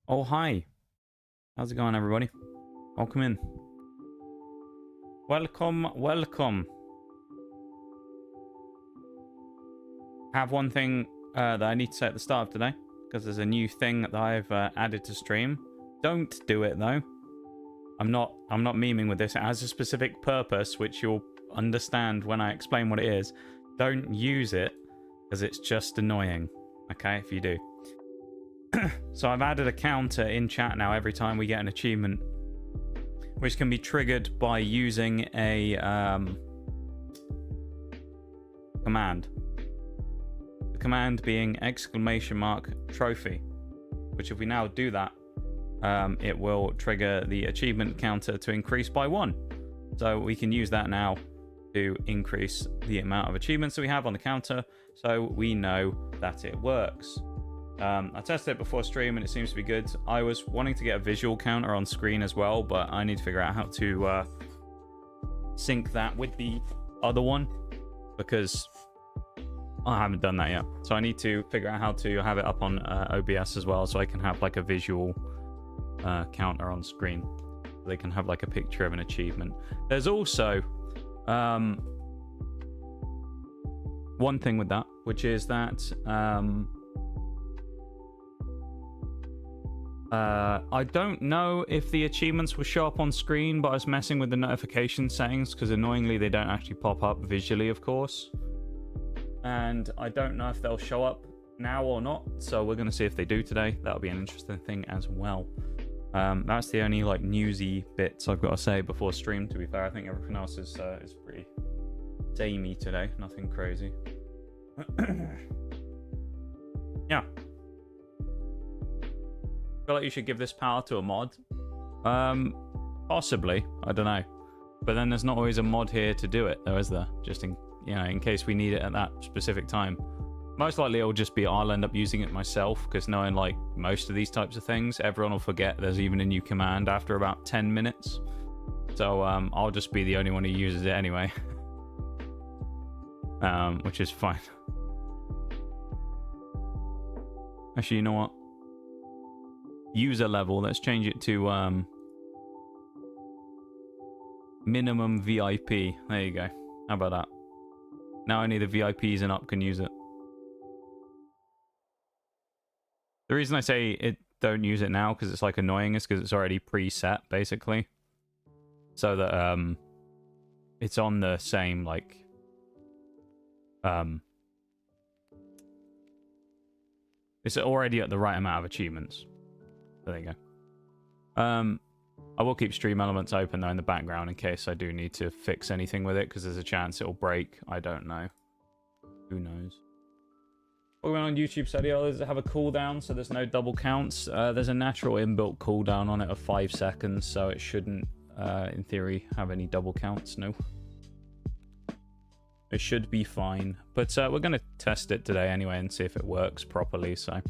Oh, hi. How's it going, everybody? Welcome in. Welcome, welcome. I have one thing that I need to say at the start of today, because there's a new thing that I've added to stream. Don't do it, though. I'm not memeing with this. It has a specific purpose, which you'll understand when I explain what it is. Don't use it, because it's just annoying, okay, if you do. So I've added a counter in chat now every time we get an achievement, which can be triggered by using a command. The command being !trophy, which if we now do that, it will trigger the achievement counter to increase by 1. So we can use that now to increase the amount of achievements that we have on the counter, so we know that it works. I tested it before stream and it seems to be good. I was wanting to get a visual counter on screen as well, but I need to figure out how to sync that with the other one, because I haven't done that yet. So I need to figure out how to have it up on OBS as well, so I can have like a visual counter on screen. So they can have like a picture of an achievement. There's also one thing with that, which is that I don't know if the achievements will show up on screen, but I was messing with the notification settings because annoyingly they don't actually pop up visually, of course. And I don't know if they'll show up now or not, so we're going to see if they do today. That'll be an interesting thing as well. That's the only like newsy bits I've got to say before stream, to be fair. I think everything else is pretty samey today, nothing crazy. Yeah. I feel like you should give this power to a mod. Possibly, I don't know. But then there's not always a mod here to do it, though, is there? Just in case we need it at that specific time. Most likely it'll just be I'll end up using it myself, because knowing like most of these types of things, everyone will forget there's even a new command after about 10 minutes. So I'll just be the only one who uses it anyway. Which is fine. Actually, you know what? User level, let's change it to minimum VIP. There you go. How about that? Now only the VIPs and up can use it. The reason I say don't use it now because it's like annoying is because it's already preset basically, so that it's on the same like it's already at the right amount of achievements. There you go. I will keep stream elements open though in the background in case I do need to fix anything with it, because there's a chance it'll break. I don't know. Who knows? What we went on YouTube studio is have a cooldown, so there's no double counts. There's a natural inbuilt cooldown on it of 5 seconds, so it shouldn't, in theory, have any double counts. No. It should be fine. But we're going to test it today anyway and see if it works properly, so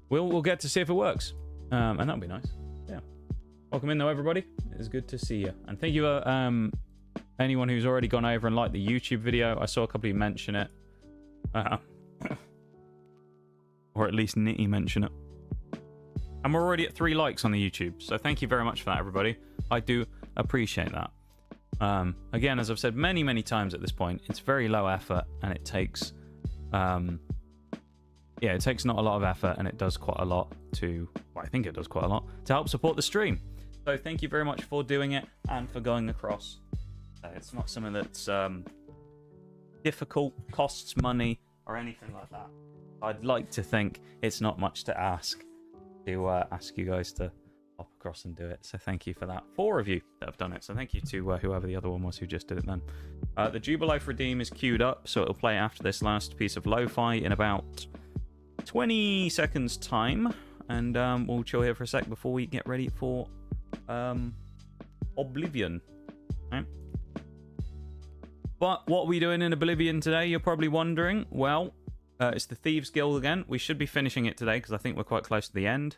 we'll get to see if it works. And that'll be nice. Yeah. Welcome in though, everybody. It's good to see you. And thank you anyone who's already gone over and liked the YouTube video. I saw a couple of you mention it. Or at least Nitty mention it. And we're already at 3 likes on the YouTube. So thank you very much for that, everybody. I do appreciate that. Again, as I've said many, many times at this point, it's very low effort and it takes... yeah, it takes not a lot of effort, and it does quite a lot to... Well, I think it does quite a lot to help support the stream. So thank you very much for doing it and for going across. It's not something that's difficult, costs money, or anything like that. I'd like to think it's not much to ask you guys to hop across and do it. So thank you for that. 4 of you that have done it. So thank you to whoever the other one was who just did it then. The Jubilife Redeem is queued up, so it'll play after this last piece of lo-fi in about 20 seconds time, and we'll chill here for a sec before we get ready for Oblivion. Right? But what are we doing in Oblivion today, you're probably wondering? Well, it's the Thieves Guild again. We should be finishing it today because I think we're quite close to the end,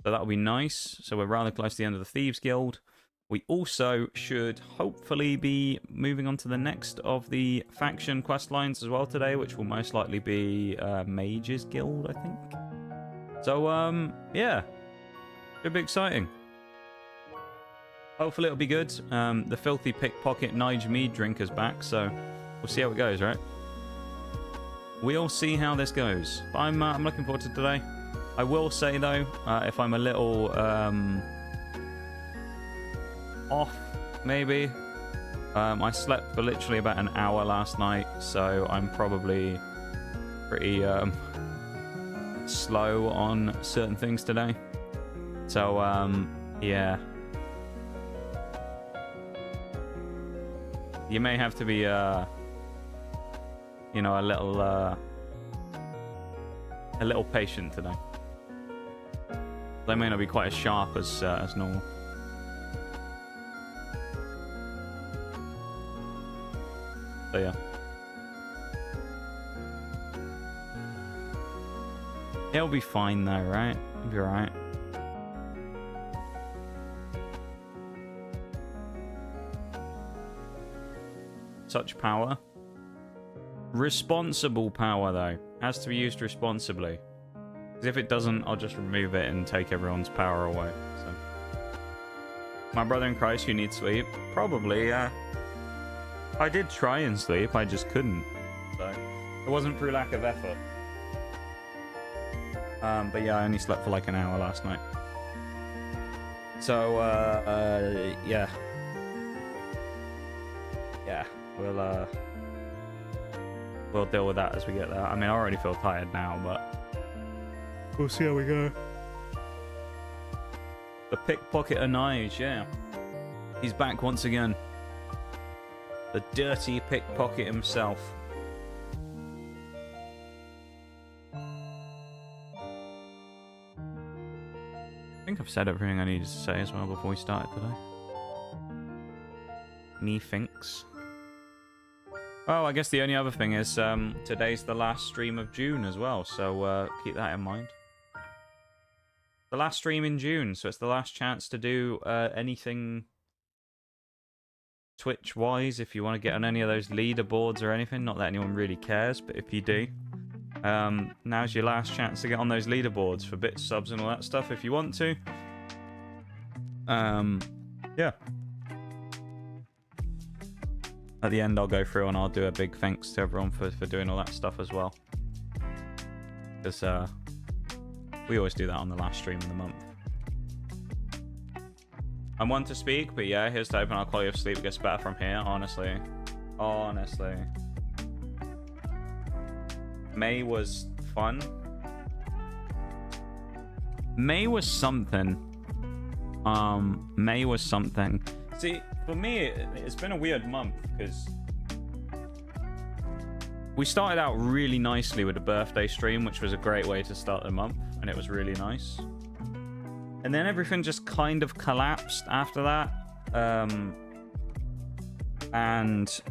so that'll be nice. So we're rather close to the end of the Thieves Guild. We also should hopefully be moving on to the next of the faction quest lines as well today, which will most likely be Mage's Guild, I think. So, yeah. Should be exciting. Hopefully it'll be good. The filthy pickpocket Nigel Meaddrinker's back, so we'll see how it goes, right? We'll see how this goes. But I'm looking forward to today. I will say though, if I'm a little off, maybe. I slept for literally about an hour last night, so I'm probably pretty slow on certain things today. So yeah. You may have to be you know, a little patient today. They may not be quite as sharp as normal. So yeah. It'll be fine though, right? It'll be alright. Such power. Responsible power though. Has to be used responsibly. Because if it doesn't, I'll just remove it and take everyone's power away. So. My brother in Christ, you need sleep? Probably, yeah. I did try and sleep, I just couldn't. So it wasn't through lack of effort. But yeah, I only slept for like an hour last night. So yeah. Yeah, we'll deal with that as we get there. I mean, I already feel tired now, but we'll see how we go. The pickpocket Anige, yeah. He's back once again. The dirty pickpocket himself. I think I've said everything I needed to say as well before we started today. Methinks. Oh, I guess the only other thing is today's the last stream of June as well, so keep that in mind. The last stream in June, so it's the last chance to do anything Twitch-wise, if you want to get on any of those leaderboards or anything. Not that anyone really cares, but if you do, now's your last chance to get on those leaderboards for bits, subs, and all that stuff if you want to. Yeah. At the end, I'll go through and I'll do a big thanks to everyone for doing all that stuff as well. Because we always do that on the last stream of the month. I'm one to speak, but yeah, here's to hoping our quality of sleep gets better from here, honestly. Honestly. May was fun. May was something. May was something. See, for me, it's been a weird month because we started out really nicely with a birthday stream, which was a great way to start the month, and it was really nice. And then everything just kind of collapsed after that. And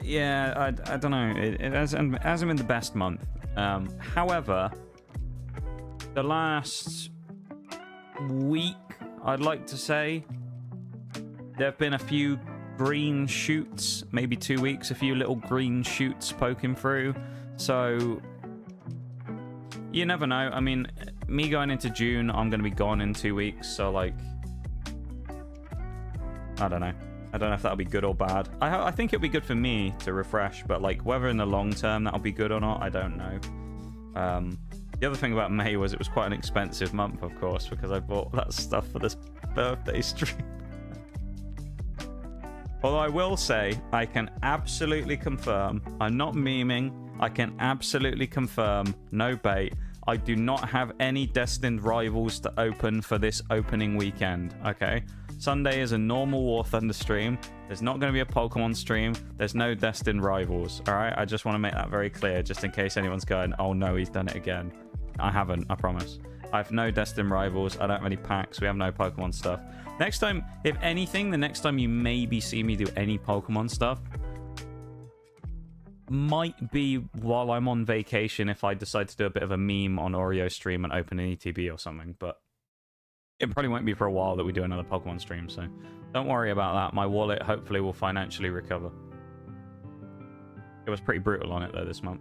yeah, I don't know. It hasn't been the best month. However, the last week, I'd like to say, there have been a few green shoots, maybe 2 weeks, a few little green shoots poking through. So you never know. I mean, me going into June, I'm going to be gone in 2 weeks. So like, I don't know. I don't know if that'll be good or bad. I think it'll be good for me to refresh, but like whether in the long term that'll be good or not, I don't know. The other thing about May was it was quite an expensive month, of course, because I bought that stuff for this birthday stream. Although I will say, I can absolutely confirm, I'm not memeing, I can absolutely confirm, no bait, I do not have any destined rivals to open for this opening weekend, okay? Sunday is a normal War Thunder stream. There's not going to be a Pokemon stream. There's no destined rivals, alright? I just want to make that very clear, just in case anyone's going, oh no, he's done it again. I haven't, I promise. I have no destined rivals. I don't have any packs. We have no Pokemon stuff. Next time, if anything, the next time you maybe see me do any Pokemon stuff might be while I'm on vacation if I decide to do a bit of a meme on Oreo stream and open an ETB or something, but it probably won't be for a while that we do another Pokemon stream, so don't worry about that. My wallet hopefully will financially recover. It was pretty brutal on it though this month,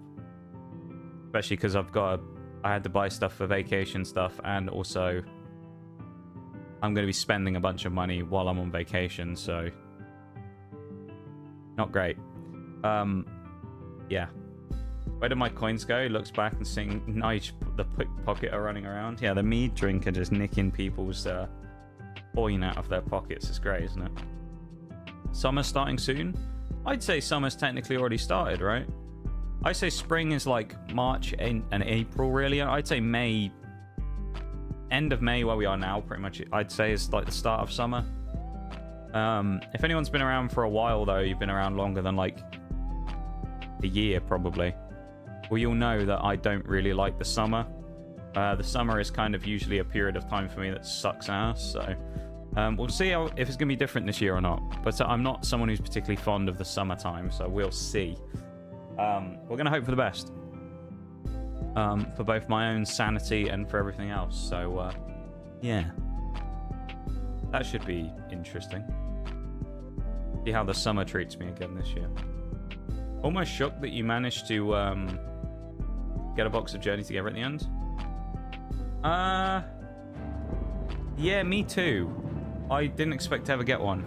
especially because I've got I had to buy stuff for vacation stuff, and also I'm going to be spending a bunch of money while I'm on vacation, so not great. Yeah. Where did my coins go? He looks back and seeing Nigel, the pickpocket, are running around. Yeah, the Meaddrinker just nicking people's coin out of their pockets. It's great, isn't it? Summer starting soon? I'd say summer's technically already started, right? I say spring is like March and April, really. I'd say May, end of May, where we are now, pretty much, I'd say is like the start of summer. If anyone's been around for a while, though, you've been around longer than like a year, probably. Well, you'll know that I don't really like the summer. The summer is kind of usually a period of time for me that sucks ass, so we'll see if it's going to be different this year or not. But I'm not someone who's particularly fond of the summertime, so we'll see. We're going to hope for the best. For both my own sanity and for everything else. So, yeah. That should be interesting. See how the summer treats me again this year. Almost shocked that you managed to get a box of Journey Together at the end. Yeah, me too. I didn't expect to ever get one.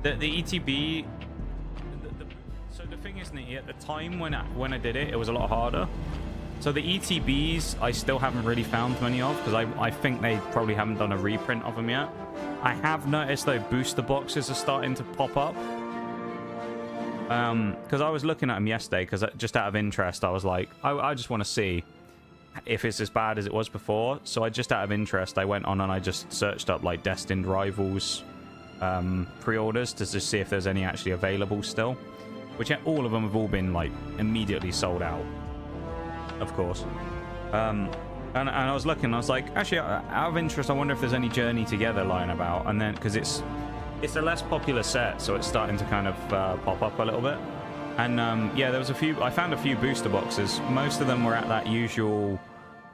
The ETB. So the thing is, Nitty, at the time when I did it, it was a lot harder. So the ETBs, I still haven't really found many of, because I think they probably haven't done a reprint of them yet. I have noticed, though, booster boxes are starting to pop up. Because I was looking at them yesterday, because just out of interest, I was like, I just want to see if it's as bad as it was before. So just out of interest, I went on and I just searched up, like, Destined Rivals pre-orders to just see if there's any actually available still. Which all of them have all been, like, immediately sold out. Of course. And I was looking, I was like, actually, out of interest, I wonder if there's any Journey Together lying about. And then, because it's a less popular set, so it's starting to kind of pop up a little bit. And yeah, there was a few. I found a few booster boxes. Most of them were at that usual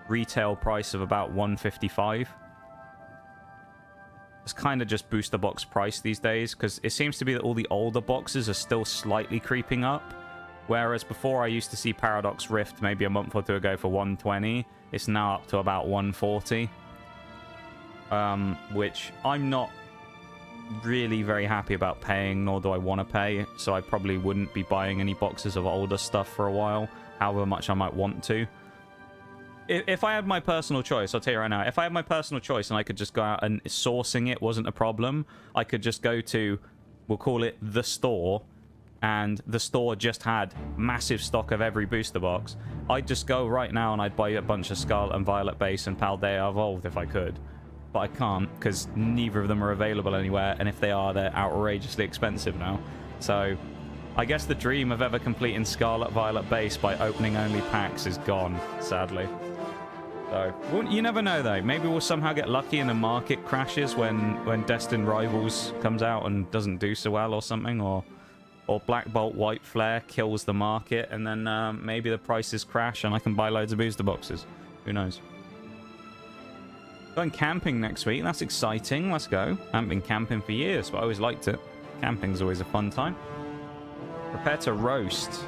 retail price of about $155. It's kind of just booster box price these days, because it seems to be that all the older boxes are still slightly creeping up. Whereas before I used to see Paradox Rift maybe a month or two ago for $120. It's now up to about $140. Which I'm not really very happy about paying, nor do I want to pay. So I probably wouldn't be buying any boxes of older stuff for a while, however much I might want to. If I had my personal choice, I'll tell you right now, if I had my personal choice and I could just go out and sourcing it wasn't a problem, I could just go to, we'll call it the store, and the store just had massive stock of every booster box. I'd just go right now and I'd buy a bunch of Scarlet and Violet base and Paldea Evolved if I could. But I can't, because neither of them are available anywhere, and if they are, they're outrageously expensive now. So I guess the dream of ever completing Scarlet Violet base by opening only packs is gone, sadly. So, well, you never know, though. Maybe we'll somehow get lucky and the market crashes when Destined Rivals comes out and doesn't do so well or something, or Black Bolt White Flare kills the market, and then maybe the prices crash and I can buy loads of booster boxes. Who knows? Going camping next week. That's exciting. Let's go. I haven't been camping for years, but I always liked it. Camping's always a fun time. Prepare to roast.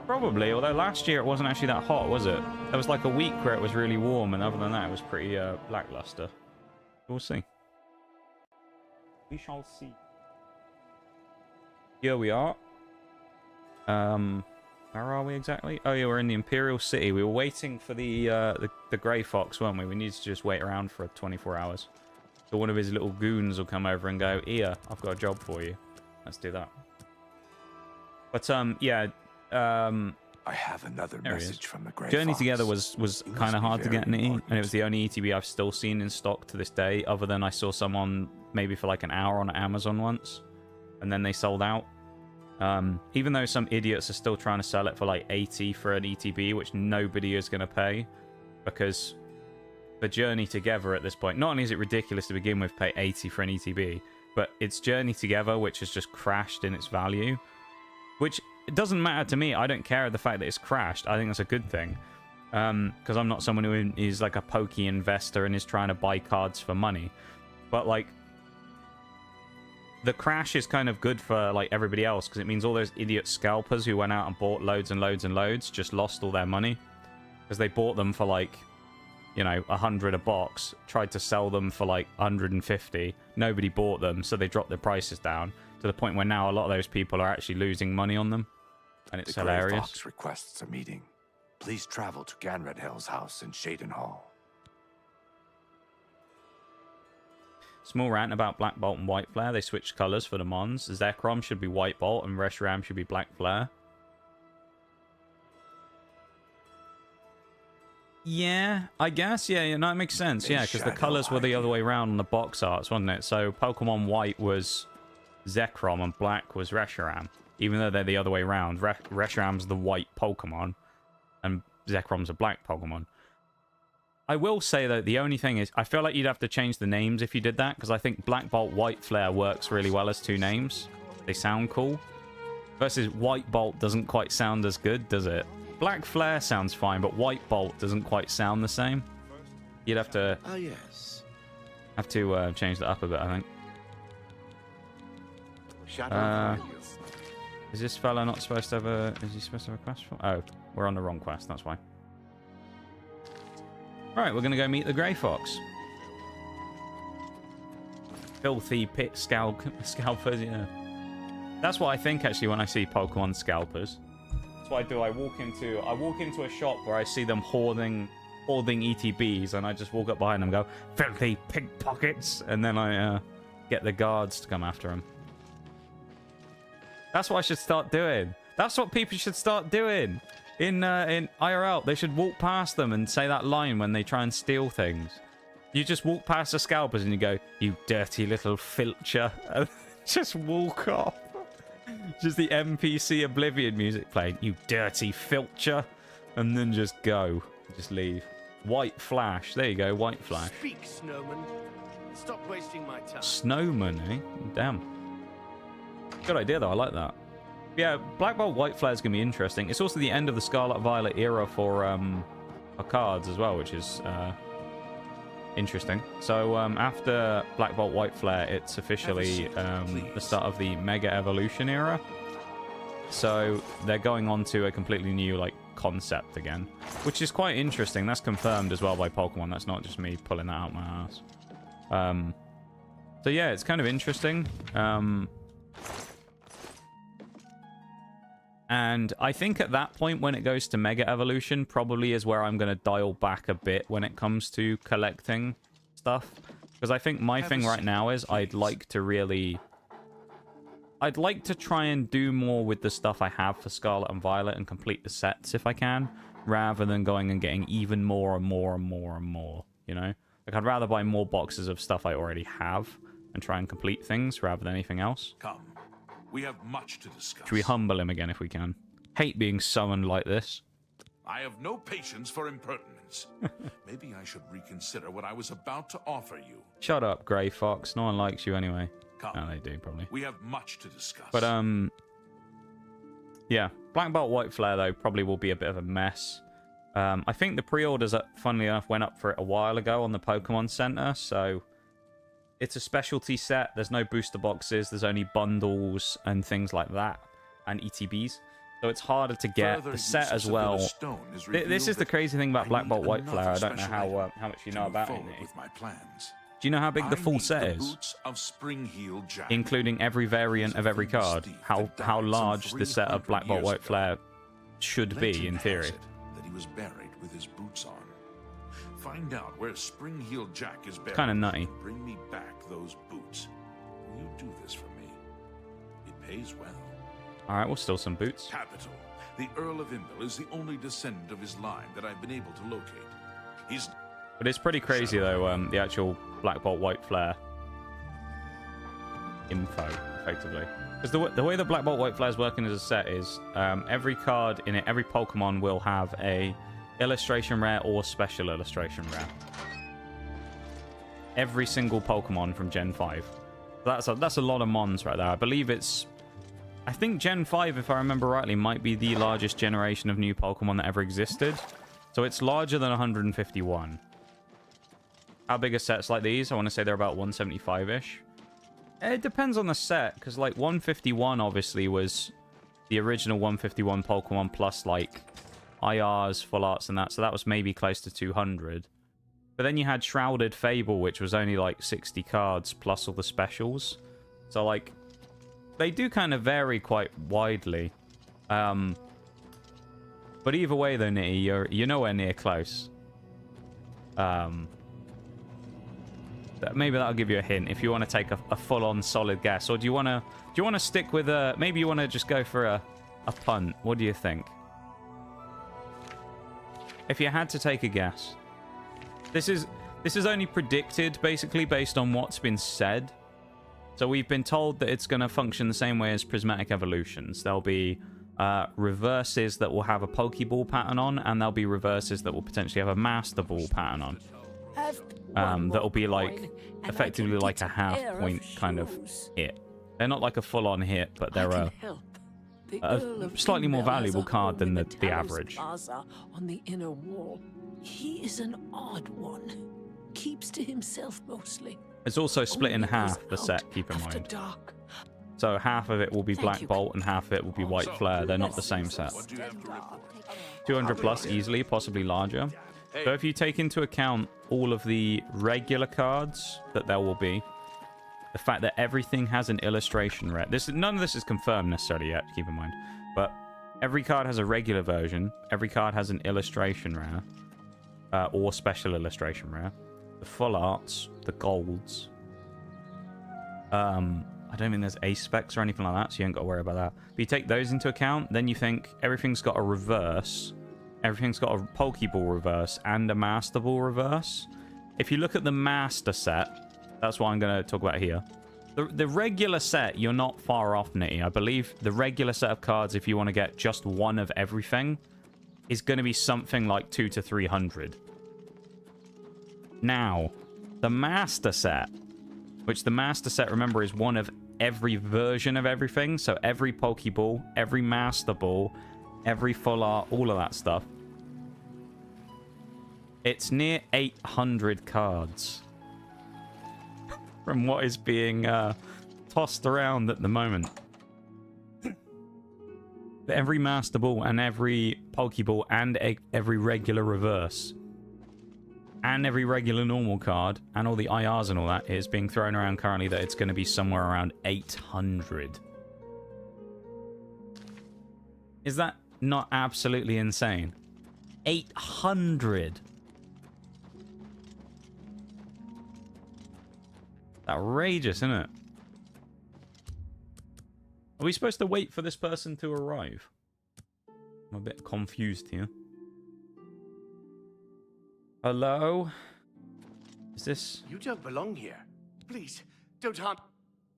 Probably, although last year it wasn't actually that hot, was it? There was like a week where it was really warm, and other than that, it was pretty lackluster. We'll see. We shall see. Here we are. Where are we exactly? Oh yeah, we're in the Imperial City. We were waiting for the Grey Fox, weren't we? We needed to just wait around for 24 hours. So one of his little goons will come over and go, "Here, I've got a job for you." Let's do that. But yeah. I have another message from the Grey Journey Fox. Together was kind of hard to get in, and it was the only ETB I've still seen in stock to this day, other than I saw someone maybe for like an hour on Amazon once, and then they sold out. Even though some idiots are still trying to sell it for like 80 for an ETB, which nobody is going to pay, because the Journey Together at this point, not only is it ridiculous to begin with, pay 80 for an ETB, but it's Journey Together, which has just crashed in its value, which it doesn't matter to me. I don't care the fact that it's crashed. I think that's a good thing, because I'm not someone who is like a pokey investor and is trying to buy cards for money. But like, the crash is kind of good for like everybody else because it means all those idiot scalpers who went out and bought loads and loads and loads just lost all their money because they bought them for like, you know, 100 a box, tried to sell them for like 150. Nobody bought them, so they dropped their prices down to the point where now a lot of those people are actually losing money on them, and it's hilarious. The Grey Fox requests a meeting. Please travel to Ganredhell's house in Shaden Hall. Small rant about Black Bolt and White Flare. They switched colors for the Mons. Zekrom should be White Bolt and Reshiram should be Black Flare. Yeah, I guess. Yeah, no, it makes sense. Yeah, because the colors were the other way around on the box arts, wasn't it? So Pokemon White was Zekrom and Black was Reshiram. Even though they're the other way around. Reshiram's the white Pokemon and Zekrom's a black Pokemon. I will say, though, the only thing is, I feel like you'd have to change the names if you did that, because I think Black Bolt, White Flare works really well as two names. They sound cool. Versus White Bolt doesn't quite sound as good, does it? Black Flare sounds fine, but White Bolt doesn't quite sound the same. You'd have to... Oh, yes. Have to change that up a bit, I think. Is this fella not supposed to have a... Is he supposed to have a quest for... Oh, we're on the wrong quest, that's why. Right, we're going to go meet the Grey Fox. Filthy pit scalpers, yeah. That's what I think, actually, when I see Pokemon scalpers. That's what I do. I walk into a shop where I see them hoarding ETBs, and I just walk up behind them and go, filthy pickpockets, and then I get the guards to come after them. That's what I should start doing. That's what people should start doing. In IRL, they should walk past them and say that line when they try and steal things. You just walk past the scalpers and you go, "You dirty little filcher," and just walk off. Just the NPC Oblivion music playing, "You dirty filcher," and then just go, just leave. White Flash, there you go, White Flash. Speak, Snowman. Stop wasting my time. Snowman, eh? Damn. Good idea though. I like that. Yeah, Black Bolt White Flare is going to be interesting. It's also the end of the Scarlet Violet era for cards as well, which is interesting. So after Black Bolt White Flare, it's officially the start of the Mega Evolution era. So they're going on to a completely new like concept again, which is quite interesting. That's confirmed as well by Pokemon. That's not just me pulling that out my ass. So yeah, it's kind of interesting. And I think at that point, when it goes to Mega Evolution, probably is where I'm going to dial back a bit when it comes to collecting stuff. Because I think my thing right now is I'd like to try and do more with the stuff I have for Scarlet and Violet and complete the sets if I can, rather than going and getting even more and more and more and more, you know? Like, I'd rather buy more boxes of stuff I already have and try and complete things rather than anything else. Come. We have much to discuss. Should we humble him again if we can? Hate being summoned like this. I have no patience for impertinence. Maybe I should reconsider what I was about to offer you. Shut up, Grey Fox. No one likes you anyway. Come. No, they do, probably. We have much to discuss. But, yeah. Black Bolt White Flare, though, probably will be a bit of a mess. I think the pre-orders, funnily enough, went up for it a while ago on the Pokemon Center, so... It's a specialty set. There's no booster boxes. There's only bundles and things like that. And ETBs. So it's harder to get. The set as well. This is the crazy thing about Black Bolt White Flare. I don't know how much you know about it. Do you know how big the full set is? Including every variant of every card. How large the set of Black Bolt White Flare should be, in theory. That he was buried with his boots on. Find out where Spring-Heeled Jack is buried. Kind of nutty. Bring me back those boots. Will you do this for me? It pays well. All right, we'll steal some boots. Capital. The Earl of Imbil is the only descendant of his line that I've been able to locate. He's... But it's pretty crazy, though, the actual Black Bolt White Flare info, effectively. Because the way the Black Bolt White Flare is working as a set is every card in it, every Pokemon will have a illustration rare or special illustration rare. Every single Pokemon from Gen 5. That's a lot of Mons right there. I believe it's... I think Gen 5, if I remember rightly, might be the largest generation of new Pokemon that ever existed. So it's larger than 151. How big are sets like these? I want to say they're about 175-ish. It depends on the set, because like 151 obviously was the original 151 Pokemon plus like IRs, full arts and that, so that was maybe close to 200. But then you had Shrouded Fable, which was only like 60 cards plus all the specials. So like, they do kind of vary quite widely. But either way though, Nitty, you're nowhere near close. Maybe that'll give you a hint if you want to take a full-on solid guess, or do you want to stick with a? Maybe you want to just go for a punt. What do you think? If you had to take a guess, this is only predicted basically based on what's been said. So we've been told that it's going to function the same way as prismatic evolutions. There'll be reverses that will have a Pokeball pattern on, and there'll be reverses that will potentially have a Master Ball pattern on. That'll be like effectively like a half point kind of hit. They're not like a full-on hit, but they're a slightly more valuable card than the average. On the inner wall. He is an odd one. Keeps to himself mostly. It's also split in half, the set, keep in mind. So half of it will be Black Bolt and half of it will be White Flare. They're not the same set. 200 plus easily, possibly larger. So if you take into account all of the regular cards that there will be, the fact that everything has an illustration rare. None of this is confirmed necessarily yet, keep in mind. But every card has a regular version. Every card has an illustration rare. Or special illustration rare. The full arts, the golds. I don't think there's ace specs or anything like that, so you ain't got to worry about that. But you take those into account, then you think everything's got a reverse. Everything's got a Pokeball reverse and a Master Ball reverse. If you look at the Master set, that's what I'm going to talk about here. The regular set, you're not far off, Nitty. I believe the regular set of cards, if you want to get just one of everything, is going to be something like 200 to 300. Now, the Master set, which the Master set, remember, is one of every version of everything. So every Pokeball, every Master Ball, every full art, all of that stuff. It's near 800 cards from what is being tossed around at the moment. Every Master Ball and every Pokeball and every regular reverse and every regular normal card and all the IRs and all that is being thrown around currently that it's going to be somewhere around 800. Is that not absolutely insane? 800. Outrageous, isn't it? Are we supposed to wait for this person to arrive? I'm a bit confused here. Hello? Is this... You don't belong here. Please, don't harm...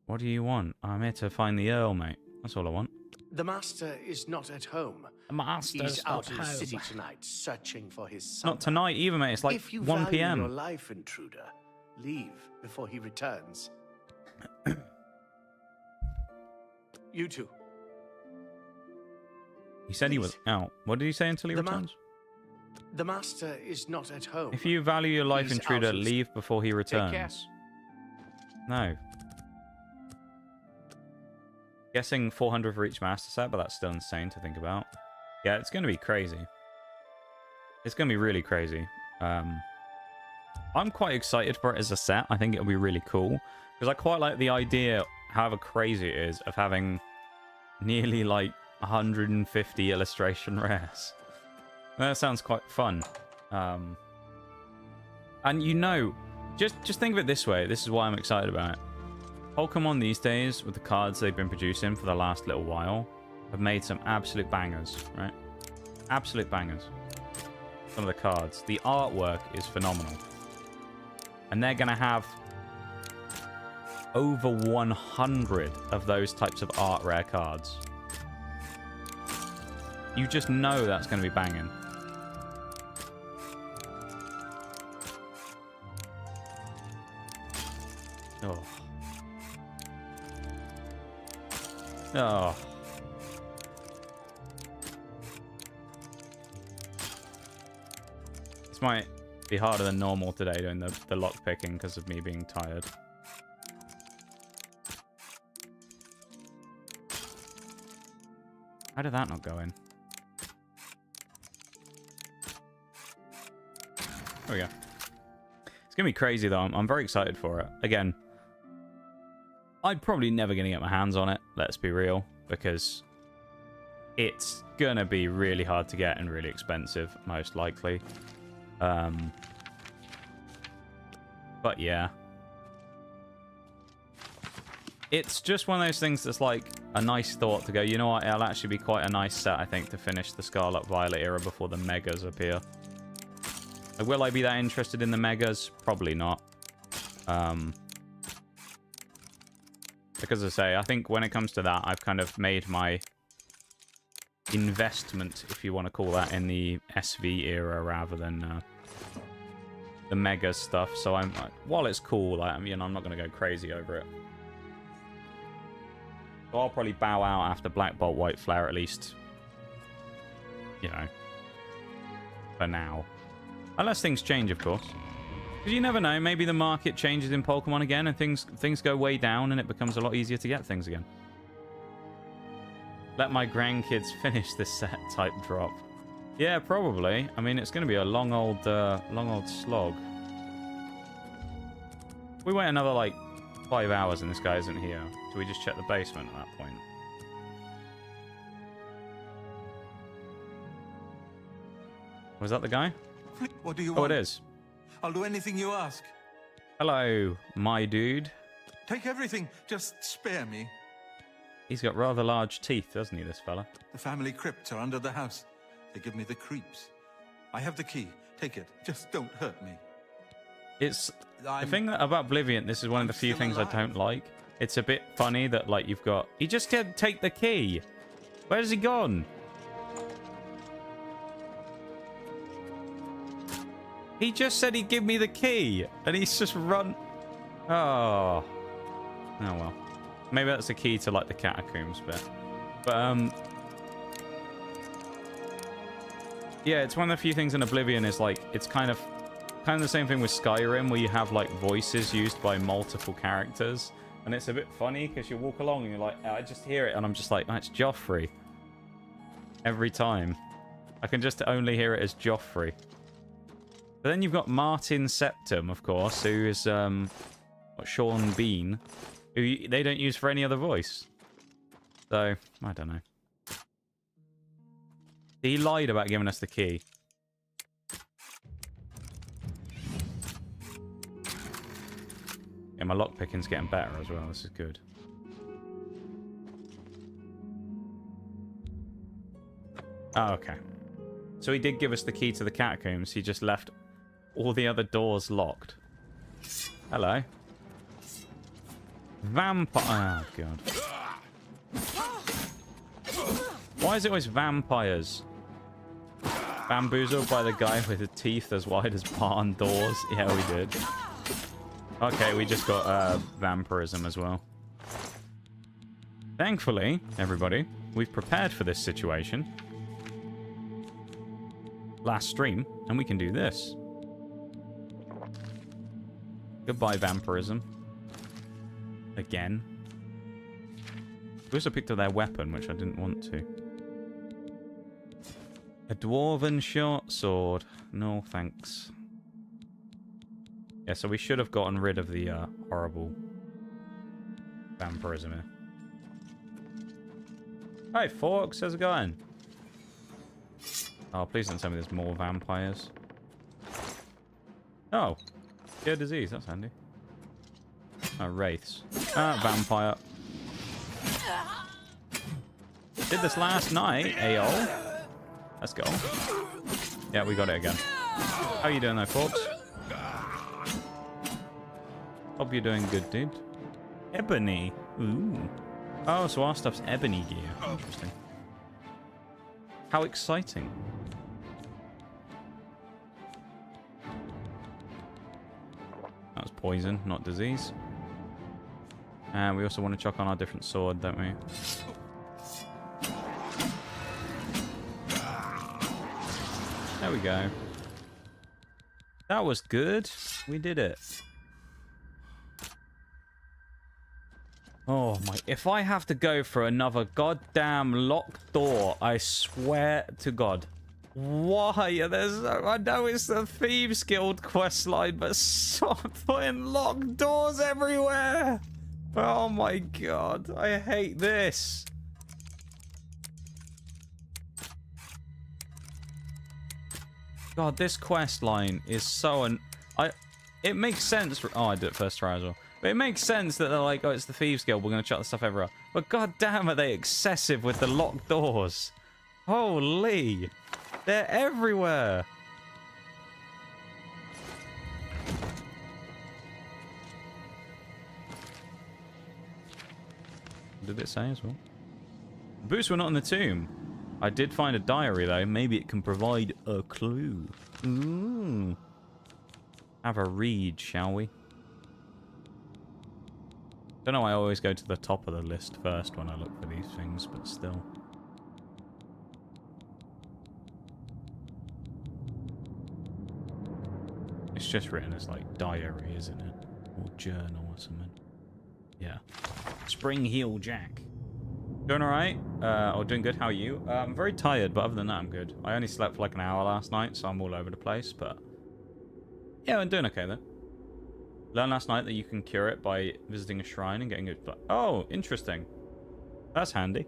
What do you want? I'm here to find the Earl, mate. That's all I want. The Master is not at home. The Master's He's out in not the home. city tonight, searching for his son. Not tonight either, mate. It's like if you 1 value PM. your life, intruder, leave before he returns. You two. He said he was out. What did he say until he returns? The Master is not at home. If you value your life, He's intruder, out in- leave before he care. returns. No. Guessing 400 for each master set, but that's still insane to think about. Yeah, it's going to be crazy. It's going to be really crazy. I'm quite excited for it as a set. I think it'll be really cool. Because I quite like the idea, however crazy it is, of having nearly like 150 illustration rares. That sounds quite fun. And you know, just think of it this way. This is why I'm excited about it. Pokemon these days, with the cards they've been producing for the last little while, have made some absolute bangers, right? Absolute bangers. Some of the cards. The artwork is phenomenal. And they're going to have over 100 of those types of art rare cards. You just know that's going to be banging. Oh. Oh. This might be harder than normal today doing the lock picking because of me being tired. How did that not go in? There we go. It's going to be crazy, though. I'm very excited for it. Again, I'm probably never going to get my hands on it, let's be real, because it's going to be really hard to get and really expensive, most likely. But yeah. It's just one of those things that's like a nice thought to go, you know what, it'll actually be quite a nice set, I think, to finish the Scarlet Violet era before the Megas appear. Like, will I be that interested in the Megas? Probably not. Because as I say, I think when it comes to that, I've kind of made my investment, if you want to call that, in the SV era rather than the Mega stuff. So I'm, while it's cool, I mean, I'm not going to go crazy over it. So I'll probably bow out after Black Bolt White Flare, at least, you know, for now. Unless things change, of course. Because you never know, maybe the market changes in Pokemon again and things go way down and it becomes a lot easier to get things again. Let my grandkids finish this set type drop. Yeah, probably. I mean, it's going to be a long old slog. We wait another, like, 5 hours and this guy isn't here. So we just check the basement at that point. Was that the guy? What do you want? Oh, it is. I'll do anything you ask. Hello, my dude. Take everything. Just spare me. He's got rather large teeth, doesn't he, this fella? The family crypts are under the house. They give me the creeps. I have the key. Take it. Just don't hurt me. It's the thing about Oblivion. This is one of the few things I don't like. It's a bit funny that, like, you've got... He just can't take the key. Where's he gone? He just said he'd give me the key, and he's just run... Oh. Oh, well. Maybe that's the key to, like, the catacombs bit. But, yeah, it's one of the few things in Oblivion is, like, it's kind of the same thing with Skyrim, where you have, like, voices used by multiple characters. And it's a bit funny, because you walk along and you're like, I just hear it, and I'm just like, that's Joffrey. Every time. I can just only hear it as Joffrey. But then you've got Martin Septum, of course, who is Sean Bean, who they don't use for any other voice. So, I don't know. He lied about giving us the key. Yeah, my lockpicking's getting better as well. This is good. Oh, okay. So he did give us the key to the catacombs. He just left all the other doors locked. Hello. Vampire. Oh, God. Why is it always vampires? Bamboozled by the guy with the teeth as wide as barn doors. Yeah, we did. Okay, we just got vampirism as well. Thankfully, everybody, we've prepared for this situation. Last stream, and we can do this. Goodbye, vampirism. Again. We also picked up their weapon, which I didn't want to. A dwarven short sword. No, thanks. Yeah, so we should have gotten rid of the horrible vampirism here. Hi, Forks. How's it going? Oh, please don't tell me there's more vampires. Oh. Cure disease. That's handy. Oh, wraiths. Ah, vampire. Did this last night, AO. Let's go. Yeah, we got it again. How you doing there, Forks? Hope you're doing good, dude. Ebony. Ooh. Oh, so our stuff's ebony gear. Interesting. How exciting. That was poison, not disease. And we also want to chuck on our different sword, don't we? There we go. That was good. We did it. Oh my, if I have to go for another goddamn locked door, I swear to God. Why? I know it's the Thieves Guild questline, but stop putting locked doors everywhere. Oh my God, I hate this. God, this quest line is so... It makes sense... Oh, I did it first try as well. But it makes sense that they're like, oh, it's the Thieves Guild, we're going to chuck the stuff everywhere. But goddamn, are they excessive with the locked doors. Holy. They're everywhere. Did it say as well? Boots were not in the tomb. I did find a diary, though. Maybe it can provide a clue. Ooh. Have a read, shall we? Don't know why I always go to the top of the list first when I look for these things, but still. It's just written as, like, diary, isn't it? Or journal or something. Yeah. Spring Heel Jack. Doing alright? Or doing good, how are you? I'm very tired, but other than that, I'm good. I only slept for like an hour last night, so I'm all over the place, but... yeah, I'm doing okay, though. Learned last night that you can cure it by visiting a shrine and getting it... oh, interesting. That's handy.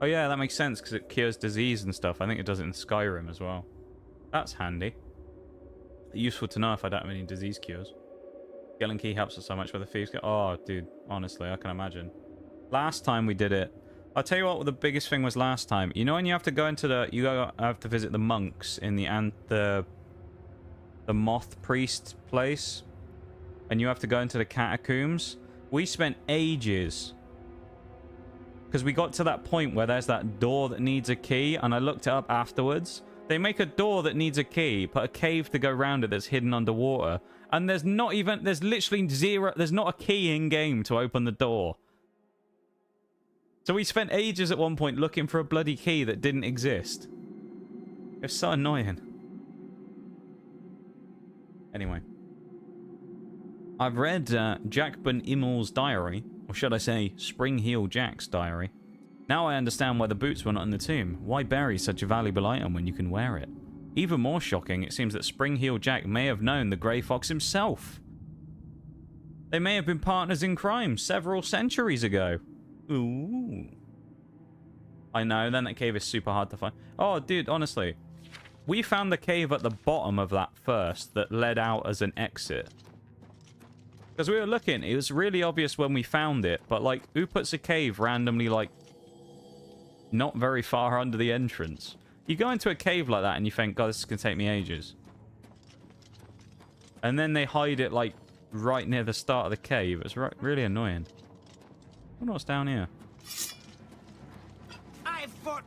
Oh yeah, that makes sense, because it cures disease and stuff. I think it does it in Skyrim as well. That's handy. Useful to know if I don't have any disease cures. Skeleton Key helps us so much with the Thieves Guild. Oh, dude, honestly, I can imagine. Last time we did it... I'll tell you what the biggest thing was last time. You know when you have to go into the... you have to visit the monks in the moth priest place? And you have to go into the catacombs? We spent ages. Because we got to that point where there's that door that needs a key, and I looked it up afterwards. They make a door that needs a key, put a cave to go around it that's hidden underwater, and there's literally zero, there's not a key in-game to open the door. So we spent ages at one point looking for a bloody key that didn't exist. It's so annoying. Anyway. I've read Jack Ben Immel's diary, or should I say, Spring Heel Jack's diary. Now I understand why the boots were not in the tomb. Why bury such a valuable item when you can wear it? Even more shocking, it seems that Spring Heel Jack may have known the Grey Fox himself. They may have been partners in crime several centuries ago. Ooh. I know, then that cave is super hard to find. Oh, dude, honestly. We found the cave at the bottom of that first that led out as an exit. Because we were looking, it was really obvious when we found it, but, like, who puts a cave randomly, like, not very far under the entrance? You go into a cave like that and you think, God, this is going to take me ages. And then they hide it, like, right near the start of the cave. It's really annoying. I wonder what's down here.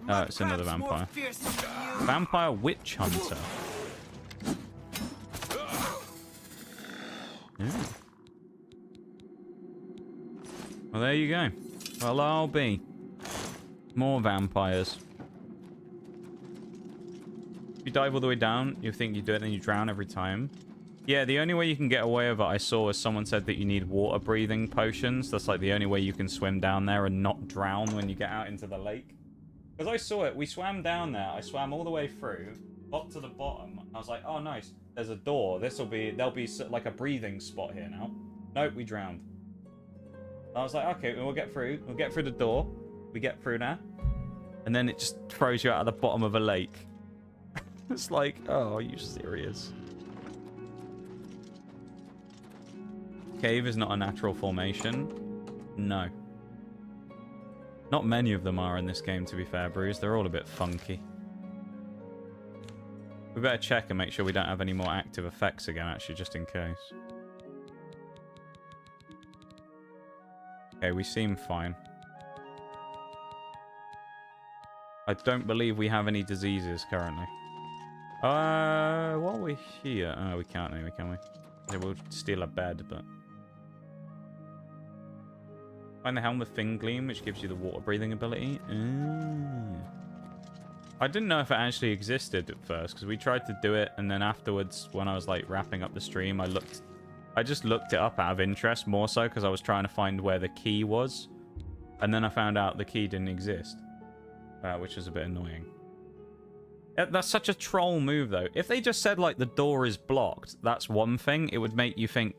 Oh, it's another vampire. Vampire Witch Hunter. Ooh. Well, there you go. Well, I'll be. More vampires. If you dive all the way down, you think you do it, then you drown every time. Yeah, the only way you can get away with it, I saw, is someone said that you need water breathing potions. That's like the only way you can swim down there and not drown when you get out into the lake. Because I saw it, we swam down there, I swam all the way through, got to the bottom, I was like, oh nice, there's a door, there'll be like a breathing spot here now. Nope, we drowned. I was like, okay, we'll get through the door, we get through now, and then it just throws you out of the bottom of a lake. It's like, oh, are you serious? Cave is not a natural formation. No. Not many of them are in this game, to be fair, Bruce. They're all a bit funky. We better check and make sure we don't have any more active effects again, actually, just in case. Okay, we seem fine. I don't believe we have any diseases currently. While we're here... oh, we can't anyway, can we? Yeah, we'll steal a bed, but... Find the helm with Fin Gleam, which gives you the water breathing ability. I didn't know if it actually existed at first, because we tried to do it, and then afterwards, when I was like wrapping up the stream, I just looked it up out of interest, more so because I was trying to find where the key was And then I found out the key didn't exist, which was a bit annoying. That's such a troll move, though. If they just said, like, the door is blocked, that's one thing. It would make you think,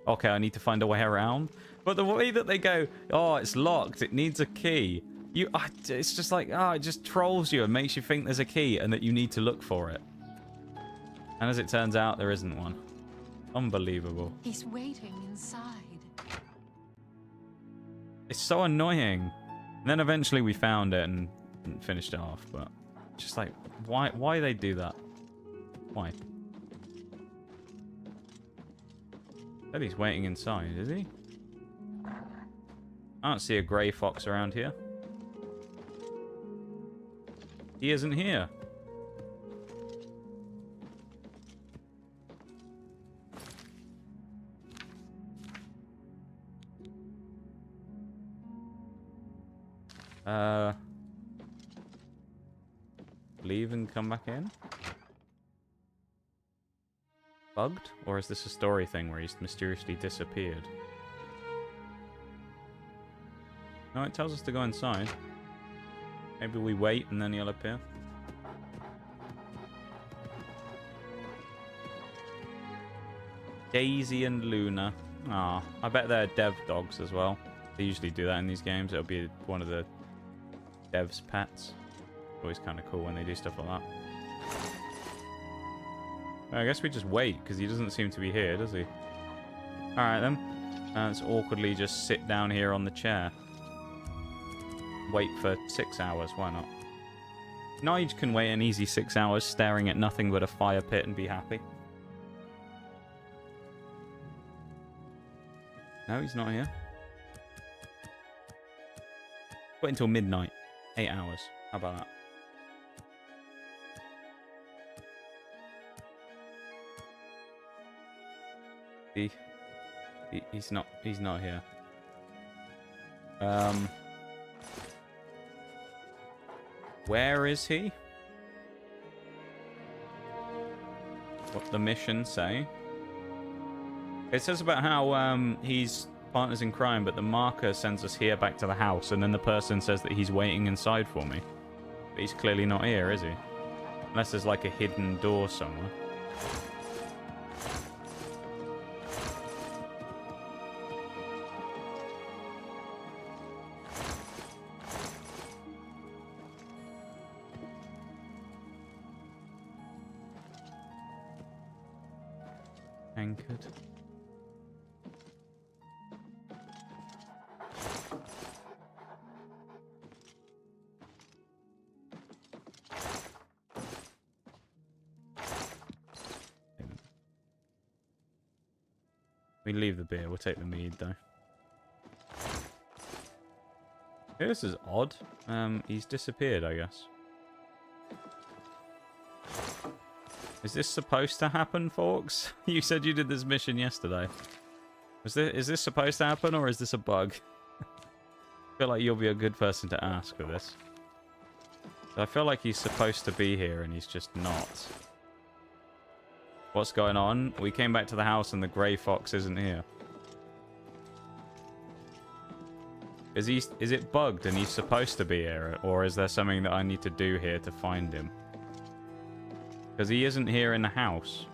okay, I need to find a way around. But the way that they go, oh, it's locked, it needs a key. It's just like, it just trolls you and makes you think there's a key and that you need to look for it. And as it turns out, there isn't one. Unbelievable. He's waiting inside. It's so annoying. And then eventually we found it and finished it off, but just like, why they do that? Why? Said he's waiting inside, is he? I don't see a grey fox around here. He isn't here. Leave and come back in? Bugged? Or is this a story thing where he's mysteriously disappeared? No, it tells us to go inside. Maybe we wait and then he'll appear. Daisy and Luna. Ah, I bet they're dev dogs as well. They usually do that in these games. It'll be one of the devs' pets. Always kind of cool when they do stuff like that. Well, I guess we just wait, because he doesn't seem to be here, does he? Alright then. Let's awkwardly just sit down here on the chair. Wait for 6 hours, why not? Nige can wait an easy 6 hours staring at nothing but a fire pit and be happy. No, he's not here. Wait until midnight. 8 hours. How about that? He's not here. Where is he? What the mission say? It says about how he's partners in crime, but the marker sends us here back to the house, and then the person says that he's waiting inside for me. But he's clearly not here, is he? Unless there's like a hidden door somewhere. Anchored. We leave the beer. We'll take the mead though. Okay, this is odd. He's disappeared, I guess. Is this supposed to happen, folks? You said you did this mission yesterday. Is this supposed to happen, or is this a bug? I feel like you'll be a good person to ask for this. I feel like he's supposed to be here, and he's just not. What's going on? We came back to the house, and the grey fox isn't here. Is it bugged, and he's supposed to be here, or is there something that I need to do here to find him? Because he isn't here in the house.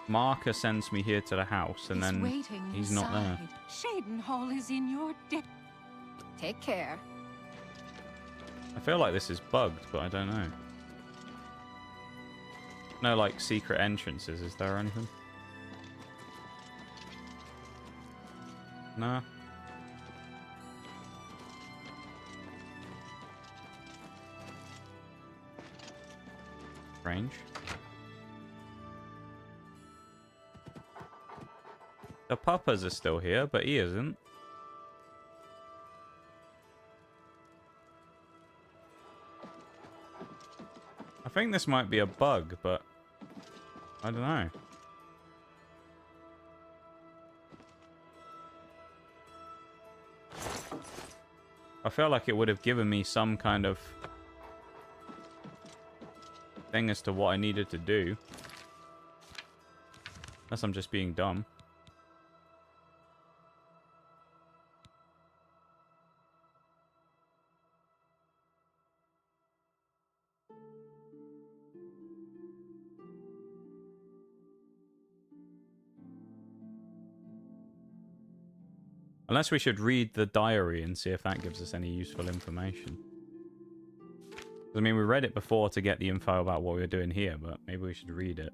Marker sends me here to the house, and then he's not there. Shadenhall is in your debt. Take care. I feel like this is bugged, but I don't know. No, like, secret entrances. Is there anything? No. Strange. The puppers are still here, but he isn't. I think this might be a bug, but I don't know. I feel like it would have given me some kind of thing as to what I needed to do. Unless I'm just being dumb. Unless we should read the diary and see if that gives us any useful information. I mean, we read it before to get the info about what we were doing here, but maybe we should read it.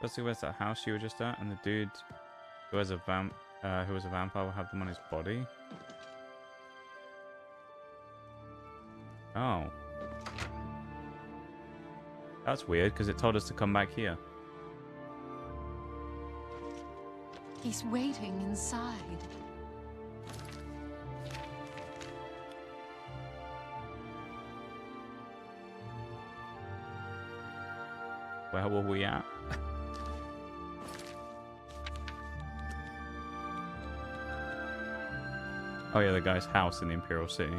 Let's see, where's that house you were just at? And the dude who was a vampire will have them on his body. Oh. That's weird, because it told us to come back here. He's waiting inside. Where were we at? Oh yeah, the guy's house in the Imperial City.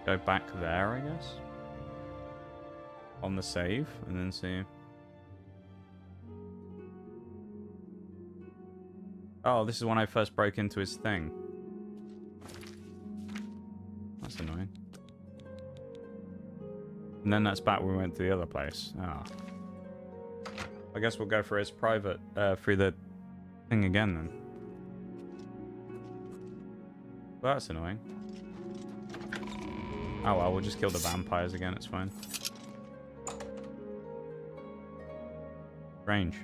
Go back there, I guess. On the save, and then see. Oh, this is when I first broke into his thing. That's annoying. And then that's back when we went to the other place. Ah. I guess we'll go for his private, through the thing again then. Well, that's annoying. Oh well, we'll just kill the vampires again, it's fine. Range.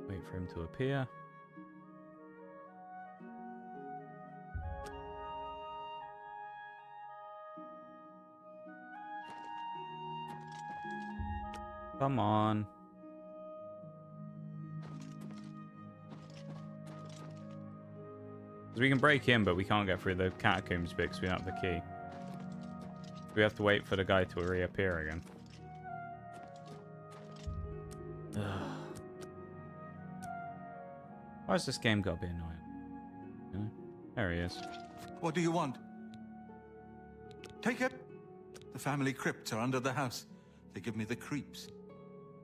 Wait for him to appear. Come on. Because we can break in, but we can't get through the catacombs bit because we don't have the key. We have to wait for the guy to reappear again. Ugh. Why has this game got to be annoying? You know? There he is. What do you want? Take it. The family crypts are under the house. They give me the creeps.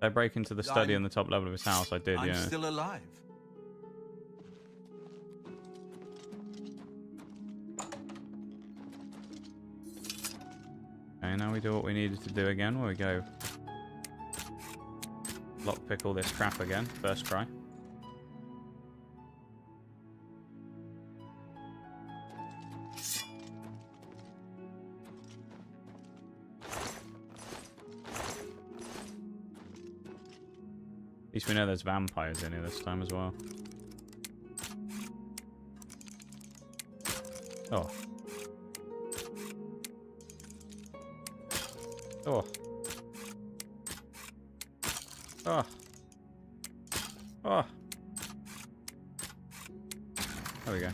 I break into the study on the top level of his house. I did, I'm yeah. still alive. Okay, now we do what we needed to do again, where we go lockpick all this crap again. First try. At least we know there's vampires in here this time as well. Oh. Oh. Oh. Oh. There we go.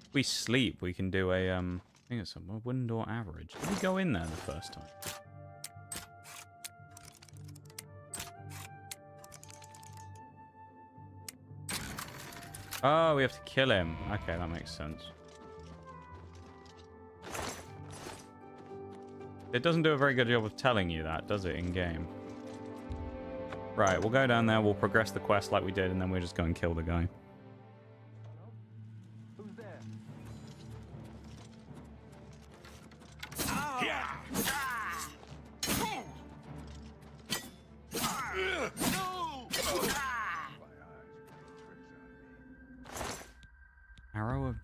If we sleep, we can do a, I think it's a wooden door average. Did we go in there the first time? Oh, we have to kill him. Okay, that makes sense. It doesn't do a very good job of telling you that, does it, in-game? Right, we'll go down there, we'll progress the quest like we did, and then we'll just go and kill the guy.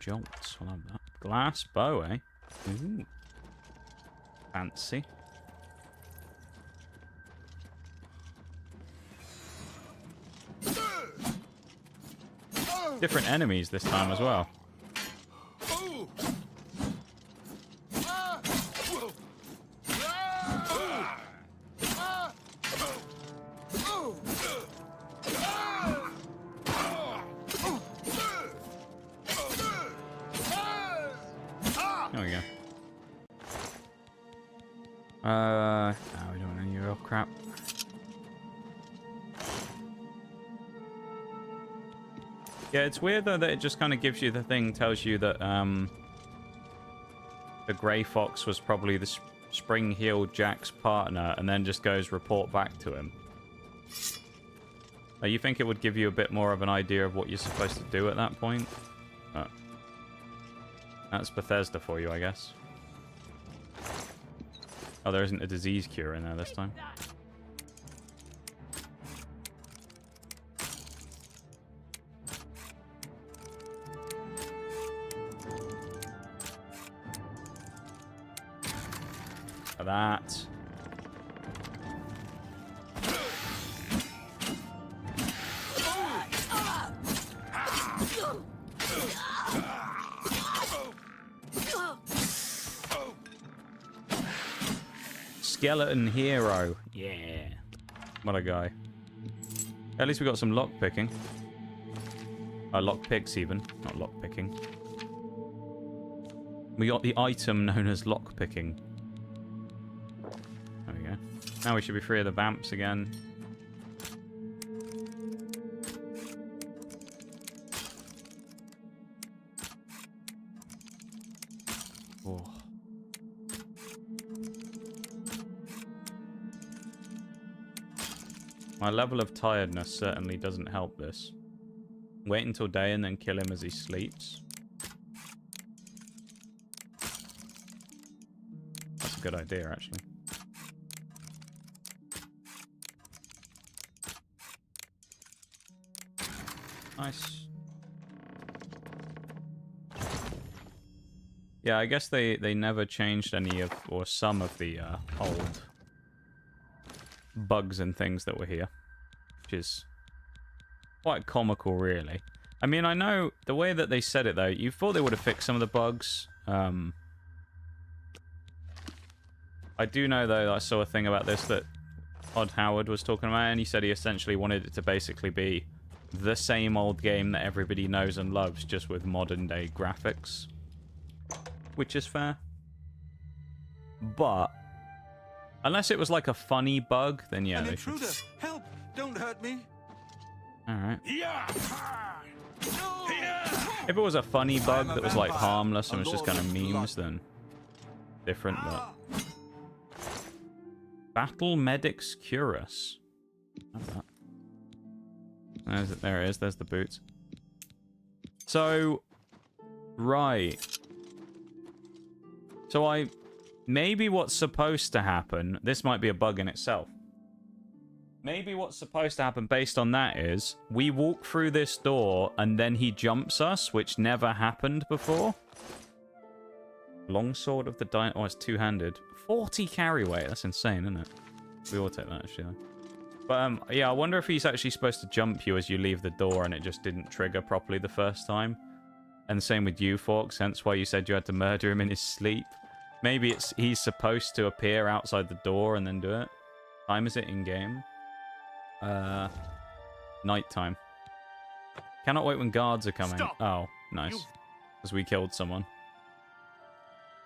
jolts. I'll have that. Glass bow, eh? Ooh. Fancy. Different enemies this time as well. There we go. No, we don't want any real crap. Yeah, it's weird though that it just kind of gives you the thing, tells you that the Grey Fox was probably the spring-heeled Jack's partner, and then just goes report back to him. You think it would give you a bit more of an idea of what you're supposed to do at that point? But that's Bethesda for you, I guess. Oh, there isn't a disease cure in there this time. For that. Skeleton hero. Yeah. What a guy. At least we got some lock picking. Lock picks even, not lock picking. We got the item known as lock picking. There we go. Now we should be free of the vamps again. Oh. My level of tiredness certainly doesn't help this. Wait until day and then kill him as he sleeps. That's a good idea, actually. Nice. Yeah, I guess they never changed any of, or some of the old bugs and things that were here, which is quite comical, really. I mean, I know the way that they said it, though, you thought they would have fixed some of the bugs. I do know, though, I saw a thing about this that Odd Howard was talking about, and he said he essentially wanted it to basically be the same old game that everybody knows and loves, just with modern-day graphics. Which is fair. But unless it was like a funny bug, then yeah, An they intruder! should. Help! Don't hurt me! Alright. If it was a funny bug that was like harmless and was just kind of memes, then different, but... Battle Medics Curus. There it is, there's the boots. So... Right. So maybe what's supposed to happen... This might be a bug in itself. Maybe what's supposed to happen based on that is... We walk through this door and then he jumps us, which never happened before. Longsword of the Dino... Oh, it's two-handed. 40 carry weight. That's insane, isn't it? We all take that, actually. But, yeah, I wonder if he's actually supposed to jump you as you leave the door and it just didn't trigger properly the first time. And the same with you, Forks. Hence why you said you had to murder him in his sleep. Maybe he's supposed to appear outside the door and then do it. Time is it in-game? Nighttime. Cannot wait when guards are coming. Stop. Oh, nice. Because we killed someone.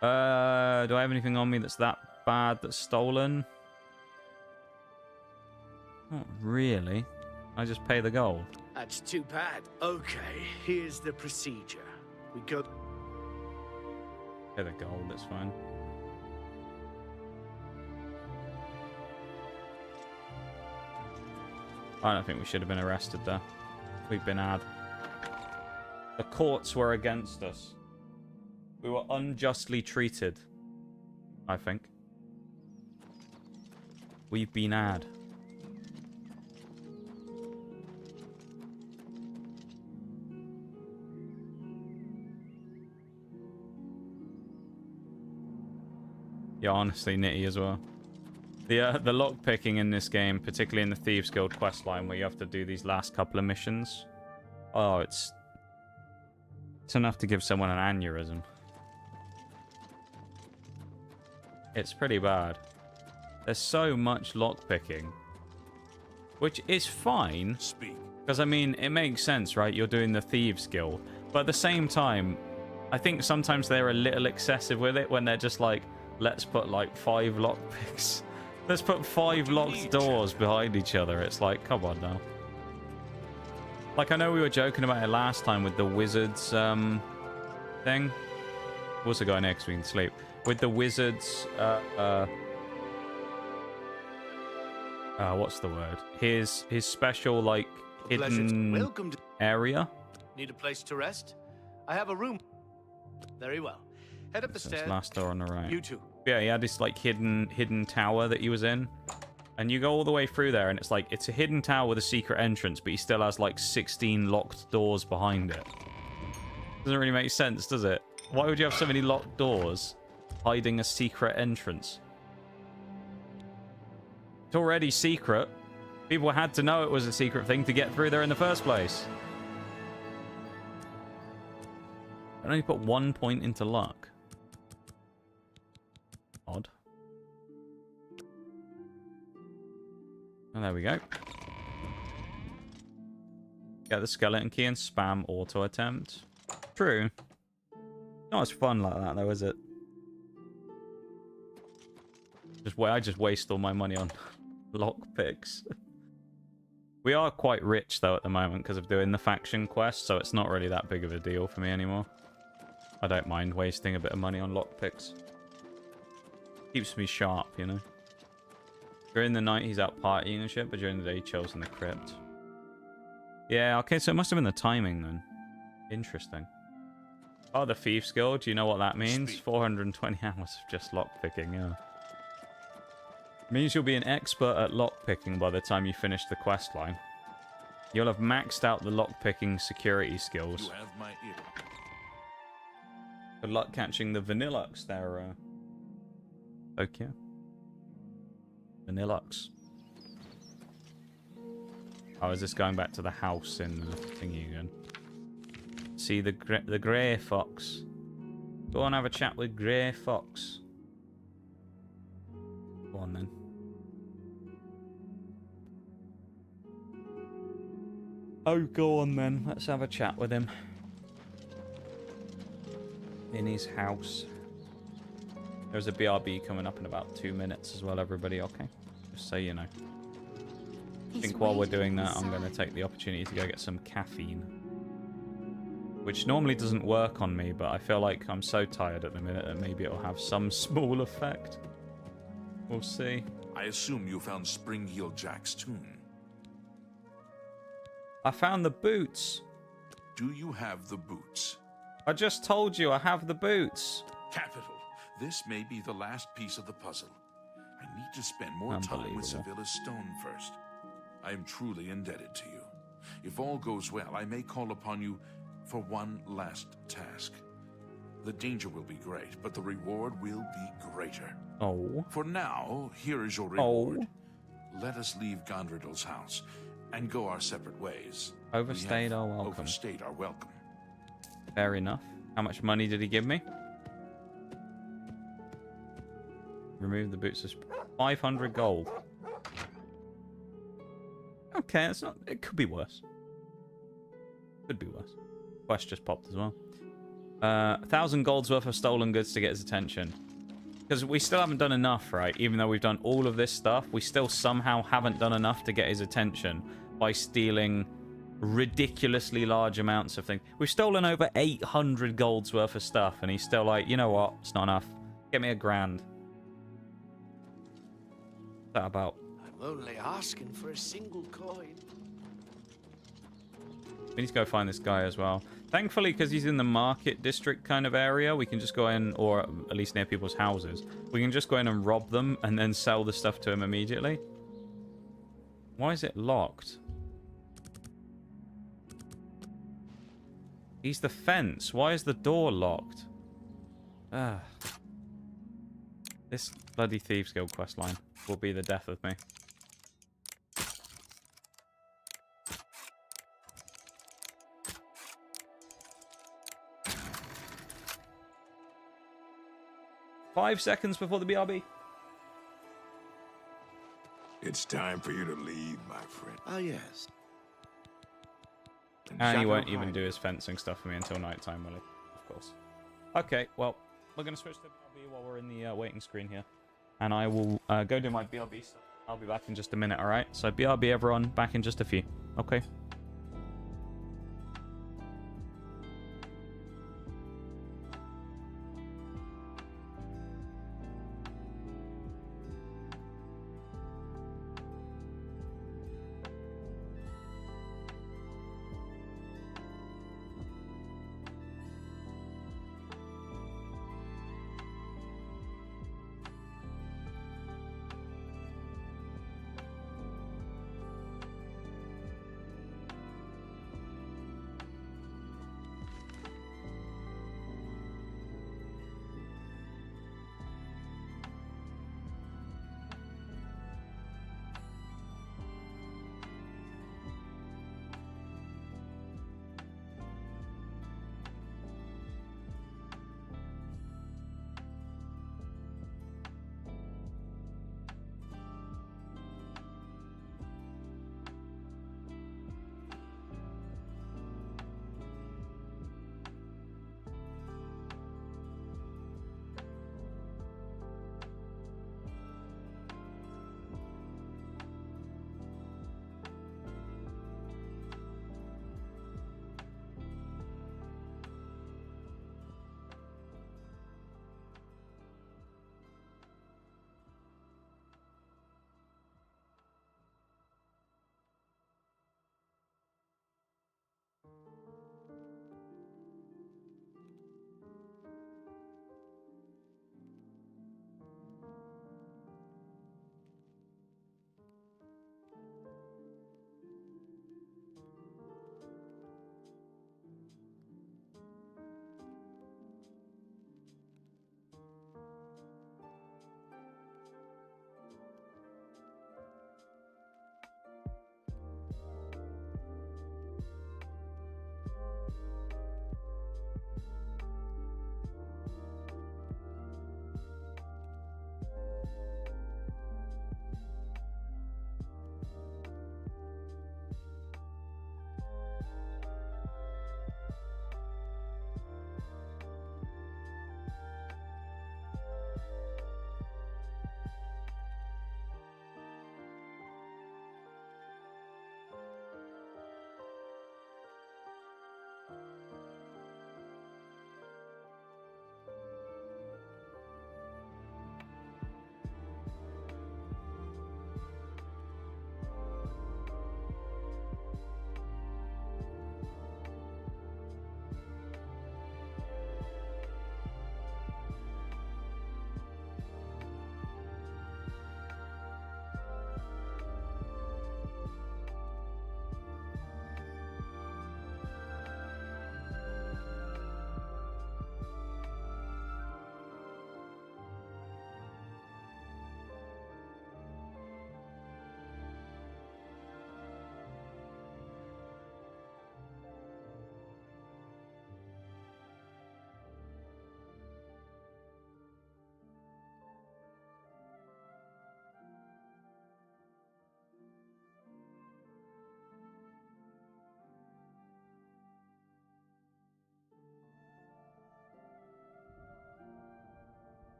Do I have anything on me that's that bad that's stolen? Not really. I just pay the gold. That's too bad. Okay, here's the procedure. We go... Pay the gold, that's fine. I don't think we should have been arrested there. We've been had. The courts were against us. We were unjustly treated. I think. We've been had. Yeah, honestly, nitty as well. The lock picking in this game, particularly in the Thieves Guild questline, where you have to do these last couple of missions. Oh, it's enough to give someone an aneurysm. It's pretty bad. There's so much lock picking, which is fine. Speak. Because, I mean, it makes sense, right? You're doing the Thieves Guild. But at the same time, I think sometimes they're a little excessive with it when they're just like, let's put like 5 lockpicks. Let's put 5 locked doors behind each other. It's like, come on now. Like, I know we were joking about it last time with the wizards thing. Also go next, we can sleep. With the wizards, what's the word? His special, like, hidden area. Need a place to rest? I have a room. Very well. Head up the stairs. Last door on the right. You too. Yeah, he had this like hidden tower that he was in, and you go all the way through there, and it's like it's a hidden tower with a secret entrance, but he still has like 16 locked doors behind it. Doesn't really make sense, does it? Why would you have so many locked doors hiding a secret entrance? It's already secret. People had to know it was a secret thing to get through there in the first place. I only put 1 point into luck. Odd. And there we go. Get the skeleton key and spam auto attempt. True. Not as fun like that though, is it? I just waste all my money on lockpicks. We are quite rich though at the moment because of doing the faction quest, so it's not really that big of a deal for me anymore. I don't mind wasting a bit of money on lockpicks. Keeps me sharp, you know. During the night he's out partying and shit, but during the day he chills in the crypt. Yeah, okay, so it must have been the timing then. Interesting. Oh, the Thieves Guild, do you know what that means? 420 hours of just lockpicking, yeah. Means you'll be an expert at lockpicking by the time you finish the quest line. You'll have maxed out the lockpicking security skills. You have my ear. Good luck catching the Vanillux there, Okay. Vanillux. Oh, is this going back to the house in the thingy again? See the grey fox. Go on, have a chat with Grey Fox. Go on then. Oh, go on then. Let's have a chat with him. In his house. There's a BRB coming up in about 2 minutes as well, everybody, okay? Just so you know. I think while we're doing that, I'm going to take the opportunity to go get some caffeine. Which normally doesn't work on me, but I feel like I'm so tired at the minute that maybe it'll have some small effect. We'll see. I assume you found Springheel Jack's tomb. I found the boots. Do you have the boots? I just told you I have the boots. Capital. This may be the last piece of the puzzle. I need to spend more time with Sevilla's stone first. I am truly indebted to you. If all goes well, I may call upon you for one last task. The danger will be great, but the reward will be greater. Oh. For now, here is your reward. Let us leave Gondredal's house and go our separate ways. Overstayed our welcome. Overstayed our welcome. Fair enough. How much money did he give me? Remove the boots. 500 gold. Okay, that's not... It could be worse. Could be worse. Quest just popped as well. 1,000 gold's worth of stolen goods to get his attention. Because we still haven't done enough, right? Even though we've done all of this stuff, we still somehow haven't done enough to get his attention by stealing ridiculously large amounts of things. We've stolen over 800 gold's worth of stuff, and he's still like, you know what? It's not enough. Get me $1,000. What's that about? I'm only asking for a single coin. We need to go find this guy as well. Thankfully, because he's in the market district kind of area, we can just go in, or at least near people's houses. We can just go in and rob them and then sell the stuff to him immediately. Why is it locked? He's the fence. Why is the door locked? This bloody Thieves Guild questline will be the death of me. Five seconds before the BRB. It's time for you to leave, my friend. Ah, yes. And he won't even do his fencing stuff for me until nighttime, will he? Of course. Okay, well, we're going to switch to BRB while we're in the waiting screen here. And I will go do my BRB stuff. I'll be back in just a minute, alright? So BRB, everyone, back in just a few. Okay?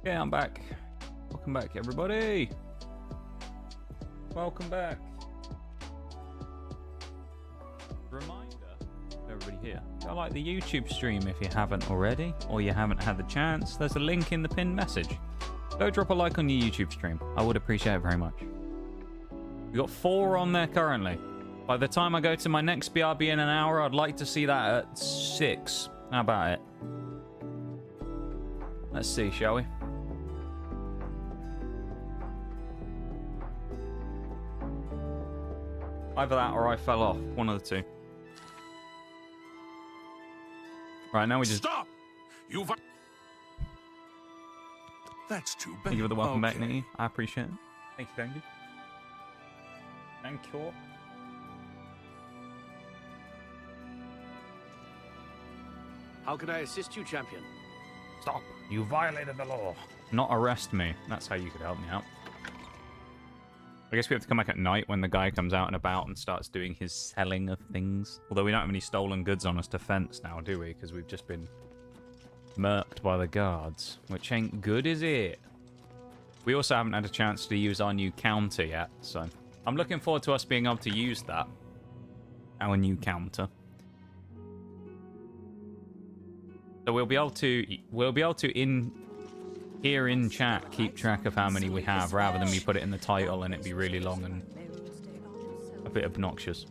Yeah, I'm back. Welcome back, everybody. Welcome back. Reminder to everybody here. Go like the YouTube stream if you haven't already, or you haven't had the chance. There's a link in the pinned message. Go drop a like on your YouTube stream. I would appreciate it very much. We've got 4 on there currently. By the time I go to my next BRB in an hour, I'd like to see that at 6. How about it? Let's see, shall we? Either that or I fell off. One of the two. Right, now we just... Stop! You've... That's too bad. Thank you for the welcome back, Nitty. I appreciate it. Thank you, thank you. Thank you. How can I assist you, champion? Stop. You violated the law. Not arrest me. That's how you could help me out. I guess we have to come back at night when the guy comes out and about and starts doing his selling of things. Although we don't have any stolen goods on us to fence now, do we? Because we've just been murked by the guards. Which ain't good, is it? We also haven't had a chance to use our new counter yet, so... I'm looking forward to us being able to use that. Our new counter. So we'll be able to here in chat keep track of how many we have rather than we put it in the title and it be really long and a bit obnoxious.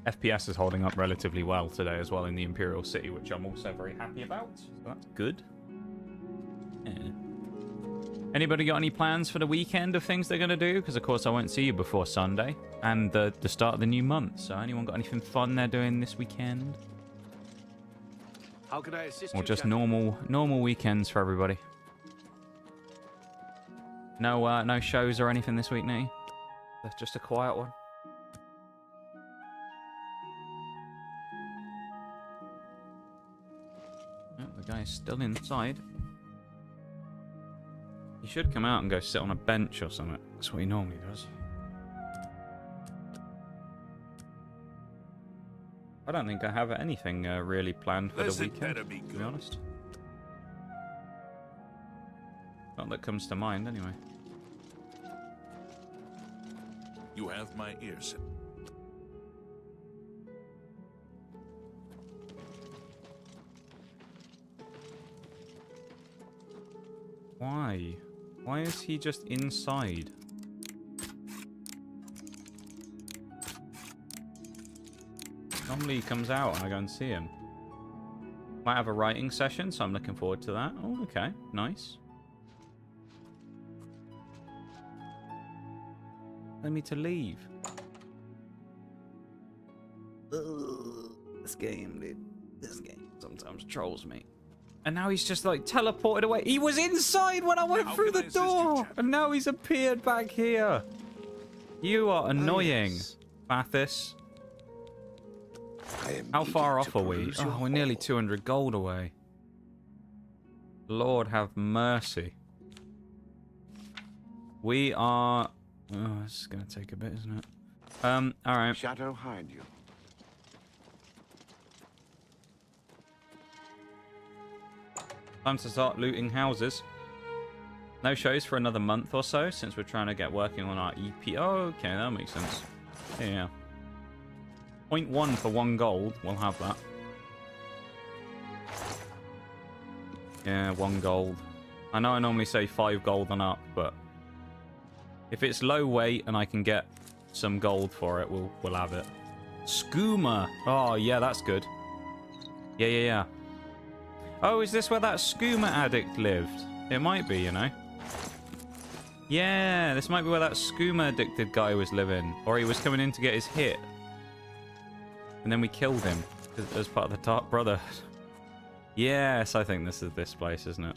FPS is holding up relatively well today as well in the Imperial City, which I'm also very happy about. So that's good. Yeah. Anybody got any plans for the weekend of things they're going to do? Because, of course, I won't see you before Sunday and the start of the new month. So anyone got anything fun they're doing this weekend? How can I assist or you, just champion? normal weekends for everybody? No shows or anything this week, Nitty? That's just a quiet one. Oh, the guy's still inside. He should come out and go sit on a bench or something. That's what he normally does. I don't think I have anything really planned for the weekend, to be honest. Not that comes to mind, anyway. You have my ears. Why? Why is he just inside? Normally he comes out and I go and see him. Might have a writing session, so I'm looking forward to that. Oh, okay. Nice. Let me to leave. This game, dude. This game sometimes trolls me. And now he's just like teleported away. He was inside when I went through the door. And now he's appeared back here. You are annoying, Bathis. How far off are we? Oh, we're nearly 200 gold away. Lord have mercy. We are... Oh, this is going to take a bit, isn't it? Alright. Shadow hide you. Time to start looting houses. No shows for another month or so, since we're trying to get working on our EP. Oh, okay, that makes sense. Yeah. 0.1 for 1 gold. We'll have that. Yeah, 1 gold. I know I normally say 5 gold and up, but if it's low weight and I can get some gold for it, we'll have it. Skooma. Oh, yeah, that's good. Yeah. Oh, is this where that skooma addict lived? It might be, you know. Yeah, this might be where that skooma addicted guy was living. Or he was coming in to get his hit. And then we killed him as part of the Dark Brotherhood. Yes, I think this is this place, isn't it?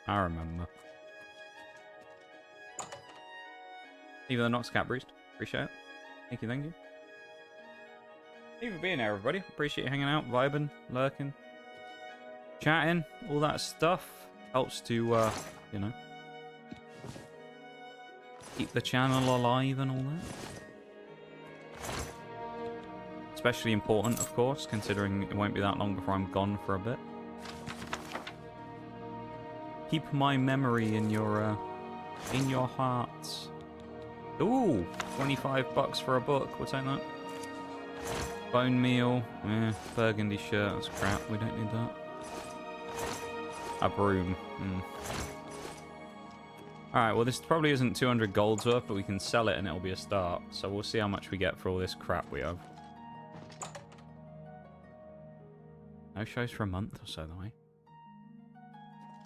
I remember. Even the Nox Cat Priest. Appreciate it. Thank you, thank you. Thank you for being here, everybody. Appreciate you hanging out, vibing, lurking, chatting, all that stuff. Helps to, you know, keep the channel alive and all that. especially important, of course, considering it won't be that long before I'm gone for a bit. Keep my memory in your hearts. Ooh, 25 bucks for a book. We'll take that. Bone meal. Burgundy shirt. That's crap. We don't need that. A broom. Alright, well this probably isn't 200 gold's worth, but we can sell it and it'll be a start. So we'll see how much we get for all this crap we have. No shows for a month or so, though.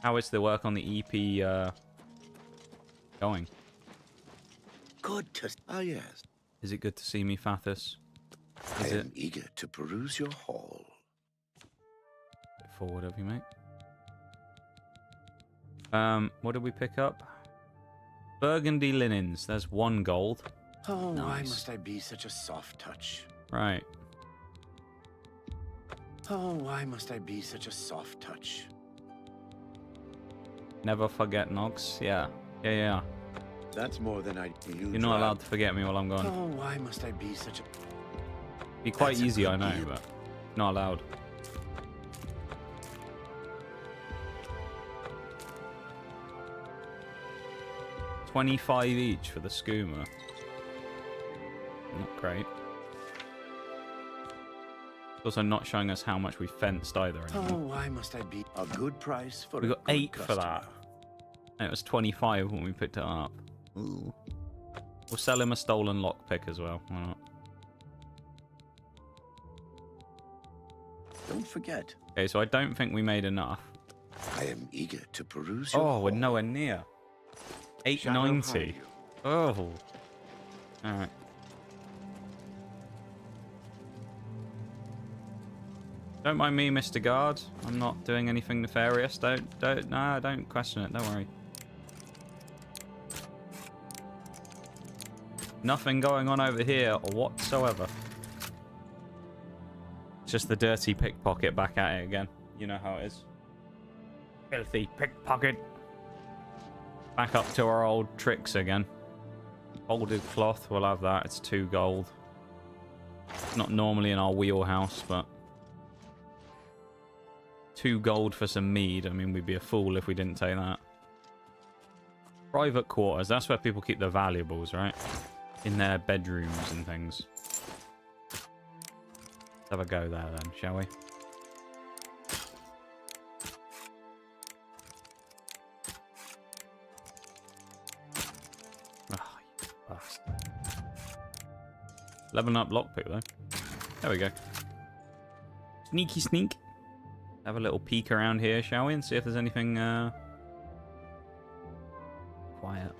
How is the work on the EP going? Good to... Ah, yes. Is it good to see me, Fathus? I am eager to peruse your hall. Bit forward of you, mate. What did we pick up? Burgundy linens. There's 1 gold. Oh, nice. why must I be such a soft touch? Right. Oh, why must I be such a soft touch? Never forget, Nox. Yeah. Yeah. That's more than I... You're not allowed to forget me while I'm gone. Oh, why must I be such a... Be quite That's easy, a I good know, deal. but not allowed. $25 each for the skooma. Not great. It's also not showing us how much we fenced either Oh, anymore. why must I be a good price for We a got good 8 for customer? that. And it was 25 when we picked it up. Ooh. We'll sell him a stolen lockpick as well. Why not? Don't forget, Okay, so I don't think we made enough. I am eager to peruse your Oh, we're hall. nowhere near. 890. Oh. Alright. Don't mind me, Mr. Guard. I'm not doing anything nefarious. Don't question it. Don't worry. Nothing going on over here whatsoever. Just the dirty pickpocket back at it again. You know how it is. Filthy pickpocket. Back up to our old tricks again. Folded cloth, we'll have that. It's 2 gold. Not normally in our wheelhouse, but 2 gold for some mead. I mean, we'd be a fool if we didn't take that. Private quarters. That's where people keep their valuables, right? In their bedrooms and things. Let's have a go there then, shall we? Oh, you bastard. Leveling up lockpick though. There we go. Sneaky sneak. Have a little peek around here, shall we? And see if there's anything quiet.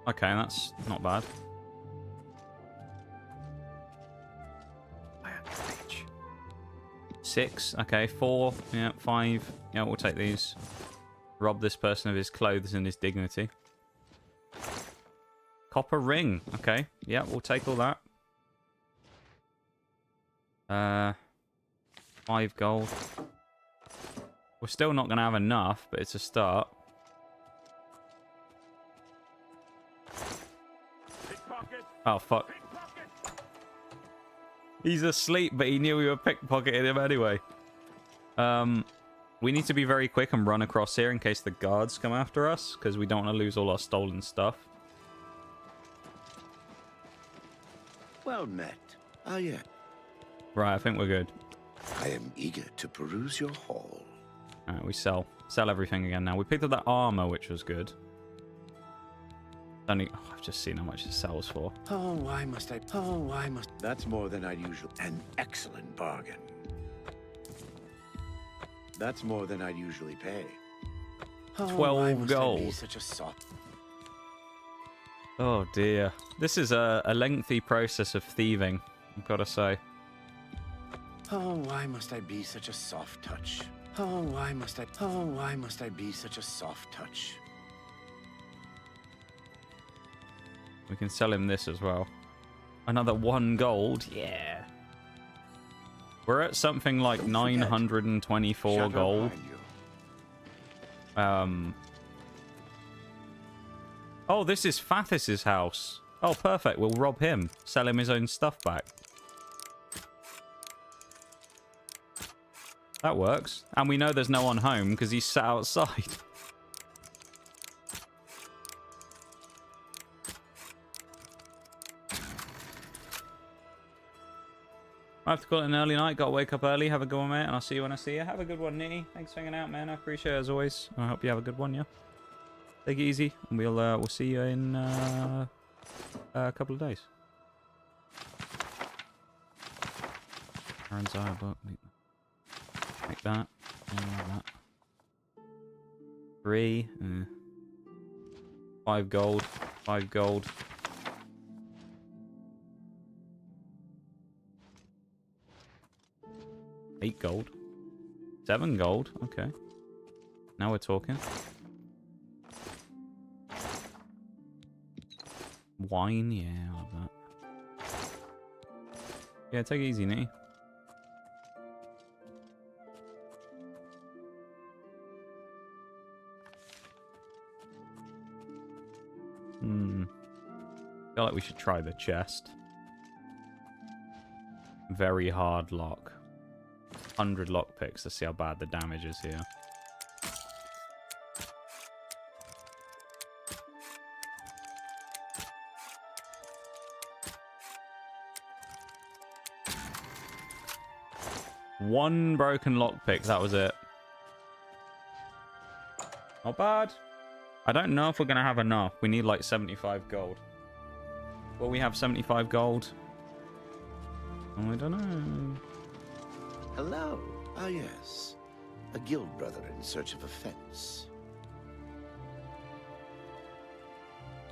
Okay, that's not bad. 6, okay, 4, yeah, 5, yeah, we'll take these. Rob this person of his clothes and his dignity. Copper ring, okay, yeah, we'll take all that. 5 gold. We're still not going to have enough, but it's a start. Oh, fuck. He's asleep, but he knew we were pickpocketing him anyway. We need to be very quick and run across here in case the guards come after us, because we don't want to lose all our stolen stuff. Well met. Ah, yeah. Right, I think we're good. I am eager to peruse your hall. Alright, we sell everything again now. We picked up that armor, which was good. Only, oh, I've just seen how much it sells for. Oh, why must I? Oh, why must? That's more than I'd usually. An excellent bargain. That's more than I'd usually pay. Oh, 12 why must I be gold. such a soft. Oh dear. This is a lengthy process of thieving, I've got to say. Oh, why must I be such a soft touch? Oh, why must I? Oh, why must I be such a soft touch? We can sell him this as well. Another 1 gold. Yeah. We're at something like Don't 924 Shadow gold. behind you. Oh, this is Fathis's house. Oh, perfect. We'll rob him. Sell him his own stuff back. That works. And we know there's no one home because he's sat outside. I have to call it an early night. Got to wake up early. Have a good one, mate. And I'll see you when I see you. Have a good one, Nitty. Thanks for hanging out, man. I appreciate it as always. I hope you have a good one, yeah? Take it easy. And we'll see you in a couple of days. Aaron's Eye book. Like that. Yeah, like that. 3. 5 gold. 5 gold. 8 gold. 7 gold. Okay. Now we're talking. Wine. Yeah, I love that. Yeah, take it easy, Nitty. I feel like we should try the chest. Very hard lock. 100 lockpicks to see how bad the damage is here. One broken lockpick, that was it. Not bad. I don't know if we're going to have enough. We need like 75 gold. Will we have 75 gold? I don't know. Hello. Ah, yes. A guild brother in search of a fence.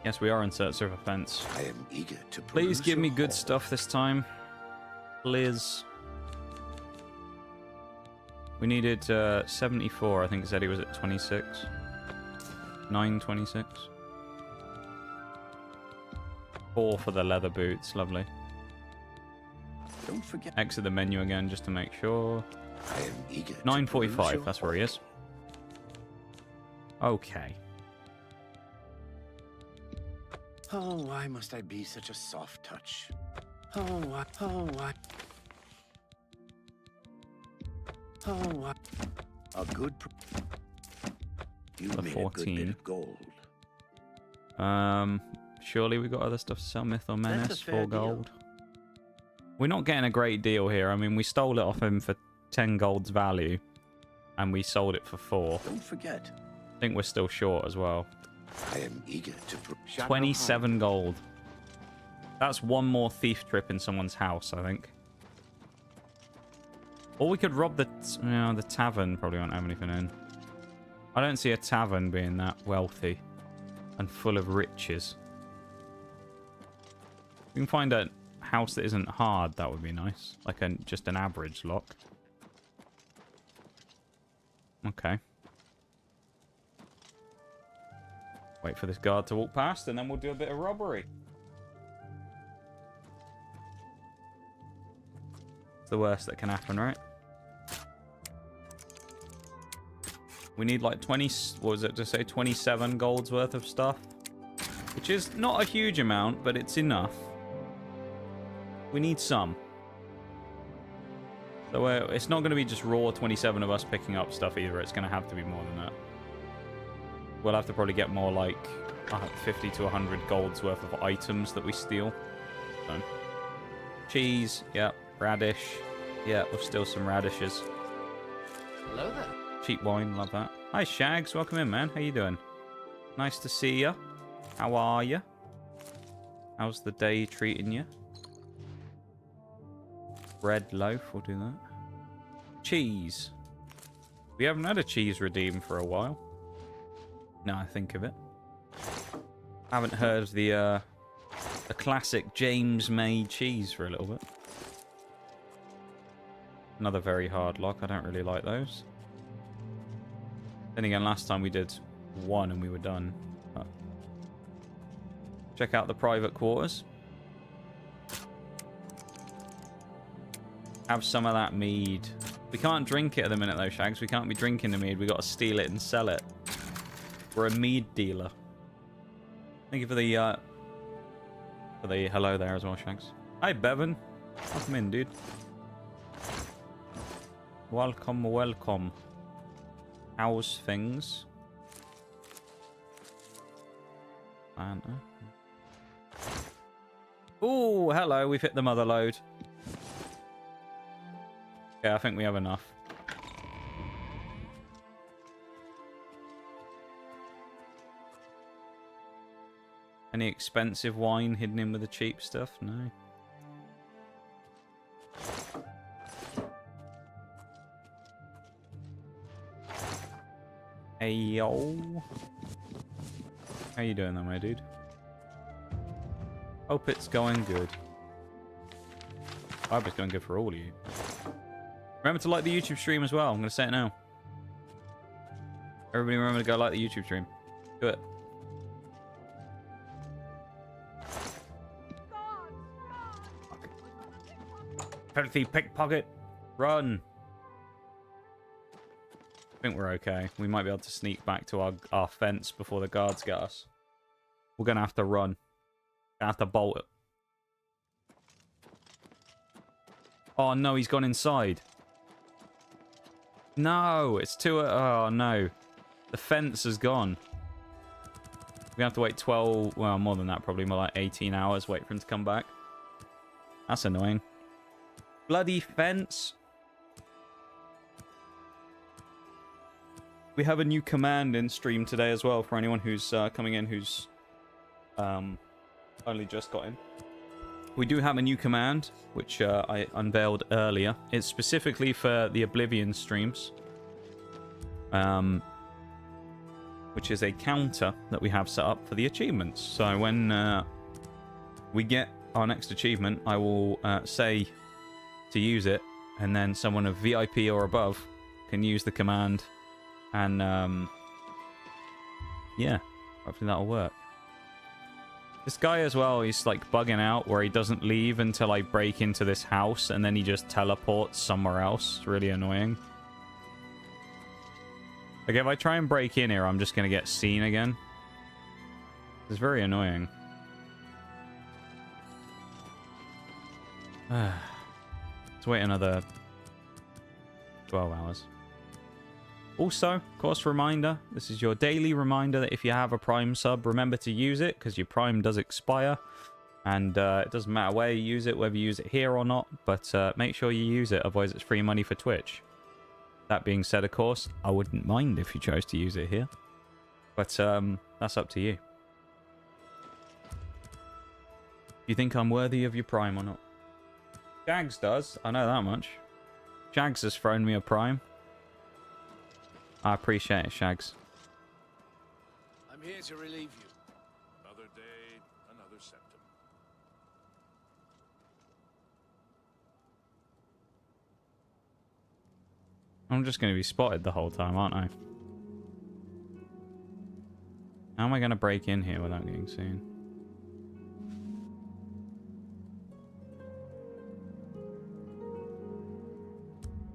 Yes, we are in search of a fence. I am eager to Please give me good haul. stuff this time. Please. We needed 74. I think it said he was at 26. 926. 4 for the leather boots. Lovely. Don't forget. Exit the menu again just to make sure. I am eager. 945. That's where he is. Okay. Oh, why must I be such a soft touch? Oh, why? Oh, why? Oh, why? A good. You The made a good bit 14. of gold. Surely we got other stuff to sell. Myth or Menace, That's a fair 4 gold. We're not getting a great deal here. I mean, we stole it off him for 10 gold's value, and we sold it for 4. Don't forget. I think we're still short as well. I am eager to. 27 gold. That's one more thief trip in someone's house, I think. Or we could rob the tavern. Probably won't have anything in. I don't see a tavern being that wealthy and full of riches. We can find a house that isn't hard. That would be nice. Like just an average lock. Okay. Wait for this guard to walk past and then we'll do a bit of robbery. It's the worst that can happen, right? We need like 20, what was it to say, 27 gold's worth of stuff. Which is not a huge amount, but it's enough. We need some. So it's not going to be just raw 27 of us picking up stuff either. It's going to have to be more than that. We'll have to probably get more like 50 to 100 gold's worth of items that we steal. So. Cheese, yep. Radish, yeah, we'll steal some radishes. Hello there. Cheap wine, love that. Hi Shags, welcome in, man. How you doing? Nice to see you. How are you? How's the day treating you? Bread loaf, we'll do that. Cheese. We haven't had a cheese redeem for a while. Now I think of it. Haven't heard the classic James made cheese for a little bit. Another very hard lock. I don't really like those. Then again, last time we did 1 and we were done. But check out the private quarters. Have some of that mead. We can't drink it at the minute though, Shags. We can't be drinking the mead. We got to steal it and sell it. We're a mead dealer. Thank you for the hello there as well, Shanks. Hi, Bevan. Welcome in, dude. Welcome, welcome. How's things? Oh, hello. We've hit the mother load. Yeah, I think we have enough. Any expensive wine hidden in with the cheap stuff? No. Hey, yo. How you doing there, my dude? Hope it's going good. I hope it's going good for all of you. Remember to like the YouTube stream as well. I'm going to say it now. Everybody remember to go like the YouTube stream. Do it. Filthy pickpocket. Run. I think we're okay. We might be able to sneak back to our fence before the guards get us. We're going to have to run. Gonna have to bolt it. Oh no, he's gone inside. No, it's too... Oh no. The fence has gone. We're gonna have to wait 12... Well, more than that, probably more like 18 hours. Wait for him to come back. That's annoying. Bloody fence. We have a new command in stream today as well for anyone who's coming in who's only just got in. We do have a new command, which I unveiled earlier. It's specifically for the Oblivion streams, which is a counter that we have set up for the achievements. So when we get our next achievement, I will say to use it, and then someone of VIP or above can use the command, and yeah, hopefully that'll work. This guy as well, he's like bugging out where he doesn't leave until I break into this house, and then he just teleports somewhere else. It's really annoying. Like if I try and break in here, I'm just going to get seen again. It's very annoying. Let's wait another 12 hours. Also, of course, reminder, this is your daily reminder that if you have a Prime sub, remember to use it, because your Prime does expire. And it doesn't matter where you use it, whether you use it here or not, but make sure you use it, otherwise it's free money for Twitch. That being said, of course, I wouldn't mind if you chose to use it here. But that's up to you. You think I'm worthy of your Prime or not? Jags does, I know that much. Jags has thrown me a Prime. I appreciate it, Shags. I'm here to relieve you. Another day, another septum. I'm just going to be spotted the whole time, aren't I? How am I going to break in here without getting seen?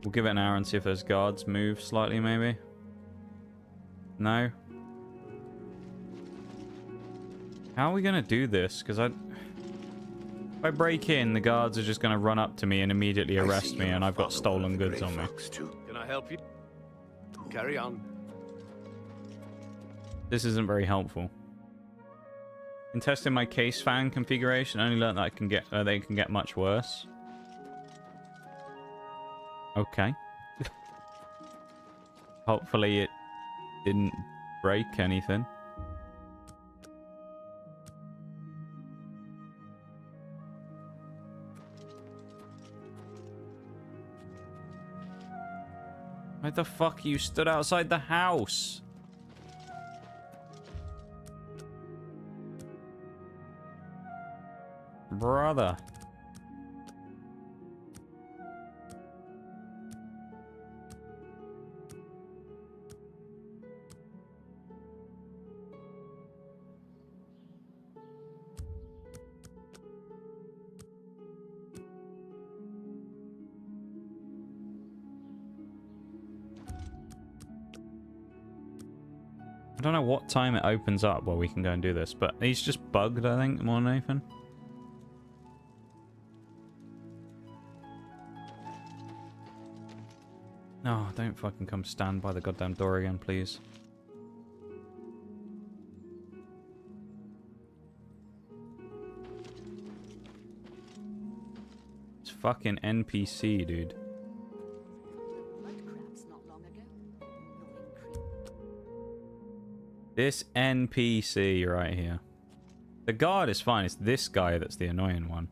We'll give it an hour and see if those guards move slightly, maybe. No? How are we going to do this? Because if I break in, the guards are just going to run up to me and immediately arrest me, and I've got stolen goods on me. Can I help you? Carry on. This isn't very helpful. In testing my case fan configuration, I only learned that they can get much worse. Okay. Hopefully it didn't break anything. Why the fuck you stood outside the house? Brother. I don't know what time it opens up where we can go and do this, but he's just bugged, I think, more than anything. No, don't fucking come stand by the goddamn door again, please. It's fucking NPC, dude. This NPC right here. The guard is fine. It's this guy that's the annoying one.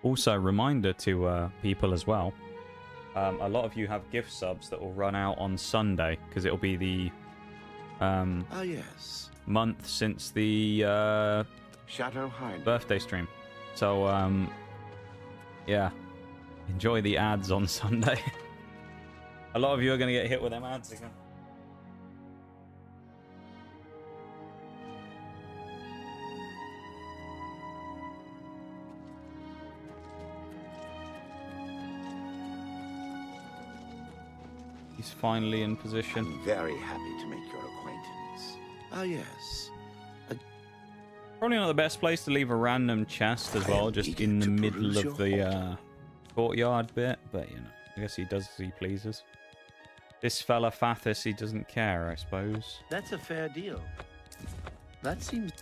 Also, reminder to people as well. A lot of you have gift subs that will run out on Sunday because it'll be the yes. month since the Shadow Hide. birthday stream. So, yeah. Enjoy the ads on Sunday. A lot of you are going to get hit with them ads again. He's finally in position. I'm very happy to make your acquaintance. Yes. Probably not the best place to leave a random chest as well, just in the middle of the courtyard bit, but you know, I guess he does as he pleases. This fella Fathis, he doesn't care, I suppose. That's a fair deal. That seems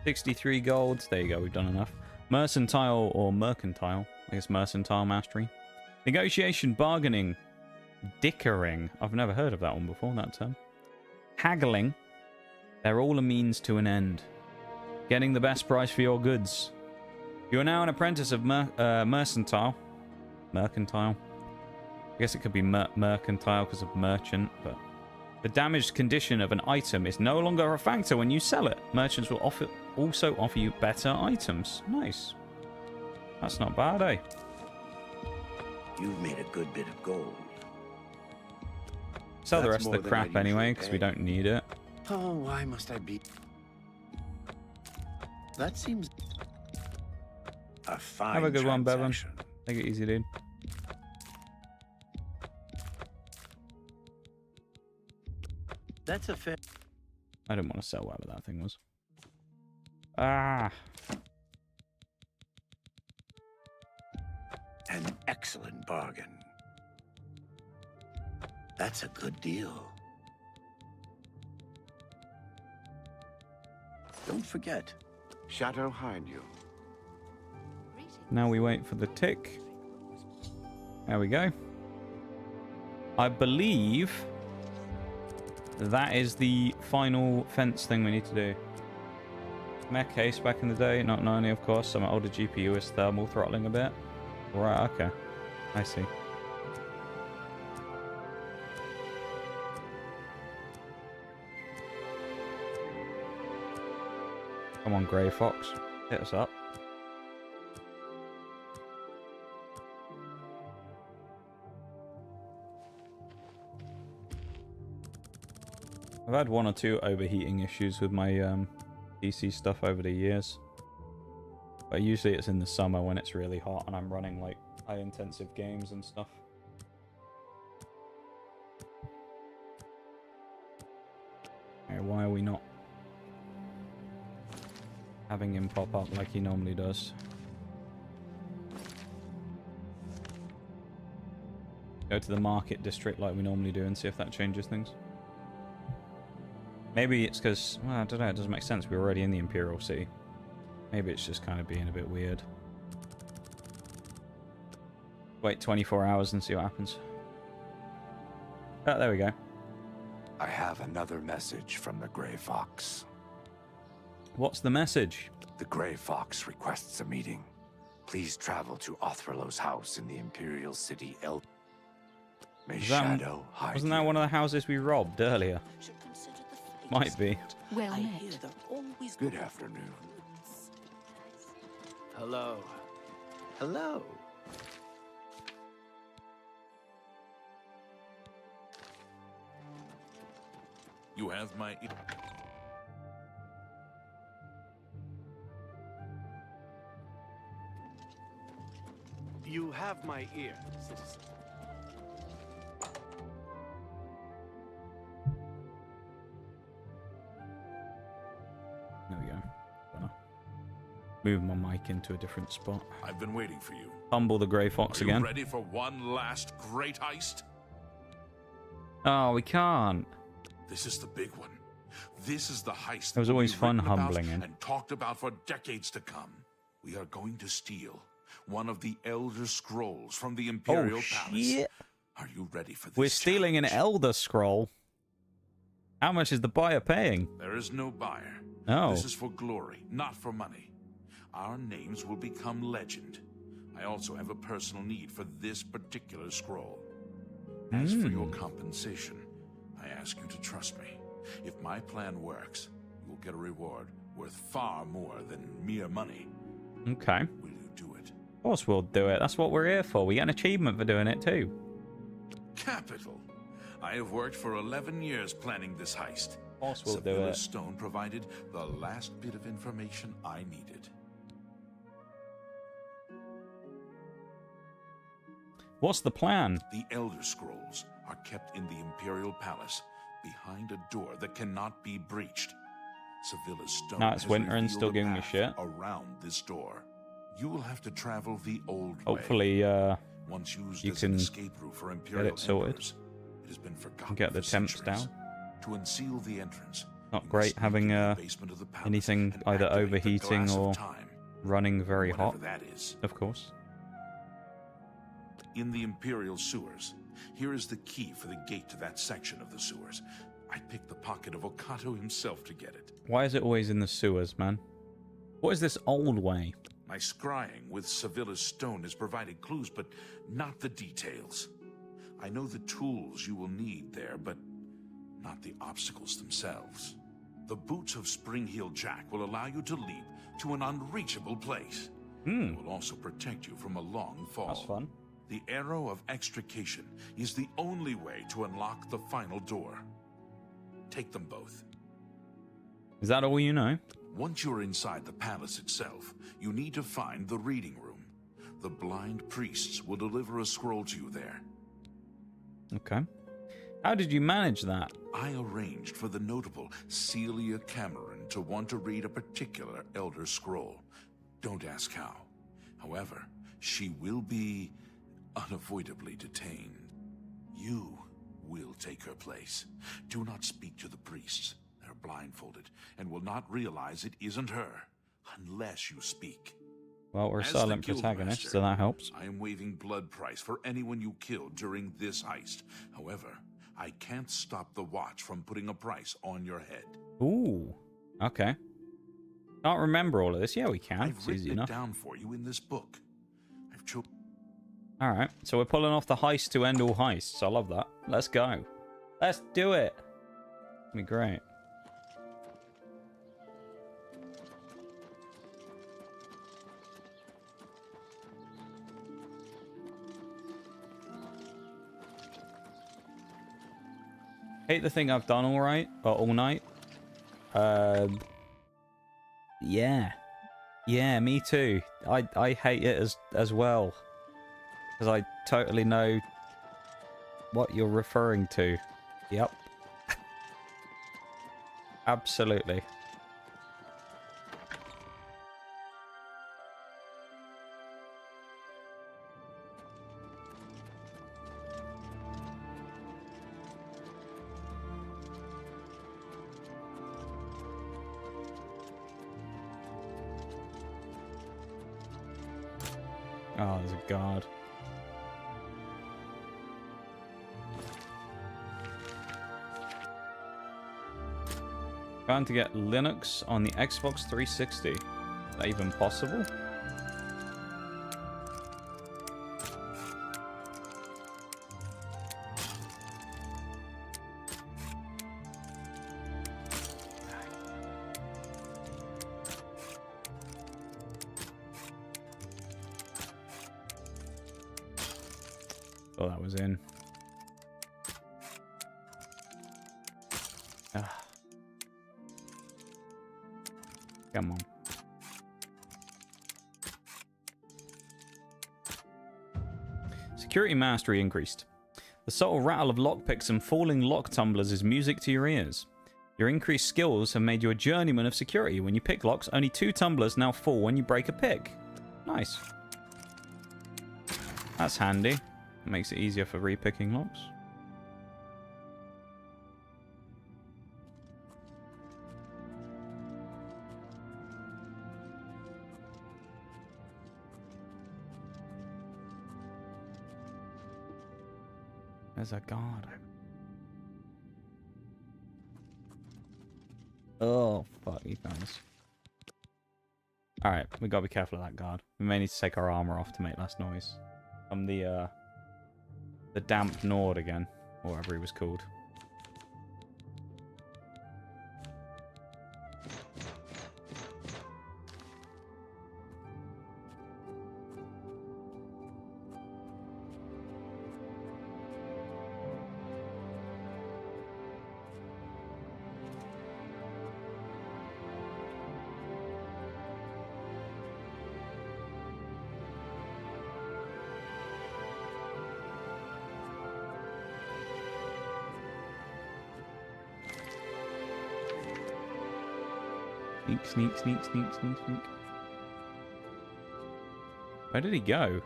63 golds. There you go, we've done enough. Mercantile or mercantile. I guess mercantile mastery. Negotiation, bargaining, dickering. I've never heard of that one before, that term. Haggling. They're all a means to an end. Getting the best price for your goods. You are now an apprentice of mercantile. Mercantile. I guess it could be mercantile because of merchant, but the damaged condition of an item is no longer a factor when you sell it. Merchants will also offer you better items. Nice. That's not bad, eh? You've made a good bit of gold. Sell the That's rest of more the than crap I anyway, usually because we pay. don't need it. Oh, why must I be? That seems a fine Have a good one, Bevan. transaction. Take it easy, dude. That's a fair. I didn't want to sell whatever that thing was. Ah. An excellent bargain. That's a good deal. Don't forget, Shadow hide you. Now we wait for the tick. There we go. I believe that is the final fence thing we need to do. Mech case back in the day, not 90 of course. Some older GPU is thermal throttling a bit. Right, okay. I see. Come on, Grey Fox. Hit us up. I've had one or two overheating issues with my PC stuff over the years. But usually it's in the summer when it's really hot and I'm running like high intensive games and stuff. Okay, why are we not having him pop up like he normally does? Go to the market district like we normally do and see if that changes things. Maybe it's because, well, I don't know, it doesn't make sense. We're already in the Imperial City. Maybe it's just kind of being a bit weird. Wait 24 hours and see what happens. Oh, there we go. I have another message from the Grey Fox. What's the message? The Grey Fox requests a meeting. Please travel to Othralo's house in the Imperial City. May Shadow hide Wasn't that you. one of the houses we robbed earlier? Might be. Well I met. hear they're always Good afternoon. Hello. Hello. You have my... You have my ear, citizen. There we go. Gonna move my mic into a different spot. I've been waiting for you. Humble the grey fox Are you again. ready for one last great heist? Oh, we can't. This is the big one. This is the heist. It was that will always be fun written about humbling him. and talked about for decades to come. We are going to steal one of the Elder Scrolls from the Imperial Palace. Shit. Are you ready for this? We're stealing an challenge? Elder Scroll. How much is the buyer paying? There is no buyer. Oh. This is for glory, not for money. Our names will become legend. I also have a personal need for this particular scroll. As for your compensation, I ask you to trust me. If my plan works, you will get a reward worth far more than mere money. Okay. Will you do it? Of course we'll do it. That's what we're here for. We get an achievement for doing it too. Capital. I have worked for 11 years planning this heist. Of course we'll do Sevilla's it. Stone provided the last bit of information I needed. What's the plan? The Elder Scrolls are kept in the Imperial Palace behind a door that cannot be breached. Sevilla's Stone No, it's has winter and revealed still a giving me path shit. around this door. You will have to travel the old way. Hopefully, Once used you as an can escape route for Imperial it sorted. emperors, it has been forgotten get the for temps centuries. down. To unseal the entrance, Not you great must sneak having, into the basement of the palace anything and either activate the overheating glass of or time, running very whatever hot, that is. of course. In the Imperial sewers, here is the key for the gate to that section of the sewers. I picked the pocket of Okato himself to get it. Why is it always in the sewers, man? What is this old way? My scrying with Sevilla's Stone has provided clues, but not the details. I know the tools you will need there, but not the obstacles themselves. The boots of Spring-Heel Jack will allow you to leap to an unreachable place. It will also protect you from a long fall. That's fun. The arrow of extrication is the only way to unlock the final door. Take them both. Is that all you know? Once you're inside the palace itself, you need to find the reading room. The blind priests will deliver a scroll to you there. Okay. How did you manage that? I arranged for the notable Celia Cameron to want to read a particular Elder Scroll. Don't ask how. However, she will be unavoidably detained. You will take her place. Do not speak to the priests. They're blindfolded and will not realize it isn't her unless you speak. Well, we're As silent the protagonist, Guildmaster, so that helps. I am waiving blood price for anyone you kill during this heist. However, I can't stop the watch from putting a price on your head. Ooh. Okay. Can't remember all of this. Yeah, we can. I've It's written easy it enough. down for you in this book. I've chosen. Alright, so we're pulling off the heist to end all heists. I love that. Let's go. Let's do it. It'll be great. Hate the thing I've done all night. Yeah. Yeah, me too. I hate it as well. Because I totally know what you're referring to. Yep. Absolutely. Oh, there's a guard. Trying to get Linux on the Xbox 360. Is that even possible? Oh, that was in. Ah. Come on. Security mastery increased. The subtle rattle of lockpicks and falling lock tumblers is music to your ears. Your increased skills have made you a journeyman of security. When you pick locks, only 2 tumblers now fall when you break a pick. Nice. That's handy. It makes it easier for repicking locks. There's a guard. Oh, fuck you guys. Alright, we gotta be careful of that guard. We may need to take our armor off to make less noise. I'm the damp Nord again, or whatever he was called. Sneak, sneak, sneak, sneak, sneak. Where did he go?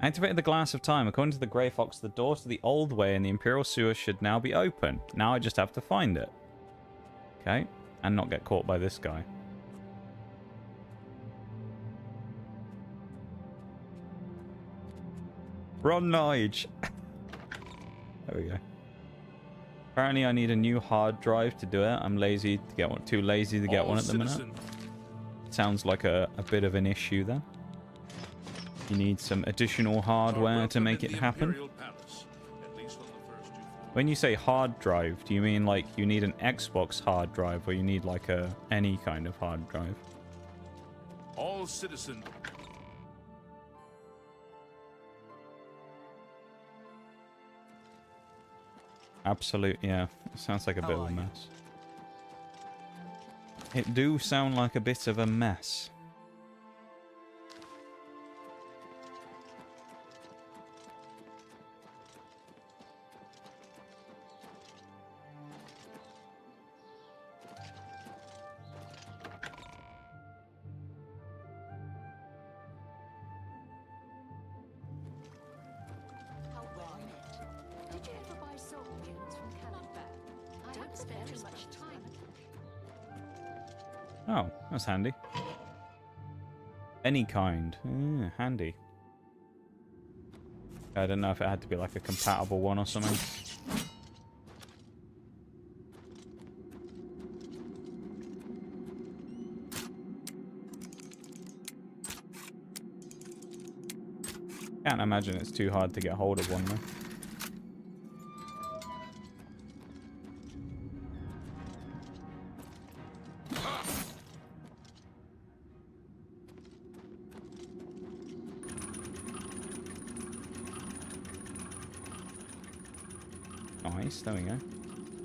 Activated the Glass of Time. According to the Grey Fox, the doors to the old way in the Imperial sewer should now be open. Now I just have to find it. Okay. And not get caught by this guy. Run, Nige! There we go. Apparently I need a new hard drive to do it. I'm lazy to get one. Too lazy to get one at the minute. Sounds like a bit of an issue then. You need some additional hardware to make it happen. When you say hard drive, do you mean like you need an Xbox hard drive, or you need like any kind of hard drive? All citizen. Absolute, yeah. It sounds like a bit of a mess. It do sound like a bit of a mess. Oh, that's handy. Any kind. Handy. I don't know if it had to be like a compatible one or something. Can't imagine it's too hard to get hold of one though. Nice, there we go.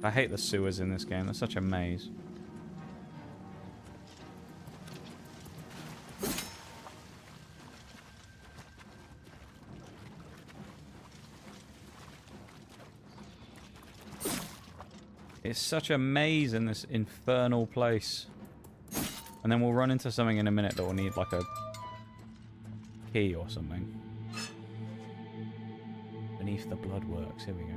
I hate the sewers in this game, they're such a maze. It's such a maze in this infernal place. And then we'll run into something in a minute that will need like a key or something. Beneath the Bloodworks, here we go.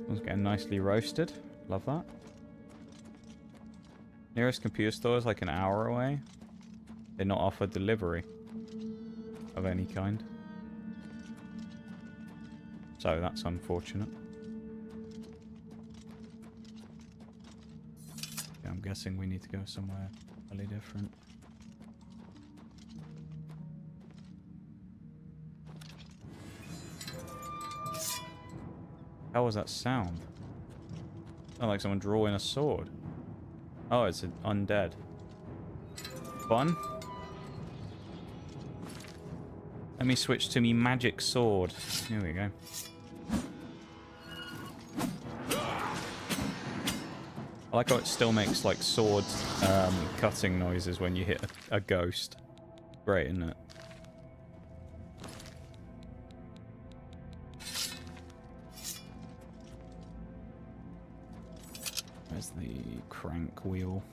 It's getting nicely roasted. Love that. Nearest computer store is like an hour away. They not offer delivery of any kind. So that's unfortunate. Yeah, I'm guessing we need to go somewhere really different. How was that sound? Sounds like someone drawing a sword. Oh, it's an undead. Fun. Let me switch to me magic sword. Here we go. I like how it still makes like sword cutting noises when you hit a ghost. Great, isn't it? Where's the crank wheel?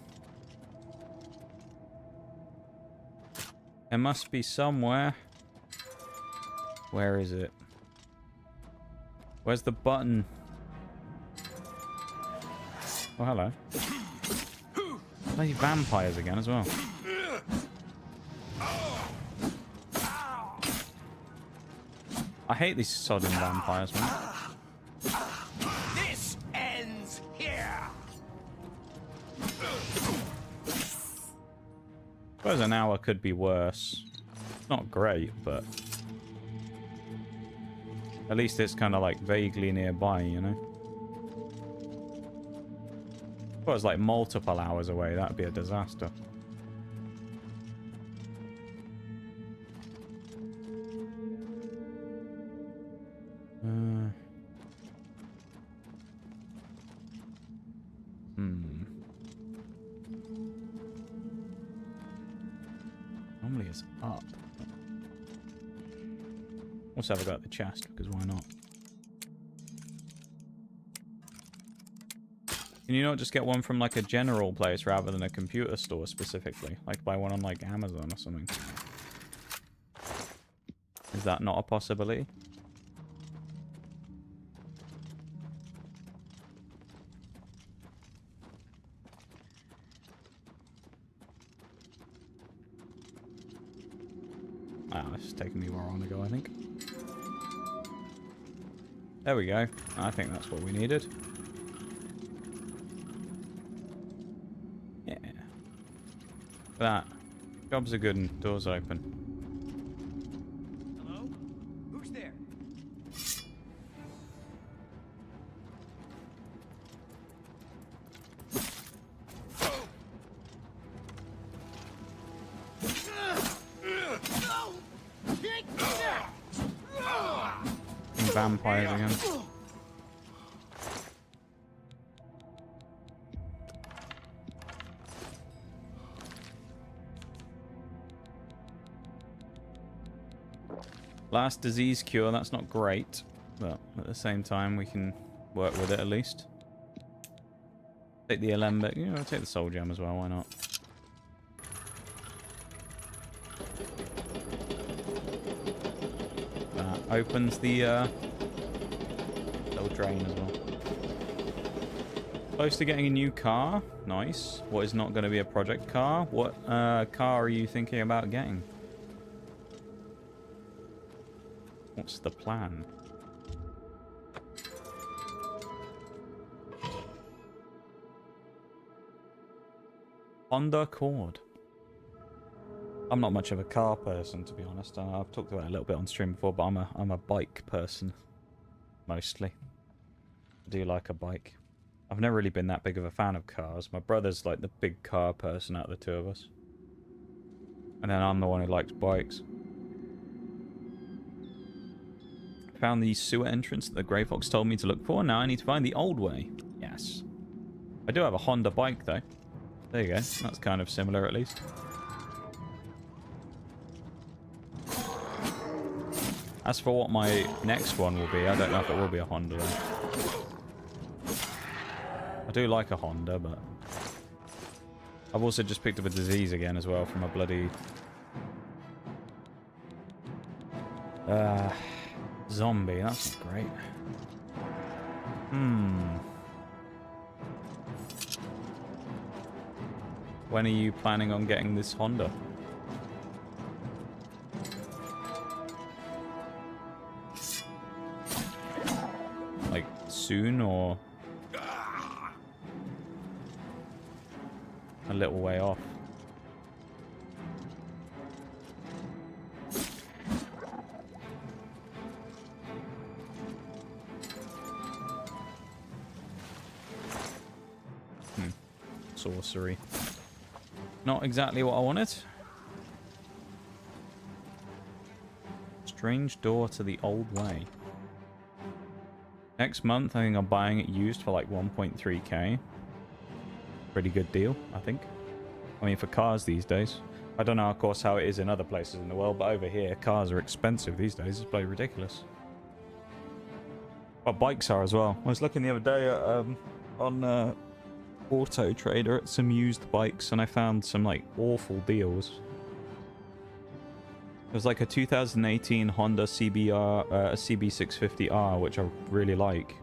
It must be somewhere. Where is it? Where's the button? Oh, hello. Bloody vampires again as well. I hate these sodden vampires, man. This ends here. Suppose an hour could be worse. Not great, but at least it's kind of like vaguely nearby, you know? If it was like multiple hours away, that'd be a disaster. Normally it's up. Also, have I got the chest, because why not? Can you not just get one from like a general place rather than a computer store specifically? Like buy one on like Amazon or something? Is that not a possibility? Ah, this is taking me where I want to go, I think. There we go. I think that's what we needed. Yeah. That. Jobs are good and doors open. Hello? Who's there? Vampires again. Last disease cure, that's not great, but at the same time we can work with it at least. Take the alembic, you know, take the soul gem as well, why not? That opens the little drain as well. Close to getting a new car, nice. What is not going to be a project car? What car are you thinking about getting? What's the plan? Honda Accord. I'm not much of a car person, to be honest. I've talked about it a little bit on stream before, but I'm a bike person, mostly. I do like a bike. I've never really been that big of a fan of cars. My brother's like the big car person out of the two of us. And then I'm the one who likes bikes. Found the sewer entrance that the Grey Fox told me to look for. Now I need to find the old way. Yes. I do have a Honda bike, though. There you go. That's kind of similar, at least. As for what my next one will be, I don't know if it will be a Honda, though. I do like a Honda, but I've also just picked up a disease again as well from a bloody zombie. That's not great. When are you planning on getting this Honda? Like soon or a little way off? sorcery. Not exactly what I wanted. Strange door to the old way. Next month, I think I'm buying it used for like 1.3k. Pretty good deal, I think. I mean, for cars these days. I don't know, of course, how it is in other places in the world, but over here, cars are expensive these days. It's bloody ridiculous. But bikes are as well. I was looking the other day at, on Auto Trader at some used bikes, and I found some like awful deals. It was like a 2018 Honda CBR, a CB650R, which I really like.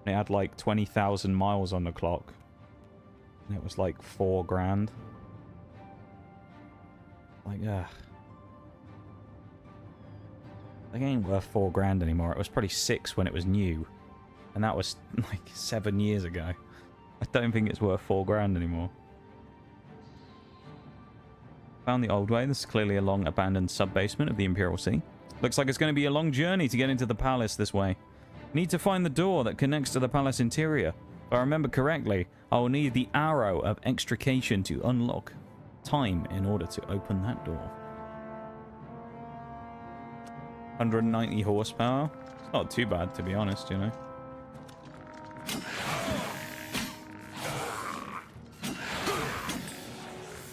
And it had like 20,000 miles on the clock. And it was like $4,000. Like, ugh. It ain't worth $4,000 anymore. It was probably 6 when it was new. And that was like 7 years ago. I don't think it's worth $4,000 anymore. Found the old way. This is clearly a long abandoned sub-basement of the Imperial Sea. Looks like it's going to be a long journey to get into the palace this way. Need to find the door that connects to the palace interior. If I remember correctly, I will need the arrow of extrication to unlock time in order to open that door. 190 horsepower. It's not too bad, to be honest, you know.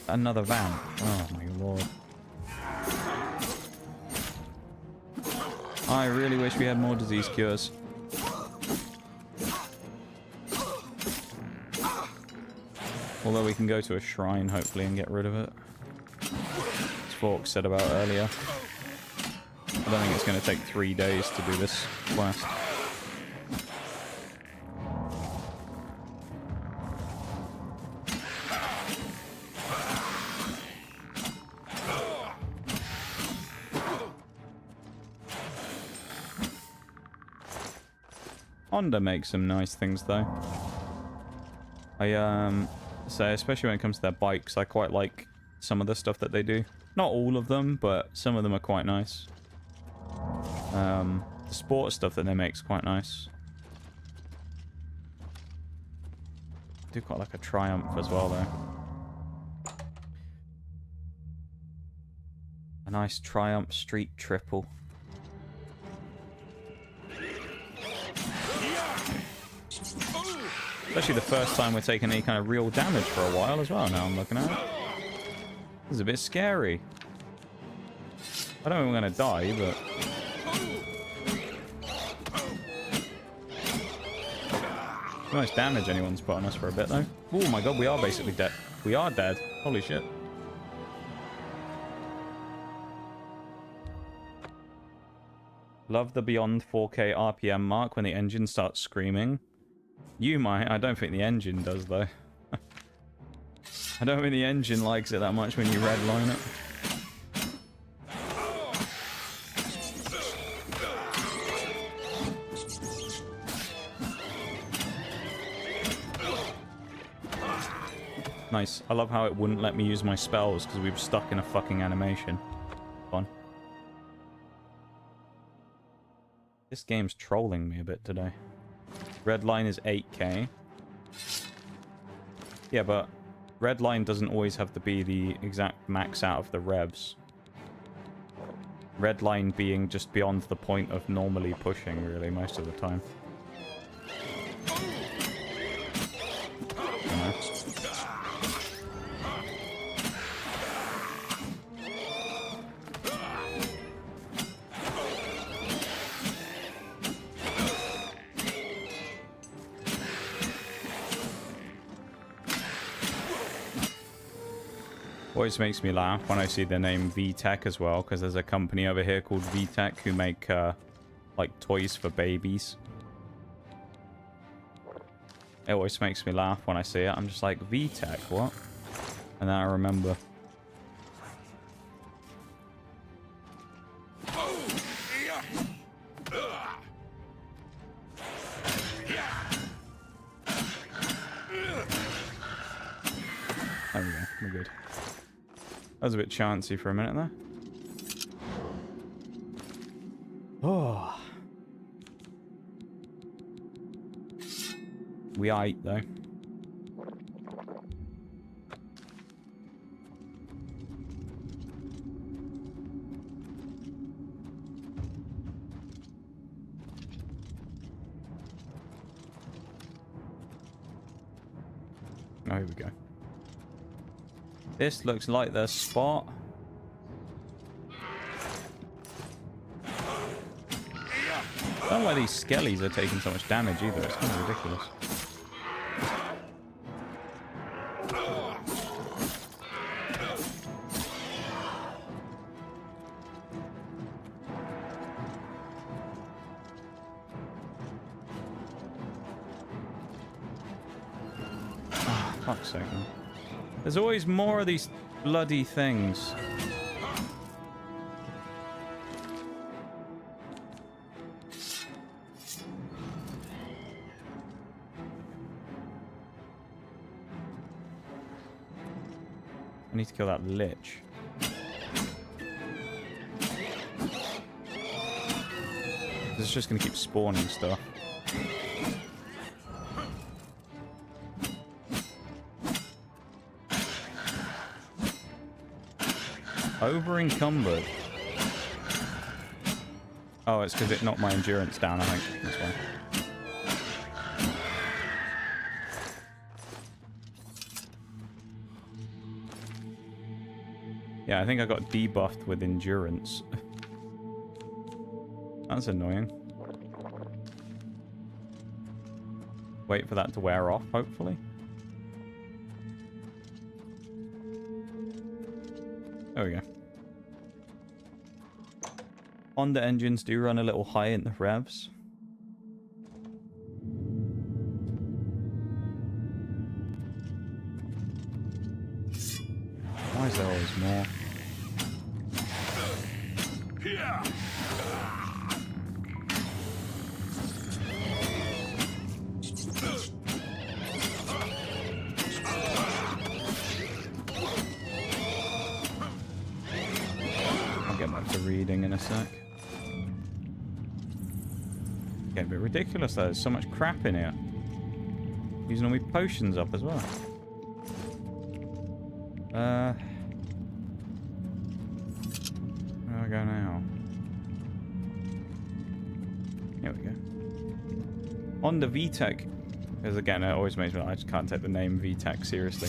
Another van. Oh my lord. I really wish we had more disease cures. Although we can go to a shrine, hopefully, and get rid of it. As Fork said about earlier. I don't think it's going to take 3 days to do this quest. Honda makes some nice things, though. So especially when it comes to their bikes, I quite like some of the stuff that they do. Not all of them, but some of them are quite nice. The sport stuff that they make is quite nice. I do quite like a Triumph as well, though. A nice Triumph Street Triple. Especially the first time we're taking any kind of real damage for a while as well, now I'm looking at it. This is a bit scary. I don't think we're going to die, but... How much damage anyone's put on us for a bit, though. Oh my god, we are basically dead. We are dead. Holy shit. Love the beyond 4K RPM mark when the engine starts screaming. You might. I don't think the engine does, though. I don't think the engine likes it that much when you redline it. Nice. I love how it wouldn't let me use my spells because we were stuck in a fucking animation. Fun. This game's trolling me a bit today. Red line is 8k. Yeah, but red line doesn't always have to be the exact max out of the revs. Red line being just beyond the point of normally pushing, really, most of the time. You know? Always makes me laugh when I see the name VTech as well, because there's a company over here called VTech who make like toys for babies. It always makes me laugh when I see it. I'm just like, VTech, what? And then I remember. There we go, we're good. That was a bit chancy for a minute there. Oh. We ate though. Oh, here we go. This looks like the spot. I don't know why these skellies are taking so much damage either. It's kind of ridiculous. Oh, fuck's sake, man. There's always more of these bloody things. I need to kill that lich. This is just going to keep spawning stuff. Over encumbered. Oh, it's because it knocked my endurance down, I think. That's why. Yeah, I think I got debuffed with endurance. That's annoying. Wait for that to wear off, hopefully. There we go. Honda engines do run a little high in the revs. Why is there always more? I'll get back to reading in a sec. Getting a bit ridiculous though, there's so much crap in here. Using all my potions up as well. Where do I go now? Here we go. Honda VTEC. Because again, it always makes me... I just can't take the name VTEC seriously.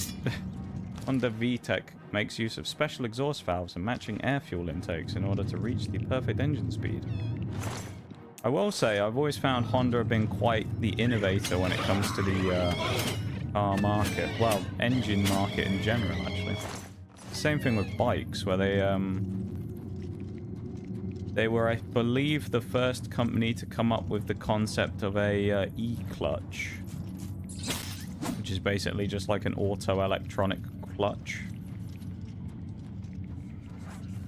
Honda VTEC makes use of special exhaust valves and matching air fuel intakes in order to reach the perfect engine speed. I will say, I've always found Honda being quite the innovator when it comes to the car market. Well, engine market in general, actually. Same thing with bikes, where they were, I believe, the first company to come up with the concept of a e-clutch, which is basically just like an auto-electronic clutch.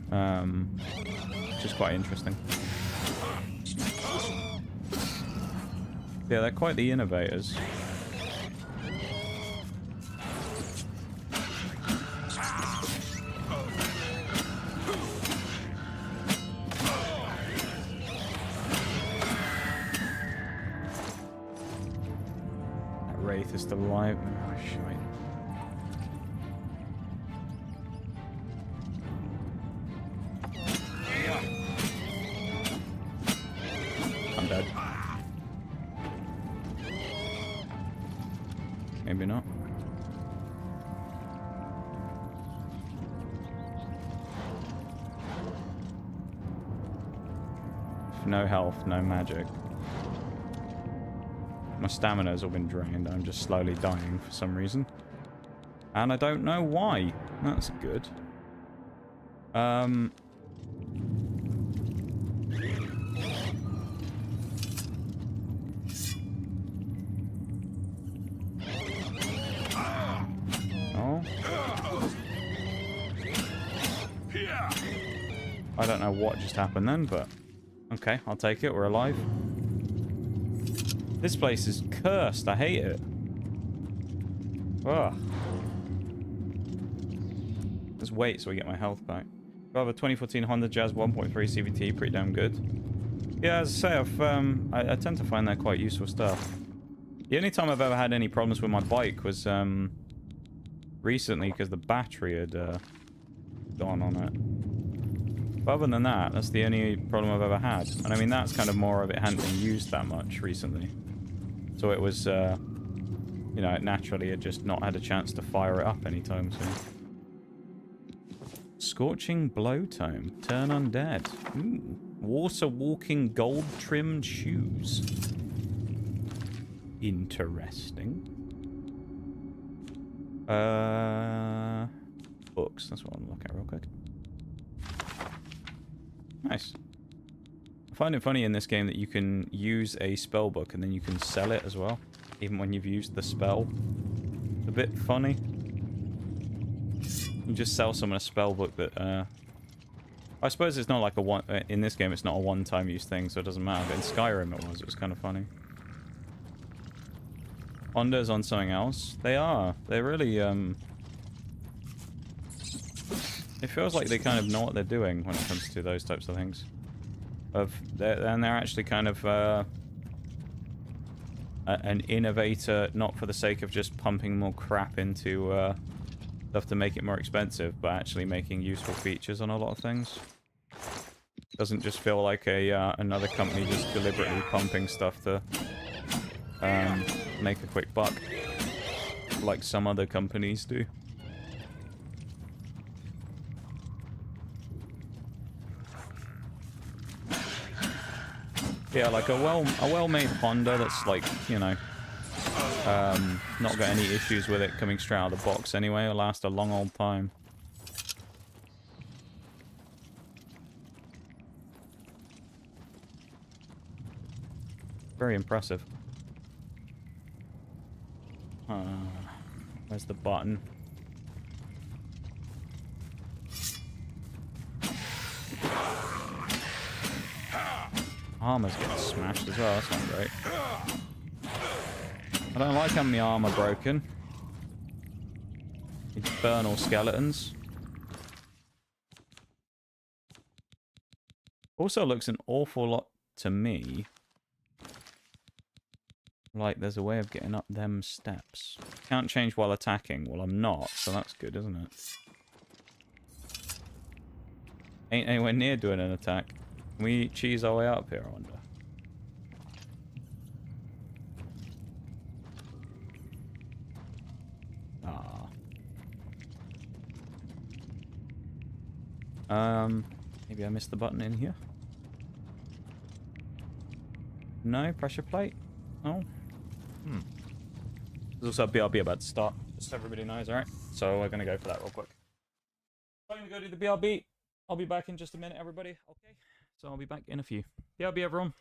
Which is quite interesting. Yeah, they're quite the innovators. That wraith is still alive. Oh, shit. I'm dead. Maybe not. No health, no magic. My stamina's all been drained. I'm just slowly dying for some reason. And I don't know why. That's good. I don't know what just happened then, but okay, I'll take it. We're alive. This place is cursed. I hate it. Ugh. Let's wait so we get my health back. I have a 2014 Honda Jazz 1.3 CVT, pretty damn good. Yeah, as I say, I tend to find that quite useful stuff. The only time I've ever had any problems with my bike was recently because the battery had gone on it. But other than that, that's the only problem I've ever had. And I mean, that's kind of more of it hadn't been used that much recently. So it was you know, naturally had just not had a chance to fire it up anytime soon. Scorching Blow Tome. Turn undead. Ooh. Water walking gold trimmed shoes. Interesting. Books. That's what I'm looking at real quick. Nice. I find it funny in this game that you can use a spell book and then you can sell it as well, even when you've used the spell. It's a bit funny. You just sell someone a spell book that, I suppose it's not like a one... In this game, it's not a one-time use thing, so it doesn't matter. But in Skyrim it was. It was kind of funny. Honda's on something else. They are. They're really, It feels like they kind of know what they're doing when it comes to those types of things. And they're actually kind of, an innovator, not for the sake of just pumping more crap into, stuff to make it more expensive, but actually making useful features on a lot of things. Doesn't just feel like another company just deliberately pumping stuff to make a quick buck, like some other companies do. Yeah, like a well-made Honda that's like, you know, not got any issues with it coming straight out of the box anyway. It'll last a long old time. Very impressive. Where's the button? Armor's getting smashed as well. That's not great. I don't like having my armor broken. Infernal skeletons. Also looks an awful lot to me like there's a way of getting up them steps. Can't change while attacking. Well, I'm not, so that's good, isn't it? Ain't anywhere near doing an attack. Can we cheese our way up here, I wonder? Maybe I missed the button in here. No, pressure plate? Oh. There's also a BRB about to start, just so everybody knows, alright? So we're gonna go for that real quick. I'm gonna go do the BRB. I'll be back in just a minute, everybody. Okay. So I'll be back in a few. BRB, everyone.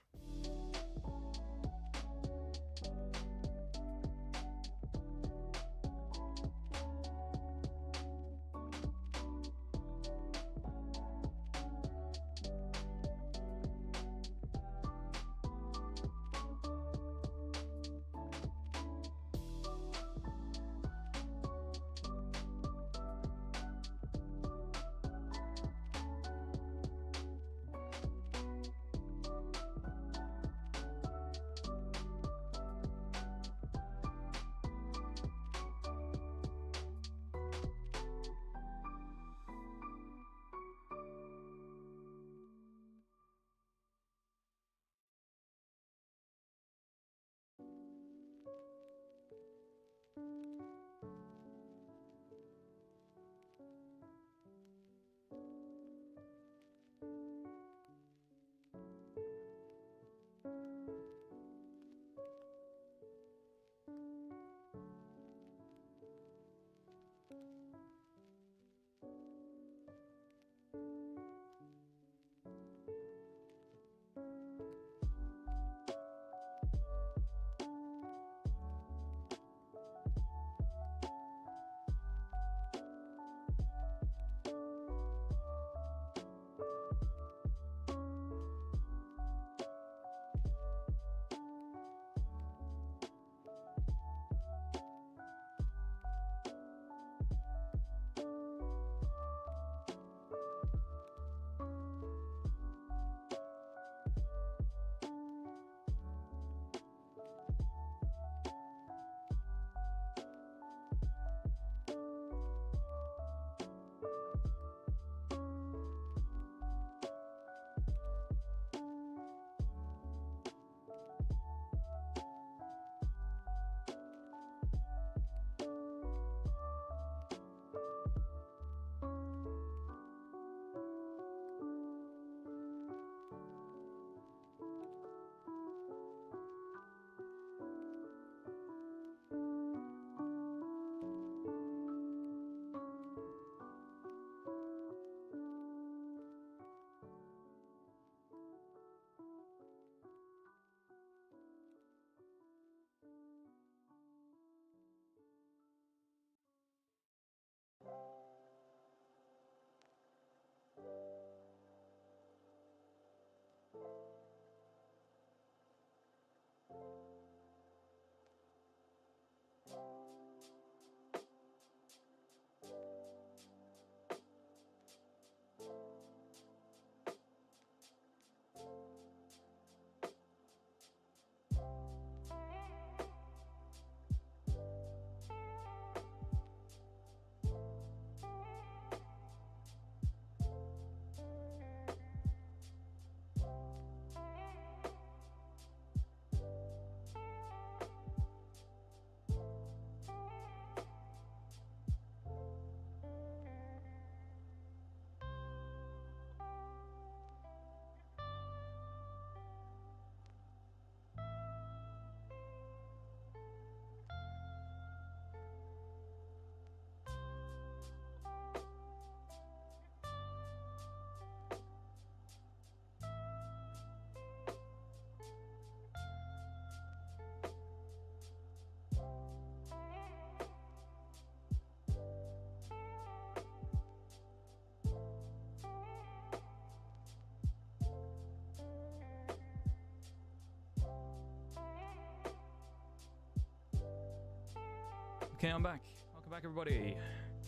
Okay, I'm back. Welcome back, everybody.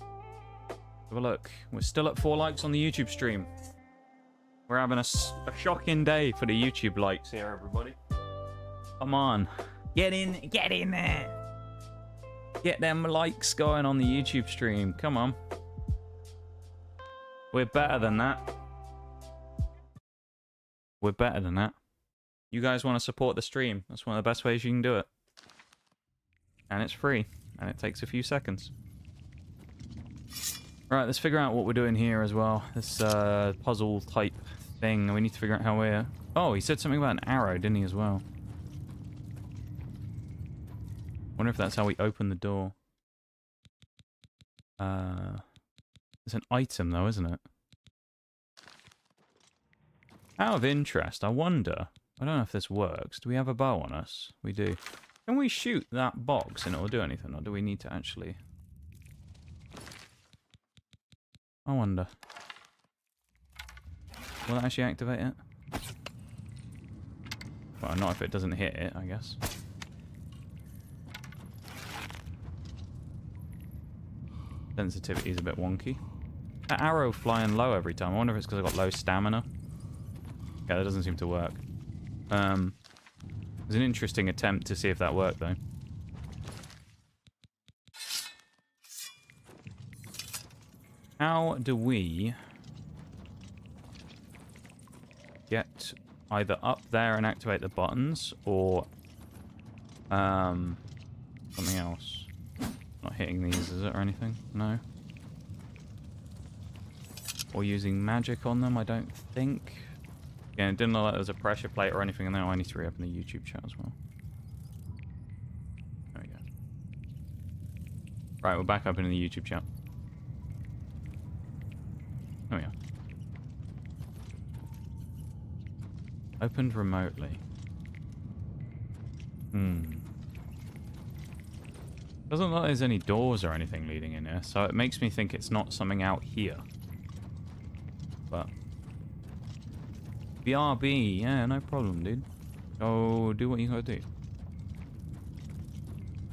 Have a look. We're still at 4 likes on the YouTube stream. We're having a shocking day for the YouTube likes here, everybody. Come on. Get in there. Get them likes going on the YouTube stream. Come on. We're better than that. We're better than that. You guys want to support the stream. That's one of the best ways you can do it. And it's free. And it takes a few seconds. Right, let's figure out what we're doing here as well. This puzzle type thing. We need to figure out how we're... Oh, he said something about an arrow, didn't he, as well? Wonder if that's how we open the door. It's an item, though, isn't it? Out of interest, I wonder... I don't know if this works. Do we have a bow on us? We do. Can we shoot that box and it'll do anything? Or do we need to actually... I wonder. Will it actually activate it? Well, not if it doesn't hit it, I guess. Sensitivity is a bit wonky. That arrow flying low every time. I wonder if it's because I've got low stamina. Yeah, that doesn't seem to work. It was an interesting attempt to see if that worked, though. How do we get either up there and activate the buttons, or something else? Not hitting these, is it, or anything? No. Or using magic on them, I don't think. Yeah, it didn't look like there was a pressure plate or anything in there. Oh, I need to reopen the YouTube chat as well. There we go. Right, we're back up in the YouTube chat. There we are. Opened remotely. Doesn't look like there's any doors or anything leading in here, so it makes me think it's not something out here. But... BRB, yeah, no problem, dude. Go do what you gotta do.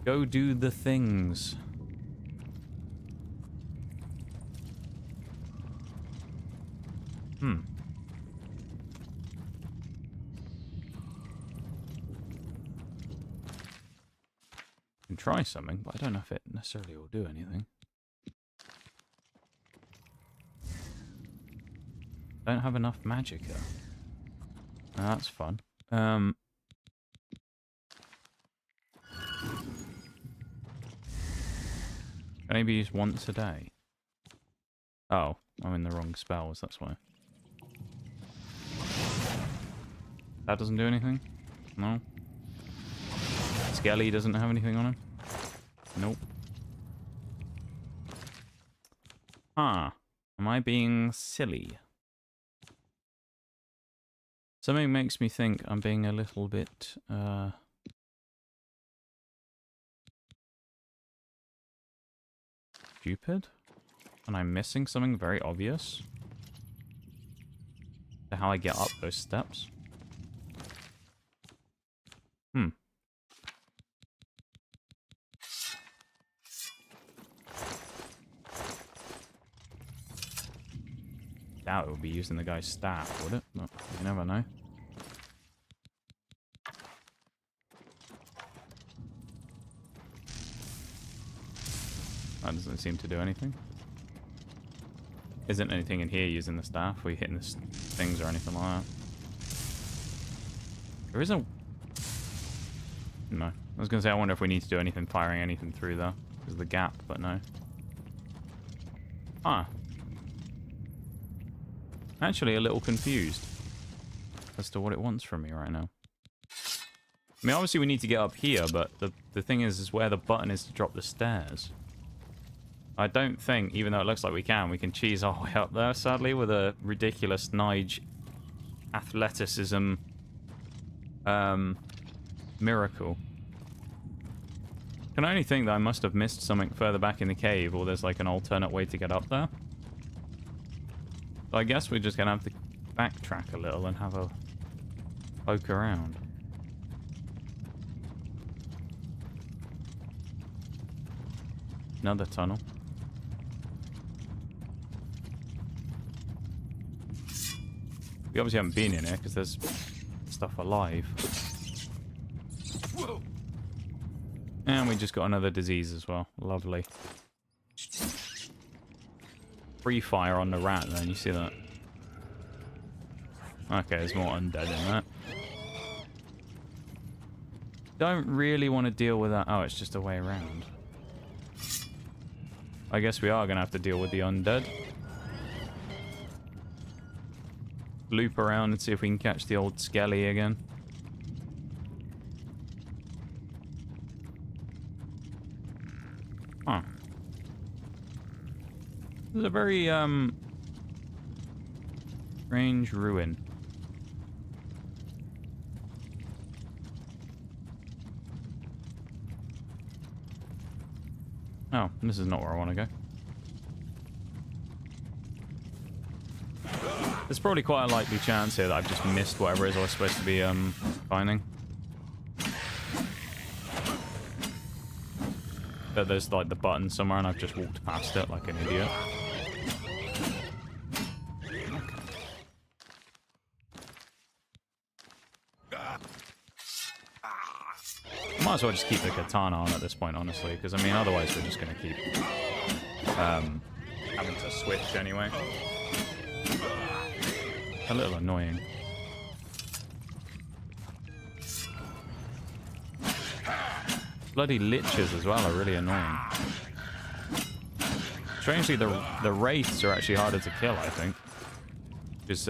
Go do the things. Can try something, but I don't know if it necessarily will do anything. Don't have enough magicka. Oh, that's fun. Maybe use once a day. Oh, I'm in the wrong spells, that's why. That doesn't do anything? No. Skelly doesn't have anything on him? Nope. Huh. Am I being silly? Something makes me think I'm being a little bit, stupid? And I'm missing something very obvious? To how I get up those steps? Doubt it would be using the guy's staff, would it? But you never know. That doesn't seem to do anything. Isn't anything in here using the staff? Are we hitting the things or anything like that? There isn't... No. I was going to say, I wonder if we need to do anything firing anything through there. Because of the gap, but no. Ah. Actually a little confused as to what it wants from me right now. I mean, obviously we need to get up here, but the thing is where the button is to drop the stairs. I don't think, even though it looks like we can cheese our way up there, sadly, with a ridiculous Nigel athleticism miracle. Can only think that I must have missed something further back in the cave, or there's like an alternate way to get up there. So I guess we're just going to have to backtrack a little and have a poke around. Another tunnel. We obviously haven't been in here because there's stuff alive. And we just got another disease as well. Lovely. Free fire on the rat then, you see that? Okay, there's more undead in that. Don't really want to deal with that. Oh, it's just a way around. I guess we are going to have to deal with the undead. Loop around and see if we can catch the old Skelly again. Huh. This is a very, strange ruin. Oh, this is not where I want to go. There's probably quite a likely chance here that I've just missed whatever it is I was supposed to be, finding. But there's, like, the button somewhere and I've just walked past it like an idiot. Might as well just keep the katana on at this point, honestly, because, I mean, otherwise we're just going to keep having to switch anyway. A little annoying. Bloody liches as well are really annoying. Strangely, the wraiths are actually harder to kill, I think. Just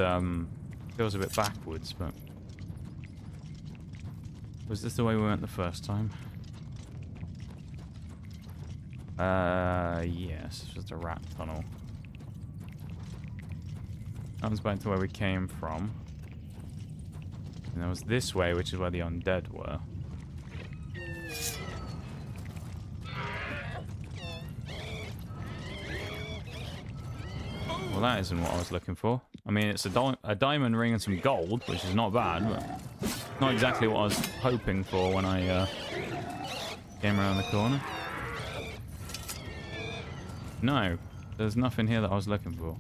feels a bit backwards, but... Was this the way we went the first time? Yes, it's just a rat tunnel. Comes back to where we came from. And that was this way, which is where the undead were. Well, that isn't what I was looking for. I mean, it's a diamond ring and some gold, which is not bad, but not exactly what I was hoping for when I came around the corner. No, there's nothing here that I was looking for.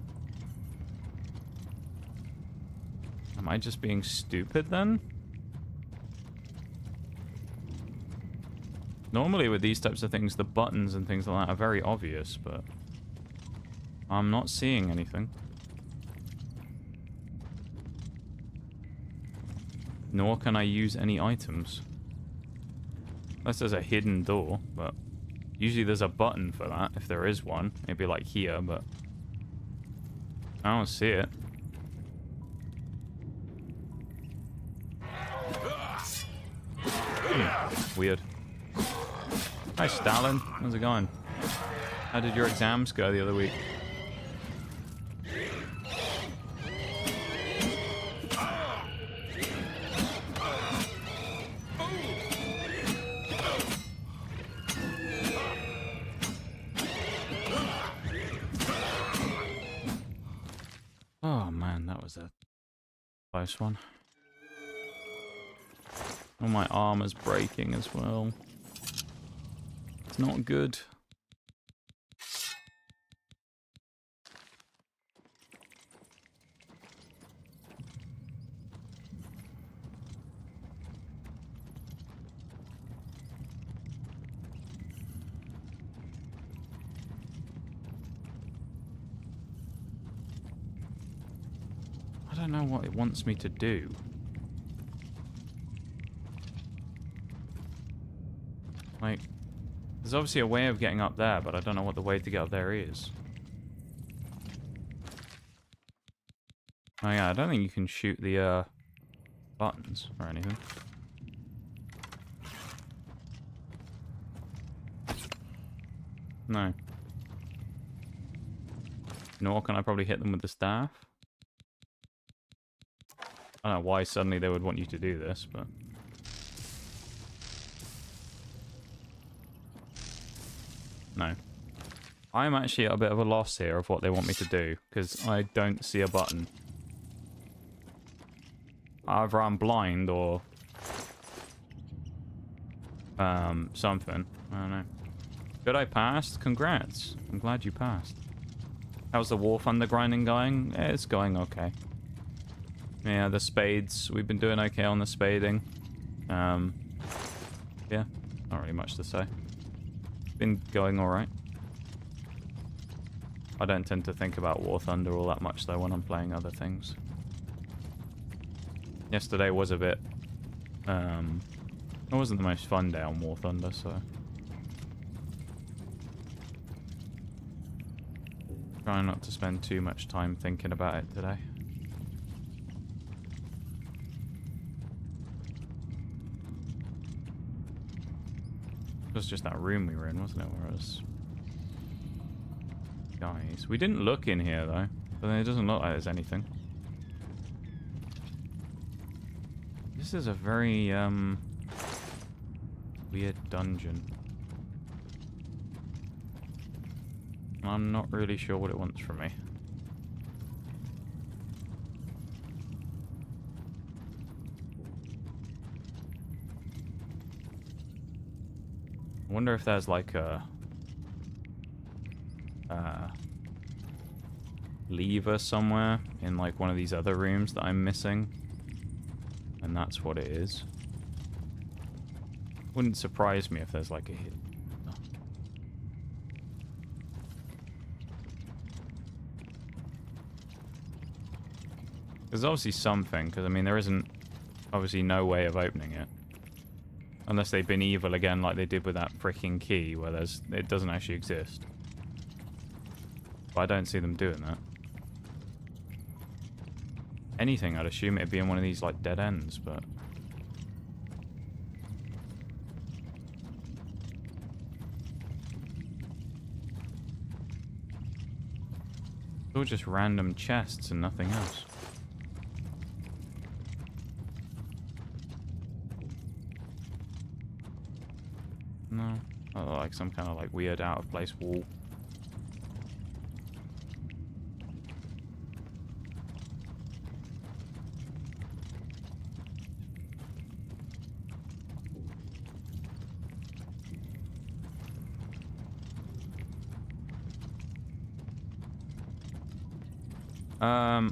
Am I just being stupid then? Normally with these types of things, the buttons and things like that are very obvious, but I'm not seeing anything. Nor can I use any items. Unless there's a hidden door, but usually there's a button for that, if there is one. Maybe like here, but I don't see it. Weird. Hi, Stalin. How's it going? How did your exams go the other week? Oh man, that was a close one. Oh, my armor's breaking as well. It's not good. I don't know what it wants me to do. Like, there's obviously a way of getting up there, but I don't know what the way to get up there is. Oh yeah, I don't think you can shoot the buttons or anything. No. Nor can I probably hit them with the staff. I don't know why suddenly they would want you to do this, but... No. I'm actually at a bit of a loss here of what they want me to do, because I don't see a button. Either I'm blind or... something. I don't know. Good, I passed. Congrats. I'm glad you passed. How's the War Thunder grinding going? It's going okay. Yeah, the spades. We've been doing okay on the spading. Yeah, not really much to say. Been going alright. I don't tend to think about War Thunder all that much though when I'm playing other things. Yesterday was a bit... it wasn't the most fun day on War Thunder, so... Trying not to spend too much time thinking about it today. It was just that room we were in, wasn't it? Where it was... Guys. We didn't look in here, though. But it doesn't look like there's anything. This is a very, weird dungeon. I'm not really sure what it wants from me. I wonder if there's like a lever somewhere in like one of these other rooms that I'm missing, and that's what it is. Wouldn't surprise me if there's like a hit. There's obviously something, because I mean there isn't obviously no way of opening it. Unless they've been evil again like they did with that freaking key where it doesn't actually exist. But I don't see them doing that. Anything, I'd assume it'd be in one of these like dead ends, but... It's all just random chests and nothing else. No. Oh, like some kind of like weird out of place wall.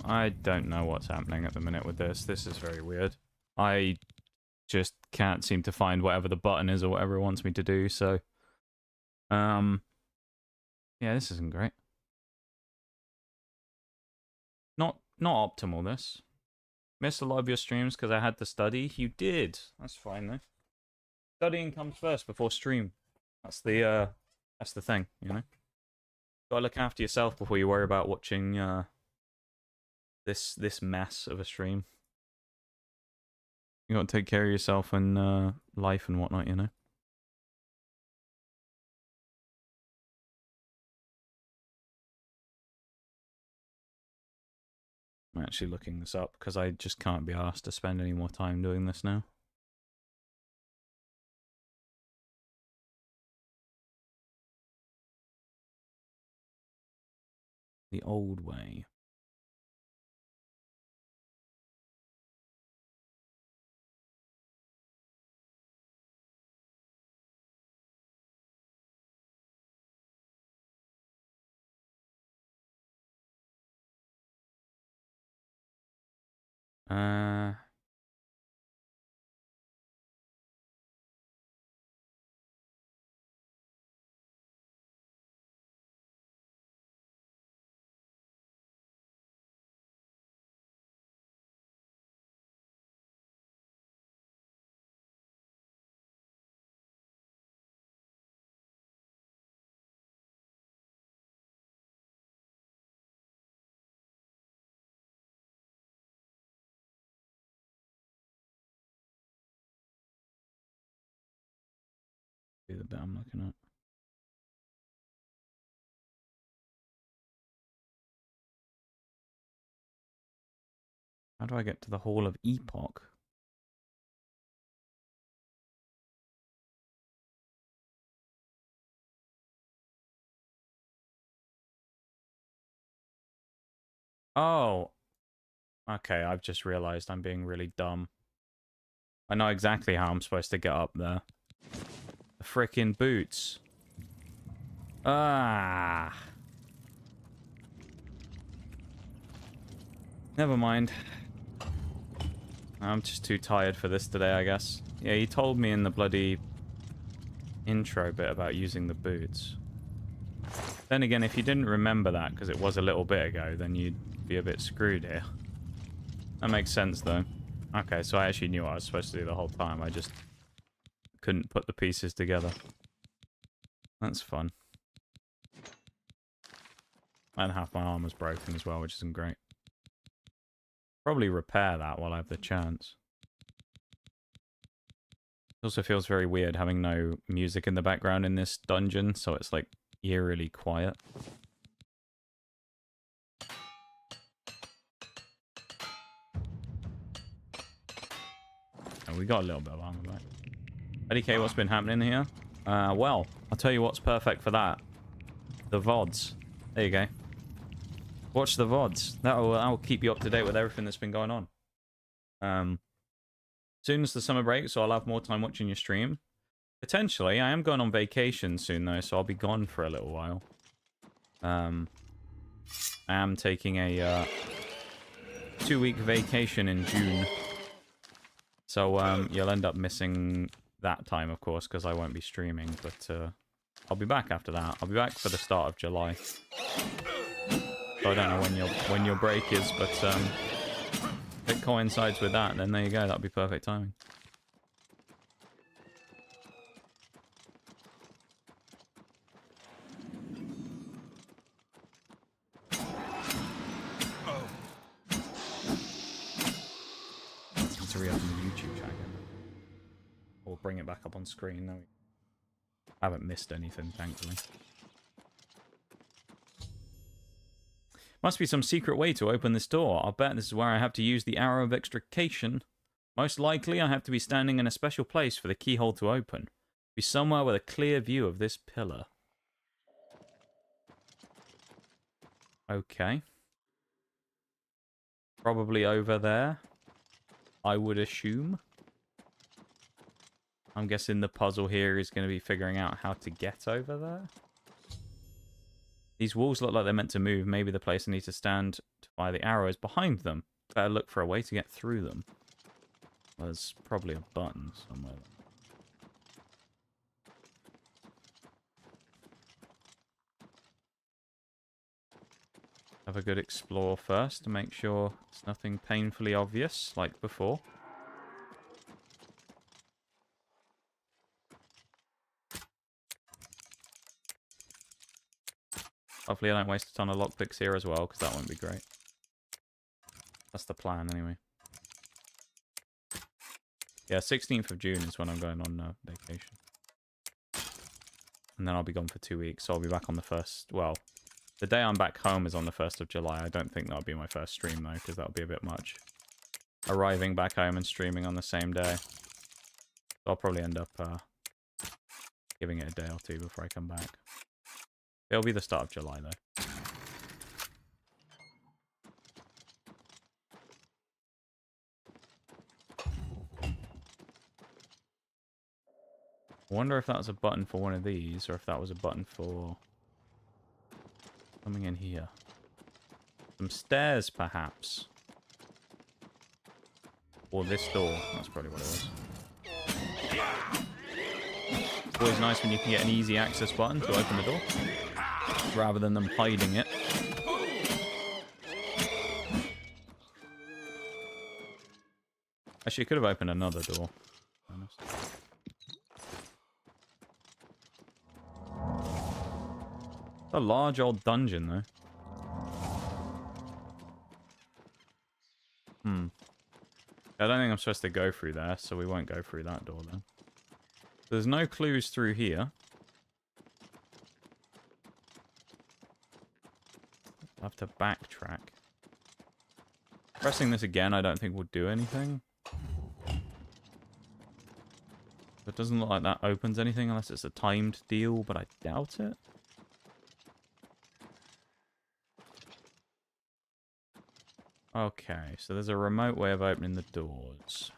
I don't know what's happening at the minute with this. This is very weird. I just can't seem to find whatever the button is or whatever it wants me to do, so... yeah, this isn't great. Not optimal, this. Missed a lot of your streams because I had to study. You did. That's fine, though. Studying comes first before stream. That's the thing, you know? Gotta look after yourself before you worry about watching, this mess of a stream. You gotta take care of yourself and life and whatnot, you know. I'm actually looking this up because I just can't be asked to spend any more time doing this now. The old way. See the bit I'm looking at. How do I get to the Hall of Epoch? Oh. Okay, I've just realized I'm being really dumb. I know exactly how I'm supposed to get up there. The frickin' boots. Ah. Never mind. I'm just too tired for this today, I guess. Yeah, he told me in the bloody intro bit about using the boots. Then again, if you didn't remember that, because it was a little bit ago, then you'd be a bit screwed here. That makes sense, though. Okay, so I actually knew what I was supposed to do the whole time. I just couldn't put the pieces together. That's fun. And half my arm was broken as well, which isn't great. Probably repair that while I have the chance. It also feels very weird having no music in the background in this dungeon, so it's like eerily quiet. And we got a little bit of armor back. Eddie K, what's been happening here? Well, I'll tell you what's perfect for that. The VODs. There you go. Watch the VODs. That'll keep you up to date with everything that's been going on. Soon as the summer break, so I'll have more time watching your stream. Potentially, I am going on vacation soon though, so I'll be gone for a little while. I am taking a 2-week vacation in June. So you'll end up missing that time, of course, because I won't be streaming. But I'll be back after that. I'll be back for the start of July. So I don't know when your break is, but if it coincides with that, then there you go. That'll be perfect timing. To reopen the YouTube chat again. Or bring it back up on screen. No, I haven't missed anything, thankfully. Must be some secret way to open this door. I'll bet this is where I have to use the arrow of extrication. Most likely I have to be standing in a special place for the keyhole to open. Be somewhere with a clear view of this pillar. Okay. Probably over there, I would assume. I'm guessing the puzzle here is going to be figuring out how to get over there. These walls look like they're meant to move. Maybe the place I need to stand to fire the arrow is behind them. Better look for a way to get through them. Well, there's probably a button somewhere. Have a good explore first to make sure it's nothing painfully obvious like before. Hopefully I don't waste a ton of lockpicks here as well, because that won't be great. That's the plan anyway. Yeah, 16th of June is when I'm going on vacation. And then I'll be gone for 2 weeks, so I'll be back on the 1st... Well, the day I'm back home is on the 1st of July. I don't think that'll be my first stream, though, because that'll be a bit much. Arriving back home and streaming on the same day. So I'll probably end up giving it a day or two before I come back. It'll be the start of July, though. I wonder if that was a button for one of these, or if that was a button for coming in here. Some stairs, perhaps. Or this door. That's probably what it was. It's always nice when you can get an easy access button to open the door, rather than them hiding it. Actually, it could have opened another door. It's a large old dungeon, though. I don't think I'm supposed to go through there, so we won't go through that door then. There's no clues through here. I'll have to backtrack. Pressing this again, I don't think will do anything. It doesn't look like that opens anything unless it's a timed deal, but I doubt it. Okay, so there's a remote way of opening the doors.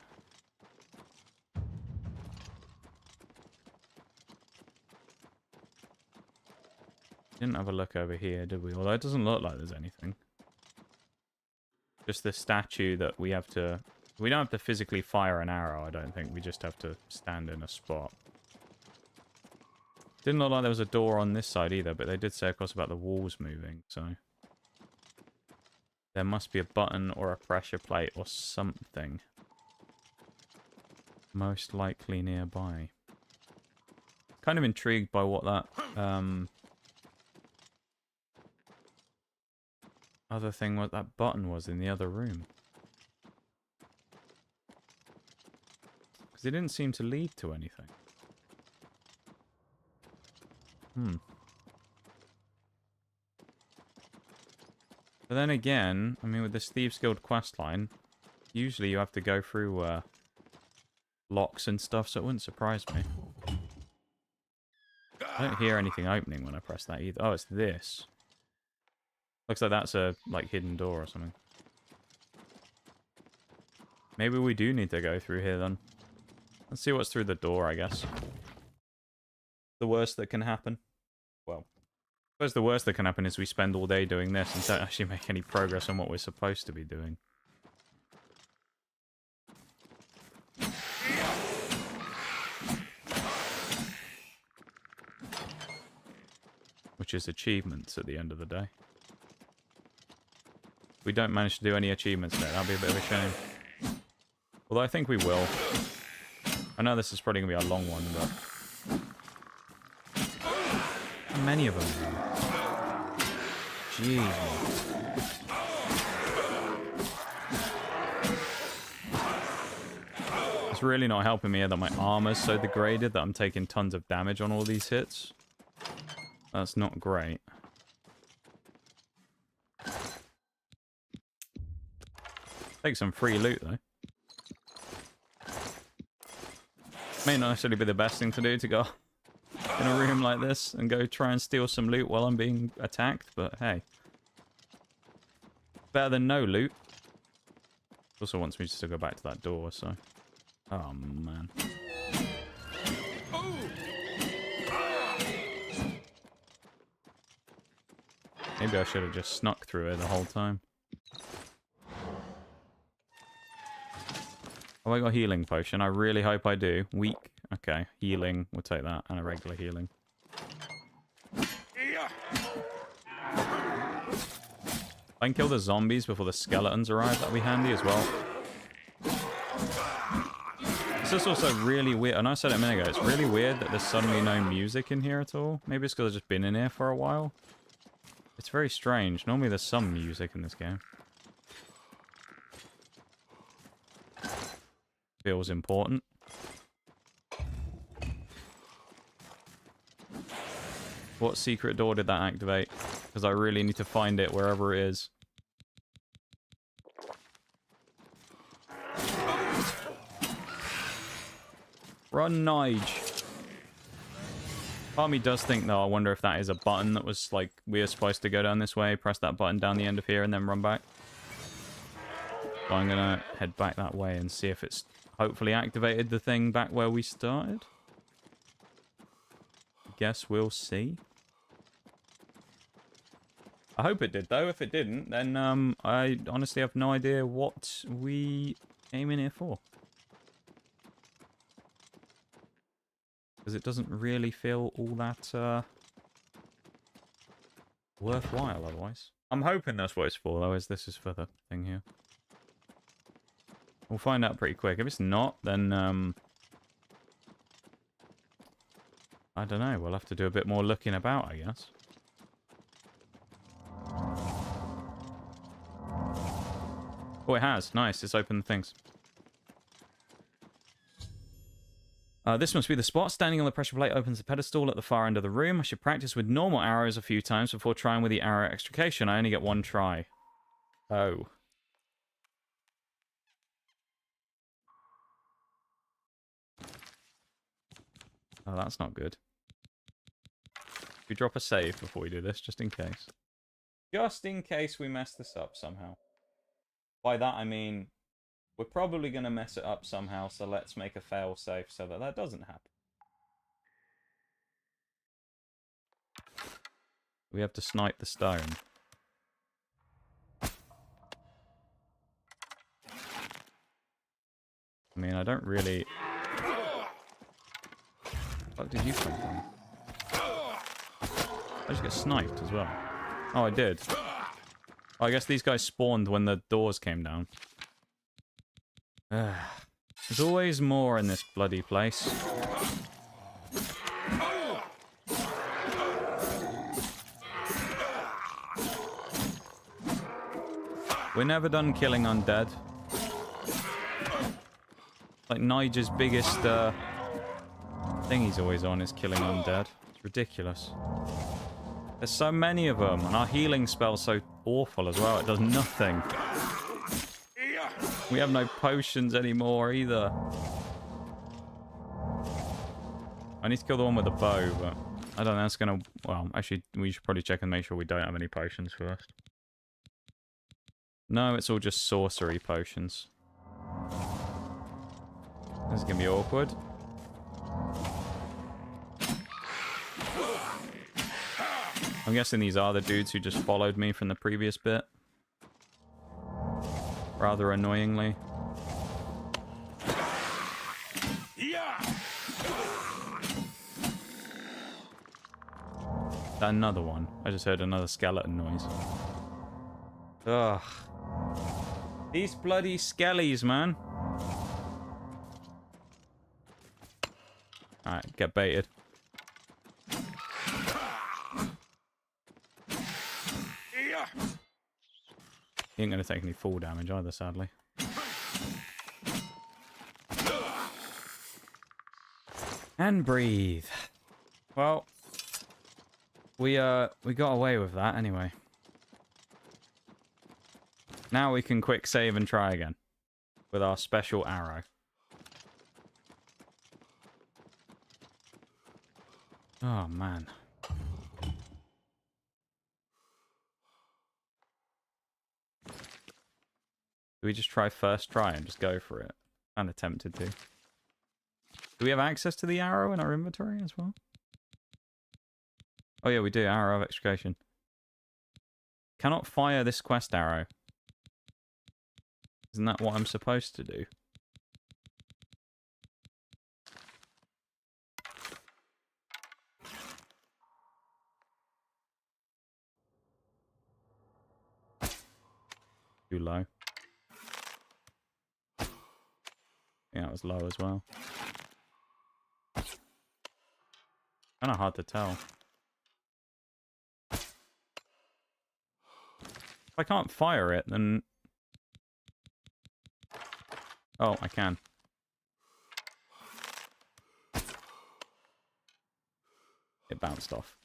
Didn't have a look over here, did we? Although it doesn't look like there's anything. Just the statue that we have to... We don't have to physically fire an arrow, I don't think. We just have to stand in a spot. Didn't look like there was a door on this side either, but they did say, of course, about the walls moving, so... There must be a button or a pressure plate or something. Most likely nearby. Kind of intrigued by what that other thing, what that button was in the other room. Because it didn't seem to lead to anything. But then again, I mean, with this Thieves Guild questline, usually you have to go through locks and stuff, so it wouldn't surprise me. I don't hear anything opening when I press that either. Oh, it's this. Looks like that's a, like, hidden door or something. Maybe we do need to go through here, then. Let's see what's through the door, I guess. The worst that can happen. Well, I suppose the worst that can happen is we spend all day doing this and don't actually make any progress on what we're supposed to be doing. Which is achievements at the end of the day. We don't manage to do any achievements there. That'll be a bit of a shame. Although I think we will. I know this is probably going to be a long one, but... How many of them? Jeez. It's really not helping me that my armor's so degraded that I'm taking tons of damage on all these hits. That's not great. Take some free loot, though. May not necessarily be the best thing to do to go in a room like this and go try and steal some loot while I'm being attacked, but hey. Better than no loot. Also wants me just to go back to that door, so... Oh, man. Maybe I should have just snuck through it the whole time. Oh, I got a healing potion. I really hope I do. Weak. Okay, healing. We'll take that. And a regular healing. If I can kill the zombies before the skeletons arrive, that'll be handy as well. It's just also really weird. I know I said it a minute ago. It's really weird that there's suddenly no music in here at all. Maybe it's because I've just been in here for a while. It's very strange. Normally there's some music in this game. Feels important. What secret door did that activate? Because I really need to find it wherever it is. Run, Nige. Part of me does think, though, I wonder if that is a button that was, like, we are supposed to go down this way, press that button down the end of here, and then run back. So I'm gonna head back that way and see if it's hopefully activated the thing back where we started. Guess we'll see. I hope it did, though. If it didn't, then I honestly have no idea what we came in here for. Because it doesn't really feel all that worthwhile otherwise. I'm hoping that's what it's for, though, as this is for the thing here. We'll find out pretty quick. If it's not, then I don't know. We'll have to do a bit more looking about, I guess. Oh, it has. Nice. It's opened things. This must be the spot. Standing on the pressure plate opens the pedestal at the far end of the room. I should practice with normal arrows a few times before trying with the arrow extrication. I only get one try. Oh. Oh, that's not good. We drop a save before we do this, just in case. Just in case we mess this up somehow. By that, I mean, we're probably going to mess it up somehow, so let's make a fail safe so that that doesn't happen. We have to snipe the stone. I mean, I don't really... What did you come from? I just get sniped as well. Oh, I did. Oh, I guess these guys spawned when the doors came down. There's always more in this bloody place. We're never done killing undead. Like, Nigel's biggest thing he's always on is killing undead. It's ridiculous. There's so many of them, and our healing spell's so awful as well. It does nothing. We have no potions anymore either. I need to kill the one with the bow, but I don't know. That's gonna... Well, actually, we should probably check and make sure we don't have any potions first. No, it's all just sorcery potions. This is gonna be awkward. I'm guessing these are the dudes who just followed me from the previous bit. Rather annoyingly. Another one. I just heard another skeleton noise. Ugh. These bloody skellies, man. Alright, get baited. He ain't gonna take any fall damage either, sadly. And breathe. Well, we got away with that anyway. Now we can quick save and try again with our special arrow. Oh man. Do we just try first try and just go for it? I'm tempted to. Do we have access to the arrow in our inventory as well? Oh yeah, we do. Arrow of extrication. Cannot fire this quest arrow. Isn't that what I'm supposed to do? Too low. Yeah, it was low as well. Kind of hard to tell. If I can't fire it, then... Oh, I can. It bounced off.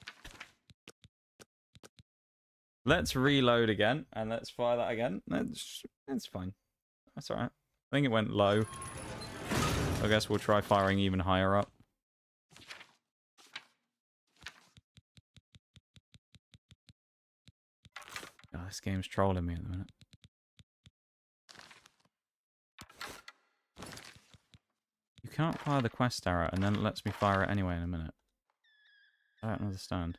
Let's reload again, and let's fire that again. That's fine. That's alright. I think it went low. I guess we'll try firing even higher up. Oh, this game's trolling me at the minute. You can't fire the quest arrow, and then it lets me fire it anyway in a minute. I don't understand.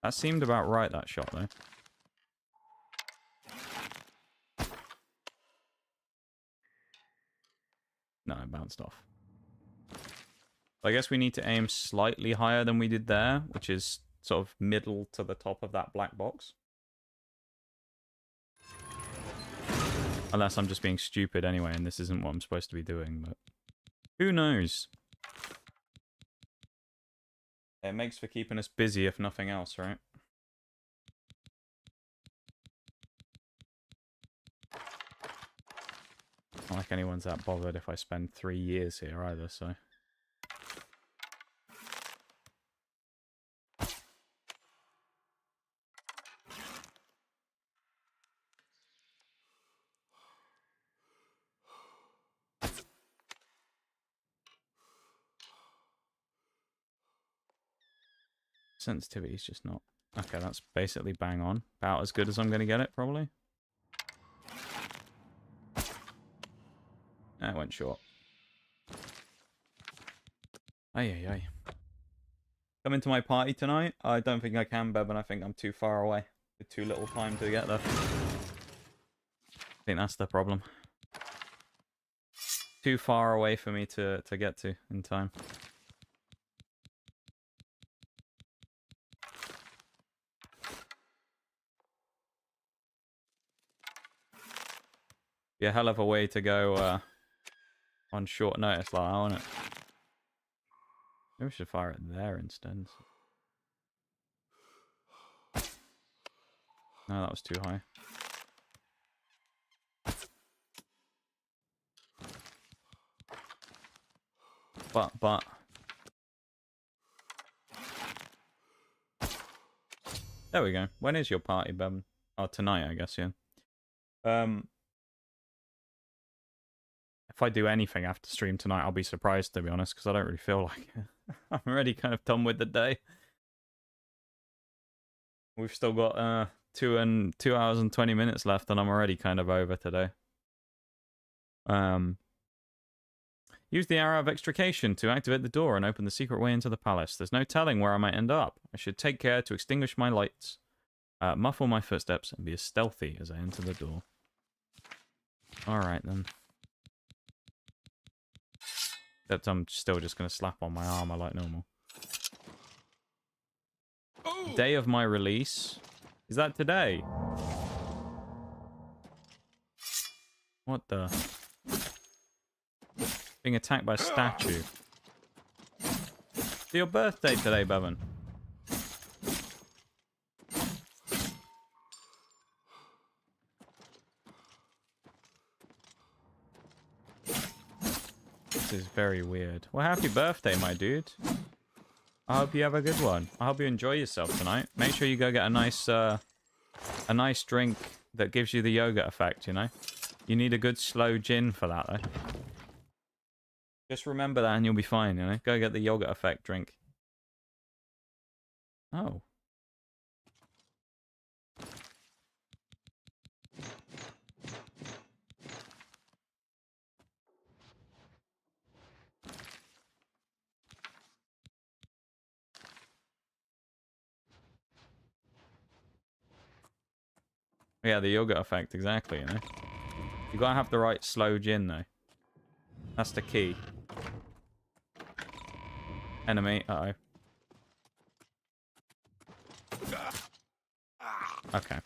That seemed about right, that shot, though. No, it bounced off. I guess we need to aim slightly higher than we did there, which is sort of middle to the top of that black box. Unless I'm just being stupid anyway, and this isn't what I'm supposed to be doing, but... Who knows? It makes for keeping us busy, if nothing else, right? Not like anyone's that bothered if I spend 3 years here either, so... Sensitivity's just not... Okay, that's basically bang on. About as good as I'm going to get it, probably. That went short. Ay, ay, ay. Come into my party tonight? I don't think I can, Beb, and I think I'm too far away. With too little time to get there. I think that's the problem. Too far away for me to get to in time. Be a hell of a way to go on short notice like that, wouldn't it? Maybe we should fire it there instead. No, that was too high. But... There we go. When is your party, Bevan? Oh, tonight, I guess, yeah. If I do anything after stream tonight, I'll be surprised, to be honest, because I don't really feel like it. I'm already kind of done with the day. We've still got 2 hours and 20 minutes left, and I'm already kind of over today. Use the arrow of extrication to activate the door and open the secret way into the palace. There's no telling where I might end up. I should take care to extinguish my lights, muffle my footsteps, and be as stealthy as I enter the door. Alright then. Except I'm still just going to slap on my armor like normal. Day of my release? Is that today? What the... Being attacked by a statue. It's your birthday today, Bevan. This is very weird. Well, happy birthday, my dude. I hope you have a good one. I hope you enjoy yourself tonight. Make sure you go get a nice drink that gives you the yoga effect, you know? You need a good slow gin for that, though. Just remember that and you'll be fine, you know? Go get the yogurt effect drink. Oh. Yeah, the yogurt effect, exactly, you know? You gotta have the right slow gin, though. That's the key. Enemy, uh-oh. Okay.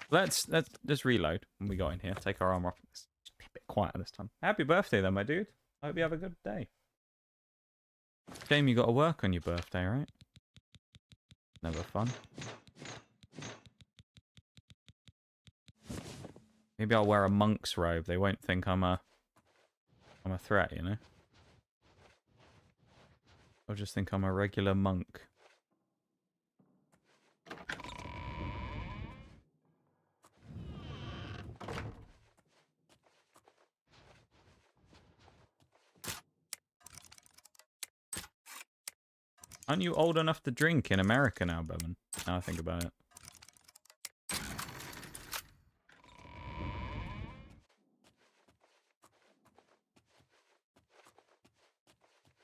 Let's just reload when we got in here. Take our armor off. Let's be a bit quieter this time. Happy birthday then, my dude. I hope you have a good day. Shame you got to work on your birthday, right? Never fun. Maybe I'll wear a monk's robe. They won't think I'm a threat, you know? I'll just think I'm a regular monk. Aren't you old enough to drink in America now, Bevan? Now I think about it.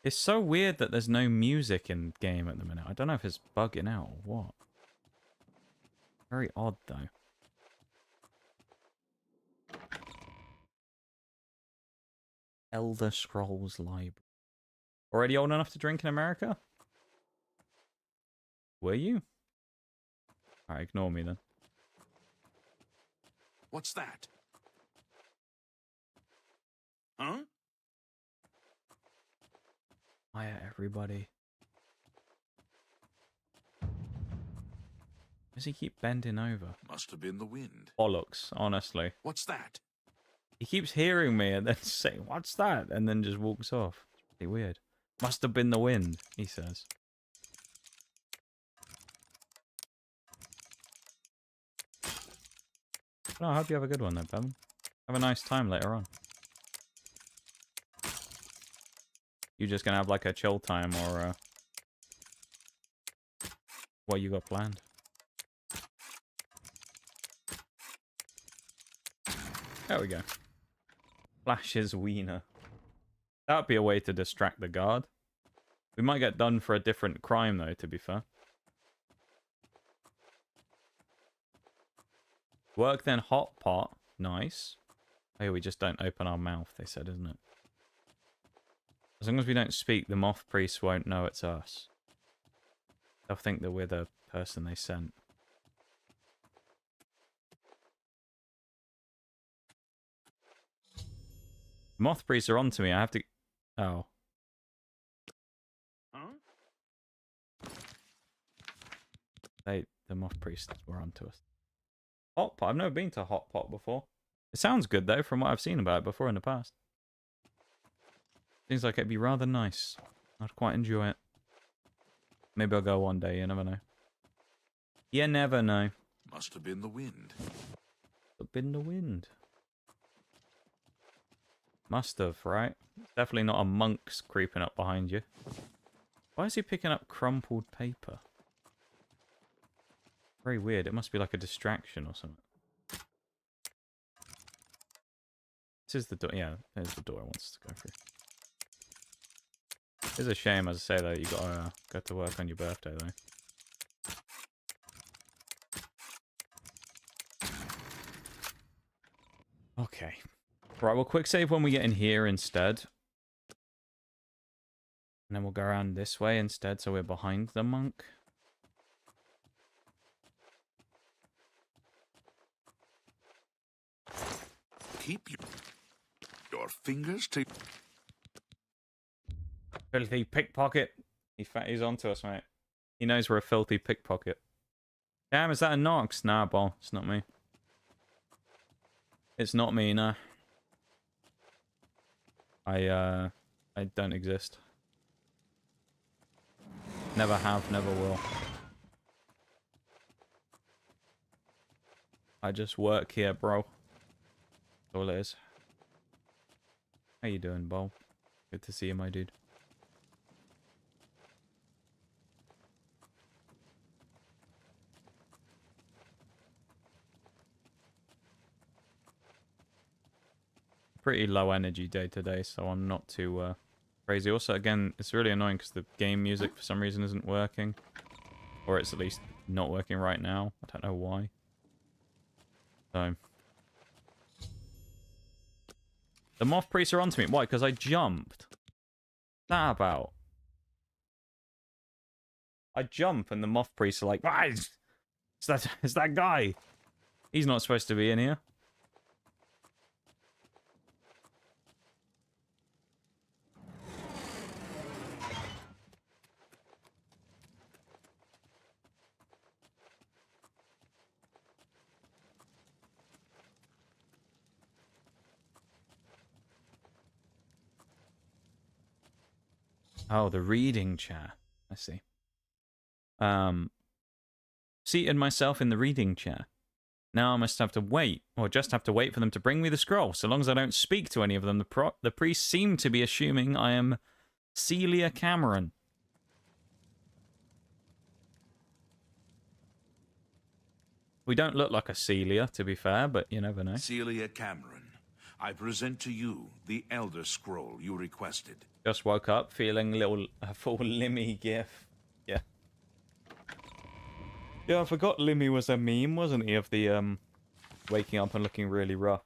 It's so weird that there's no music in game at the minute. I don't know if it's bugging out or what. Very odd, though. Elder Scrolls Library. Already old enough to drink in America? Were you? Alright, ignore me then. What's that? Huh? Hiya, everybody. Does he keep bending over? Must have been the wind. Bollocks, honestly. What's that? He keeps hearing me and then saying, "What's that?" and then just walks off. It's pretty weird. Must have been the wind, he says. Well, I hope you have a good one then, Bevan. Have a nice time later on. You just gonna have like a chill time or what you got planned? There we go. Flash his wiener. That would be a way to distract the guard. We might get done for a different crime, though, to be fair. Work then hot pot. Nice. Oh, we just don't open our mouth, they said, isn't it? As long as we don't speak, the moth priest won't know it's us. They'll think that we're the person they sent. The moth priests are onto me. I have to... Oh. Huh? The moth priests were onto us. Hot pot? I've never been to hot pot before. It sounds good, though, from what I've seen about it before in the past. Seems like it'd be rather nice. I'd quite enjoy it. Maybe I'll go one day, you never know. You never know. Must have been the wind. Must have been the wind. Must have, right? Definitely not a monk's creeping up behind you. Why is he picking up crumpled paper? Very weird. It must be like a distraction or something. This is the door. Yeah, there's the door I want us to go through. It's a shame, as I say, though, you gotta go to work on your birthday, though. Okay. Right, we'll quick save when we get in here instead. And then we'll go around this way instead, so we're behind the monk. Keep your fingers to... Filthy pickpocket. He's onto us, mate. He knows we're a filthy pickpocket. Damn, is that a Nox? Nah, ball. It's not me. It's not me, nah. I don't exist. Never have, never will. I just work here, bro. That's all it is. How you doing, Bo? Good to see you, my dude. Pretty low energy day today, so I'm not too crazy. Also, again, it's really annoying because the game music for some reason isn't working. Or it's at least not working right now. I don't know why. So... The moth priests are onto me. Why? Because I jumped. What's that about? I jump and the moth priests are like, ah, it's that guy. He's not supposed to be in here. Oh, the reading chair. I see. Seated myself in the reading chair. Now I must have to wait, or just have to wait for them to bring me the scroll. So long as I don't speak to any of them, the priests seem to be assuming I am Celia Cameron. We don't look like a Celia, to be fair, but you never know. Celia Cameron, I present to you the Elder Scroll you requested. Just woke up feeling a full Limmy gif. Yeah. Yeah, I forgot Limmy was a meme, wasn't he, of the waking up and looking really rough.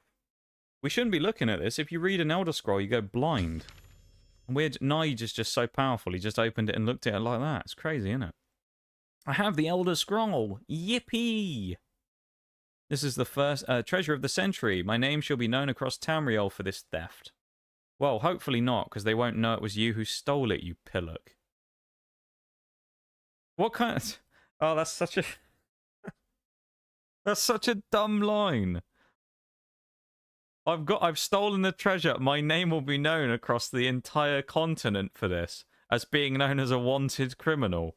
We shouldn't be looking at this. If you read an Elder Scroll, you go blind. And weird, Nigel is just so powerful. He just opened it and looked at it like that. It's crazy, isn't it? I have the Elder Scroll. Yippee! This is the first treasure of the century. My name shall be known across Tamriel for this theft. Well, hopefully not, because they won't know it was you who stole it, you pillock. What kind of... Oh, that's such a... That's such a dumb line. I've stolen the treasure. My name will be known across the entire continent for this, as being known as a wanted criminal.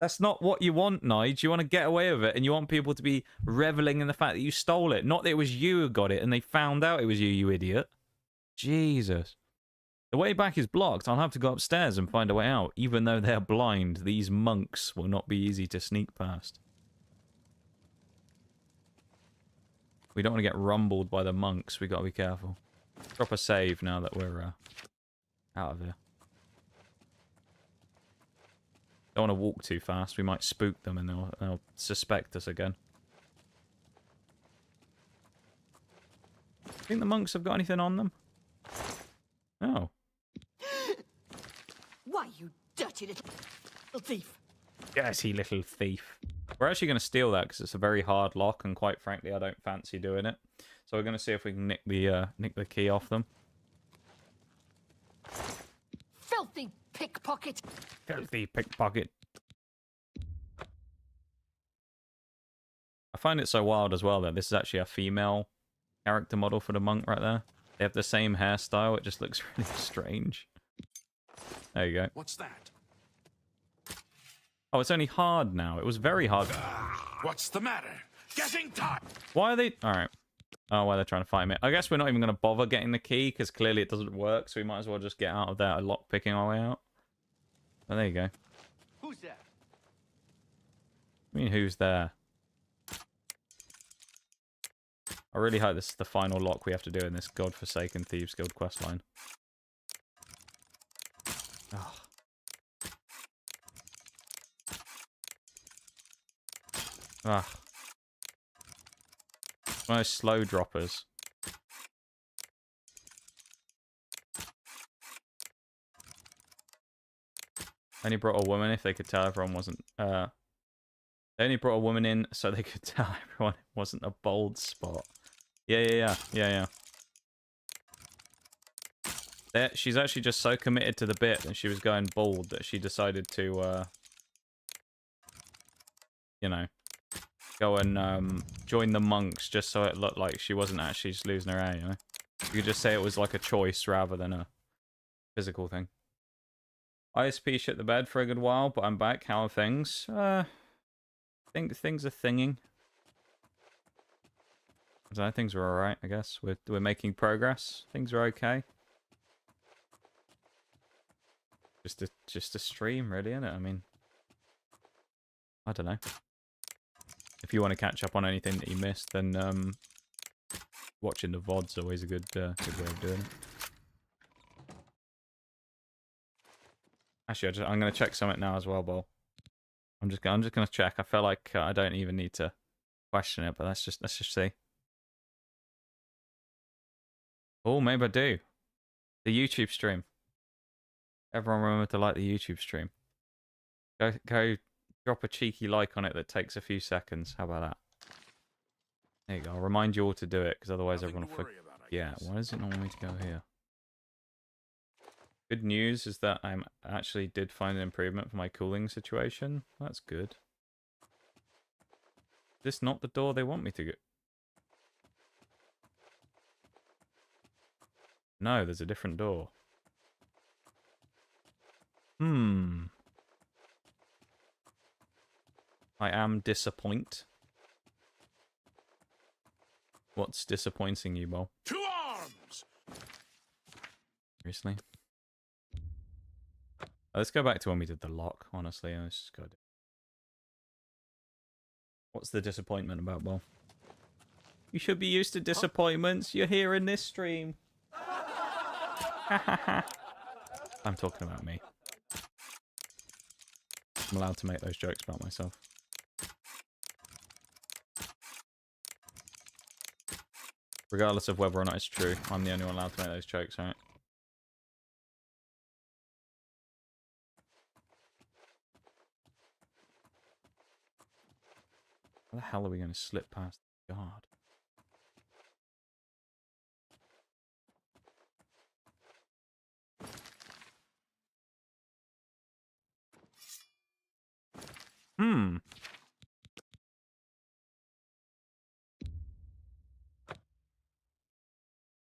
That's not what you want, Nige. You want to get away with it, and you want people to be reveling in the fact that you stole it. Not that it was you who got it, and they found out it was you, you idiot. Jesus. The way back is blocked. I'll have to go upstairs and find a way out. Even though they're blind, these monks will not be easy to sneak past. We don't want to get rumbled by the monks. We got to be careful. Drop a save now that we're out of here. Don't want to walk too fast. We might spook them and they'll suspect us again. Think the monks have got anything on them? No. Why, you dirty little thief! Yes, you little thief. We're actually going to steal that because it's a very hard lock, and quite frankly, I don't fancy doing it. So we're going to see if we can nick the key off them. Filthy pickpocket! Filthy pickpocket. I find it so wild as well that this is actually a female character model for the monk right there. They have the same hairstyle. It just looks really strange. There you go. What's that? Oh, it's only hard now. It was very hard. What's the matter? Getting tired. Why are they... Alright. Oh, why they're trying to fight me. I guess we're not even going to bother getting the key, because clearly it doesn't work, so we might as well just get out of there lock picking our way out. Oh, there you go. Who's there? I mean, who's there? I really hope this is the final lock we have to do in this godforsaken Thieves Guild questline. Oh. Ah. One of those slow droppers. Only brought a woman if they could tell everyone wasn't... They only brought a woman in so they could tell everyone it wasn't a bold spot. Yeah. She's actually just so committed to the bit that she was going bald that she decided to, you know, go and join the monks just so it looked like she wasn't actually just losing her hair, you know? You could just say it was like a choice rather than a physical thing. ISP shit the bed for a good while, but I'm back. How are things? Think things are thinging. I don't know, things are alright, I guess. We're making progress. Things are okay. Just a stream, really, isn't it? I mean, I don't know. If you want to catch up on anything that you missed, then watching the VOD's always a good way of doing it. Actually, I'm going to check something now as well, Bol. I'm just going to check. I feel like I don't even need to question it, but let's just see. Oh, maybe I do. The YouTube stream. Everyone remember to like the YouTube stream. Go drop a cheeky like on it that takes a few seconds. How about that? There you go. I'll remind you all to do it, because otherwise everyone will forget. Yeah, why does it not want me to go here? Good news is that I actually did find an improvement for my cooling situation. That's good. Is this not the door they want me to go? No, there's a different door. I am disappointed. What's disappointing you, Bol? To arms! Seriously? Let's go back to when we did the lock, honestly. Let's just go. What's the disappointment about, Bol? You should be used to disappointments. You're here in this stream. I'm talking about me. I'm allowed to make those jokes about myself. Regardless of whether or not it's true, I'm the only one allowed to make those jokes, right? How the hell are we going to slip past the guard?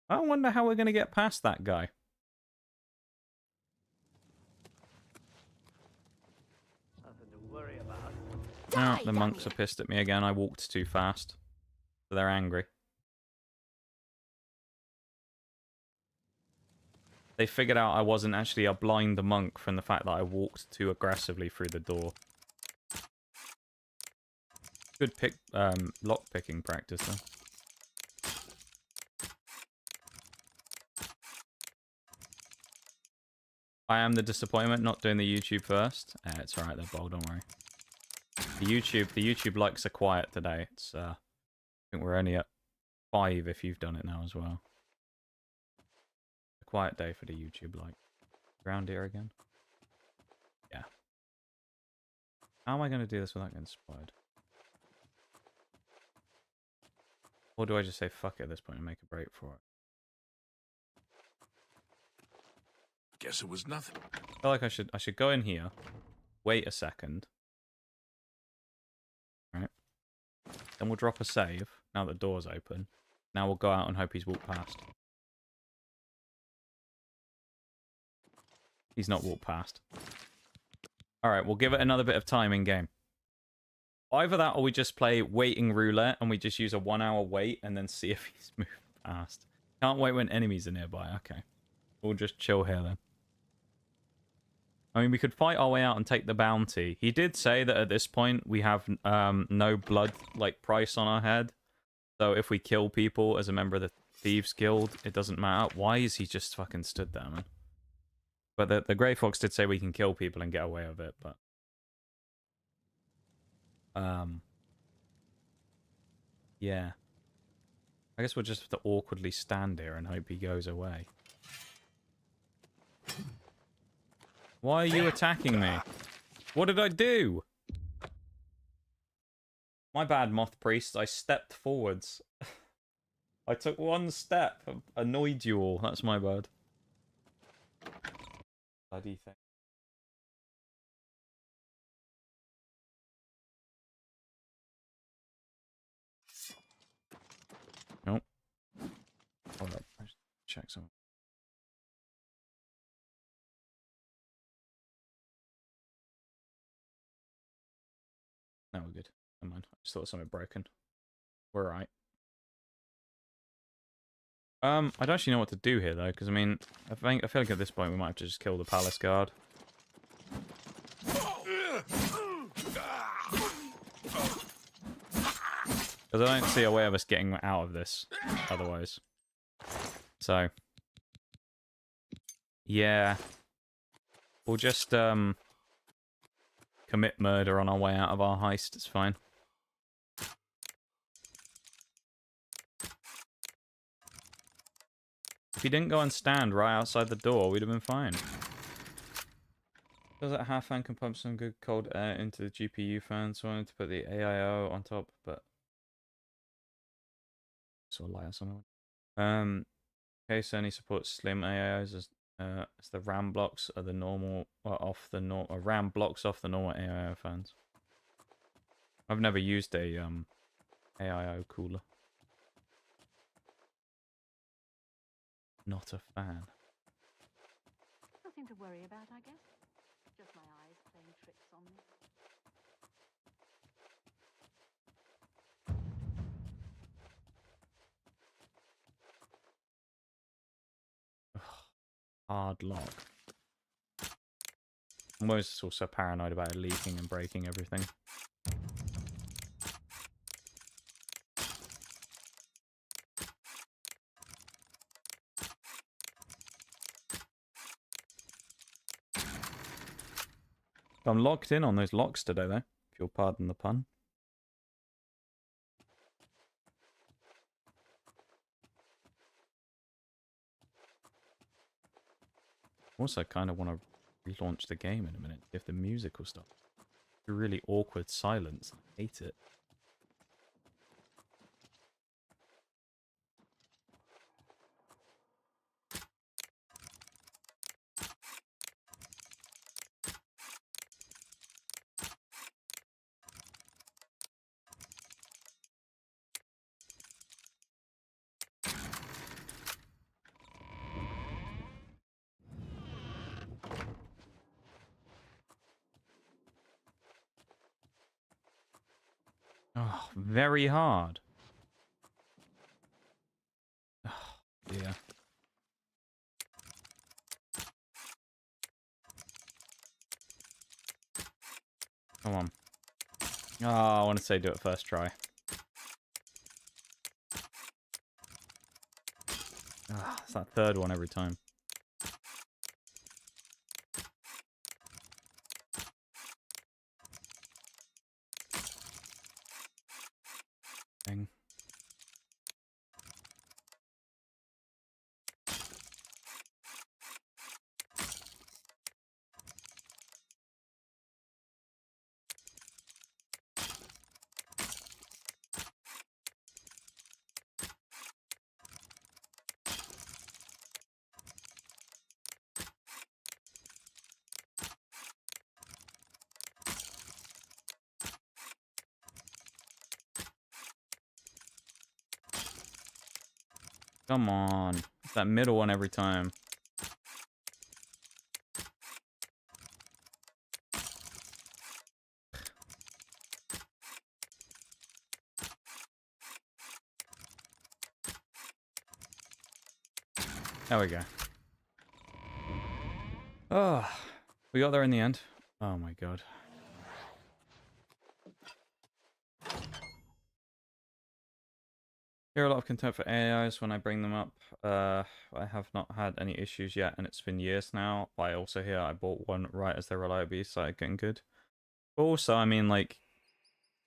I wonder how we're going to get past that guy. Nothing to worry about. Oh, the monks are pissed at me again. I walked too fast. So they're angry. They figured out I wasn't actually a blind monk from the fact that I walked too aggressively through the door. Good lock picking practice though. I am the disappointment, not doing the YouTube first. It's alright, they're bold, don't worry. The YouTube likes are quiet today. It's I think we're only at 5 if you've done it now as well. A quiet day for the YouTube like. Ground here again. Yeah. How am I going to do this without getting spotted? Or do I just say fuck it at this point and make a break for it? Guess it was nothing. I feel like I should go in here, wait a second. Right. Then we'll drop a save, now that the door's open. Now we'll go out and hope he's walked past. He's not walked past. Alright, we'll give it another bit of time in game. Either that or we just play waiting roulette and we just use a 1 hour wait and then see if he's moved past. Can't wait when enemies are nearby. Okay. We'll just chill here then. I mean, we could fight our way out and take the bounty. He did say that at this point we have no blood like price on our head. So if we kill people as a member of the Thieves Guild, it doesn't matter. Why is he just fucking stood there, man? But the Grey Fox did say we can kill people and get away with it, but... yeah. I guess we'll just have to awkwardly stand here and hope he goes away. Why are you attacking me? What did I do? My bad, Moth Priest. I stepped forwards. I took one step. Annoyed you all. That's my bad. Bloody thing. Nope. Hold up. Check something. No, we're good. Never mind. I just thought something broken. We're alright. I don't actually know what to do here though, because I mean, I feel like at this point we might have to just kill the palace guard. Because I don't see a way of us getting out of this otherwise. So, yeah, we'll just commit murder on our way out of our heist. It's fine. If he didn't go and stand right outside the door, we'd have been fine. Does that half fan can pump some good cold air into the GPU fan, so I wanted to put the AIO on top, but... sort of lie or something. Okay, Sony supports slim AIOs as the RAM blocks are the normal, off the normal, RAM blocks off the normal AIO fans. I've never used a AIO cooler. Not a fan. Nothing to worry about, I guess. Just my eyes playing tricks on me. Hard lock. I'm always also paranoid about it leaking and breaking everything. I'm locked in on those locks today, though, if you'll pardon the pun. Also, kind of want to relaunch the game in a minute, if the music will stop. It's a really awkward silence. I hate it. Oh, very hard. Oh, dear. Come on. Oh, I want to say do it first try. Ah, it's that third one every time. Come on. It's that middle one every time. There we go. Oh, we got there in the end. Oh my god. Hear a lot of contempt for AIs when I bring them up. I have not had any issues yet, and it's been years now. But I also hear I bought one right as their reliability started getting good. But also, I mean, like,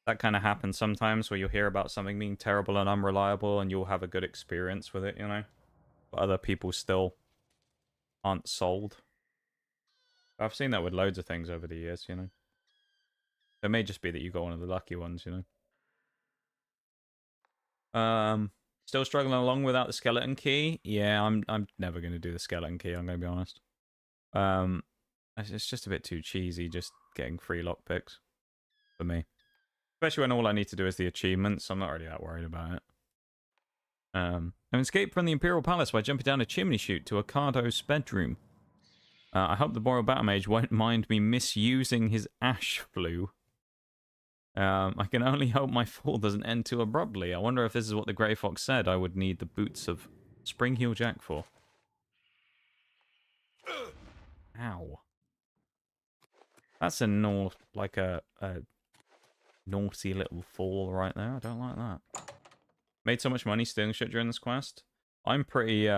that kind of happens sometimes where you'll hear about something being terrible and unreliable, and you'll have a good experience with it, you know? But other people still aren't sold. I've seen that with loads of things over the years, you know? It may just be that you got one of the lucky ones, you know? Still struggling along without the skeleton key. Yeah, I'm never going to do the skeleton key, I'm going to be honest. It's just a bit too cheesy just getting free lockpicks for me. Especially when all I need to do is the achievements, so I'm not really that worried about it. I escaped from the Imperial Palace by jumping down a chimney chute to Occado's bedroom. I hope the Boreal Battle Mage won't mind me misusing his ash flue. I can only hope my fall doesn't end too abruptly. I wonder if this is what the Grey Fox said I would need the boots of Springheel Jack for. Ow. That's a naughty little fall right there. I don't like that. Made so much money stealing shit during this quest. I'm pretty,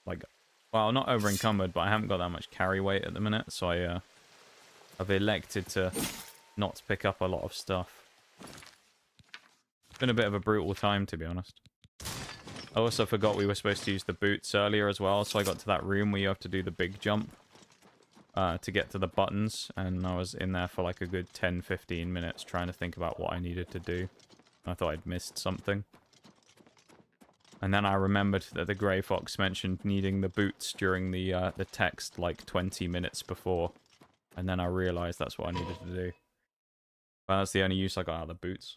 like, well, not over encumbered, but I haven't got that much carry weight at the minute, so I've elected to not pick up a lot of stuff. It's been a bit of a brutal time, to be honest. I also forgot we were supposed to use the boots earlier as well, so I got to that room where you have to do the big jump to get to the buttons, and I was in there for like a good 10-15 minutes trying to think about what I needed to do. I thought I'd missed something. And then I remembered that the Grey Fox mentioned needing the boots during the text like 20 minutes before. And then I realised that's what I needed to do. Well, that's the only use I got out of the boots.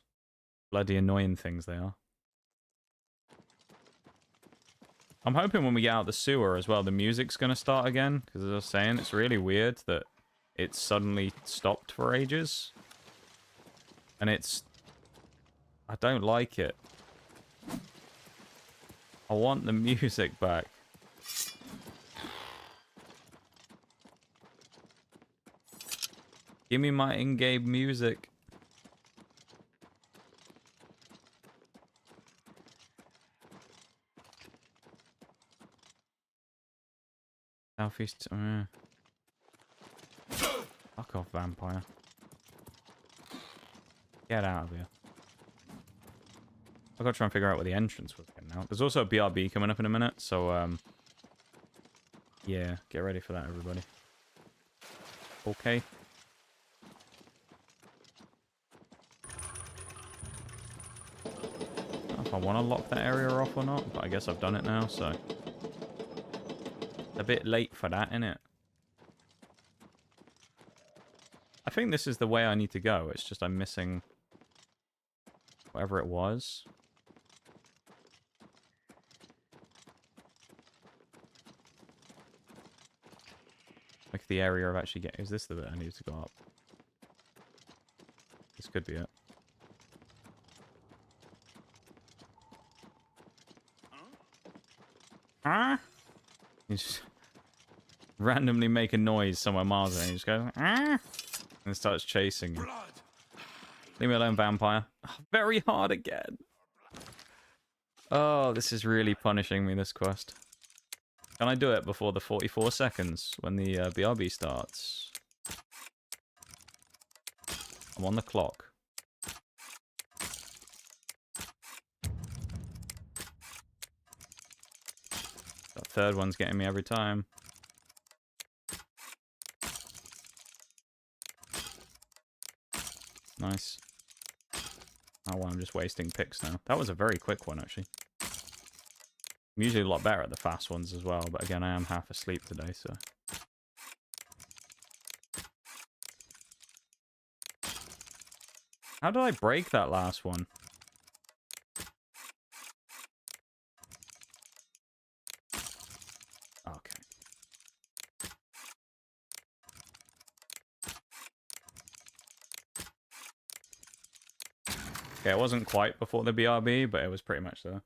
Bloody annoying things they are. I'm hoping when we get out the sewer as well, the music's going to start again. Because as I was saying, it's really weird that it's suddenly stopped for ages. And it's... I don't like it. I want the music back. Give me my in-game music. Southeast... Fuck off, vampire. Get out of here. I've got to try and figure out where the entrance was now. There's also a BRB coming up in a minute, so, yeah, get ready for that, everybody. Okay. I don't know if I want to lock that area off or not, but I guess I've done it now, so... A bit late for that, innit? I think this is the way I need to go. It's just I'm missing whatever it was. Like the area of actually getting... Is this the bit I need to go up? This could be it. Huh? You just randomly make a noise somewhere miles away and you just go, ah, and starts chasing you. Leave me alone, vampire. Oh, very hard again. Oh, this is really punishing me, this quest. Can I do it before the 44 seconds when the BRB starts? I'm on the clock. That third one's getting me every time. Nice. Oh, well, I'm just wasting picks now. That was a very quick one, actually. I'm usually a lot better at the fast ones as well, but again, I am half asleep today, so... How did I break that last one? Okay, it wasn't quite before the BRB, but it was pretty much there.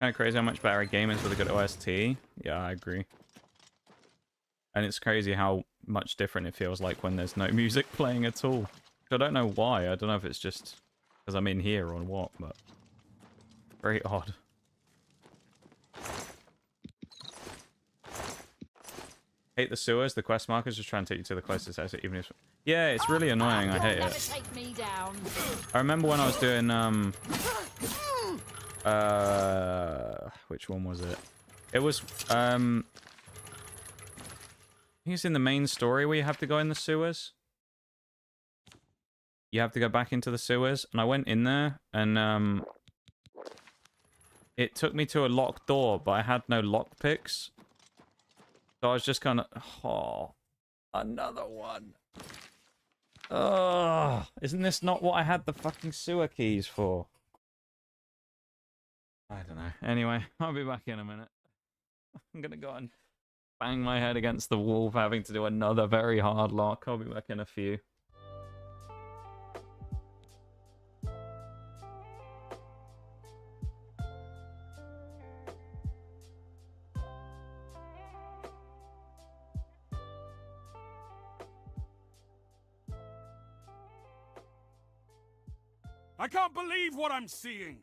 Kind of crazy how much better a game is with a good OST. Yeah, I agree. And it's crazy how much different it feels like when there's no music playing at all. I don't know why. I don't know if it's just because I'm in here or what, but very odd. Hate the sewers. The quest markers just try and take you to the closest exit, even if... Yeah, it's really annoying. I hate it. Take me down. I remember when I was doing, which one was it? It was, I think it's in the main story where you have to go in the sewers. You have to go back into the sewers, and I went in there, and, it took me to a locked door, but I had no lockpicks. So I was just kind of... Oh, another one. Ugh, isn't this not what I had the fucking sewer keys for? I don't know. Anyway, I'll be back in a minute. I'm gonna go and bang my head against the wall for having to do another very hard lock. I'll be back in a few. I can't believe what I'm seeing!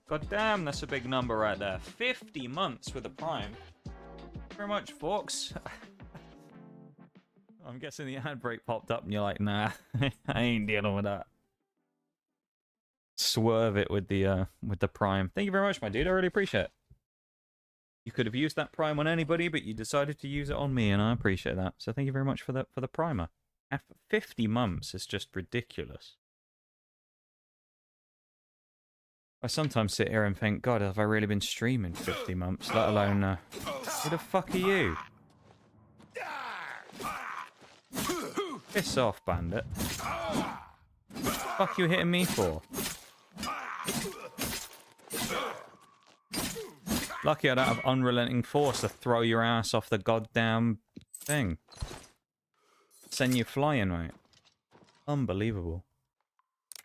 God damn, that's a big number right there. 50 months with a Prime. Thank you very much, folks. I'm guessing the ad break popped up and you're like, nah, I ain't dealing with that. Swerve it with the Prime. Thank you very much, my dude. I really appreciate it. You could have used that Prime on anybody, but you decided to use it on me, and I appreciate that. So thank you very much for the primer. After 50 months is just ridiculous. I sometimes sit here and think, God, have I really been streaming 50 months, let alone, who the fuck are you? Piss off, bandit. What the fuck you hitting me for? Lucky I don't have unrelenting force to throw your ass off the goddamn thing. Send you flying, mate. Unbelievable.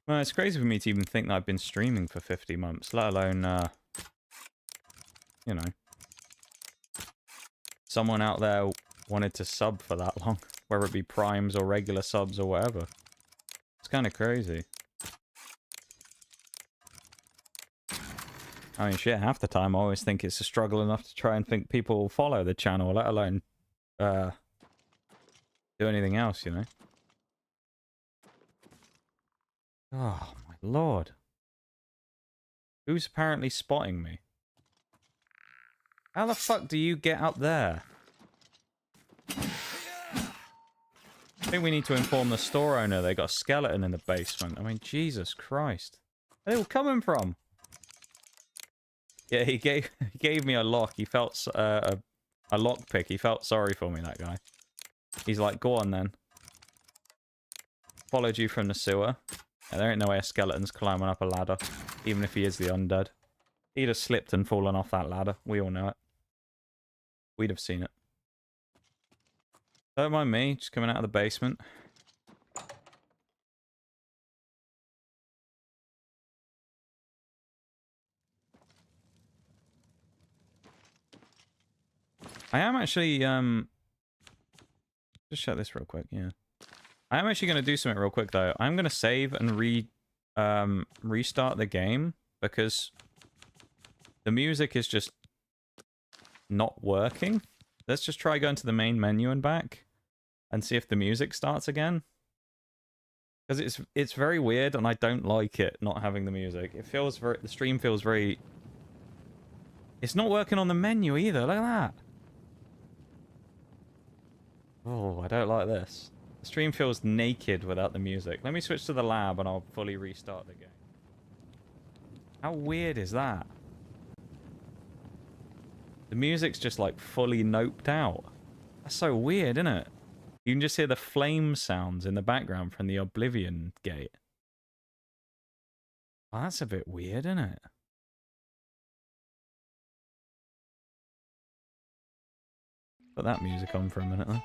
Well, it's crazy for me to even think that I've been streaming for 50 months, let alone, you know, someone out there wanted to sub for that long, whether it be primes or regular subs or whatever. It's kind of crazy. I mean, shit, half the time I always think it's a struggle enough to try and think people will follow the channel, let alone do anything else, you know? Oh, my lord. Who's apparently spotting me? How the fuck do you get up there? I think we need to inform the store owner they got a skeleton in the basement. I mean, Jesus Christ. Where are they all coming from? Yeah, he gave me a lock. He felt a lockpick. He felt sorry for me, that guy. He's like, go on then. Followed you from the sewer. Yeah, there ain't no way a skeleton's climbing up a ladder, even if he is the undead. He'd have slipped and fallen off that ladder. We all know it. We'd have seen it. Don't mind me, just coming out of the basement. I am actually, just shut this real quick, yeah. I am actually going to do something real quick, though. I'm going to save and restart the game, because the music is just not working. Let's just try going to the main menu and back, and see if the music starts again. Because it's very weird, and I don't like it, not having the music. It feels very, the stream feels very... It's not working on the menu either, look at that. Oh, I don't like this. The stream feels naked without the music. Let me switch to the lab and I'll fully restart the game. How weird is that? The music's just like fully noped out. That's so weird, isn't it? You can just hear the flame sounds in the background from the Oblivion gate. Oh, that's a bit weird, isn't it? Put that music on for a minute, though.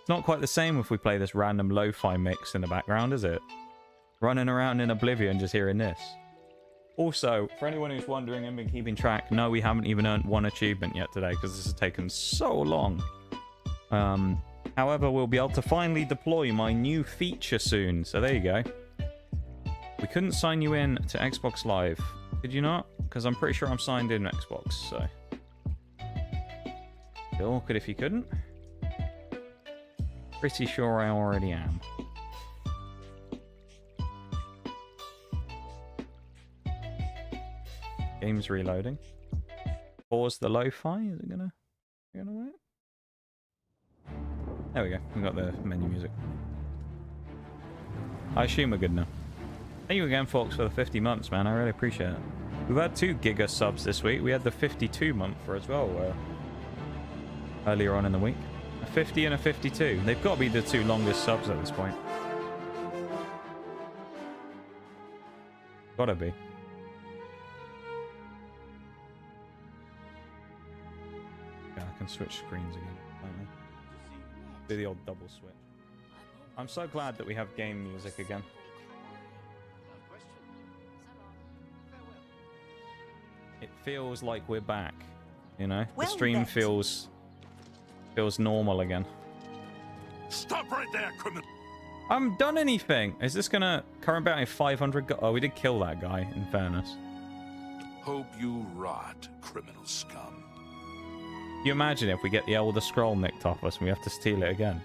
It's not quite the same if we play this random lo-fi mix in the background, is it? Running around in Oblivion just hearing this. Also, for anyone who's wondering and been keeping track, no, we haven't even earned one achievement yet today because this has taken so long. However, we'll be able to finally deploy my new feature soon. So there you go. We couldn't sign you in to Xbox Live. Did you not? Because I'm pretty sure I'm signed in Xbox, so... Bit awkward if you couldn't. Pretty sure I already am. Game's reloading. Pause the lo-fi. Is it gonna work? There we go. We got the menu music. I assume we're good now. Thank you again, folks, for the 50 months, man. I really appreciate it. We've had 2 Giga subs this week. We had the 52 month as well, earlier on in the week. A 50 and a 52. They've got to be the 2 longest subs at this point. Gotta be. Yeah, I can switch screens again, can't I? Do the old double switch. I'm so glad that we have game music again. It feels like we're back, you know? The stream feels normal again. Stop right there, couldn't... I haven't done anything. Is this gonna current bounty 500? Oh, we did kill that guy, in fairness. hope you rot, criminal scum. You imagine if we get the Elder Scroll nicked off us and we have to steal it again?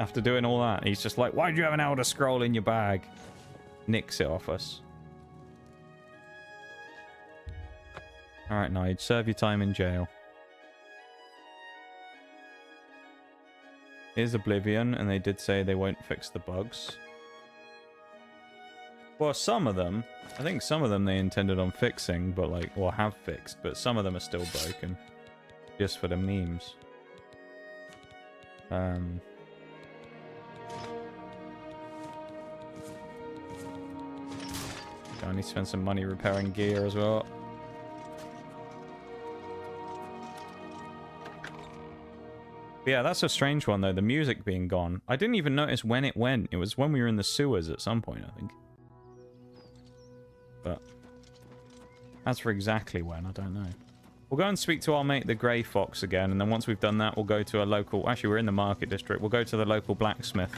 After doing all that, he's just like, why'd you have an Elder Scroll in your bag? Nicks it off us. Alright, Nige, serve your time in jail. Here's Oblivion, and they did say they won't fix the bugs. Well, some of them, I think some of them they intended on fixing, but like, or have fixed, but some of them are still broken. Just for the memes. I need to spend some money repairing gear as well. But yeah, that's a strange one though, the music being gone. I didn't even notice when it went. It was when we were in the sewers at some point, I think. But as for exactly when, I don't know. We'll go and speak to our mate the Grey Fox again, and then once we've done that, we'll go to a local... Actually, we're in the market district. We'll go to the local blacksmith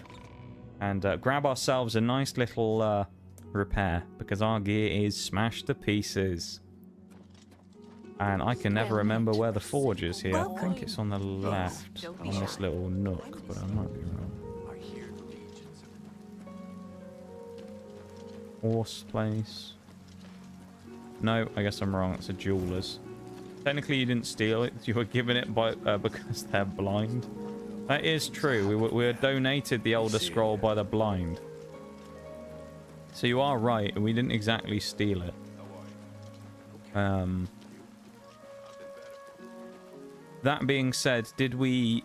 and grab ourselves a nice little repair, because our gear is smashed to pieces. And I can never remember where the forge is here. I think it's on the left, on this little nook, but I might be wrong. Horse place. No, I guess I'm wrong. It's a jeweler's. Technically, you didn't steal it. You were given it by because they're blind. That is true. We were donated the Elder Scroll by the blind. So you are right. We didn't exactly steal it. That being said, did we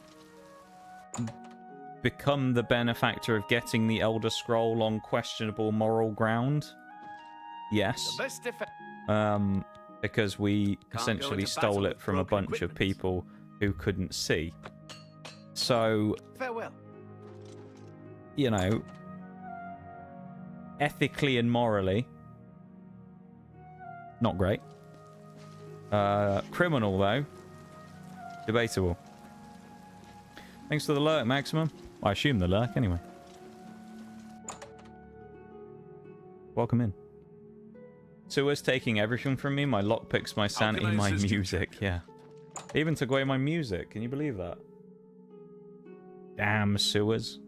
become the benefactor of getting the Elder Scroll on questionable moral ground? Yes. Because we essentially stole it from a bunch of people who couldn't see. So, Farewell. You know, ethically and morally, not great. Criminal, though. Debatable. Thanks for the lurk, Maximum. I assume the lurk, anyway. Welcome in. Sewer's taking everything from me. My lockpicks, my sanity, my music. Yeah. They even took away my music. Can you believe that? Damn sewers.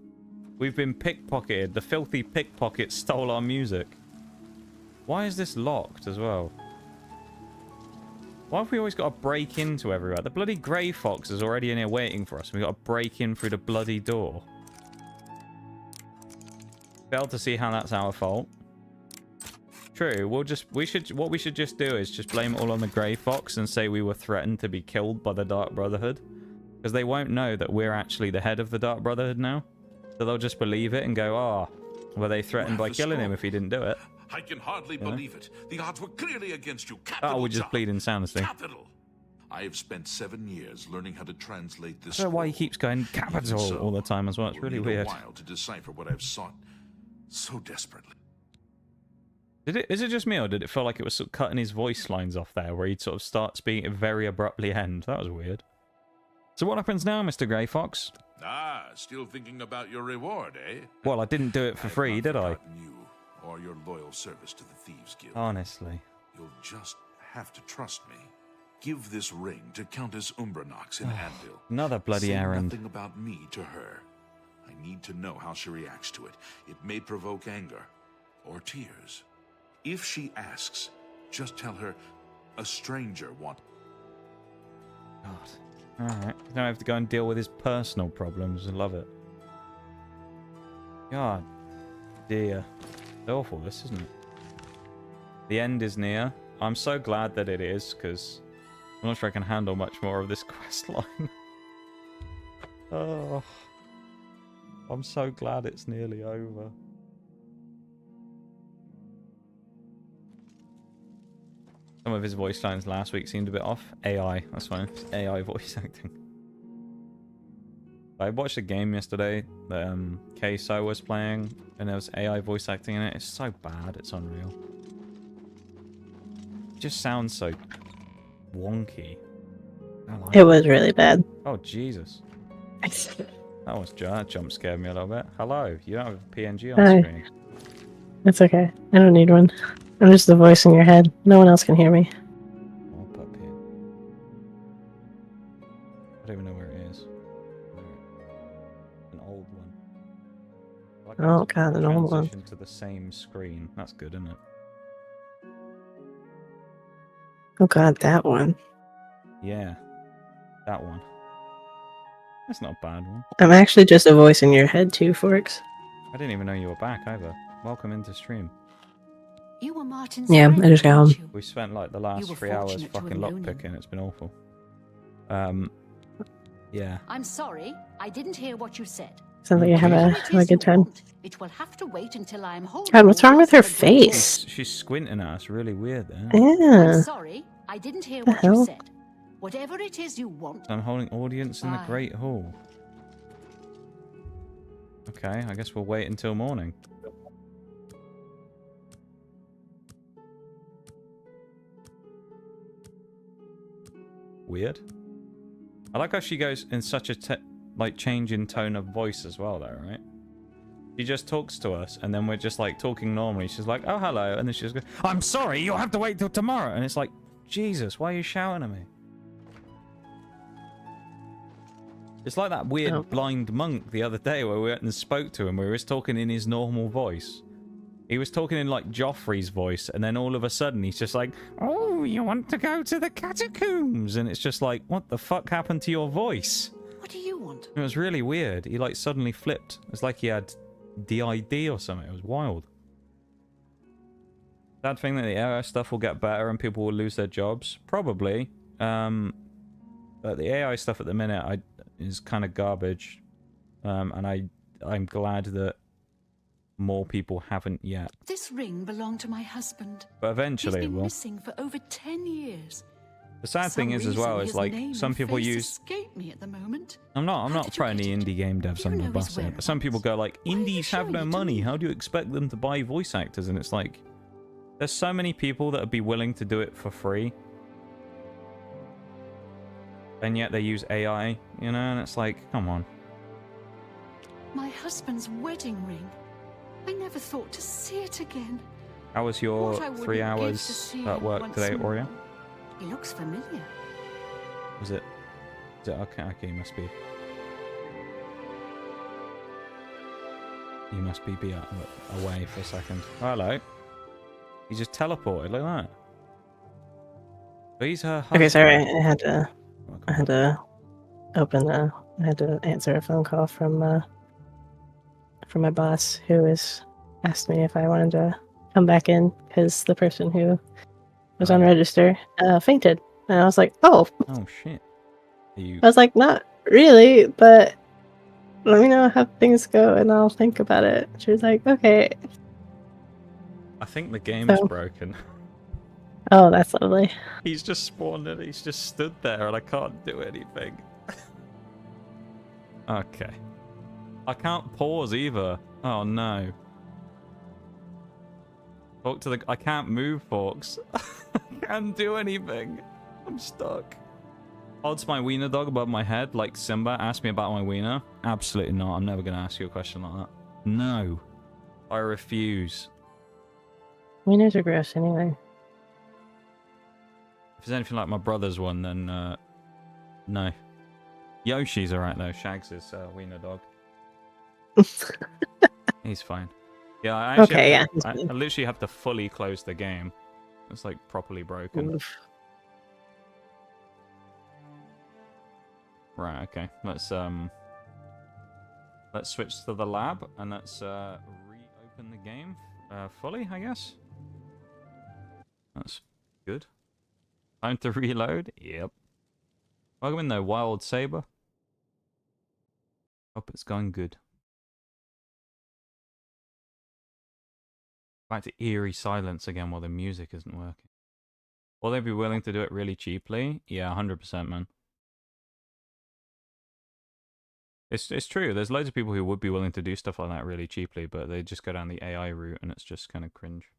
We've been pickpocketed. The filthy pickpocket stole our music. Why is this locked as well? Why have we always got to break into everywhere? The bloody Grey Fox is already in here waiting for us. And we've got to break in through the bloody door. Failed to see how that's our fault. True. What we should just do is just blame it all on the Grey Fox and say we were threatened to be killed by the Dark Brotherhood. Because they won't know that we're actually the head of the Dark Brotherhood now. So they'll just believe it and go, ah, were they threatened by killing him if he didn't do it? I can hardly believe it. The odds were clearly against you. That would just plead insanity. Capital. I have spent 7 years learning how to translate this. I don't know why he keeps going capital all the time as well. It's really weird. A while to decipher what I've sought so desperately. Is it just me, or did it feel like it was sort of cutting his voice lines off there, where he'd sort of start speaking at very abruptly end? That was weird. So what happens now, Mr. Grey Fox? Ah, still thinking about your reward, eh? Well, I didn't do it for free, did I? You or your loyal service to the Thieves Guild. Honestly. You'll just have to trust me. Give this ring to Countess Umbranox in Anvil. Another bloody errand. Say nothing about me to her. I need to know how she reacts to it. It may provoke anger or tears. If she asks, just tell her a stranger wants. God. Alright. Now I have to go and deal with his personal problems. I love it. God. Dear. It's awful, this, isn't it? The end is near. I'm so glad that it is, because I'm not sure I can handle much more of this quest line. Oh. I'm so glad it's nearly over. Some of his voice lines last week seemed a bit off. AI, that's fine. It's AI voice acting. I watched a game yesterday that KSO was playing, and there was AI voice acting in it. It's so bad, it's unreal. It just sounds so wonky. It was really bad. Oh, Jesus. That jump scared me a little bit. Hello, you don't have a PNG on screen. It's okay. I don't need one. I'm just the voice in your head. No one else can hear me. Up here. I don't even know where it is. An old one. Like Oh god, an old one. transition to the same screen. That's good, isn't it? Oh god, that one. Yeah, that one. That's not a bad one. I'm actually just a voice in your head too, Forks. I didn't even know you were back either. Welcome into stream. You were Martin's Yeah, friend, I just got weren't home. you? We spent like the last were 3 hours fortunate to have fucking known him. lockpicking. It's been awful. Yeah. I'm sorry, I didn't hear what you said. Sounds like you have Whatever a, it have a is good you time. want, it will have to wait until I'm home. God, what's wrong with her face? She's squinting at us really weird there. Yeah. I'm sorry, I didn't hear The what you hell? said. Whatever it is you want. I'm holding audience in the Bye. Great Hall. Okay, I guess we'll wait until morning. Weird. I like how she goes in such a like change in tone of voice as well, though, right? She just talks to us, and then we're just like talking normally. She's like, "Oh, hello," and then she just goes, "I'm sorry, you'll have to wait till tomorrow." And it's like, Jesus, why are you shouting at me? It's like that weird blind monk the other day where we went and spoke to him, where he was talking in his normal voice. He was talking in like Joffrey's voice, and then all of a sudden he's just like, "Oh, you want to go to the catacombs?" And it's just like, what the fuck happened to your voice? What do you want? It was really weird. He like suddenly flipped. It was like he had DID or something. It was wild. Sad thing that the AI stuff will get better and people will lose their jobs. Probably. But the AI stuff at the minute is kind of garbage. And I'm glad that more people haven't yet. This ring belonged to my husband. But eventually He's it been will. missing for over 10 years. The sad thing is as well is like some people use. Escape me at the moment. I'm not throwing the indie game devs under the bus here, but some people go like, indies have no money. How do you expect them to buy voice actors? And it's like, there's so many people that would be willing to do it for free, and yet they use AI, you know, and it's like, come on. My husband's wedding ring. I never thought to see it again. How was your What I wouldn't 3 give to hours see at him work once today, more. Oreo? He looks familiar. Was it? Is it okay? Okay, you must be. You must be away for a second. Oh, hello. He just teleported like that. But he's her husband. Okay, sorry. I had to open I had to answer a phone call from my boss, who asked me if I wanted to come back in because the person who was on register fainted, and I was like, "Oh shit!" I was like, "Not really, but let me know how things go, and I'll think about it." She was like, "Okay." I think the game's broken. Oh, that's lovely. He's just spawned and he's just stood there, and I can't do anything. Okay. I can't pause either. Oh no. Talk to the. I can't move, Forks. I can't do anything. I'm stuck. Odds my wiener dog above my head, like Simba. Ask me about my wiener. Absolutely not. I'm never gonna ask you a question like that. No. I refuse. Wieners are gross anyway. If there's anything like my brother's one, then no. Yoshi's alright though. Shags is wiener dog. He's fine. Yeah, I actually I literally have to fully close the game. It's like properly broken. Oof. Right, okay. Let's switch to the lab and let's reopen the game fully, I guess. That's good. Time to reload. Yep. Welcome in though, Wild Saber. Hope it's going good. Back to eerie silence again while the music isn't working. Will they be willing to do it really cheaply? Yeah, 100%, man. It's true. There's loads of people who would be willing to do stuff like that really cheaply, but they just go down the AI route and it's just kind of cringe.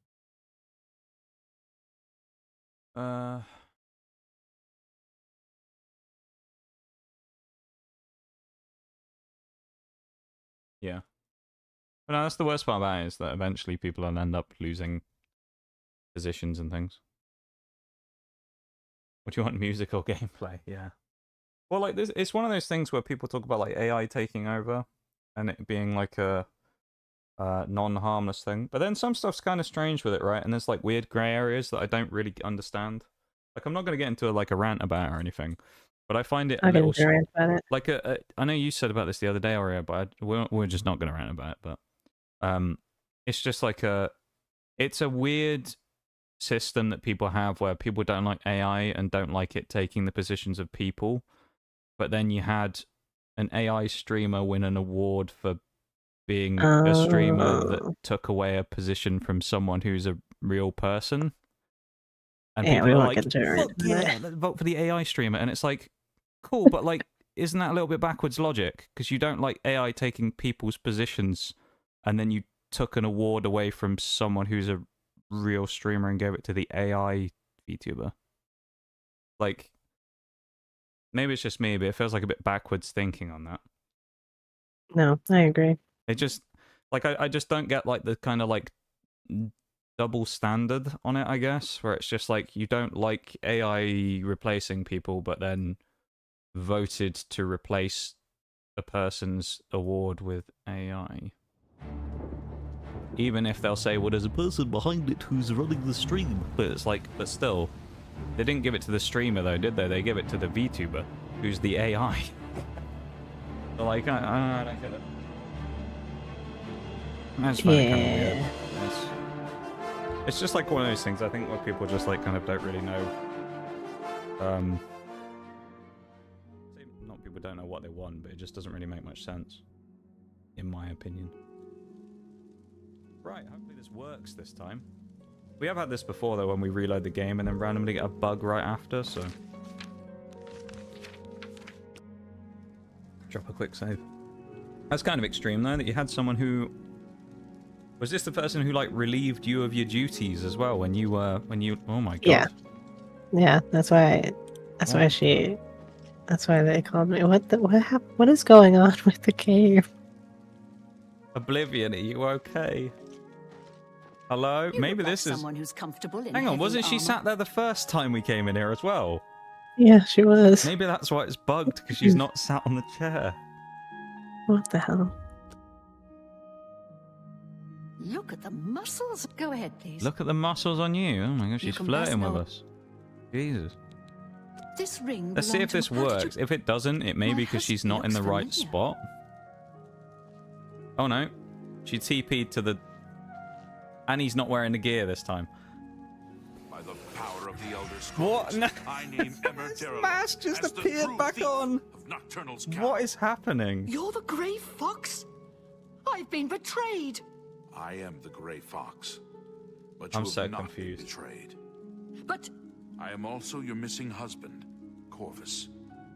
Yeah. But no, that's the worst part about it, is that eventually people will end up losing positions and things. What do you want, music or gameplay? Yeah. Well, like this, it's one of those things where people talk about like AI taking over and it being like a non-harmless thing. But then some stuff's kind of strange with it, right? And there's like weird grey areas that I don't really understand. Like I'm not going to get into like a rant about it or anything, but I find it a little like I know you said about this the other day, Aurea, but we're just not going to rant about it. But it's just like it's a weird system that people have where people don't like AI and don't like it taking the positions of people. But then you had an AI streamer win an award for being a streamer that took away a position from someone who's a real person. And yeah, people we are won't like, get into it. yeah, let's vote for the AI streamer. And it's like, cool, but like, isn't that a little bit backwards logic? Because you don't like AI taking people's positions and then you took an award away from someone who's a real streamer and gave it to the AI VTuber. Like, maybe it's just me, but it feels like a bit backwards thinking on that. No, I agree. It just, like, I just don't get, like, the kind of, like, double standard on it, I guess, where it's just, like, you don't like AI replacing people, but then voted to replace a person's award with AI. Even if they'll say, well, there's a person behind it who's running the stream. But it's like, but still, they didn't give it to the streamer, though, did they? They give it to the VTuber, who's the AI. So, like, I don't get it. I just find it kind of weird. It's just like one of those things, I think, where people just, like, kind of don't really know. Not people don't know what they want, but it just doesn't really make much sense, in my opinion. Right, hopefully this works this time. We have had this before, though, when we reload the game and then randomly get a bug right after, so... Drop a quick save. That's kind of extreme, though, that you had someone who... Was this the person who, like, relieved you of your duties as well when you were... Oh my god. Yeah. Yeah, that's why... That's why she... That's why they called me. What is going on with the cave? Oblivion, are you okay? Hello? Maybe this is... someone who's comfortable in Hang on, wasn't she armor. sat there the first time we came in here as well? Yeah, she was. Maybe that's why it's bugged, because she's not sat on the chair. What the hell? Look at the muscles. Go ahead, please. Look at the muscles on you. Oh my gosh, she's can flirting best with know- us. Jesus. This ring. Let's see if this works. If it doesn't, it may My be because she's husband not in the looks right familiar. spot. Oh no. She TP'd to the... And he's not wearing the gear this time. By the power of the Elder Scrolls, What? No. I name Emmer mask just as the appeared true back thief on. of Nocturnal's Cowl. What is happening? You're the Grey Fox? I've been betrayed. I am the Grey Fox, but you I'm have so not confused. been betrayed. But I am also your missing husband, Corvus.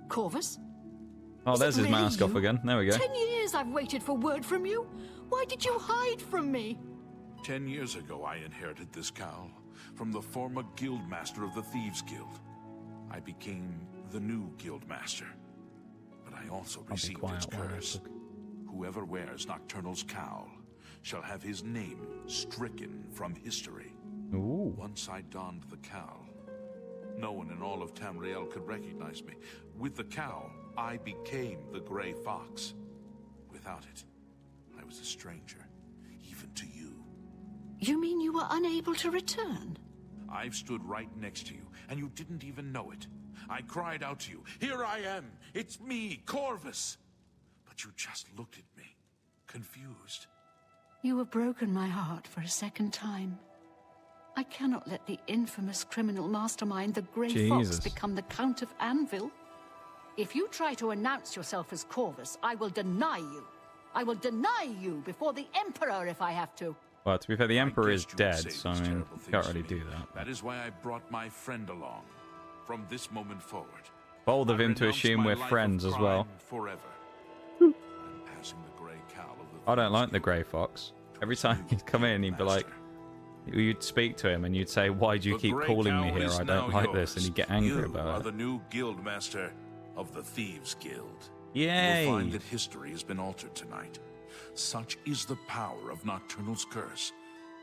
Corvus? Oh, Is there's it his really mask off you? again. There we go. 10 years I've waited for word from you. Why did you hide from me? 10 years ago, I inherited this cowl from the former guildmaster of the Thieves Guild. I became the new guildmaster, but I also received its curse. Whoever wears Nocturnal's cowl shall have his name stricken from history. Ooh. Once I donned the cowl, no one in all of Tamriel could recognize me. With the cowl, I became the Grey Fox. Without it, I was a stranger, even to you. You mean you were unable to return? I've stood right next to you, and you didn't even know it. I cried out to you, "Here I am! It's me, Corvus!" But you just looked at me, confused. You have broken my heart for a second time. I cannot let the infamous criminal mastermind, the Grey Fox, become the Count of Anvil. If you try to announce yourself as Corvus, I will deny you. I will deny you before the Emperor if I have to. Well, to be fair, the Emperor is guessed you would dead, say so I these mean, terrible you things can't to really me. do that. That is why I brought my friend along. From this moment forward, Bold of I him to renounce assume my we're life of friends as well. crime forever. I'm passing the Grey Cowl of the I don't Thieves like the Guild Grey Fox. to Every its time new he'd come in, he'd be like, master. you'd speak to him and you'd say, why do you The keep Grey calling me Cowl here? is I don't now like this. And yours. he'd get angry You about are it. the new guildmaster of the Thieves Guild. Yay! You'll find that history has been altered tonight. Such is the power of Nocturnal's curse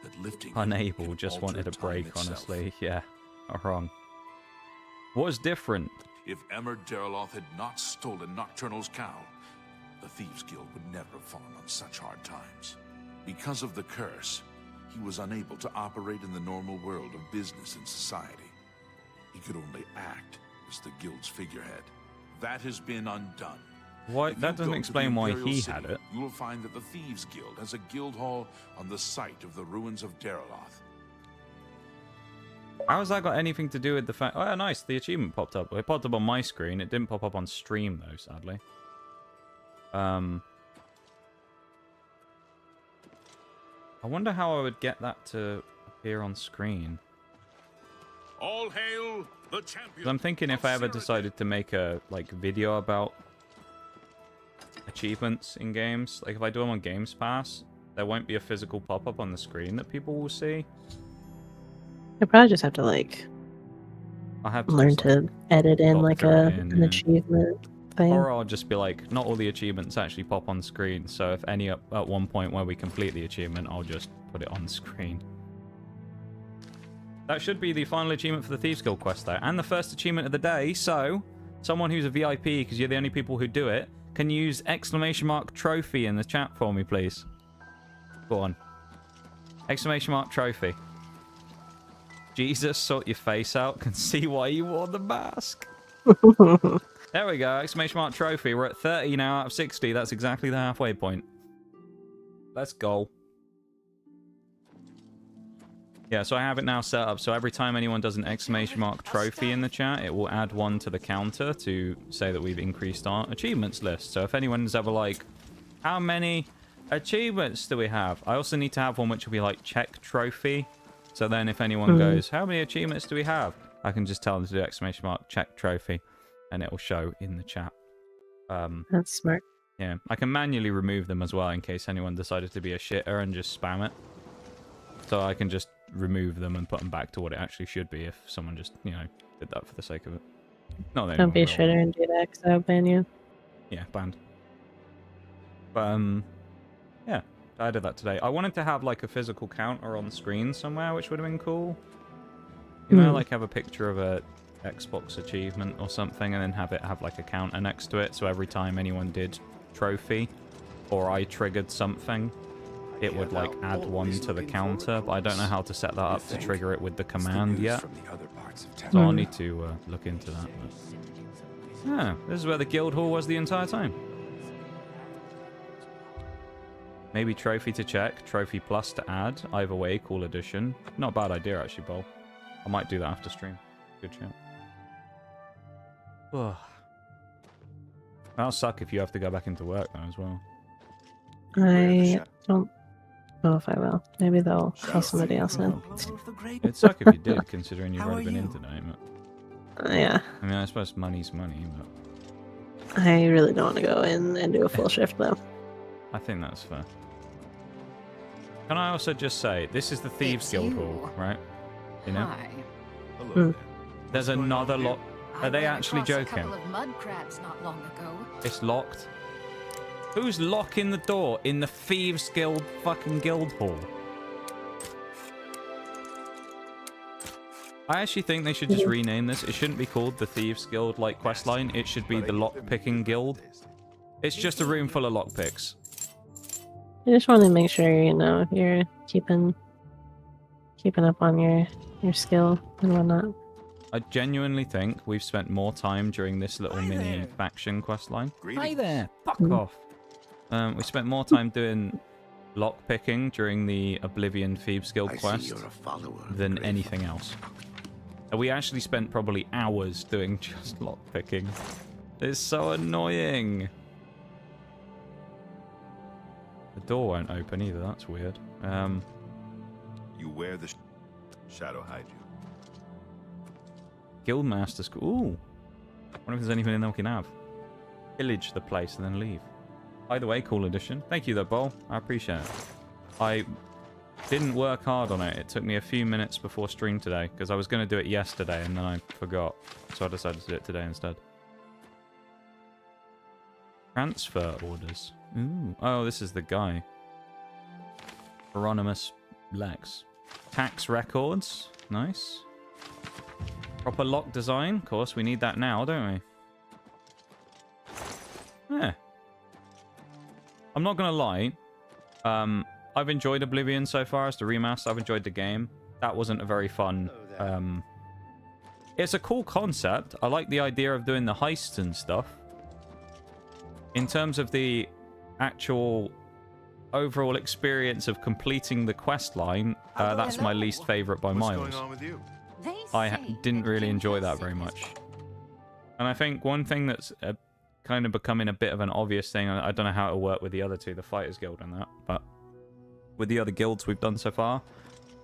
that lifting Unable can just alter wanted a time break, itself. honestly. Yeah, not wrong. What's different? If Emmer Derloth had not stolen Nocturnal's cow, the Thieves Guild would never have fallen on such hard times. Because of the curse, he was unable to operate in the normal world of business and society. He could only act as the guild's figurehead. That has been undone. Why? If That you go doesn't to explain the why Imperial he City, had it. You will find that the Thieves Guild has a guild hall on the site of the ruins of Derloth. How has that got anything to do with the fact... Oh, nice. The achievement popped up. It popped up on my screen. It didn't pop up on stream, though, sadly. I wonder how I would get that to appear on screen. All hail the champion. 'Cause I'm thinking if I ever decided to make a video about achievements in games, like if I do them on Games Pass, there won't be a physical pop-up on the screen that people will see. I probably just have to I have to learn just, to edit in doctor it in, an yeah. achievement thing. Or I'll just be like, not all the achievements actually pop on screen, so if any at one point where we complete the achievement, I'll just put it on screen. That should be the final achievement for the Thieves Guild quest, though, and the first achievement of the day, so someone who's a VIP, because you're the only people who do it, can use !trophy in the chat for me, please. Go on. !trophy. Jesus, sort your face out, can see why you wore the mask. There we go, !trophy. We're at 30 now out of 60. That's exactly the halfway point. Let's go. Yeah, so I have it now set up, so every time anyone does an !trophy in the chat, it will add one to the counter to say that we've increased our achievements list. So if anyone's ever like, how many achievements do we have? I also need to have one which will be like check trophy. So then if anyone goes, how many achievements do we have? I can just tell them to do check trophy, and it will show in the chat. That's smart. Yeah, I can manually remove them as well in case anyone decided to be a shitter and just spam it. So I can just remove them and put them back to what it actually should be if someone just, you know, did that for the sake of it. Not that Don't be a anyone will. shitter and do that, because I'll ban you. Yeah, banned. But, yeah, I did that today. I wanted to have, like, a physical counter on screen somewhere, which would have been cool. You know, like, have a picture of a Xbox achievement or something, and then have it have, like, a counter next to it, so every time anyone did trophy, or I triggered something, it would, like, add one to the counter, but I don't know how to set that up to trigger it with the command yet. So I'll need to look into that. But... yeah, this is where the guild hall was the entire time. Maybe trophy to check, trophy plus to add, either way, cool addition. Not a bad idea, actually, Bol. I might do that after stream. Good chat. That'll suck if you have to go back into work, though, as well. I don't know if I will. Maybe they'll call somebody else in. It'd suck if you did, considering you've already been in today, but... yeah. I mean, I suppose money's money, but... I really don't want to go in and do a full shift, though. I think that's fair. Can I also just say, this is the Thieves Guild Hall, right? You know? Hi. Hello. There's another lock. Are they actually joking? A couple of mud crabs not long ago. It's locked. Who's locking the door in the Thieves Guild fucking guild hall? I actually think they should just rename this. It shouldn't be called the Thieves Guild like questline. It should be the Lockpicking Guild. It's just a room full of lockpicks. I just want to make sure, you know, you're keeping up on your skill and whatnot. I genuinely think we've spent more time during this little mini faction questline. Hi there! Fuck off! We spent more time doing lockpicking during the Oblivion Thieves Guild quest than anything else. We actually spent probably hours doing just lockpicking. It's so annoying! The door won't open either, that's weird. You wear the shadow hide you. Guildmaster School. Ooh! I wonder if there's anything in there we can have. Pillage the place and then leave. Either way, cool addition. Thank you though, Bol. I appreciate it. I didn't work hard on it. It took me a few minutes before stream today, because I was going to do it yesterday and then I forgot. So I decided to do it today instead. Transfer orders. Ooh. Oh, this is the guy. Hieronymus Lex. Tax records. Nice. Proper lock design. Of course, we need that now, don't we? Yeah. I'm not going to lie. I've enjoyed Oblivion so far as the remaster. I've enjoyed the game. That wasn't a very fun... It's a cool concept. I like the idea of doing the heists and stuff. In terms of the actual overall experience of completing the quest line, that's my least favorite by miles. What's going on with you? I didn't really enjoy that very much. And I think one thing that's kind of becoming a bit of an obvious thing, I don't know how it'll work with the other two, the Fighters Guild and that, but with the other guilds we've done so far,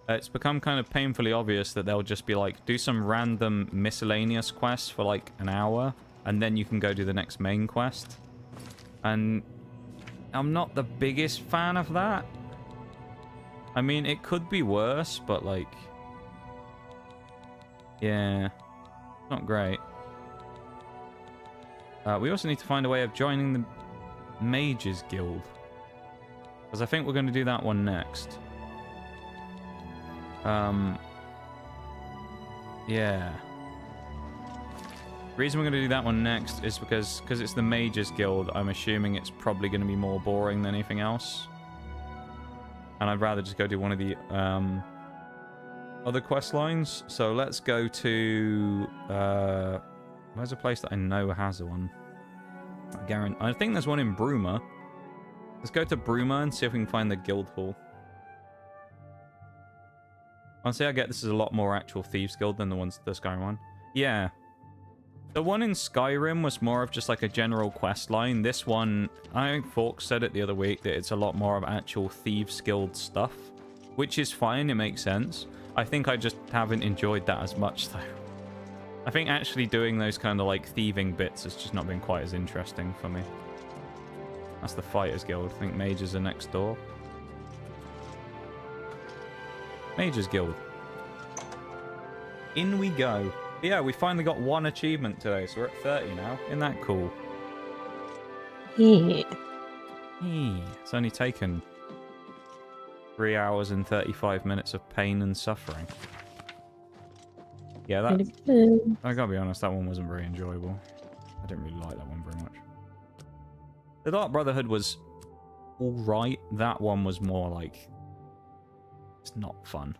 it's become kind of painfully obvious that they'll just be like, do some random miscellaneous quests for like an hour, and then you can go do the next main quest. And I'm not the biggest fan of that. I mean, it could be worse, but like... yeah. Not great. We also need to find a way of joining the Mages Guild. Because I think we're going to do that one next. Yeah. The reason we're going to do that one next is because it's the Mages Guild, I'm assuming it's probably going to be more boring than anything else. And I'd rather just go do one of the other quest lines. So let's go to... where's a place that I know has one? I think there's one in Bruma. Let's go to Bruma and see if we can find the guild hall. Honestly, I get this is a lot more actual Thieves Guild than the Skyrim one. Yeah. The one in Skyrim was more of just like a general quest line. This one, I think Forks said it the other week, that it's a lot more of actual Thieves Guild stuff. Which is fine, it makes sense. I think I just haven't enjoyed that as much though. I think actually doing those kind of like thieving bits has just not been quite as interesting for me. That's the Fighters Guild. I think Mages are next door. Mages Guild. In we go. Yeah, we finally got one achievement today, so we're at 30 now. Isn't that cool? Yeah. It's only taken 3 hours and 35 minutes of pain and suffering. Yeah, that... I gotta be honest, that one wasn't very enjoyable. I didn't really like that one very much. The Dark Brotherhood was alright. That one was more like... it's not fun,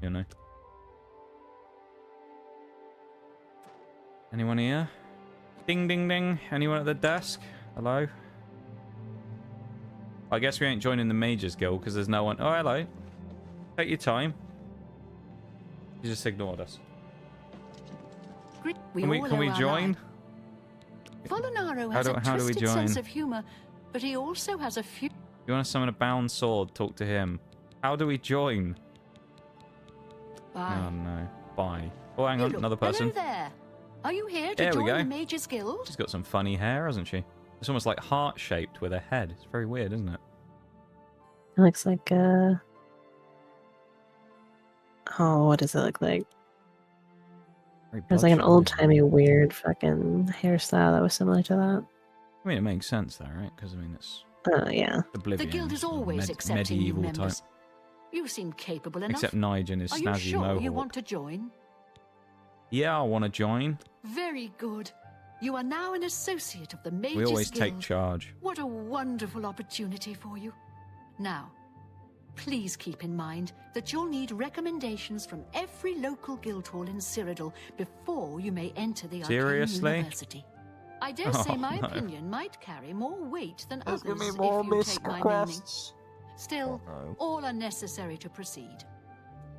you know? Anyone here? Ding, ding, ding. Anyone at the desk? Hello? I guess we ain't joining the Mages Guild because there's no one... oh, hello. Take your time. You just ignored us. Can we join? Volinaro has a twisted sense of humor, but he also has a few... You want to summon a bound sword? Talk to him. How do we join? Bye. Oh, no. Bye. Oh, hang on. Another person. Hello there. Are you here to join the Mages Guild? She's got some funny hair, hasn't she? It's almost like heart-shaped with a head. It's very weird, isn't it? It looks like, oh, what does it look like? There's like an old-timey weird fucking hairstyle that was similar to that. I mean, it makes sense though, right? Because, I mean, it's... oh, yeah. Oblivion, the guild is always accepting new members. Type. You seem capable enough. Except Nigel and his snazzy Are you sure mohawk. you want to join? Yeah, I want to join. Very good. You are now an associate of the Mages Guild. We always take charge. What a wonderful opportunity for you. Now, please keep in mind that you'll need recommendations from every local guild hall in Cyrodiil before you may enter the Arcane University. I dare say my opinion might carry more weight than others if you take my meaning. Still, all are necessary to proceed.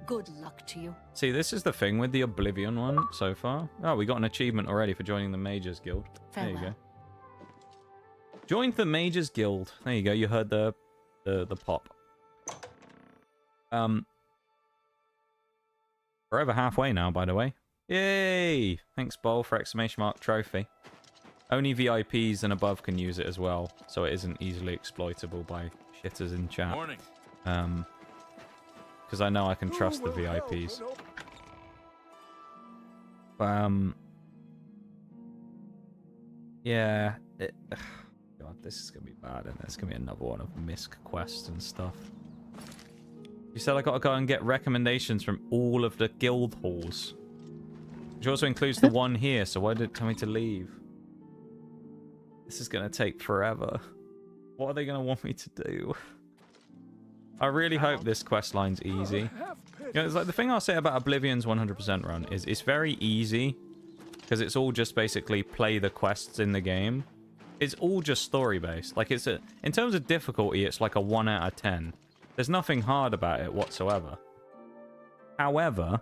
Good luck to you. See, this is the thing with the Oblivion one so far. Oh, we got an achievement already for joining the Mages Guild. Farewell. There you go. Joined the Mages Guild. There you go. You heard the pop. We're over halfway now, by the way. Yay! Thanks, Bowl, for exclamation mark trophy. Only VIPs and above can use it as well, so it isn't easily exploitable by shitters in chat. Morning. Because I know I can trust the VIPs. Yeah. God, this is going to be bad, and there's going to be another one of misc quests and stuff. You said I gotta go and get recommendations from all of the guild halls. Which also includes the one here, so why did it tell me to leave? This is gonna take forever. What are they gonna want me to do? I really hope this quest line's easy. You know, it's like the thing I'll say about Oblivion's 100% run is it's very easy because it's all just basically play the quests in the game. It's all just story based. Like it's in terms of difficulty, it's like a 1 out of 10. There's nothing hard about it whatsoever. However,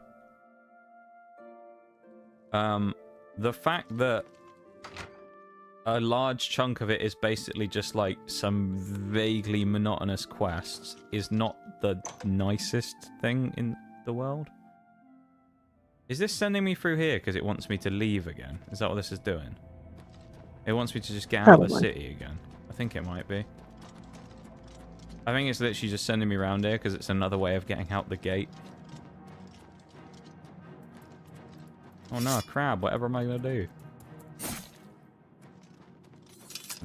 the fact that a large chunk of it is basically just like some vaguely monotonous quests is not the nicest thing in the world. Is this sending me through here because it wants me to leave again? Is that what this is doing? It wants me to just get out of the city again. I think it might be. I think it's literally just sending me around here because it's another way of getting out the gate. Oh no, crab. Whatever am I going to do?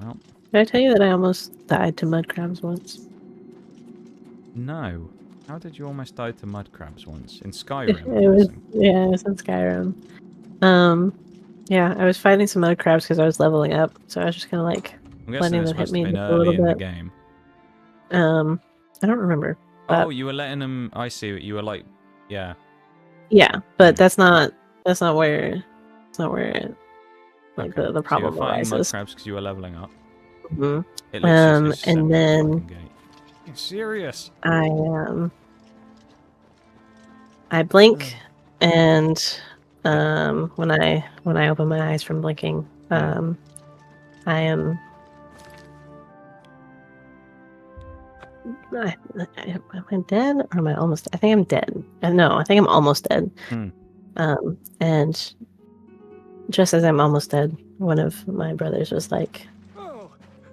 Well. Did I tell you that I almost died to mud crabs once? No. How did you almost die to mud crabs once? In Skyrim? It was in Skyrim. Yeah, I was fighting some mud crabs because I was leveling up, so I was just kind of like letting them hit me a little bit. In the game. I don't remember. Oh, you were letting them. I see. You were like, yeah. Yeah, but that's not where. It's not where. Like okay. the problem so you were fighting arises. Mud crabs because you were leveling up. Mm-hmm. It looks and then you're serious. I blink, and when I open my eyes from blinking, I am. Am I dead or am I almost? I think I'm dead. No, I think I'm almost dead. And just as I'm almost dead, one of my brothers was like, Oh,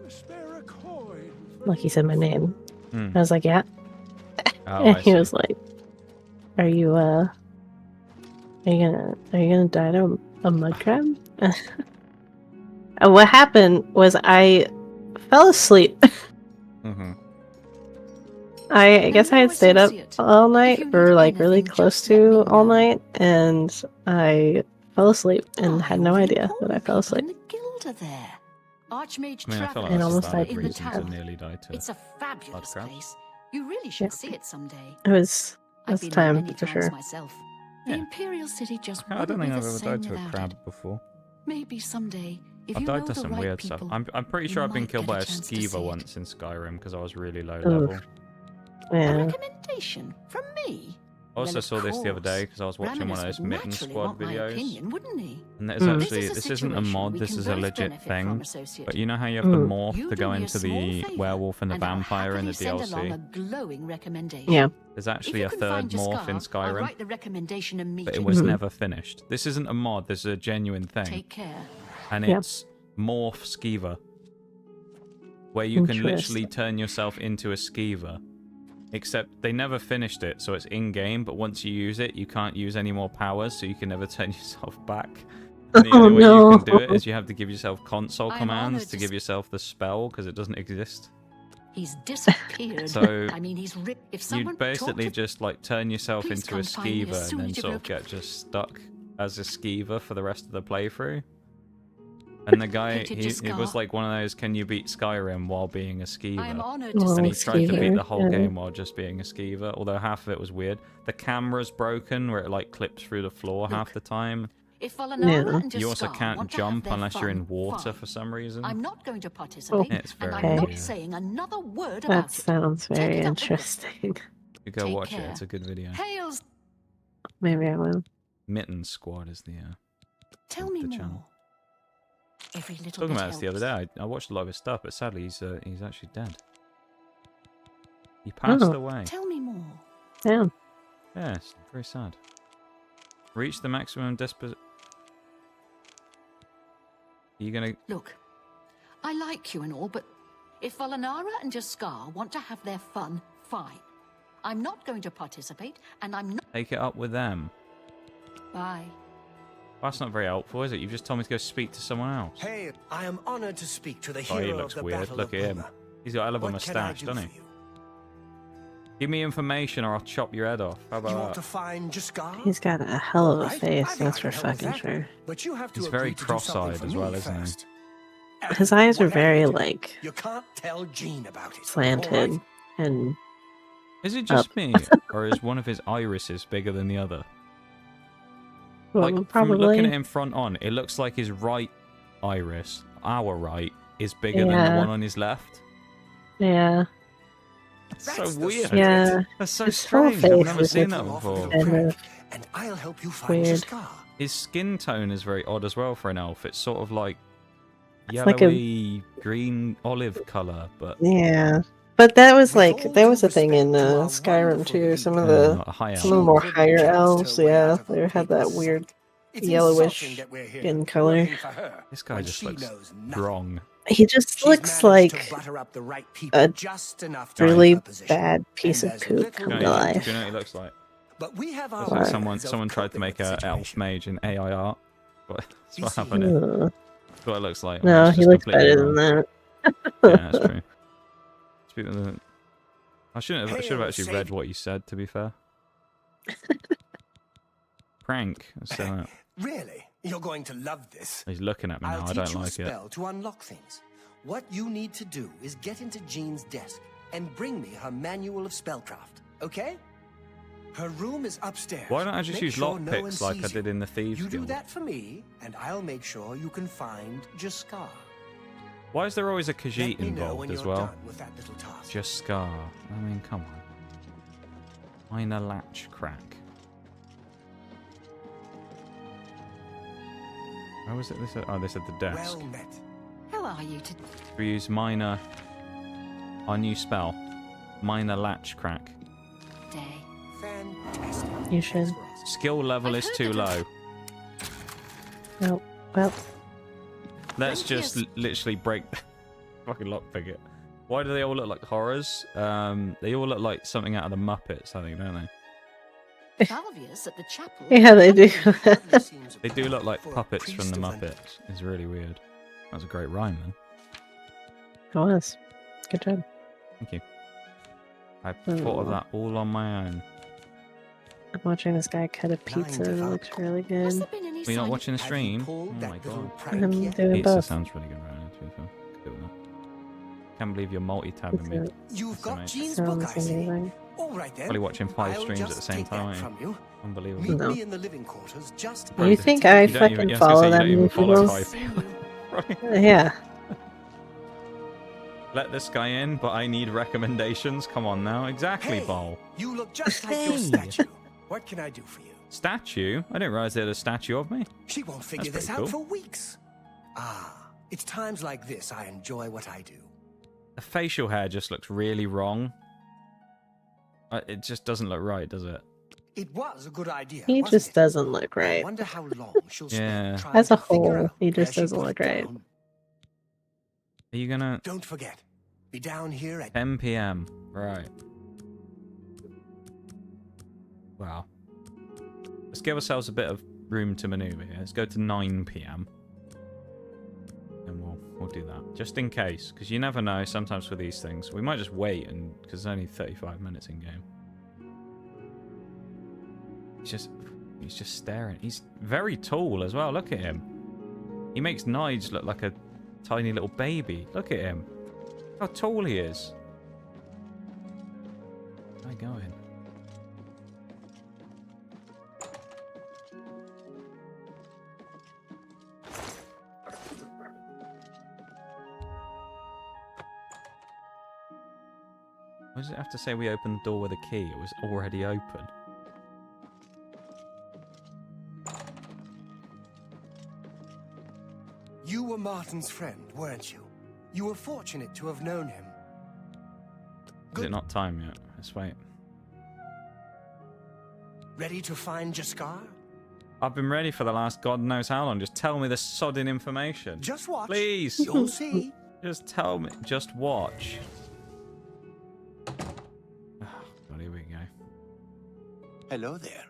spare a coin. like he said my name. I was like, yeah. Oh, and he was like, Are you gonna die to a mud crab? And what happened was I fell asleep. I guess I had stayed up all night, or like really close to all night, and I fell asleep and had no idea that I fell asleep. Archmage I feel like and that's almost a died valid in the reason to town. nearly die to. It's a fabulous crab. place. You really should see it someday. It was I've been time many for times sure. myself. The Imperial City just I wouldn't don't think be I've the ever same died to a without crab it. before. Maybe someday, if I've you died know to the some right weird people, stuff. I'm pretty you sure I've been might killed get a by a chance to skeever see it. once in Skyrim because I was really low Oof. level. A Yeah. recommendation from me. I also Well, of saw this the other day because I was watching one of Raminus those would Mitten naturally Squad want my videos. opinion, wouldn't he? And there's Mm. actually, This is a this isn't a situation mod, we this can is a both legit benefit from, thing. associate. But you know how you have the morph You to go do me a into small the favour, werewolf and the and I'll vampire in the happily send along a DLC? glowing recommendation. Yeah. There's actually a If you can third find your morph in scar, I'll Skyrim, write the recommendation but immediately. it was Mhm. never finished. This isn't a mod, this is a genuine thing. Take care. And Yeah. it's Morph Skeever, where you can literally Interesting. turn yourself into a Skeever. Except they never finished it, so it's in-game, but once you use it, you can't use any more powers, so you can never turn yourself back. And the only way you can do it is you have to give yourself console I'm commands honoured to to give yourself the spell, because it doesn't exist. He's disappeared. So I mean, he's ripped. If someone You'd basically talked to... just like turn yourself Please into a come find me as Skeever soon and then as you've sort of broken- get just stuck as a Skeever for the rest of the playthrough. And the guy, Painted he your was scar. like one of those, can you beat Skyrim while being a I am Skeever? honoured to Well, And see he tried to beat the whole Skeever, yeah. game while just being a Skeever, although half of it was weird. The camera's broken where it like clips through the floor half the time. If Valinara and You also Jaskar can't want to jump have their unless you're in fun, water fine. for some reason. I'm not going to participate, It's and very I'm not weird. saying another word That about it. sounds very Take it up with them. interesting. You go Take watch it, care. it's a good video. Hails, Maybe I will. Mitten Squad is the tell me the more. channel. Every little Talking bit about this the other helps. day, I watched a lot of his stuff, but sadly he's actually dead. He passed Oh. away. Tell me more. Damn. Yeah, it's very sad. Reach the maximum disposition. Are you gonna? Look, I like you and all, but if Valinara and Jaskar want to have their fun, fine. I'm not going to participate, and I'm not. Take it up with them. Bye. That's not very helpful, is it? You've just told me to go speak to someone else. Hey, I am honored to speak to the Oh, he hero looks of the weird. Battle Look of at him. Buma. He's got a hell of a What can I moustache, do doesn't for he? you? Give me information or I'll chop your head off. How You want about to that? find Jaskar? He's got a hell of a Alright, face, I think that's I for can help with fucking that, sure. But you have to He's agree very to do something cross-eyed for as me well, isn't he? first. His eyes are Whatever very, you do, like, you can't tell Jean about it. slanted alright? and Is it just me, or is one of his irises bigger than the other? well, Like, from looking at him front on, it looks like his right iris, our right, is bigger than the one on his left. Yeah. That's so weird. Yeah. That's so His whole strange. I've face never is seen like that before. kind of And I'll help you find weird. Jaskar. His skin tone is very odd as well for an elf. It's sort of like It's like a- yellowy, green, olive color, but Yeah. But that was like that was a thing in Skyrim too. Some of the high some of the elf. more higher elves, yeah, they had that weird yellowish skin color. This guy just looks wrong. He just looks like a really bad piece of poop come to life. Do you know what he looks like? But we have Looks our like someone tried to make a elf mage in AI art. That's what happened. Ugh. That's what it looks like. No, It's he just looks completely better than wrong. that. Yeah, that's true. Speaking of the, I should have actually read what you said. To be fair. Prank. Let's say that. Really? You're going to love this. He's looking at me now. I'll I don't teach you a like it. spell to unlock things. What you need to do is get into Jean's desk and bring me her manual of spellcraft, okay? Her room is upstairs. Why don't I just Make use sure no one lockpicks like I sees did you. in the Thieves You do Guild? that for me, and I'll make sure you can find Jaskar. Why is there always a Let Khajiit me know when involved as you're well? done with that little task. Just Scar. I mean, come on. Minor latch crack. Where was it? This at the desk. Well met. How are you to... We use minor. Our new spell. Minor latch crack. day? Fantastic. You should. Skill level is too low. No, well, Let's just literally break. Fucking lockpick it. Why do they all look like horrors? They all look like something out of the Muppets, I think, don't they? Salvius at the chapel. yeah, they do. They do look like puppets from the Muppets. It's really weird. That was a great rhyme, then. It was. Good job. Thank you. I thought of that all on my own. I'm watching this guy cut a pizza. It looks really good. Were you not watching the stream? Oh my god. I'm doing Pizza both. sounds really good right now, to be fair. Could do that. Can't believe you're multi-tabbing me. You've That's got amazing. Jean's book, I Sounds see. amazing. All right then. Probably watching 5 I'll streams at the just same take that time. from you. Unbelievable. Meet No. me in the living quarters just You after think 10. I You don't even- fucking I was gonna follow say, that you don't many even follow people? 5 people. Right. Yeah. Let this guy in, but I need recommendations. Come on now. Exactly, Hey, Bol. you look just like your statue. What can I do for you? Statue? I didn't realize they had a statue of me. She won't figure That's this pretty out cool. for weeks. Ah, it's times like this I enjoy what I do. The facial hair just looks really wrong. It just doesn't look right, does it? It was a good idea. He wasn't just it? doesn't look I right. wonder how long she'll Yeah. spend trying As a to figure whole, out he just where she doesn't put look it right. down. Are you gonna... Don't forget, be down here at 10 p.m. Right. Wow. Let's give ourselves a bit of room to maneuver here. Let's go to 9 p.m. And we'll do that. Just in case. Because you never know sometimes with these things. We might just wait and because there's only 35 minutes in game. He's just staring. He's very tall as well. Look at him. He makes Nige look like a tiny little baby. Look at him. How tall he is. Where are you going? Why does it have to say we opened the door with a key? It was already open. You were Martin's friend, weren't you? You were fortunate to have known him. Is it not time yet? Let's wait. Ready to find Jaskar? I've been ready for the last God knows how long. Just tell me the sodding information. Just watch. Please. You'll see. Just tell me. Just watch. Oh, God, here we go. Hello there.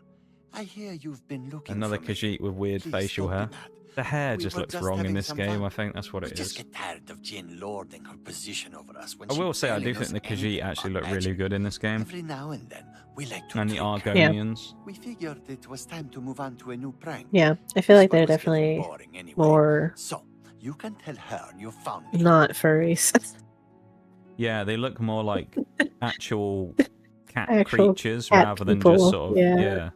I hear you've been looking Another for me. Khajiit with weird Please facial don't be hair. mad. The hair We just were looks just wrong in having this some game. fun. I think that's what We it just is. get tired of Jane lording her position over us when I she will say I barely do knows think the Khajiit anything actually about look really magic. good in this game. Every now and then, we like to And the trick. Argonians. We figured it was time to move on to a new prank. Yeah, I feel like This they're one was getting definitely boring anyway. more So, you can tell her you found me. not furries. Yeah, they look more like actual cat Actual creatures cat rather than people, just sort of yeah.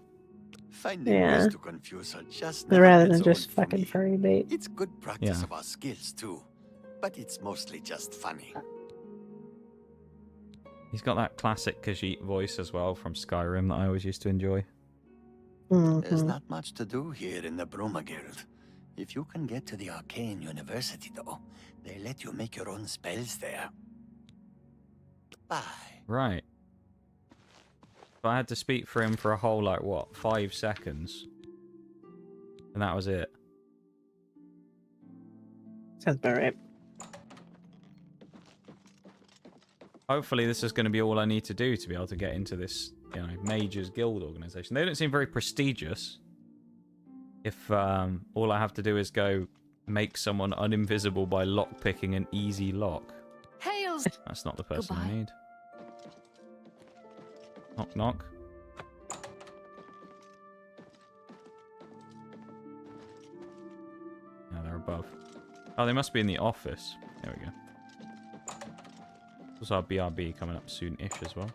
Finding Yeah. ways to confuse her just But never rather gets than just old for fucking me. furry bait. It's good practice Yeah. of our skills too, but it's mostly just funny. He's got that classic Khajiit voice as well from Skyrim that I always used to enjoy. There's not much to do here in the Bruma Guild. If you can get to the Arcane University though, they let you make your own spells there. Bye. Right. But I had to speak for him for a whole, like, what, 5 seconds? And that was it. Sounds about right. Hopefully this is going to be all I need to do to be able to get into this, you know, Mages Guild organization. They don't seem very prestigious. If all I have to do is go make someone uninvisible by lockpicking an easy lock. Hails. That's not the person Goodbye. I need. Knock, knock. Yeah, they're above. Oh, they must be in the office. There we go. There's our BRB coming up soon-ish as well.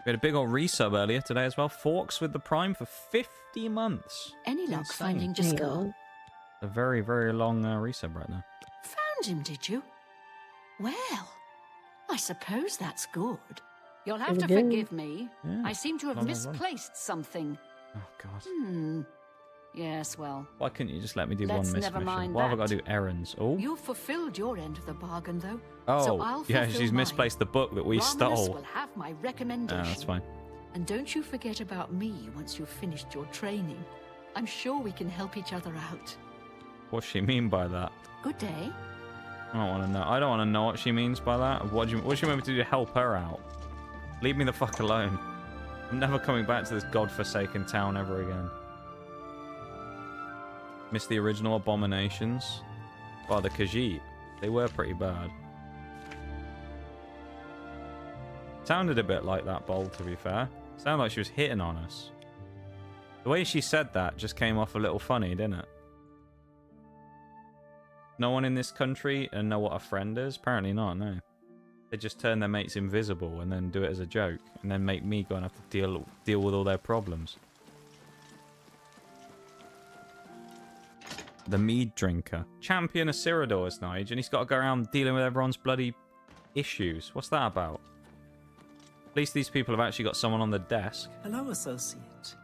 We had a big old resub earlier today as well. Forks with the Prime for 50 months. Any luck Insane. finding Jaskar? A very, very long resub right now. Found him, did you? Well, I suppose that's good. You'll have to Very good. forgive me. Yeah. I seem to have Long, long run. misplaced something. Oh, God. Yes, well, Why couldn't you just let me do Let's one miss never mission? mind Why have I got that. to do errands? Oh, you've fulfilled your end of the bargain, though. oh, so I'll yeah, fulfill she's mine. misplaced the book that we Romulus stole. will have my recommendation. That's fine. And don't you forget about me once you've finished your training. I'm sure we can help each other out. What's she mean by that? Good day. I don't want to know. I don't want to know what she means by that. What do you want me to do to help her out? Leave me the fuck alone. I'm never coming back to this godforsaken town ever again. Miss the original Abominations by the Khajiit. They were pretty bad. Sounded a bit like that, Bold, to be fair. Sounded like she was hitting on us. The way she said that just came off a little funny, didn't it? No one in this country and know what a friend is? Apparently not, no. They just turn their mates invisible and then do it as a joke. And then make me go and have to deal with all their problems. The Meaddrinker. Champion of Cyrodiil, Nigel, and he's got to go around dealing with everyone's bloody issues. What's that about? At least these people have actually got someone on the desk. Hello, associate.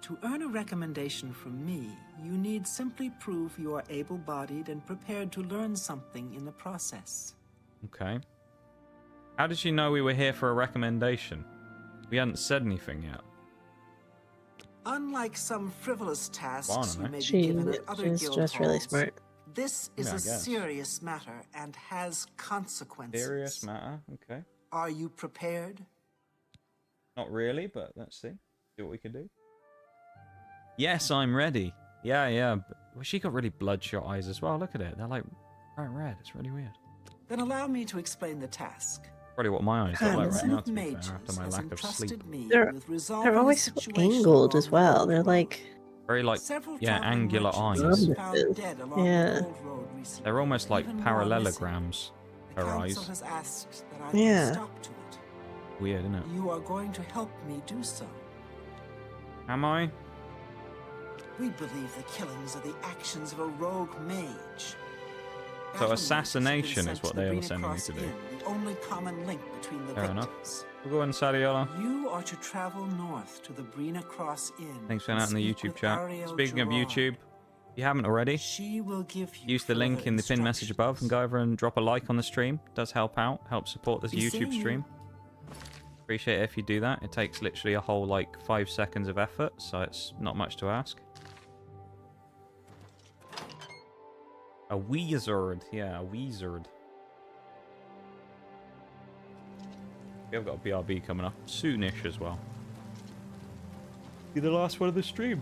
To earn a recommendation from me, you need simply prove you are able-bodied and prepared to learn something in the process. Okay. How did she know we were here for a recommendation? We hadn't said anything yet. Unlike some frivolous tasks Wow, you may She be given at other is guild just really halls, smart. this is Yeah, I a guess. serious matter and has consequences. Serious matter, okay. Are you prepared? Not really, but let's see. See what we can do. Yes, I'm ready. Yeah. Well, she got really bloodshot eyes as well. Look at it. They're like bright red. It's really weird. Then allow me to explain the task. Probably what my eyes look like right Son now, of to be fair, Mages after my has lack of sleep. entrusted me They're, with resolving they're a always so situation angled as along well. the They're road. like, Very like, Several yeah, traveling angular merchants eyes. were found dead along Yeah. the old road recently, They're almost like even more parallelograms, missing. The her council eyes. has asked that I put Yeah. a stop to it. Weird, isn't it? You are going to help me do so. Am I? We believe the killings are the actions of a rogue mage. So Battle assassination mages is what have they been are sent sending me to to the do. Green Cross Inn, the only common link between the Fair enough. victims. We'll go on, Sadiola. You are to travel north to the Brina Cross Inn. Thanks for and out in the speak YouTube with chat. Ariel Speaking of Gerard. YouTube, if you haven't already, She will give you use the link further in the pinned message above and go over and drop a like on the stream. It does help out, help support this Be YouTube seeing you. stream. Appreciate it if you do that. It takes literally a whole like 5 seconds of effort, so it's not much to ask. A wizard, yeah, a wizard. We've got a BRB coming up soonish as well. Be the last one of the stream.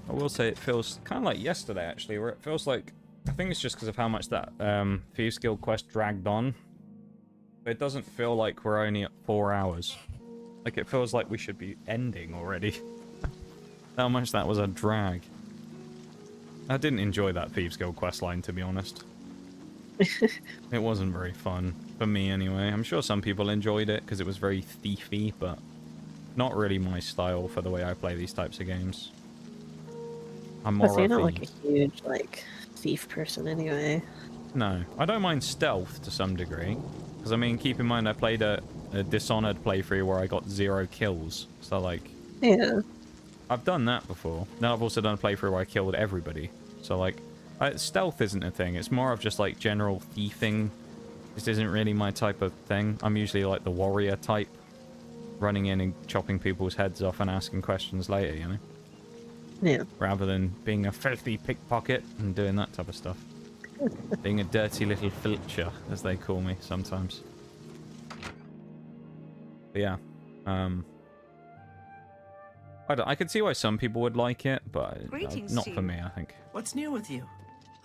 I will say it feels kind of like yesterday, actually, where it feels like... I think it's just because of how much that Thieves Guild quest dragged on. But it doesn't feel like we're only at 4 hours. Like, it feels like we should be ending already. How much that was a drag. I didn't enjoy that Thieves Guild questline, to be honest. It wasn't very fun. For me, anyway. I'm sure some people enjoyed it, because it was very thiefy, but... not really my style for the way I play these types of games. I'm more so you're of not the... like a huge, like, thief person anyway. No. I don't mind stealth to some degree. Because, I mean, keep in mind I played a Dishonored playthrough where I got 0 kills. So, like... yeah. I've done that before. Then I've also done a playthrough where I killed everybody. So, like... stealth isn't a thing. It's more of just, like, general thieving. This isn't really my type of thing. I'm usually, like, the warrior type. Running in and chopping people's heads off and asking questions later, you know? Yeah. Rather than being a filthy pickpocket and doing that type of stuff. Being a dirty little filcher, as they call me sometimes. But yeah. I can see why some people would like it, but not for me, I think. What's new with you?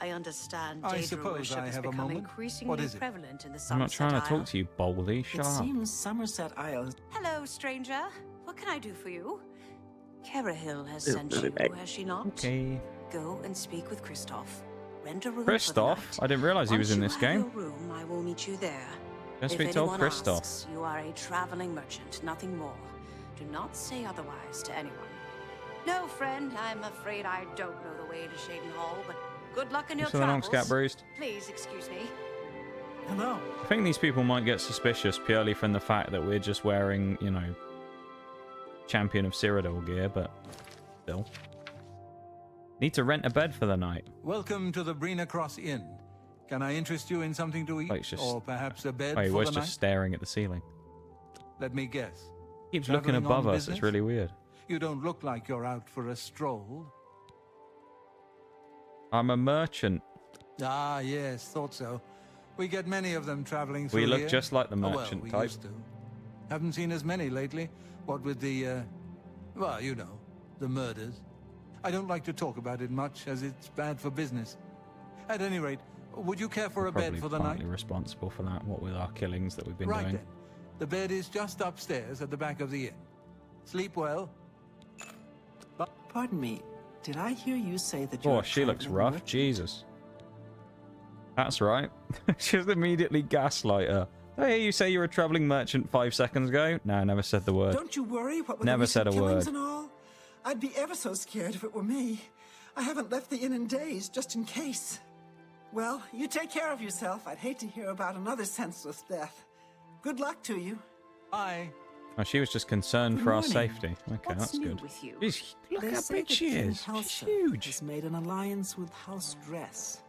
I understand I Daedra suppose worship I has have a become moment. increasingly What is it? prevalent in the Somerset I'm not trying to Isle. talk to you, Baldy. Shut It up. seems Somerset Isle. Hello, stranger. What can I do for you? Carahill has Oh, sent I'll be you, back. has she not? Okay. Go and speak with Christoph. Rent a room Christoph? for the I didn't realise he was in this Once you have game. your room, I will meet you there. Guess If we told anyone Christoph. asks, you are a traveling merchant, nothing more. Do not say otherwise to anyone. No, friend, I'm afraid I don't know the way to Shaden Hall, but good luck in your So the long travels. scat bruised. Please excuse me. Hello. I think these people might get suspicious purely from the fact that we're just wearing, you know, Champion of Cyrodiil gear, but still. Need to rent a bed for the night. Welcome to the Brina Cross Inn. Can I interest you in something to eat? Like, just... or perhaps a bed Oh, he for was the just night? staring at the ceiling. Let me guess. Keeps looking Traveling above on us. It's business? really weird. You don't look like you're out for a stroll. I'm a merchant. Ah, yes, thought so. We get many of them traveling through We look here. just like the Oh, merchant well, we type. used to. Haven't seen as many lately. What with the, well, you know, the murders. I don't like to talk about it much, as it's bad for business. At any rate, would you care for a bed for the night? Partly responsible for that, what with our killings that we've been Right doing. then. The bed is just upstairs at the back of the inn. Sleep well. Pardon me. Did I hear you say that Oh, you're she looks traveling rough. merchant? Jesus. That's right. Just immediately gaslight her. Did I hear you say you were a travelling merchant 5 seconds ago? No, I never said the word. Don't you worry. What with Never the said recent a killings word. and all? I'd be ever so scared if it were me. I haven't left the inn in days, just in case. Well, you take care of yourself. I'd hate to hear about another senseless death. Good luck to you. Bye. Oh, she was just concerned Good for our morning. safety. Okay, What's that's new good. with you? Jeez, look They how say big that she King is. She's Helsa huge. has made an alliance with House Dress.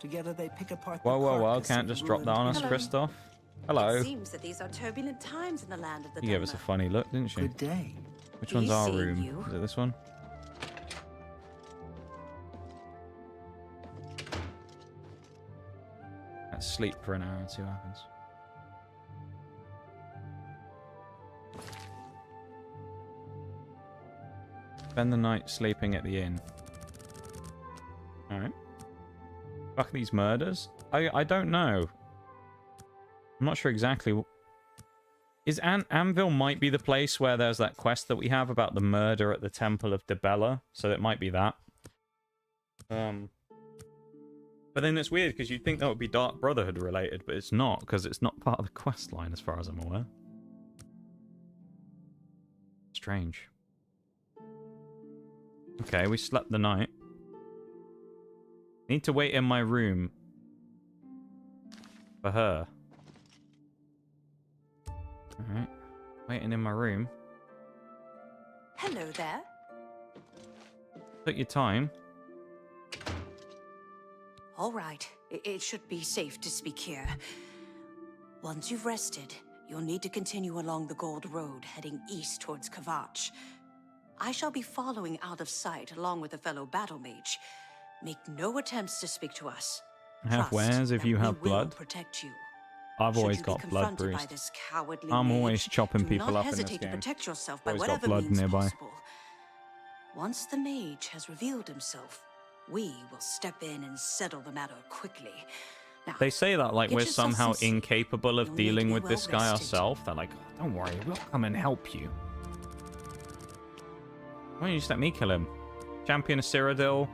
Together they pick apart Whoa, the whoa, whoa. carcass Can't of the just drop that ruined on us, inn. Christoph. Hello. It seems that these are turbulent times in the land of the You gave us a funny look, didn't she? Good day. Which one's our seeing room? you. Is it this one? Let's sleep for an hour and see what happens. Spend the night sleeping at the inn. Alright. Fuck these murders? I don't know. I'm not sure exactly. Is Anvil might be the place where there's that quest that we have about the murder at the Temple of Debella, so it might be that. But then it's weird because you'd think that would be Dark Brotherhood related, but it's not because it's not part of the quest line as far as I'm aware. Strange. Okay, we slept the night. Need to wait in my room for her. Alright. Waiting in my room. Hello there. Took your time. All right. It should be safe to speak here. Once you've rested, you'll need to continue along the Gold Road, heading east towards Kvatch. I shall be following out of sight along with a fellow battle mage. Make no attempts to speak to us. Have wares if that you we have will blood. protect you. I've Should always you be got blood confronted by bruised. this cowardly I'm mage, always chopping do people not up in this hesitate game. to protect yourself by Always got whatever blood means nearby. possible. Once the mage has revealed himself, we will step in and settle the matter quickly. Now, they say that like get we're yourself somehow some sleep. incapable of You'll need to dealing be with this guy well-rested. ourselves. They're like, oh, don't worry, we'll come and help you. Why don't you just let me kill him? Champion of Cyrodiil,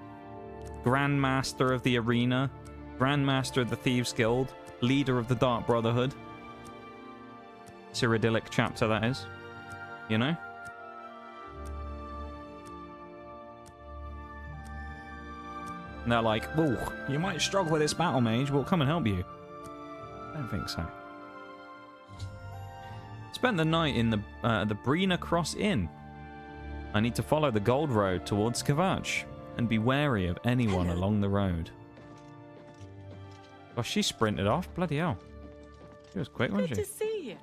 Grandmaster of the Arena, Grandmaster of the Thieves Guild, leader of the Dark Brotherhood. Cyrodiilic chapter, that is. You know? And they're like, oh, you might struggle with this battle, mage. We'll come and help you. I don't think so. Spent the night in the Brina Cross Inn. I need to follow the Gold Road towards Kvatch and be wary of anyone along the road. Oh, she sprinted off. Bloody hell. She was quick, wasn't she? Good to see you.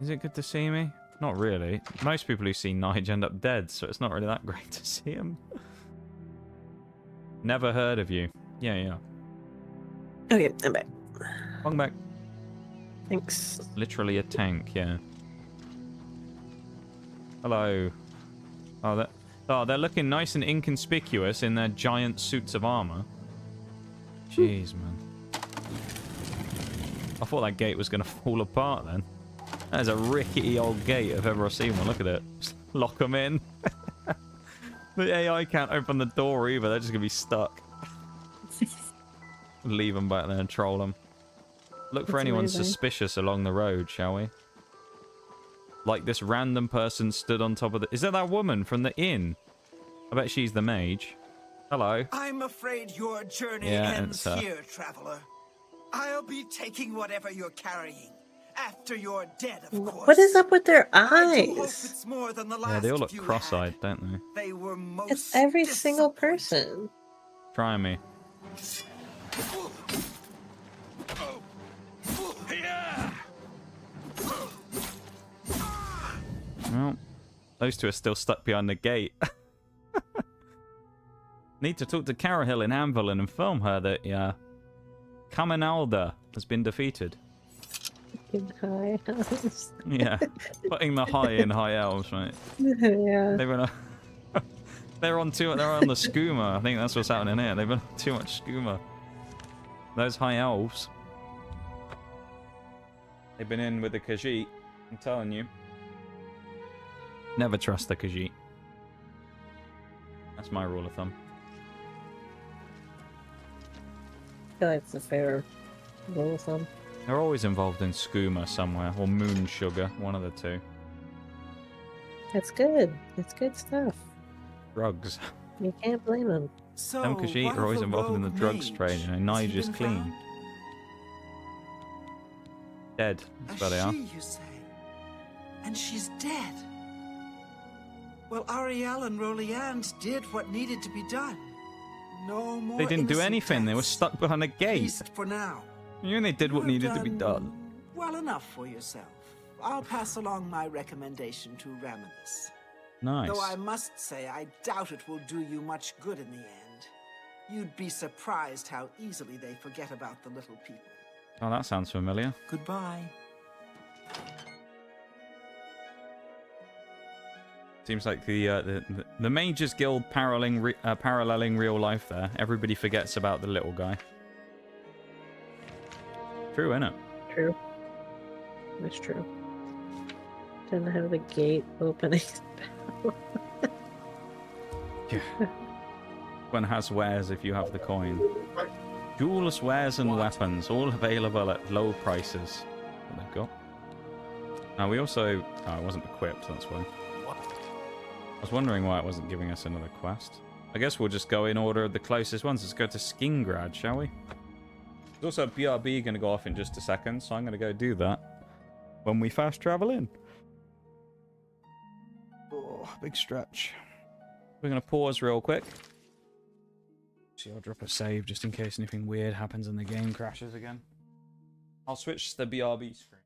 Is it good to see me? Not really. Most people who see Nigel end up dead, so it's not really that great to see him. Never heard of you. Yeah. Okay, I'm back. Welcome back. Thanks. Literally a tank, yeah. Hello. Oh, they're looking nice and inconspicuous in their giant suits of armor. Jeez, man. I thought that gate was going to fall apart then. That is a rickety old gate if ever I've seen one. Look at it. Just lock them in. The AI can't open the door either. They're just going to be stuck. Leave them back there and troll them. Look for anyone suspicious along the road, shall we? Like this random person stood on top of the... Is that woman from the inn? I bet she's the mage. Hello. I'm afraid your journey ends here, traveler. I'll be taking whatever you're carrying. After you're dead, of course. What is up with their I do hope eyes? it's more than the last Yeah, they all look few cross-eyed, don't they? They were most It's every single person. Try me. Well, those two are still stuck behind the gate. Need to talk to Carahill in Anvil and inform her that, Caminalda has been defeated. High elves. Yeah, putting the high in high elves, right? Yeah. They're on the skooma. I think that's what's happening here. They've been on too much skooma. Those high elves. They've been in with the Khajiit. I'm telling you. Never trust the Khajiit. That's my rule of thumb. I feel like it's a fair rule of thumb. They're always involved in skooma somewhere, or moon sugar, one of the two. It's good. It's good stuff. Drugs. You can't blame them. Some Khajiit are always involved in the drugs trade, you know. Nigel's clean. Dead. That's where they are. You say? And she's dead. Well, Ariel and Roliand did what needed to be done. No more. They didn't do anything. They were stuck behind a gate. At least for now. You know, they did what needed to be done. Well enough for yourself. I'll pass along my recommendation to Raminus. Nice. Though I must say, I doubt it will do you much good in the end. You'd be surprised how easily they forget about the little people. Oh, that sounds familiar. Goodbye. Seems like the Mages Guild paralleling real life there. Everybody forgets about the little guy. True, innit? True. That's true. Didn't have the gate opening. Yeah. One has wares if you have the coin. Jewels, wares, and weapons, all available at low prices. What they've got. Now we also... Oh, I wasn't equipped, that's why. I was wondering why it wasn't giving us another quest. I guess we'll just go in order of the closest ones. Let's go to Skingrad, shall we? There's also a BRB going to go off in just a second, so I'm going to go do that when we fast travel in. Oh, big stretch. We're going to pause real quick. See, I'll drop a save just in case anything weird happens and the game crashes again. I'll switch to the BRB screen.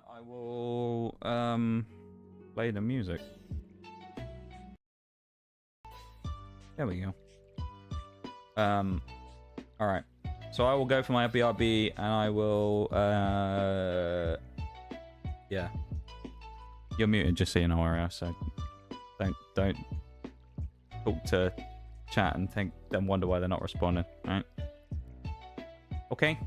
I will play the music. There we go. Alright. So I will go for my BRB and I will yeah. You're muted just so you know where I said. Don't talk to chat and then wonder why they're not responding. All right. Okay.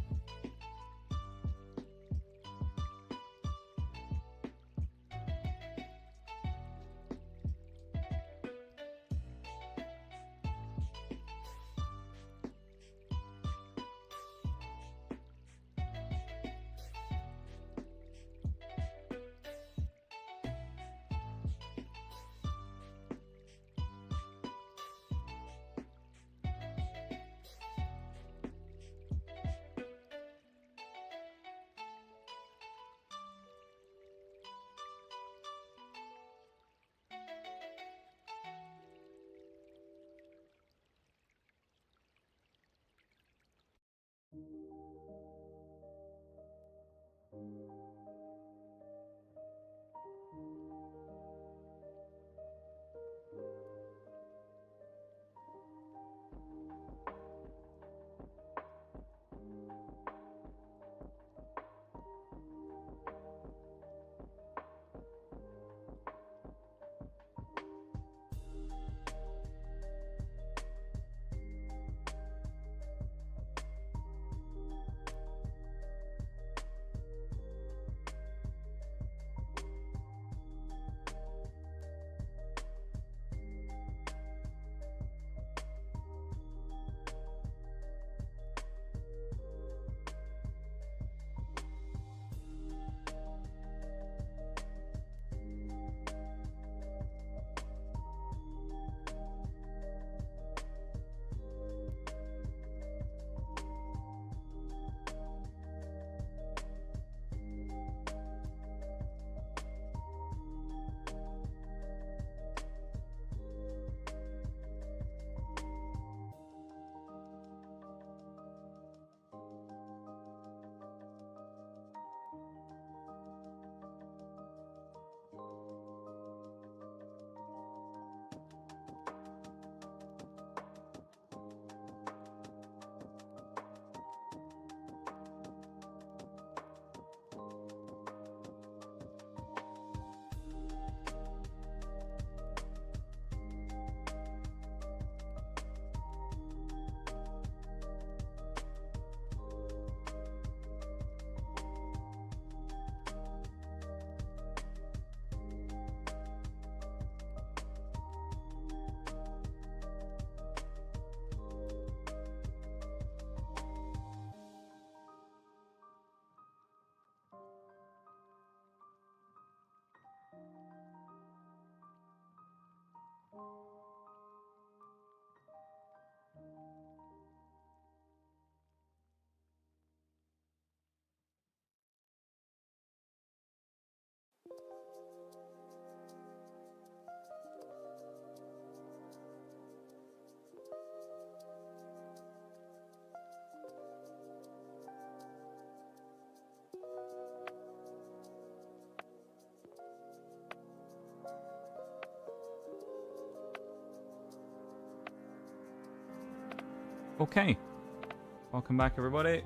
Okay. Welcome back, everybody.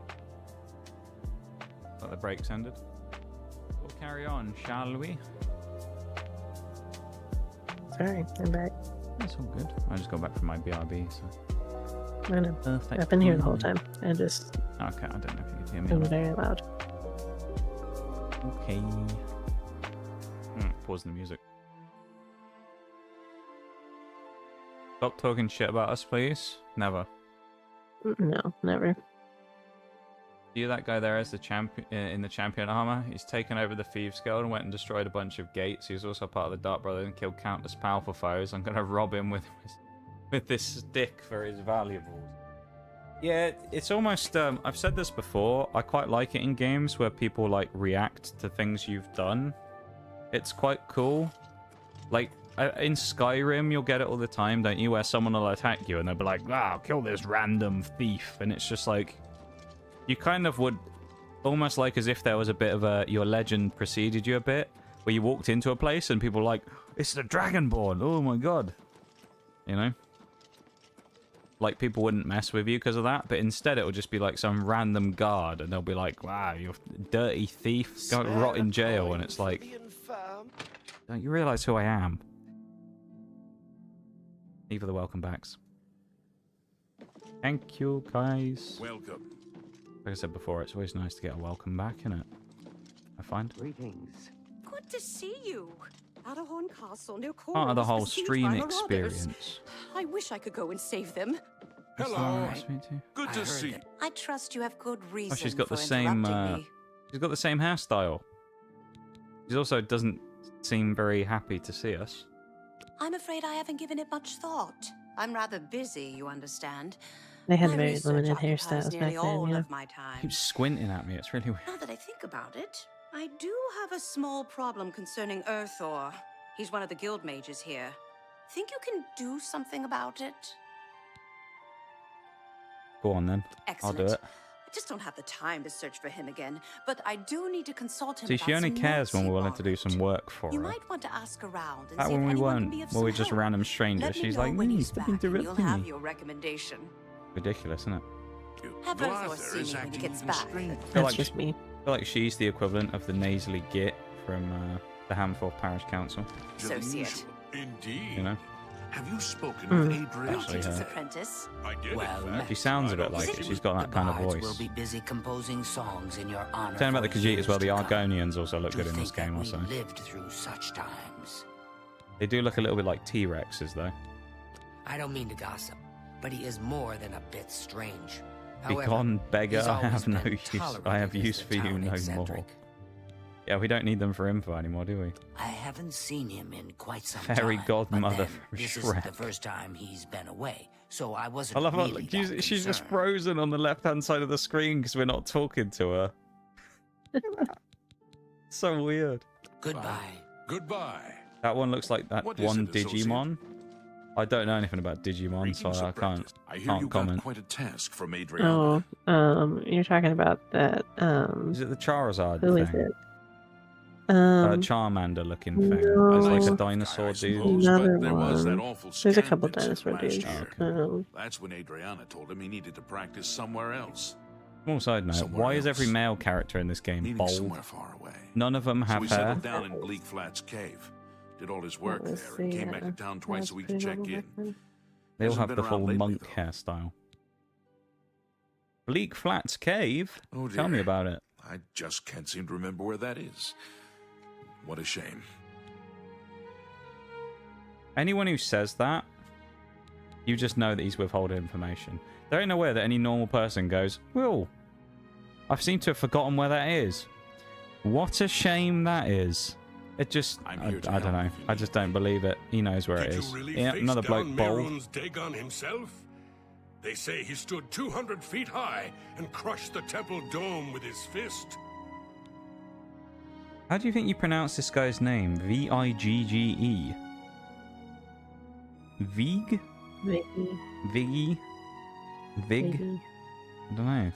Thought the breaks ended. We'll carry on, shall we? Sorry, I'm back. That's all good. I just got back from my BRB, so... I know. Perfect. I've been here the whole time. I just... Okay, I don't know if you can hear me. been very loud. Okay. Pausing the music. Stop talking shit about us, please. Never. No, never. See that guy there as the champion in the champion armor? He's taken over the Thieves Guild and went and destroyed a bunch of gates. He's also part of the Dark Brotherhood and killed countless powerful foes. I'm gonna rob him with this stick for his valuables. Yeah, it's almost. I've said this before. I quite like it in games where people like react to things you've done. It's quite cool. Like in Skyrim, you'll get it all the time, don't you? Where someone will attack you and they'll be like, "Ah, kill this random thief," and it's just like. You kind of would, almost like as if there was a bit of a, your legend preceded you a bit, where you walked into a place and people were like, it's the Dragonborn, oh my god. You know? Like, people wouldn't mess with you because of that, but instead it would just be like some random guard, and they'll be like, wow, you're a dirty thief, go rot in jail, and it's like, don't you realise who I am? Thank you for the welcome backs. Thank you, guys. Welcome. Like I said before, it's always nice to get a welcome back, isn't it? I find. Greetings. Good to see you. Adahorn Castle near Part of the whole besieged stream by marauders. experience. I wish I could go and save them. Hello. Nice to meet you. Good to see you. I trust you have good reason Oh, she's got for the same. interrupting me. She's got the same hairstyle. She also doesn't seem very happy to see us. I'm afraid I haven't given it much thought. I'm rather busy, you understand. They had My very research limited occupies hairstyles back nearly then, all yeah. of my time. Keeps squinting at me. It's really weird. Now that I think about it, I do have a small problem concerning Urthor. He's one of the guild mages here. Think you can do something about it? Go on then. Excellent. I'll do it. I just don't have the time to search for him again, but I do need to consult him See, about she only some cares when notes we're he willing to do some work for You her. might want to ask around and That see if when we anyone weren't, can be of when some we're just help. random strangers, Let me she's know like, when he's let back me and do it you'll for have me. your recommendation. Ridiculous, isn't it? Have Glarther Urthor see is me when he acting gets even back. stranger. That's just me. I feel like she's the equivalent of the nasally git from the Hamforth Parish Council. Associate. Indeed. You know? Have you spoken Hmm. with Adrian? Actually, Teacher's her. apprentice. I did. Well, in fact. She sounds a I bit don't like think it. she She's was- got that kind of bards will voice. be busy composing songs in your honor. Saying about the for Khajiit as well, the years to come. Argonians also look To good in this think that game we also. lived through such times. They do look a little bit like T-Rexes though. I don't mean to gossip, but he is more than a bit strange. Begone, beggar, he's I always have no been use. I tolerated have as use the for you town no more. eccentric. Yeah, we don't need them for info anymore, do we? I haven't seen him in quite some Fairy time. godmother but then, from this isn't the Shrek. first time he's been away, so I wasn't I love how really she's that just concerned. frozen on the left-hand side of the screen because we're not talking to her. So weird. Goodbye. Goodbye. That one looks like that What is one it, associate? Digimon. I don't know anything about Digimon, so Greetings, I apprentice. I hear can't you comment. got quite a task from Adrian. Oh, you're talking about that, Is it the Charizard who thing? is it? Charmander looking thing. It's like a No. dinosaur I dude. suppose, Another but there was that one. awful There's a scam couple incident dinosaur last dudes. year. That's when Adriana told him he needed to practice somewhere else. Small side note, Somewhere why is every else. male character in this game Meaning bald? somewhere far away. None of them So have he hair. settled down in Bleak Flats Cave. Did all his work Let's there and see, came back to town twice a week to let's check put it in. on the back They all Hasn't have been the around full lately, monk though. hairstyle. Bleak Flats Cave? Oh, Tell me dear. about it. I just can't seem to remember where that is. What a shame. Anyone who says that, you just know that he's withholding information. There ain't nowhere that any normal person goes, well, I seem to have forgotten where that is. What a shame that is. It just, I here to don't help know. if you I just don't believe it. He knows where it Did is. you really Yeah, face another bloke down bold. Mehrunes Dagon himself? They say he stood 200 feet high and crushed the temple dome with his fist. How do you think you pronounce this guy's name? Vigge? Vig? Vicky. Viggy? Vig? Vicky. I don't know.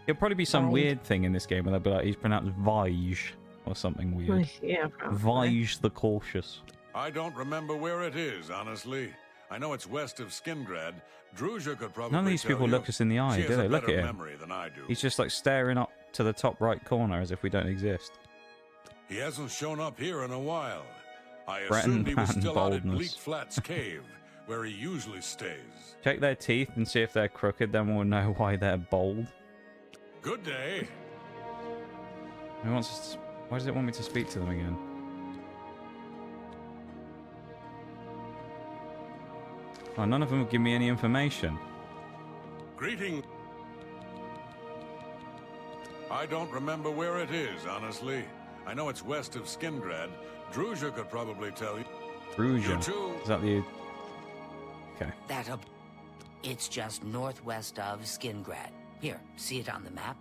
It'll probably be some Vige. weird thing in this game where they'll be like, he's pronounced Vige or something weird. Yeah, probably. Vige the Cautious. I don't remember where it is, honestly. I know it's west of Skingrad. Druzia could probably None of these tell people you. look us in the eye, She do has they? a Look at better him. memory than I do. He's just like staring up to the top right corner as if we don't exist. He hasn't shown up here in a while. I Breton assumed he was man still out at boldness. Bleak Flats Cave, where he usually stays. Check their teeth and see if they're crooked, then we'll know why they're bold. Good day. Why does it want me to speak to them again? Oh, none of them will give me any information. Greeting. I don't remember where it is, honestly. I know it's west of Skingrad. Druzia could probably tell you. Druzia. You too. Is that the... Okay. It's just northwest of Skingrad. Here, see it on the map?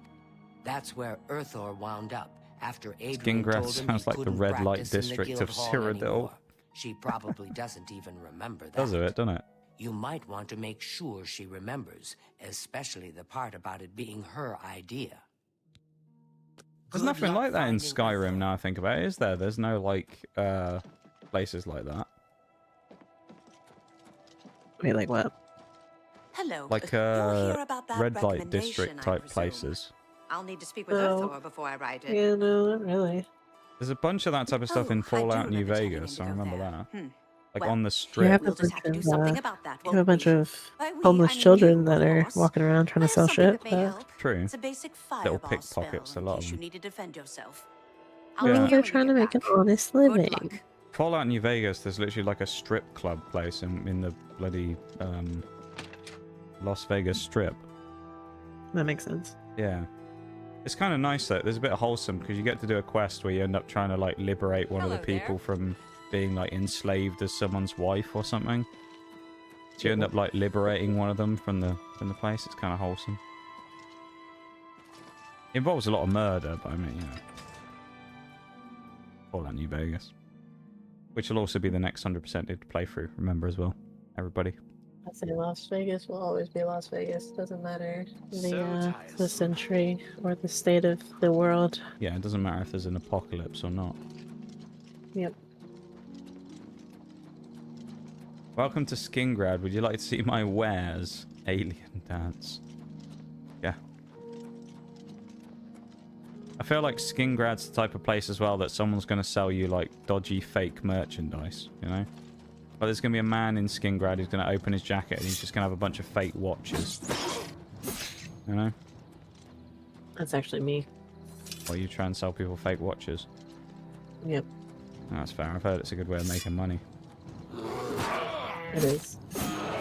That's where Urthor wound up after Adrian Skingrad told him sounds he like the couldn't red light practice in the district guild of hall Cyrodiil. anymore. She probably doesn't even remember that. Does it, doesn't it? You might want to make sure she remembers, especially the part about it being her idea. There's nothing like that in Skyrim now I think about it, is there? There's no, like, places like that. Wait, like what? Hello. Like, You'll hear about that red light recommendation, district I type presume. places. I'll need to speak with Oh. Urthor before I write it. Yeah, no, not really. There's a bunch of that type of stuff Oh, in I do Fallout New remember telling him Vegas, to I go remember there. that. Like Well, on the You strip. have a we'll just bunch have to do of something about that, you have a won't bunch we? of By we, homeless I mean children you, that of are course. walking around trying I to have sell something shit. that may But help. True. It's a basic Little fireball spell pickpockets, a in lot case of you them. need to defend yourself. I I'll mean, be they're here when you trying to get make an back. honest Good living. luck. Fallout New Vegas, there's literally like a strip club place in the bloody Las Vegas Strip. That makes sense. Yeah. It's kind of nice though. There's a bit of wholesome because you get to do a quest where you end up trying to like liberate one of the people from being like enslaved as someone's wife or something. So you end up like liberating one of them from the place. It's kind of wholesome. It involves a lot of murder, but I mean, you know. Fallout New Vegas. Which will also be the next 100% playthrough, remember as well, everybody. I say Las Vegas will always be Las Vegas. Doesn't matter the century or the state of the world. Yeah, it doesn't matter if there's an apocalypse or not. Yep. Welcome to Skingrad. Would you like to see my wares? Alien dance. Yeah. I feel like Skingrad's the type of place as well that someone's going to sell you like dodgy fake merchandise, you know? But there's going to be a man in Skingrad who's going to open his jacket and he's just going to have a bunch of fake watches. You know? That's actually me. While you try and sell people fake watches. Yep. Oh, that's fair. I've heard it's a good way of making money. It is.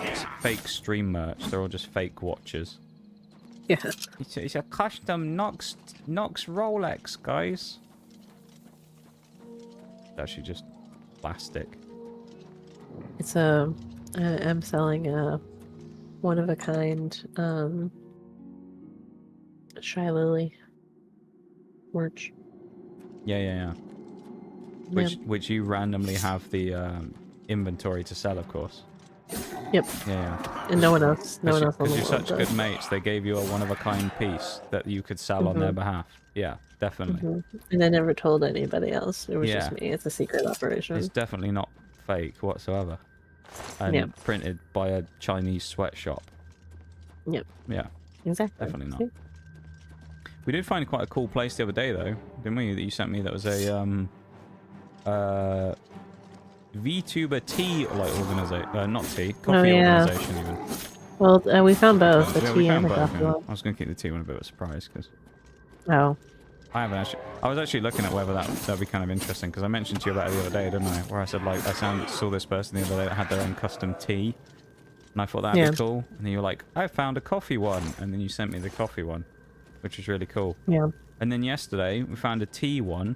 It's fake stream merch. They're all just fake watches. Yeah. It's a custom Nox Rolex, guys. It's actually just plastic. It's I'm selling a one of a kind Shy Lily merch. Yeah. Which you randomly have the inventory to sell, of course. Yep. Yeah. And no one else. No one else. Because you're such good mates, they gave you a one-of-a-kind piece that you could sell on their behalf. Yeah, definitely. And I never told anybody else. It was just me. It's a secret operation. It's definitely not fake whatsoever. And printed by a Chinese sweatshop. Yep. Yeah. Exactly. Definitely not. We did find quite a cool place the other day, though, didn't we? That you sent me. That was a VTuber tea like organization, not tea, coffee organization even. Well, we found both the yeah, tea and the coffee one. I was going to keep the tea one a bit of a surprise because. Oh. I was actually looking at whether that'd be kind of interesting because I mentioned to you about it the other day, didn't I? Where I said like I saw this person the other day that had their own custom tea, and I thought that'd be cool. And then you were like, I found a coffee one, and then you sent me the coffee one, which was really cool. Yeah. And then yesterday we found a tea one.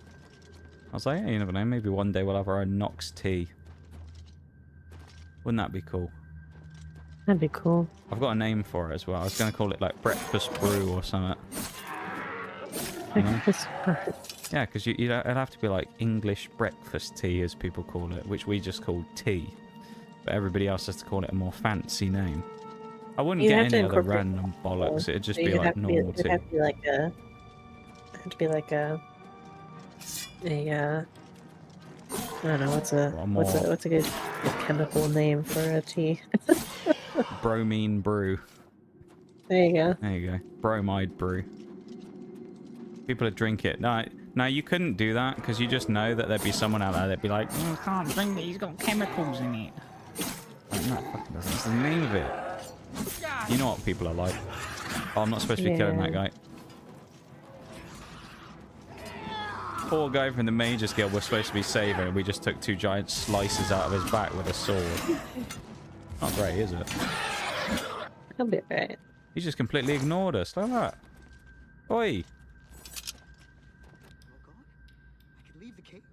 I was like, hey, you never know, maybe one day we'll have our own Nox tea. Wouldn't that be cool? That'd be cool. I've got a name for it as well. I was going to call it like breakfast brew or something. Breakfast brew. Yeah, because it'd have to be like English breakfast tea, as people call it, which we just call tea. But everybody else has to call it a more fancy name. I wouldn't get any other random bollocks. It'd just be like normal tea. It'd have to be like a. I don't know what's a good chemical name for a tea. Bromine brew. There you go. There you go. Bromide brew. People would drink it. No, you couldn't do that because you just know that there'd be someone out there that'd be like, you can't drink it. He's got chemicals in it. Like, no, fucking doesn't. That's the name of it. You know what people are like. Oh, I'm not supposed to be killing that guy. Poor guy from the Mages Guild we're supposed to be saving, and we just took 2 giant slices out of his back with a sword. Not great, is it? That'll be alright. He just completely ignored us. Look at that. Oi! I can leave the cave?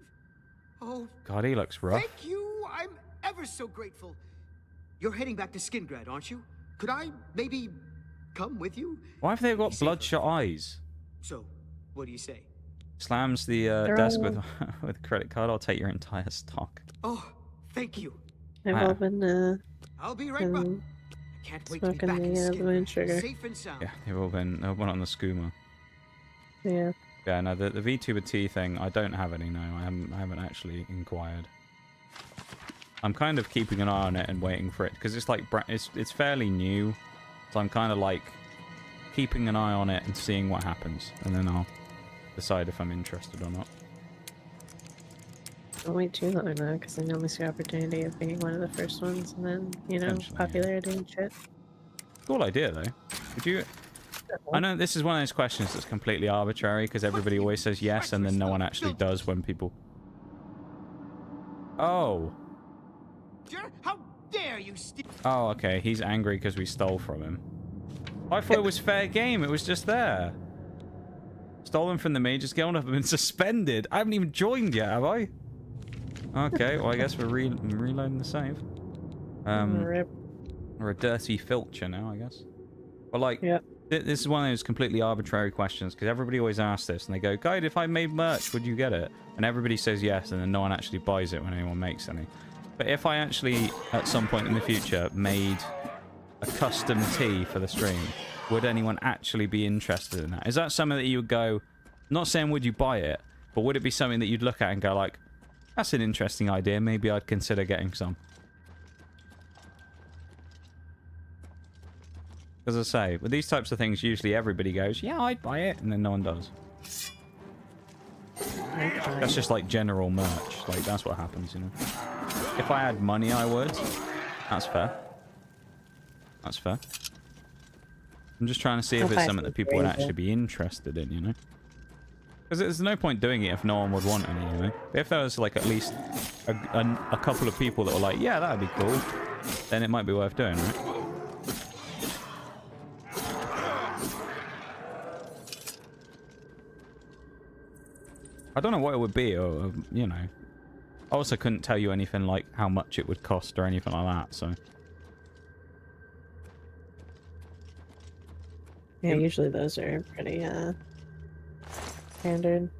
Oh, God, he looks rough. thank you! I'm ever so grateful. You're heading back to Skingrad, aren't you? Could I maybe come with you? Why have they got bloodshot eyes? So, what do you say? Slams the desk with a credit card. I'll take your entire stock. Oh, thank you. They've all been I'll be right back. Can't wait to be smoking back in the moon Skingrad, sugar. safe and sound. Yeah, they've all been on the skooma. Yeah. Yeah, no, the VTuber tea thing, I don't have any, no. I haven't actually inquired. I'm kind of keeping an eye on it and waiting for it, because it's like, it's fairly new, so I'm kind of like keeping an eye on it and seeing what happens, and then I'll decide if I'm interested or not. Don't wait too long though, because then you only see opportunity of being one of the first ones, and then, you know, popularity and shit. Cool idea, though. Would you... I know this is one of those questions that's completely arbitrary, because everybody always says yes, and then no one actually does when people... Oh. How dare you Oh, okay. He's angry because we stole from him. I thought it was fair game. It was just there. Stolen from the Mage's Guild. I've been suspended. I haven't even joined yet, have I? Okay, well, I guess we're reloading the save. We're a dirty filcher now, I guess. But, like, this is one of those completely arbitrary questions, because everybody always asks this, and they go, Guide, if I made merch, would you get it? And everybody says yes, and then no one actually buys it when anyone makes any. But if I actually, at some point in the future, made a custom tee for the stream, would anyone actually be interested in that? Is that something that you would go, not saying would you buy it, but would it be something that you'd look at and go like, that's an interesting idea, maybe I'd consider getting some? As I say, with these types of things, usually everybody goes, yeah, I'd buy it, and then no one does. That's just like general merch. Like, that's what happens, you know. If I had money, I would. That's fair. That's fair. I'm just trying to see if it's something that people would actually be interested in, you know? Because there's no point doing it if no one would want any, you know? But if there was, like, at least a couple of people that were like, yeah, that would be cool, then it might be worth doing, right? I don't know what it would be, or, you know. I also couldn't tell you anything like how much it would cost or anything like that, so... Yeah, usually those are pretty, standard.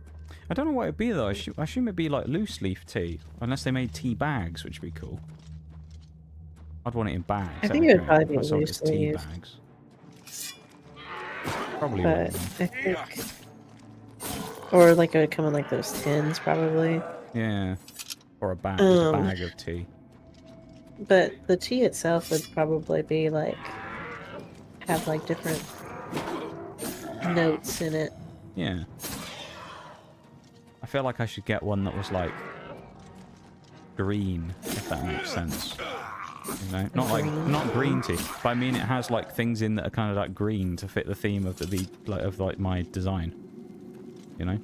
I don't know what it'd be, though. I assume it'd be, like, loose leaf tea. Unless they made tea bags, which would be cool. I'd want it in bags. I think it would probably be loose tea leaf. bags. Probably but would. I think... Or, like, it would come in, like, those tins, probably. Yeah. Or a bag of tea. But the tea itself would probably be, like... Have, like, different... notes in it. Yeah. I feel like I should get one that was like green, if that makes sense. You know, not green tea, but I mean it has like things in that are kind of like green to fit the theme of the my design. You know.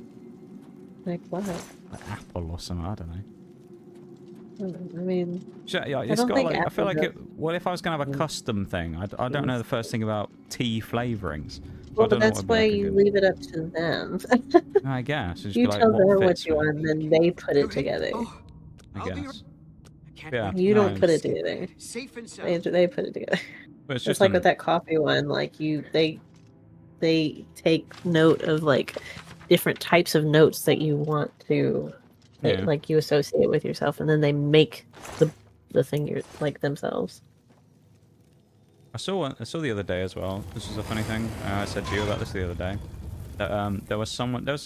Like what? Like apple or something. I don't know. I mean, yeah, it's got like. I feel like it. What if I was gonna have a custom thing? I don't know the first thing about tea flavorings. Well, but that's why you leave it up to them. I guess. You tell them what you want, and then they put it together. I guess. Yeah. You don't put it together. They put it together. But it's just like with that coffee one, like they take note of like different types of notes that you want to, like you associate with yourself, and then they make the thing you're like themselves. I saw the other day as well. This is a funny thing. I said to you about this the other day. That there was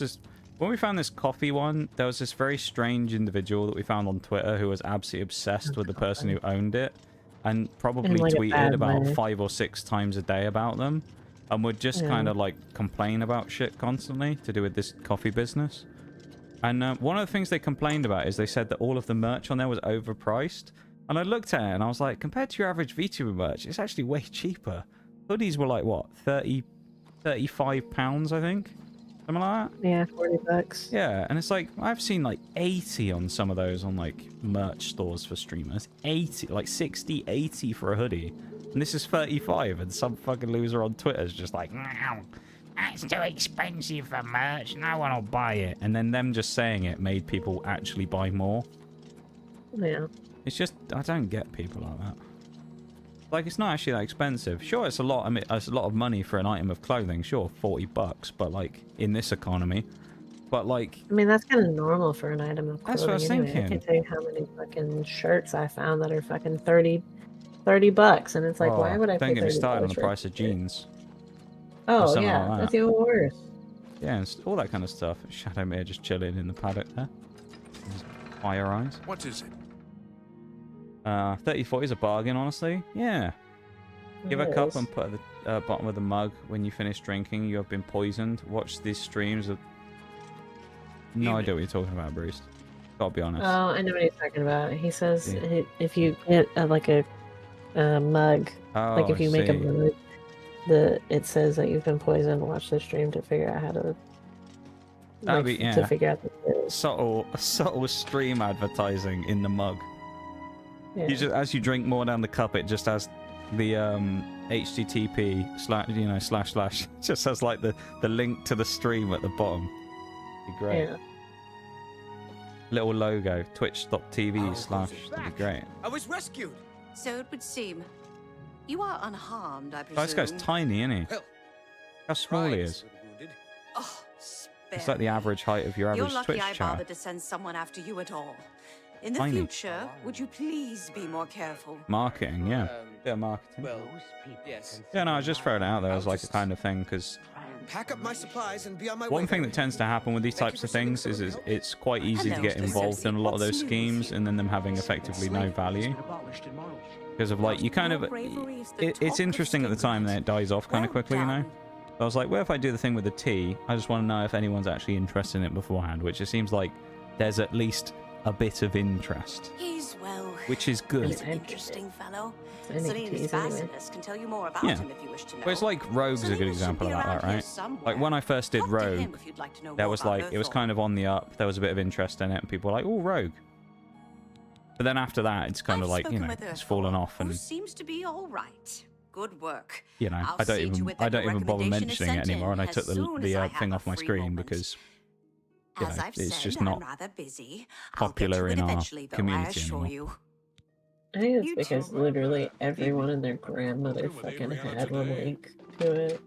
this... When we found this coffee one, there was this very strange individual that we found on Twitter who was absolutely obsessed with the person who owned it. And probably like tweeted about 5 or 6 times a day about them. And would just kind of like complain about shit constantly to do with this coffee business. And one of the things they complained about is they said that all of the merch on there was overpriced. And I looked at it and I was like, compared to your average VTuber merch, it's actually way cheaper. Hoodies were like, what, 35 pounds, I think? Something like that? Yeah, $40. Yeah, and it's like, I've seen like 80 on some of those on like merch stores for streamers. 80, like 60, 80 for a hoodie. And this is 35, and some fucking loser on Twitter is just like, no, that's too expensive for merch, no one will buy it. And then them just saying it made people actually buy more. Yeah. It's just, I don't get people like that. Like, it's not actually that expensive. Sure, it's a lot. I mean, it's a lot of money for an item of clothing. Sure, $40, but like in this economy. But like, I mean, that's kind of normal for an item of clothing. That's what I was thinking. I can tell you how many fucking shirts I found that are fucking $30, and it's like, why would I pay $30? Don't get me started on the price of jeans. Oh yeah, like that's even worse. Yeah, and all that kind of stuff. Shadowmere just chilling in the paddock there. Fire eyes. What is it? 30-40 is a bargain, honestly. Yeah. Give a cup and put at the bottom of the mug when you finish drinking. You have been poisoned. Watch these streams of... No idea what you're talking about, Bruce. Gotta be honest. Oh, I know what he's talking about. He says if you get like a mug, like if you make a mug, it says that you've been poisoned. Watch the stream to figure out how to. That'd be to figure out the subtle stream advertising in the mug. Yeah. You just, as you drink more down the cup, it just has the HTTP / just has like the link to the stream at the bottom. Be great. Yeah. Little logo, twitch.tv / that'd be great. I was rescued. So it would seem. You are unharmed, I presume. Oh, this guy's tiny, isn't he? Well, How small he is. Oh, spare It's like the average height of your average You're lucky Twitch I chat. bothered to send someone after you at all. In the Tiny. future, would you please be more careful? Marketing, yeah. Yeah, marketing. Well, yes. Yeah, no, I was just throwing it out there as like a kind of thing, because Pack up my supplies and be on my way. one thing that tends to happen with these types of things is it's quite easy to get involved in a lot of those schemes and then them having effectively no value. Because of like, you kind of... It's interesting at the time, then it dies off kind of quickly, you know? I was like, well, if I do the thing with the tea, I just want to know if anyone's actually interested in it beforehand, which it seems like there's at least a bit of interest. He's, well... Which is good. He's an interesting fellow. I think Selena's teas anyway. Basilisk can tell you more about Yeah. him if you wish to know. Well, it's like Rogue's a good example of that, right? Like when I first did Rogue, there was like, it was kind of on the up, there was a bit of interest in it, and people were like, oh, Rogue. But then after that, it's kind of like, you know, it's fallen off, and seems to be all right. Good work. you know, I'll I don't see to even it that your bother recommendation is mentioning it sent anymore, in and I as took the soon as I have thing a off my free screen moment. because you As know, I've it's said, just I'm not rather busy. I'll get popular to in it our eventually, though, I community assure anymore. you. I think it's because literally everyone and their grandmother fucking had one link to it.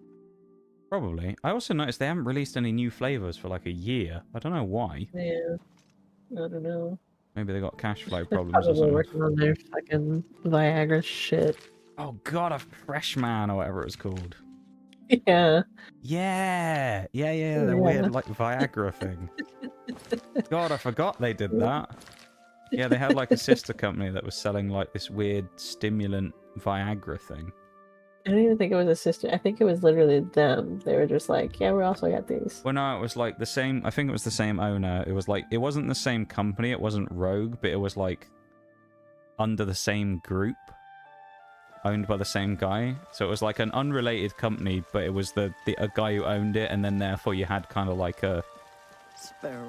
Probably. I also noticed they haven't released any new flavors for like a year. I don't know why. Yeah, I don't know. Maybe they got cash flow They're problems or probably something. working on their fucking Viagra shit. Oh god, a fresh man or whatever it was called. Yeah. Yeah, the weird like Viagra thing. God, I forgot they did that. Yeah, they had like a sister company that was selling like this weird stimulant Viagra thing. I don't even think it was a sister. I think it was literally them. They were just like, yeah, we also got these. Well, no, it was like the same. I think it was the same owner. It was like, it wasn't the same company. It wasn't Rogue, but it was like under the same group, owned by the same guy. So it was like an unrelated company, but it was a guy who owned it, and then therefore you had kind of like a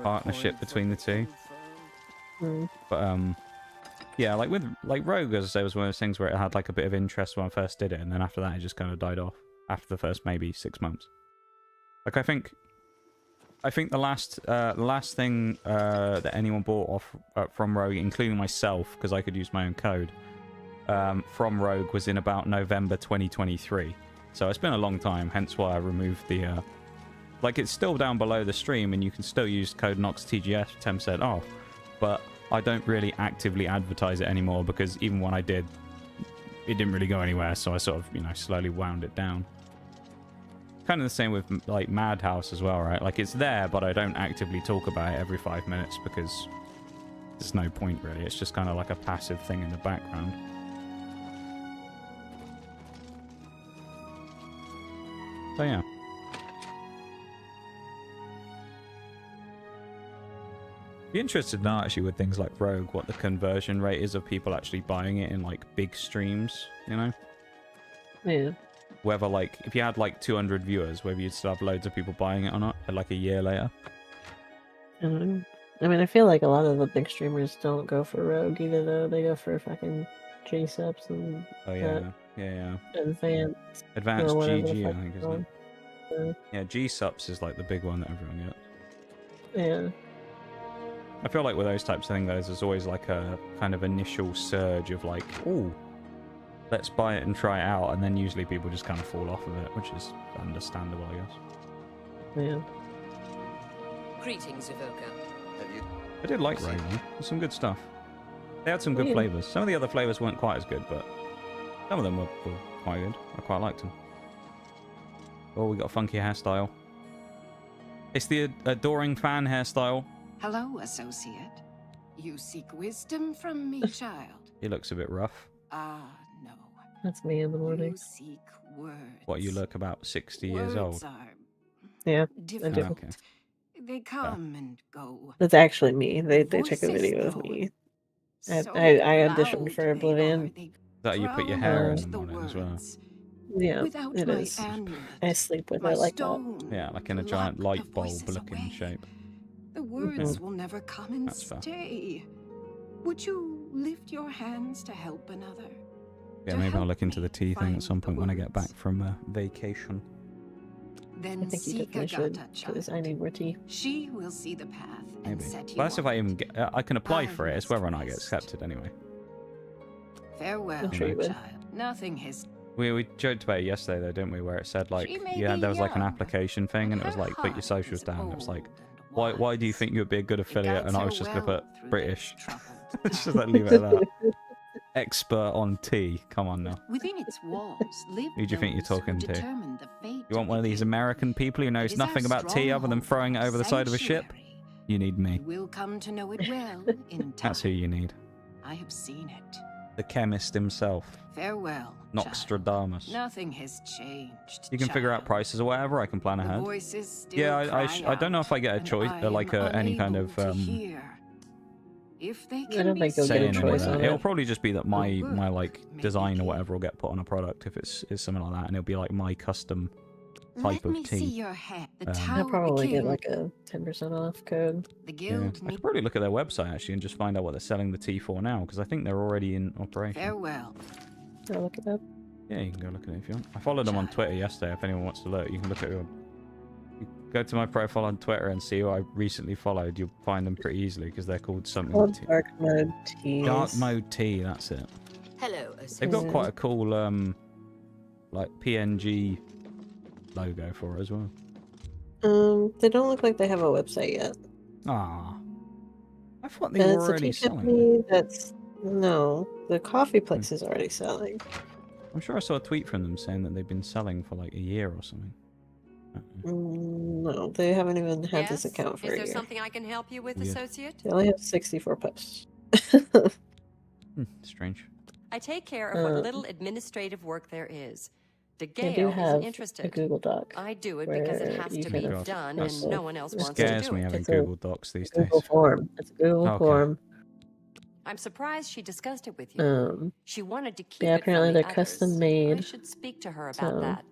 partnership between the two. But yeah, like with Rogue, as I say, was one of those things where it had like a bit of interest when I first did it, and then after that it just kind of died off after the first maybe 6 months. Like I think the last thing that anyone bought off from Rogue, including myself, because I could use my own code, from Rogue was in about November 2023. So it's been a long time, hence why I removed the like, it's still down below the stream and you can still use code NOXTGS for 10% off, but I don't really actively advertise it anymore because even when I did, it didn't really go anywhere, so I sort of, you know, slowly wound it down. Kind of the same with like Madhouse as well, right? Like it's there, but I don't actively talk about it every 5 minutes because there's no point really. It's just kind of like a passive thing in the background. So yeah. Be interested now actually with things like Rogue, what the conversion rate is of people actually buying it in like big streams, you know? Yeah. Whether like, if you had like 200 viewers, whether you'd still have loads of people buying it or not, like a year later. I mean, I feel like a lot of the big streamers don't go for Rogue either, though. They go for fucking G-subs and Oh yeah, yeah. Advanced or whatever the GG, I fuck think, it's isn't it? called. Yeah, G-subs is like the big one that everyone gets. Yeah. I feel like with those types of things, there's always like a kind of initial surge of like, ooh, let's buy it and try it out, and then usually people just kind of fall off of it, which is understandable, I guess. Yeah. Greetings, Evoker. I did like Rogue, though. There's some good stuff. They had some good flavors. Some of the other flavors weren't quite as good, but some of them were quite good. I quite liked them. Oh, we got a funky hairstyle. It's the adoring fan hairstyle. Hello, associate. You seek wisdom from me, child. He looks a bit rough. Ah, no. That's me in the morning. You seek words. What, you look about 60 years old? Words are Yeah, difficult. I do. Okay. They come and go. That's actually me. They took a Voices, video of though, me. so I auditioned loud for they Oblivion. are, they That you put your hair in drown the out morning as well. Yeah, Without it my is. amulet, I sleep with my it like that. stone Yeah, like in a to giant lock light the bulb voices looking away, shape. the words Mhm. will never come and That's fair. stay. Would you lift your hands to help another? Yeah, To maybe I'll help look into the tea thing at some point when I get back from vacation. Then I think you seek definitely should, Agata, because I need more tea. She will see the path and Maybe. set you But that's if on I even get. I can apply I for it. It's must whether or not I get rest. accepted anyway. Farewell, I'm sure you would. child. Nothing has. We joked about it yesterday though, didn't we? Where it said like, She may yeah, be there was like an young, application thing, and it was her like, put your heart socials is down. It was like, old why do you think you would be a good affiliate? And I was just gonna well put British. Just like leave it at that. Expert on tea. Come on now. Within its walls live Who do you think you're those who talking to? determine the fate You want of one of the these king. American people who knows It is our nothing about tea other than stronghold, throwing it over the side of a ship? sanctuary. You need me. You will come to know it well in time. That's who you need. I have seen it. The chemist himself. Farewell, Nostradamus. child. Nothing has changed. You can figure out prices or whatever. I can plan The ahead. voices still Yeah, I cry don't know if I get a out, choice, and I like am any kind of unable to hear. If they I can don't be think you'll get a saying choice anything. on It'll it. probably just be that my work like design or whatever will get put on a product if it's something like that, and it'll be like my custom type Let of me see tea. your hat. The Um, tower I'll probably get king. like a 10% off code. The Yeah. guild I could probably look at their website actually and just find out what they're selling the tea for now, because I think they're already in operation. Farewell. I'll look it up. Yeah, you can go look at it if you want. I followed them on Twitter yesterday. If anyone wants to look, you can look at it. You go to my profile on Twitter and see who I recently followed. You'll find them pretty easily because they're called something. Called Dark Mode Teas. Dark Mode Tea. That's it. Hello, They've got Mhm. quite a cool like PNG logo for it as well. They don't look like they have a website yet. Ah, I thought they And were it's a already tea selling. company that's no, the coffee place is already selling. I'm sure I saw a tweet from them saying that they've been selling for like a year or something. No, they haven't even had this account for Is a there year. something I can help you with, Weird. associate? They only have 64 posts. Strange. I take care of what little administrative work there is. De They do Gale have isn't interested. a Google Doc. I do it because it where has you to can be God, done, that's- and no one else it wants to Scares do me it. having It's a Google Docs these days. Google form. It's a Google Okay. form. I'm surprised she discussed it with you. She wanted to keep Yeah, it from apparently the they're custom others. made. I should speak to her about So- that.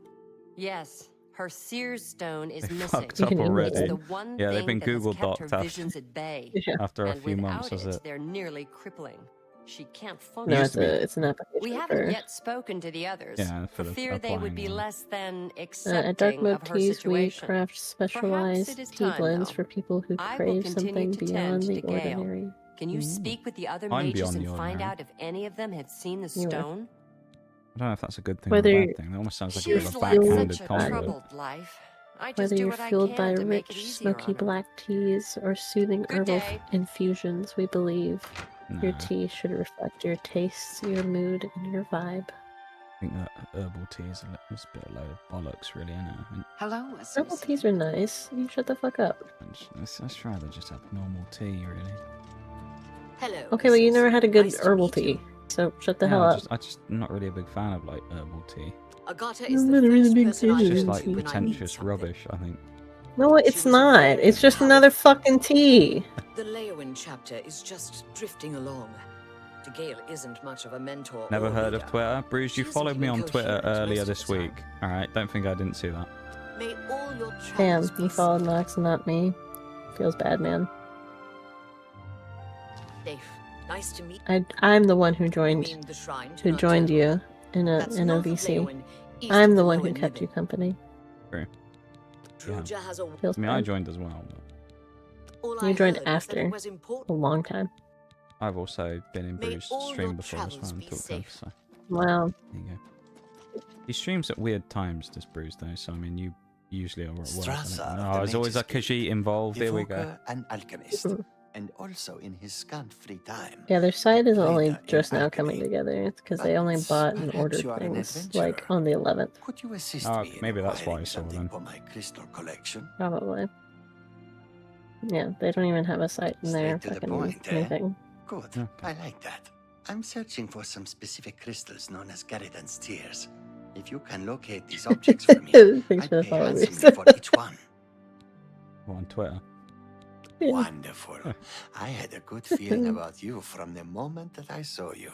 Yes, her Sears stone is They missing. fucked up already. It's the one Yeah, they've thing been that Google has kept Doc'd her after- visions at bay. after a And few without months, was it? they're nearly crippling. She can't No, function. it's an application We for... haven't yet spoken to the others, Yeah, for for the fear they would applying be one. less than At Dark accepting Mode of her Teas, we situation. craft specialized it is tea time, blends though. for people who I will crave continue something to beyond tend the to Gale. ordinary. Can you speak with the other I'm mages beyond and the find ordinary. out if any of them have seen the You are. stone? I don't know if that's a good thing Whether or a bad thing. That almost sounds like a bit of She's a led backhanded such a compliment. troubled life. I just Whether do you're what I fueled by can to make it rich, easier smoky on her. black teas or soothing Good herbal day. infusions, we believe your Nah. tea should reflect your tastes, your mood, and your vibe. I think that herbal tea is a bit of a load of bollocks, really, isn't it? I think Hello, Herbal associate. teas are nice. You shut the fuck up. let's rather just have normal tea, really. Hello. Okay, well, you never had a good Nice to herbal meet tea, you. so shut the Yeah, hell up. I'm not really a big fan of like herbal tea. Agata I'm is the not a really first big person I fan It's of just go like to when I need pretentious something. rubbish, I think. No, it's not. It's just another fucking tea. The Leowin chapter is just drifting along. De Gale isn't much of a mentor. Never or heard leader. of Twitter. Bruce, you She followed isn't me even on Twitter coherent earlier most of this the time. week. Alright, don't think I didn't see that. May all your Damn, travels you be followed Nox and not me. Feels bad, man. safe. Nice to meet I'm the one who you. joined Mean the shrine to who Mount joined Temple. you in a That's in a north of VC. Leowin, east I'm of the the one who Lowen kept you River. company. True. Druja has a Feels I mean, I bad. joined as well, but all You I joined heard was that after it was a important. long time. I've also been in May Bruce's all stream your before as well travels and be talked to him, safe. so Wow. there you go. He streams at weird times, does Bruce, though, so I mean, you usually are at work. I Strasser, think. the Oh, there's always a Mage's Khajiit involved. Here we go. Evoker and alchemist, and also in his scant free time. Yeah, their site is only Trainer in just now alchemy. coming together because they only bought and Perhaps ordered you are an things like adventurer. on the 11th. Could you assist Oh, me in maybe that's why I acquiring saw something them. for my crystal collection? Probably. Yeah, they don't even have a site in their Straight to the fucking point, eh? anything. Good. I like that. I'm searching for some specific crystals known as Garridan's Tears. If you can locate these objects for me, Thanks I'd for the pay follow, handsomely Bruce. for each one. Well, on Twitter. Wonderful. I had a good feeling about you from the moment that I saw you.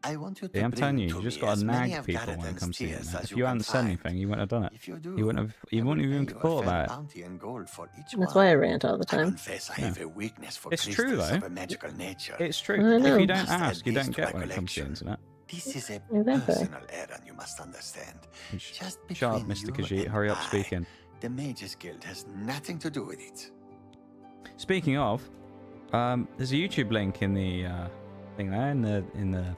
I want you to I'm telling bring you, to you just me got to as many nag of people when it Garrett's comes to the tears internet. as If you you can hadn't said find. anything, you wouldn't have done it. If you do, You wouldn't even pay you a thought fair about it. bounty in gold for each That's one. why I rant all the I time. confess I have a weakness for It's true crystals though. of a magical nature. It's true. I If know. you don't Must add ask, you this don't to my get when it comes to the collection. internet. This is a Exactly. personal errand, you must understand. Just Shut up, between Mr. you Khajiit. and Hurry up I, speaking. The Mages Guild has nothing to do with it. Speaking of, there's a YouTube link in the thing there in the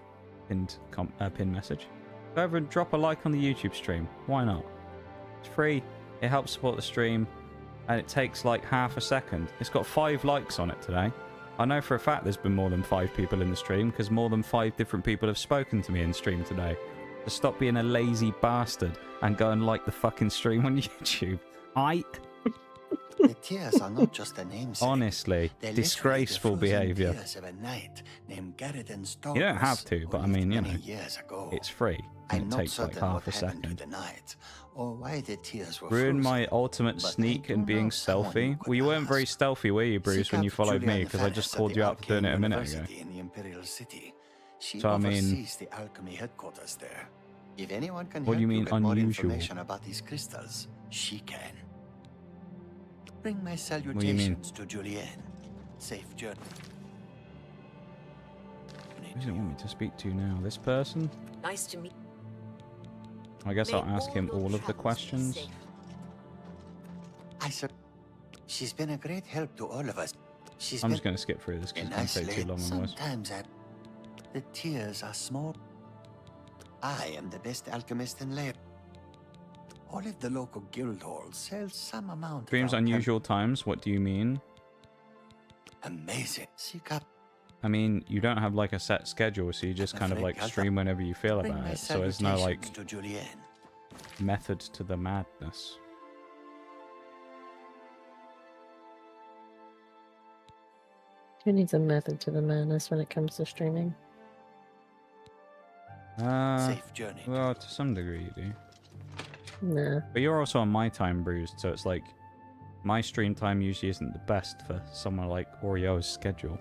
pinned message. Go over and drop a like on the YouTube stream. Why not? It's free. It helps support the stream, and it takes like half a second. It's got 5 likes on it today. I know for a fact there's been more than 5 people in the stream because more than 5 different people have spoken to me in stream today. So stop being a lazy bastard and go and like the fucking stream on YouTube. The tears are not just a namesake. Honestly, disgraceful behaviour. Of a knight named You don't have to, but I mean, you know, years ago. it's free. And I'm it not takes like certain half what a happened to second. the night, or why the tears were Ruined my frozen, ultimate but I sneak do and being know someone stealthy. you could Well, you weren't ask. very stealthy, were you, Bruce, Seek when you out followed me? Julian Because I just Ferris at called the you out for doing it a Arcane minute ago. University in the Imperial City. She So, I mean- oversees the alchemy headquarters there. If anyone can What help do you mean get more unusual? information about these crystals, she can. Bring my do you mean? salutations to Julienne. Safe journey. Who does it want me to speak to now? This person? Nice to meet. I guess I'll ask him all of the questions. She's been a great help to all of us. I'm just going to skip through this because it's going to take too long otherwise. Sometimes the tears are small. I am the best alchemist in Lair. All of the local guild halls sell some amount Streams of unusual times, what do you mean? Amazing. Seek up. I mean, you don't have like a set schedule, so you just kind of like stream whenever you feel Bring about my it. So there's no like salutations to Julienne. method to the madness. Who needs a method to the madness when it comes to streaming? Safe journey. Well, to some degree you do. Nah. But you're also on my time, Bruised, so it's like my stream time usually isn't the best for someone like Oreo's schedule.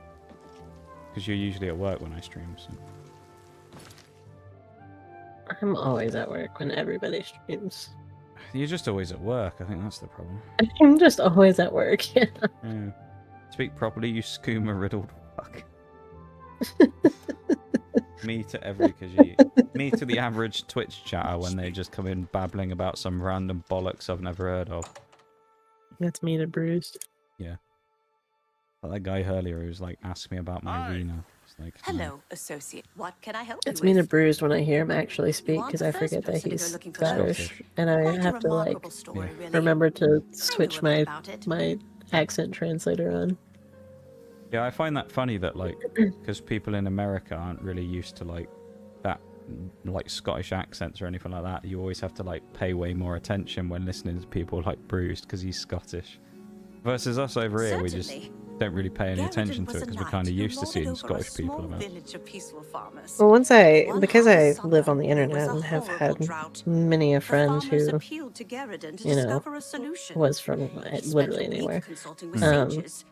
Because you're usually at work when I stream, so. I'm always at work when everybody streams. You're just always at work, I think that's the problem. I'm just always at work, yeah. Yeah. Speak properly, you skooma riddled fuck. Me to every Khajiit. Me to the average Twitch chatter when they just come in babbling about some random bollocks I've never heard of. That's me to Bruised. Yeah. Like that guy earlier who was like, asked me about my arena. It's like, Hello, associate. What can I help It's you me to with? Bruised when I hear him actually speak aren't because the I first forget that person to go he's looking for Scottish, and I Quite a have to like remarkable story, really. remember to switch my about it. my accent translator on. Yeah, I find that funny that like, because people in America aren't really used to like that, like Scottish accents or anything like that. You always have to like pay way more attention when listening to people like Bruised because he's Scottish. Versus us over here, we just don't really pay any attention to it because we're kind of used to seeing Scottish people about. Well, because I live on the internet and have had many a friend who, you know, was from literally anywhere.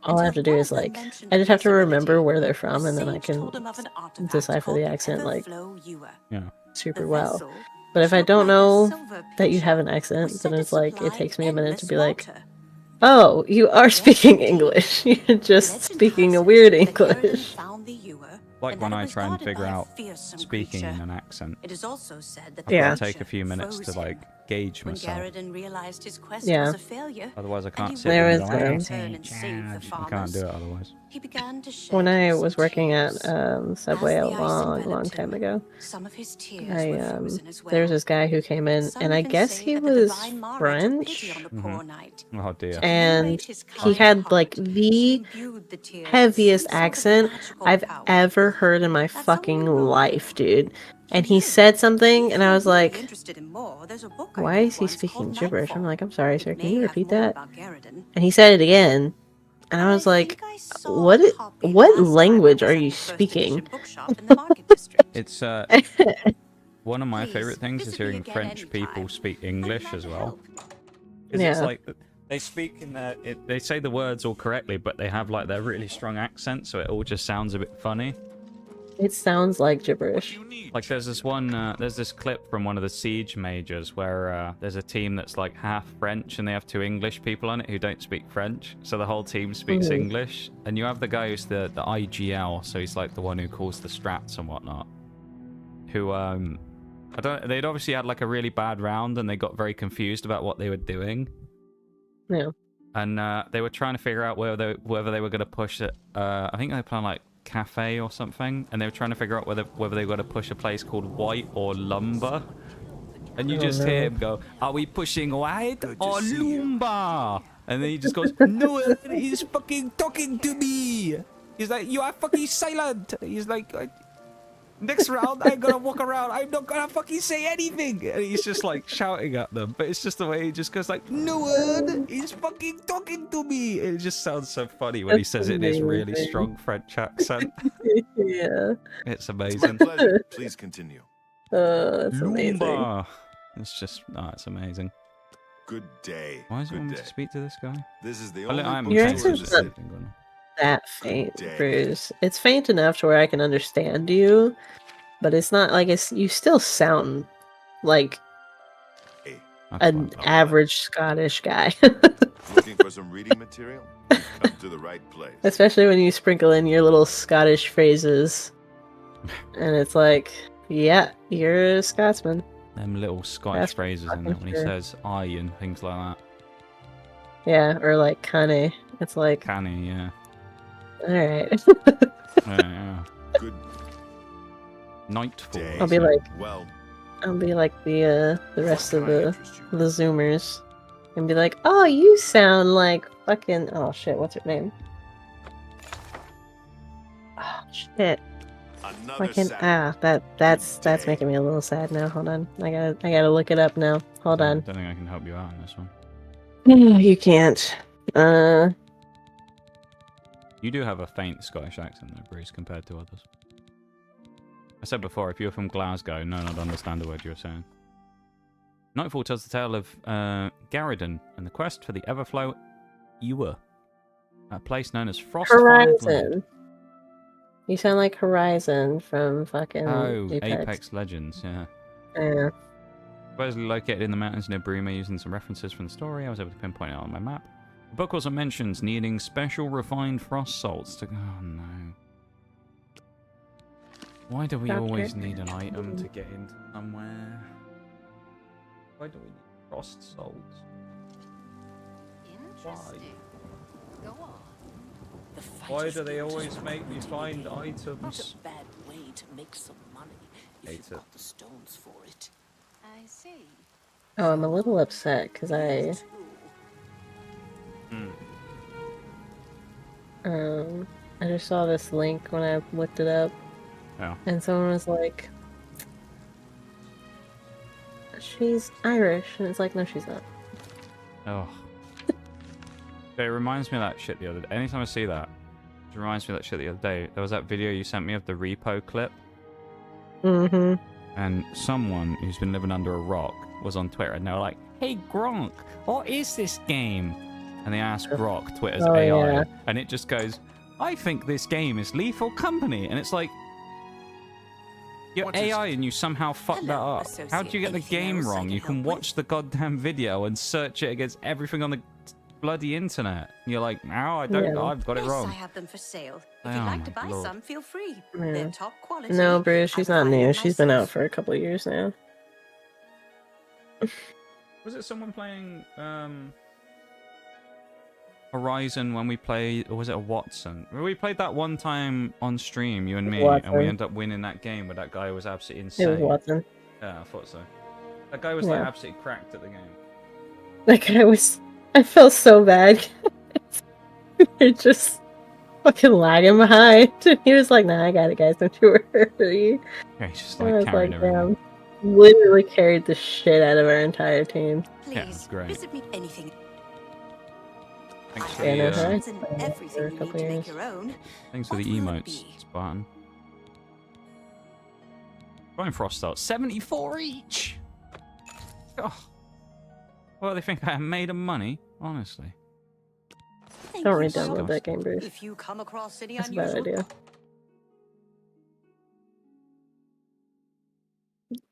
All I have to do is like, I just have to remember where they're from, and then I can decipher the accent like super well. But if I don't know that you have an accent, then it's like it takes me a minute to be like, oh, you are speaking English. You're just speaking a weird English. Like when I try and figure out speaking in an accent, It is also said that I've got to take a few minutes to like gauge myself. Garrison realized his quest Yeah. was a failure. Otherwise, I and can't he sit There there is and go, a- "I return and save the I farmers. can't do it otherwise. He began to shed When I some was working at tears. Subway As a the ice long enveloped time him, ago, Some of his tears were frozen as well. there was this guy who came in, Some and I even guess say he that the was divine Mara took French, pity on the poor knight. Oh dear. and he had like the heaviest accent I've ever heard in my fucking life, dude. And he said something, and I was like, why is he speaking gibberish? I'm like, I'm sorry, sir, can you repeat that? And he said it again, and I was like, what language are you speaking? It's one of my favorite things is hearing French people speak English as well. Because it's Yeah. like They speak in their... they say the words all correctly, but they have like their really strong accent, so it all just sounds a bit funny. It sounds like gibberish. Like there's this clip from one of the Siege majors where there's a team that's like half French and they have 2 English people on it who don't speak French, so the whole team speaks English. And you have the guy who's the IGL, so he's like the one who calls the strats and whatnot. Who they'd obviously had like a really bad round and they got very confused about what they were doing. Yeah. And they were trying to figure out whether they were going to push it. I think they were playing like Cafe or something, and they were trying to figure out whether they were going to push a place called White or Lumber. And you just hear him go, "Are we pushing White or Lumber?" And then he just goes, "No, he's fucking talking to me." He's like, "You are fucking silent." He's like, "Next round, I'm gonna walk around. I'm not gonna fucking say anything." And he's just like shouting at them. But it's just the way he just goes like, "No one is fucking talking to me." It just sounds so funny when he says it in his really strong French accent. Yeah. It's amazing. Pleasure. Please continue. That's amazing. Lumba. It's just, it's amazing. Good day. Why does it want me to speak to this guy? This is the only Your accent's not that faint, Bruce. It's faint enough to where I can understand you, but it's not like you still sound like an average Scottish guy. Looking for some reading material? Come to the right place. Especially when you sprinkle in your little Scottish phrases. And it's like, yeah, you're a Scotsman. Them little Scottish phrases in there when he says "I" and things like that. Yeah, or like "canny." It's like "canny," yeah. All right. Yeah. Good. Nightfall. I'll be like the rest of the Zoomers, and be like, "Oh, you sound like fucking oh shit, what's her name? Oh shit." Fucking that's making me a little sad now. Hold on, I gotta look it up now. Hold on. I don't think I can help you out on this one. You can't. You do have a faint Scottish accent though, Bruce, compared to others. I said before, if you were from Glasgow, no one would understand the word you were saying. Nightfall tells the tale of Garridon and the quest for the Everflow Ewer, a place known as Frost Horizon. You sound like Horizon from fucking Apex Legends, yeah. Yeah. Supposedly located in the mountains near Bruma, using some references from the story, I was able to pinpoint it on my map. The book also mentions needing special refined frost salts to... Oh no. Why do we always need an item to get into somewhere? Why do we need frost salts? Interesting. Go on. Why do they always make me find items? Not a bad way to make some money if you've got the stones for it. I see. Oh, I'm a little upset because I just saw this link when I looked it up. Yeah. And someone was like, "She's Irish," and it's like, no, she's not. Oh. It reminds me of that shit the other day. Anytime I see that, it reminds me of that shit the other day. There was that video you sent me of the repo clip. Mm-hmm. And someone who's been living under a rock was on Twitter, and they were like, "Hey Gronk, what is this game?" And they asked Grok, Twitter's AI, yeah. and it just goes, "I think this game is Lethal Company." And it's like, you're AI and you somehow fucked that up. How do you get the game wrong? You can watch the goddamn video and search it against everything on the bloody internet. And you're like, "No, I don't. I've got it wrong." Yes, I have them for sale. If you'd like to buy some, feel free. Yeah. They're top quality. No, Bruce, she's not new. She's been out for a couple of years now. Was it someone playing Horizon when we played, or was it a Watson? We played that one time on stream, you and me, and we ended up winning that game where that guy was absolutely insane. It was Watson. Yeah, I thought so. That guy was like absolutely cracked at the game. That guy was... I felt so bad. You're just fucking lagging behind. He was like, "Nah, I got it, guys. Don't you worry." Yeah, he's just like carrying everything. Literally carried the shit out of our entire team. Please, yeah, that's great. Visit me anything. Thanks for everything you need to make your own. Thanks for the emotes, Spartan. Fine frost out. 74 each! Oh. Well, they think I made them money, honestly. Don't re-download that game, Bruce. If you come across any That's a bad idea.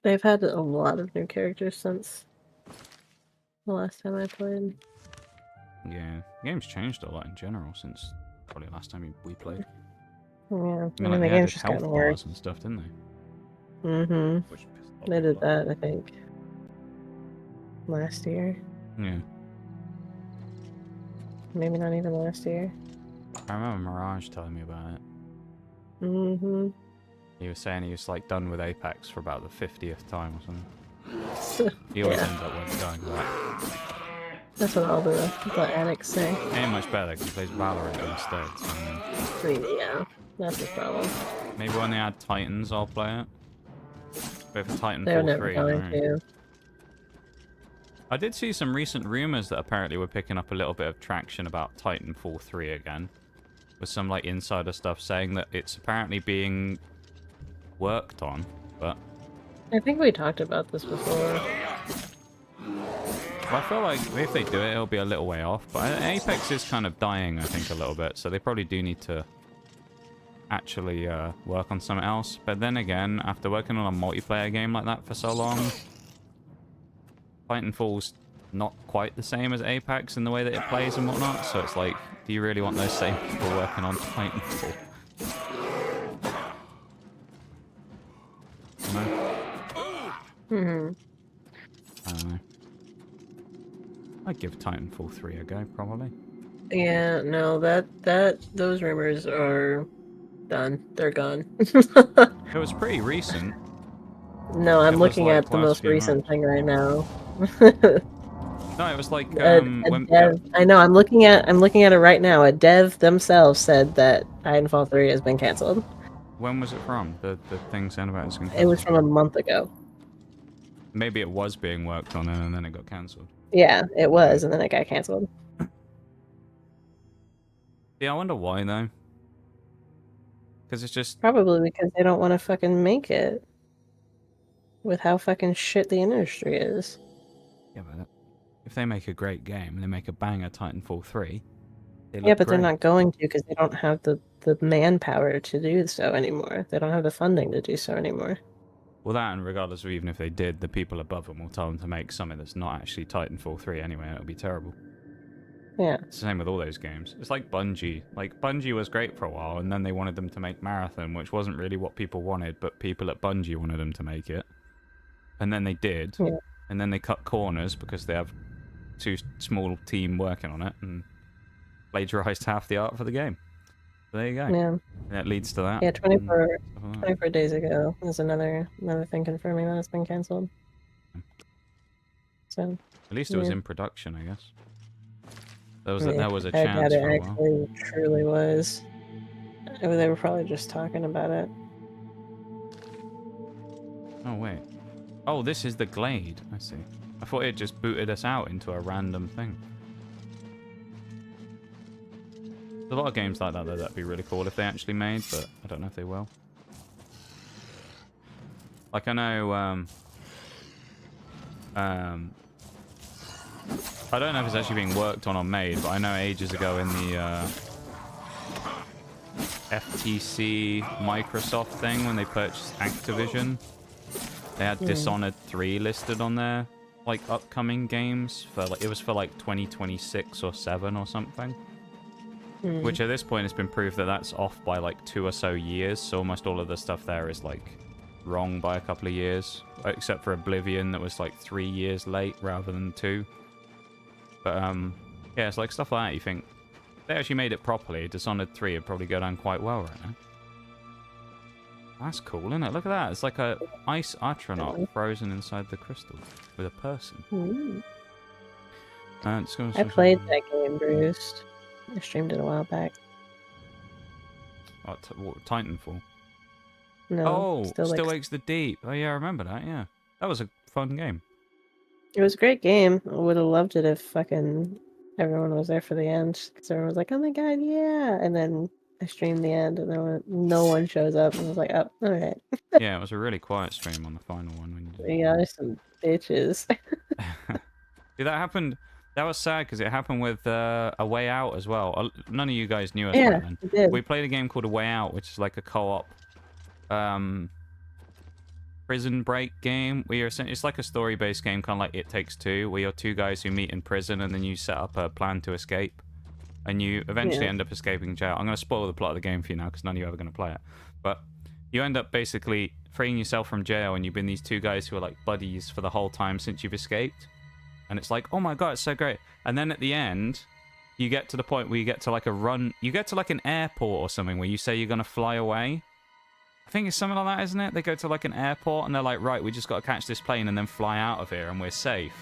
They've had a lot of new characters since the last time I played. Yeah, the game's changed a lot in general since probably last time we played. Yeah, I I mean, mean, the they game's added just health gotten weird. bars and stuff, didn't they? Mm-hmm. They did that, I think, last year. Yeah. Maybe not even last year. I remember Mirage telling me about it. Mm-hmm. He was saying he was like done with Apex for about the 50th time or something. He always ends up going back. That's what all the addicts say. Ain't much better because he plays Valorant instead. So. Yeah, that's the problem. Maybe when they add Titans, I'll play it. But for They're Titanfall never 3, going to. I did see some recent rumors that apparently were picking up a little bit of traction about Titanfall 3 again. With some like insider stuff saying that it's apparently being worked on, but... I think we talked about this before. I feel like if they do it, it'll be a little way off. But Apex is kind of dying, I think, a little bit. So they probably do need to actually work on something else. But then again, after working on a multiplayer game like that for so long, Titanfall's not quite the same as Apex in the way that it plays and whatnot. So it's like, do you really want those same people working on Titanfall? Mm-hmm. I don't know. I'd give Titanfall 3 a go, probably. Yeah, no, those rumors are done. They're gone. It was pretty recent. No, I'm looking like at the most recent thing right now. No, it was like when dev, I know. I'm looking at it right now. A dev themselves said that Titanfall 3 has been canceled. When was it from? The thing saying about it's been It was from a month ago. Maybe it was being worked on and then it got cancelled. Yeah, it was, and then it got canceled. Yeah, I wonder why though. Because it's just probably because they don't want to fucking make it. With how fucking shit the industry is. Yeah, but if they make a great game and they make a banger Titanfall 3, yeah, but they're not going to because they don't have the manpower to do so anymore. They don't have the funding to do so anymore. Well, that, and regardless of even if they did, the people above them will tell them to make something that's not actually Titanfall 3 anyway, and it'll be terrible. Yeah. It's the same with all those games. It's like Bungie. Like, Bungie was great for a while, and then they wanted them to make Marathon, which wasn't really what people wanted, but people at Bungie wanted them to make it. And then they did. Yeah. And then they cut corners because they have too small team working on it, and plagiarized half the art for the game. So there you go. Yeah. And it leads to that. Yeah, 24 days ago there's another thing confirming that it's been cancelled. So at least it was in production, I guess. There was a I chance doubt for it a while. actually truly was. They were probably just talking about it. Oh wait. Oh, this is the Glade. I see. I thought it just booted us out into a random thing. There's a lot of games like that that'd be really cool if they actually made, but I don't know if they will. Like I know, I don't know if it's actually being worked on or made, but I know ages ago in the FTC Microsoft thing when they purchased Activision, they had Dishonored 3 listed on their like upcoming games for like it was for like 2026 or 7 or something. Which at this point has been proved that that's off by like 2 or so years, so almost all of the stuff there is like wrong by a couple of years, except for Oblivion that was like 3 years late rather than 2. But yeah, it's like stuff like that. You think if they actually made it properly, Dishonored 3 would probably go down quite well right now. That's cool, isn't it? Look at that. It's like a ice astronaut frozen inside the crystal with a person. I played that game, Bruce. I streamed it a while back. Oh, Titanfall. No. Oh, Still Wakes the Deep. Oh yeah, I remember that. Yeah, that was a fun game. It was a great game. I would have loved it if fucking everyone was there for the end. Because everyone was like, "Oh my god, yeah!" And then I streamed the end, and then no one shows up, and I was like, "Oh, alright." Yeah, it was a really quiet stream on the final one when you did. Yeah, there's some bitches. See, that happened. That was sad because it happened with A Way Out as well. None of you guys knew us back then. it did. We played a game called A Way Out, which is like a co-op prison break game. It's like a story-based game, kind of like It Takes Two, where you're two guys who meet in prison and then you set up a plan to escape. And you eventually end up escaping jail. I'm going to spoil the plot of the game for you now because none of you are ever going to play it. But you end up basically freeing yourself from jail, and you've been these two guys who are like buddies for the whole time since you've escaped. And it's like, oh my god, it's so great. And then at the end, you get to the point where you get to like you get to like an airport or something where you say you're going to fly away. I think it's something like that, isn't it? They go to like an airport and they're like, right, we just got to catch this plane and then fly out of here and we're safe.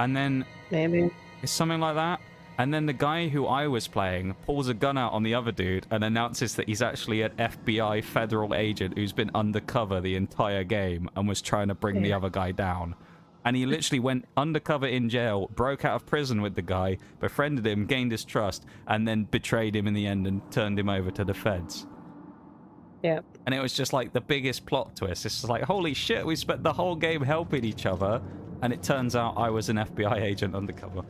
And then... Maybe. It's something like that. And then the guy who I was playing pulls a gun out on the other dude and announces that he's actually an FBI federal agent who's been undercover the entire game and was trying to bring the other guy down. And he literally went undercover in jail, broke out of prison with the guy, befriended him, gained his trust, and then betrayed him in the end and turned him over to the feds. Yeah. And it was just like the biggest plot twist. It's just like, holy shit, we spent the whole game helping each other, and it turns out I was an FBI agent undercover.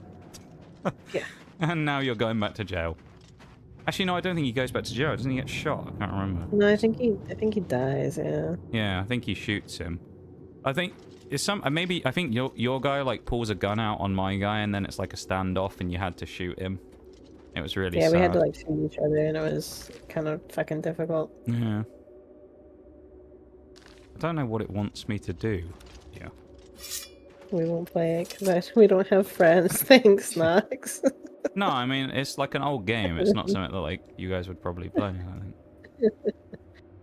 Yeah. And now you're going back to jail. Actually, no, I don't think he goes back to jail. Doesn't he get shot? I can't remember. No, I think he dies. Yeah. Yeah, I think he shoots him. I think it's I think your guy like pulls a gun out on my guy, and then it's like a standoff, and you had to shoot him. It was really sad. We had to like shoot each other, and it was kind of fucking difficult. Yeah. I don't know what it wants me to do. Yeah. We won't play it because we don't have friends. Thanks, Nox. No, I mean, it's like an old game. It's not something that like you guys would probably play, I think.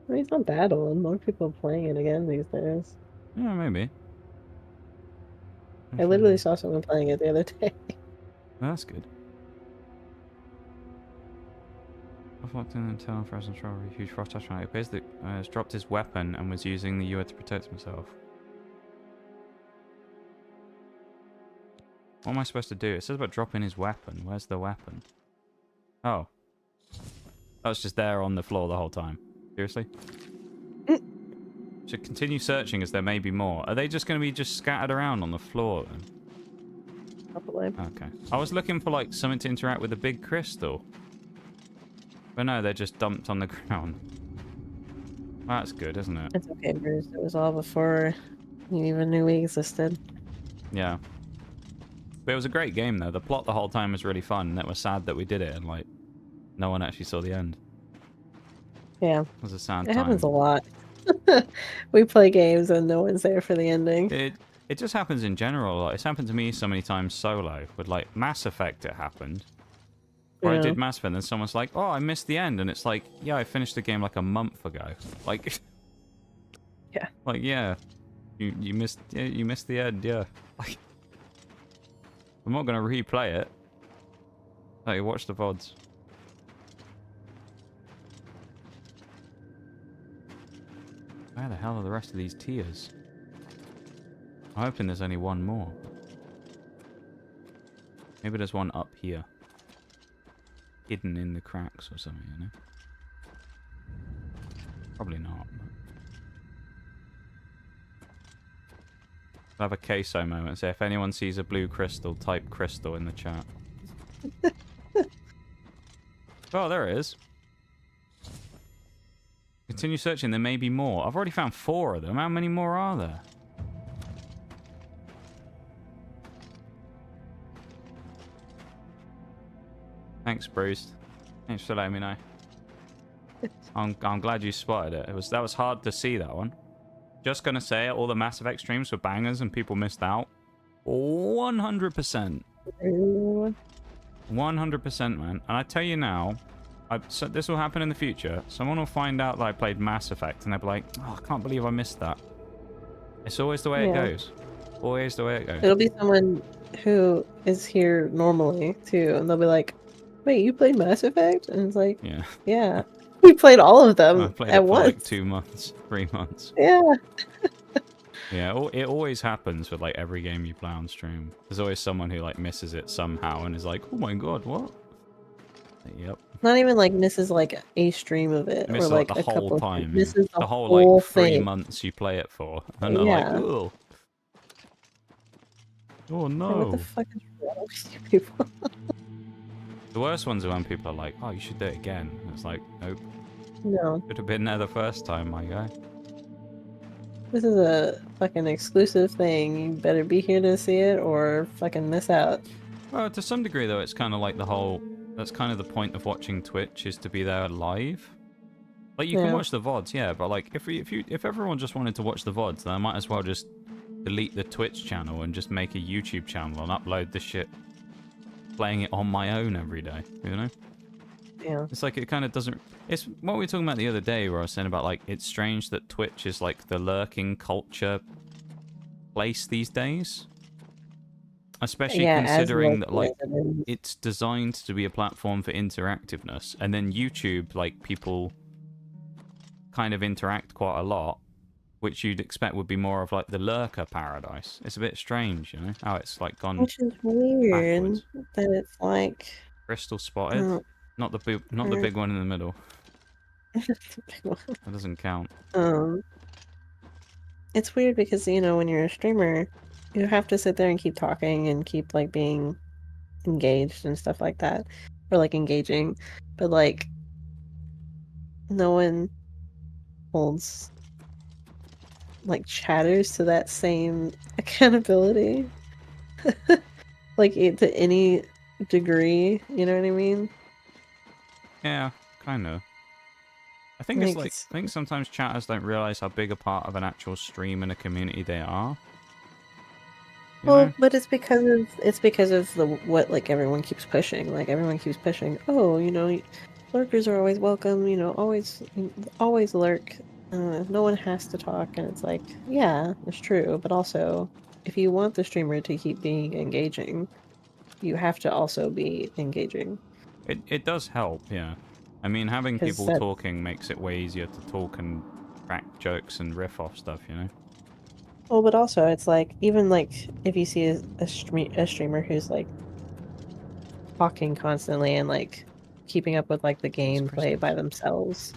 I mean, it's not that old. More people are playing it again these days. Yeah, maybe. I literally saw someone playing it the other day. Well, that's good. I've walked in and tell Frozen Strawberry, huge frost touch. It appears that has dropped his weapon and was using the ewer to protect himself. What am I supposed to do? It says about dropping his weapon. Where's the weapon? Oh. That was just there on the floor the whole time. Seriously? Should continue searching as there may be more. Are they just going to be just scattered around on the floor then? Probably. Okay. I was looking for like something to interact with the big crystal. But no, they're just dumped on the ground. Well, that's good, isn't it? It's okay, Bruce. It was all before you even knew we existed. Yeah. But it was a great game, though. The plot the whole time was really fun, and it was sad that we did it, and, like, no one actually saw the end. Yeah. It was a sad time. It happens a lot. We play games and no one's there for the ending. It just happens in general. Like, it's happened to me so many times solo. With, like, Mass Effect, it happened. Where I did Mass Effect, and then someone's like, oh, I missed the end. And it's like, yeah, I finished the game, like, a month ago. Like... Yeah. Like, yeah. You missed the end, yeah. Like... I'm not going to replay it. Hey, watch the VODs. Where the hell are the rest of these tiers? I'm hoping there's only one more. Maybe there's one up here. Hidden in the cracks or something, you know? Probably not. But... I'll have a queso moment. So if anyone sees a blue crystal, type crystal in the chat. Oh, there it is. Continue searching. There may be more. I've already found 4 of them. How many more are there? Thanks, Bruce. Thanks for letting me know. I'm glad you spotted it. That was hard to see, that one. Just gonna say, all the Mass Effect streams were bangers and people missed out. 100%. 100%, man. And I tell you now, so this will happen in the future. Someone will find out that I played Mass Effect and they'll be like, oh, I can't believe I missed that. It's always the way it goes. Always the way it goes. It'll be someone who is here normally, too, and they'll be like, wait, you played Mass Effect? And it's like, yeah. We played all of them I played at it for once. like 2 months, 3 months. Yeah. Yeah, it always happens with like every game you play on stream. There's always someone who like misses it somehow and is like, oh my god, what? Yep. Not even like misses like a stream of it. Misses or like the a whole couple time. Misses the whole like 3 thing. months you play it for. And they're like, ugh. Oh no. Like, what the fuck is wrong with you people? The worst ones are when people are like, oh, you should do it again. And it's like, nope. No. Should have been there the first time, my guy. This is a fucking exclusive thing. You better be here to see it or fucking miss out. Well, to some degree, though, it's kind of like the whole... That's kind of the point of watching Twitch, is to be there live. Like, you can watch the VODs, yeah, but like, if everyone just wanted to watch the VODs, then I might as well just delete the Twitch channel and just make a YouTube channel and upload the shit, playing it on my own every day, you know? Yeah. It's like, it kind of doesn't... It's what we were talking about the other day, where I was saying about, like, it's strange that Twitch is, like, the lurking culture place these days. Especially considering that, like, it's designed to be a platform for interactiveness, and then YouTube, like, people kind of interact quite a lot, which you'd expect would be more of, like, the lurker paradise. It's a bit strange, you know, how it's, like, gone Which is weird backwards. that it's like... Crystal spotted. Not the big one in the middle. That doesn't count. It's weird because, you know, when you're a streamer, you have to sit there and keep talking and keep, like, being engaged and stuff like that. Or, like, engaging. But, like, no one holds, like, chatters to that same accountability. Like, to any degree, you know what I mean? Yeah, kind of. I think it's like, I think sometimes chatters don't realize how big a part of an actual stream and a community they are. Well, but it's because of the what, like, everyone keeps pushing. Like, everyone keeps pushing. Oh, you know, lurkers are always welcome. You know, always lurk. No one has to talk, and it's like, yeah, it's true. But also, if you want the streamer to keep being engaging, you have to also be engaging. It does help, yeah. I mean, having people talking makes it way easier to talk and crack jokes and riff off stuff, you know? Well, but also, it's like, even, like, if you see a streamer who's, like, talking constantly and, like, keeping up with, like, the gameplay by themselves.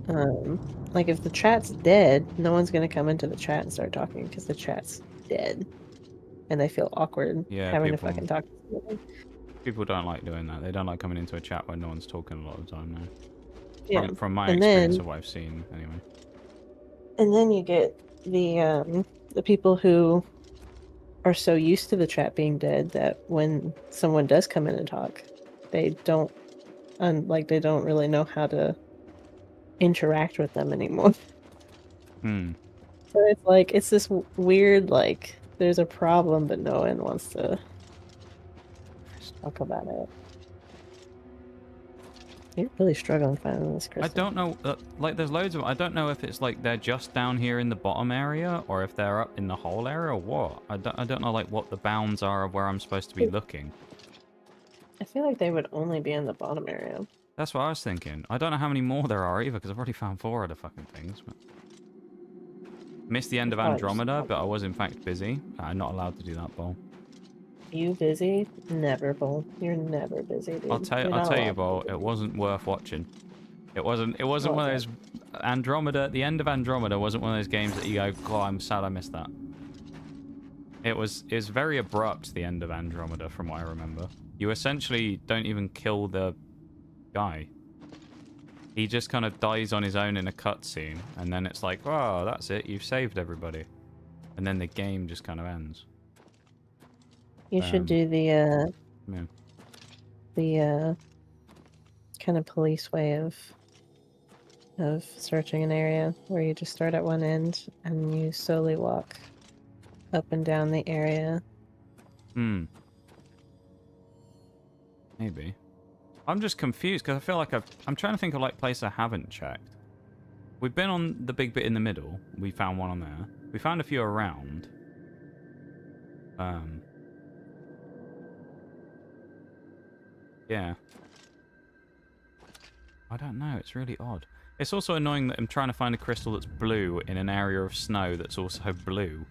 Like, if the chat's dead, no one's gonna come into the chat and start talking because the chat's dead. And they feel awkward having to fucking talk to someone. People don't like doing that. They don't like coming into a chat when no one's talking a lot of the time now. Yeah. From my experience of what I've seen, anyway. And then you get the people who are so used to the chat being dead that when someone does come in and talk, they don't really know how to interact with them anymore. So it's like, it's this weird, like, there's a problem, but no one wants to talk about it. You're really struggling finding this, Crystal. I don't know, like, there's loads of them. I don't know if it's like they're just down here in the bottom area, or if they're up in the whole area, or what. I don't know, like, what the bounds are of where I'm supposed to be looking. I feel like they would only be in the bottom area. That's what I was thinking. I don't know how many more there are either, because I've already found 4 of the fucking things. But... Missed the end of Andromeda, but I was in fact busy. I'm not allowed to do that, Bol. You busy? Never, Bol. You're never busy, dude. I'll tell you, Bol, it wasn't worth watching. It wasn't one of those... Andromeda, the end of Andromeda wasn't one of those games that you go, oh, I'm sad I missed that. It was very abrupt, the end of Andromeda, from what I remember. You essentially don't even kill the guy. He just kind of dies on his own in a cutscene, and then it's like, oh, that's it, you've saved everybody. And then the game just kind of ends. You should do the kind of police way of searching an area, where you just start at one end and you slowly walk up and down the area. Maybe. I'm just confused because I feel like I'm trying to think of like places I haven't checked. We've been on the big bit in the middle. We found one on there. We found a few around. Yeah. I don't know. It's really odd. It's also annoying that I'm trying to find a crystal that's blue in an area of snow that's also blue.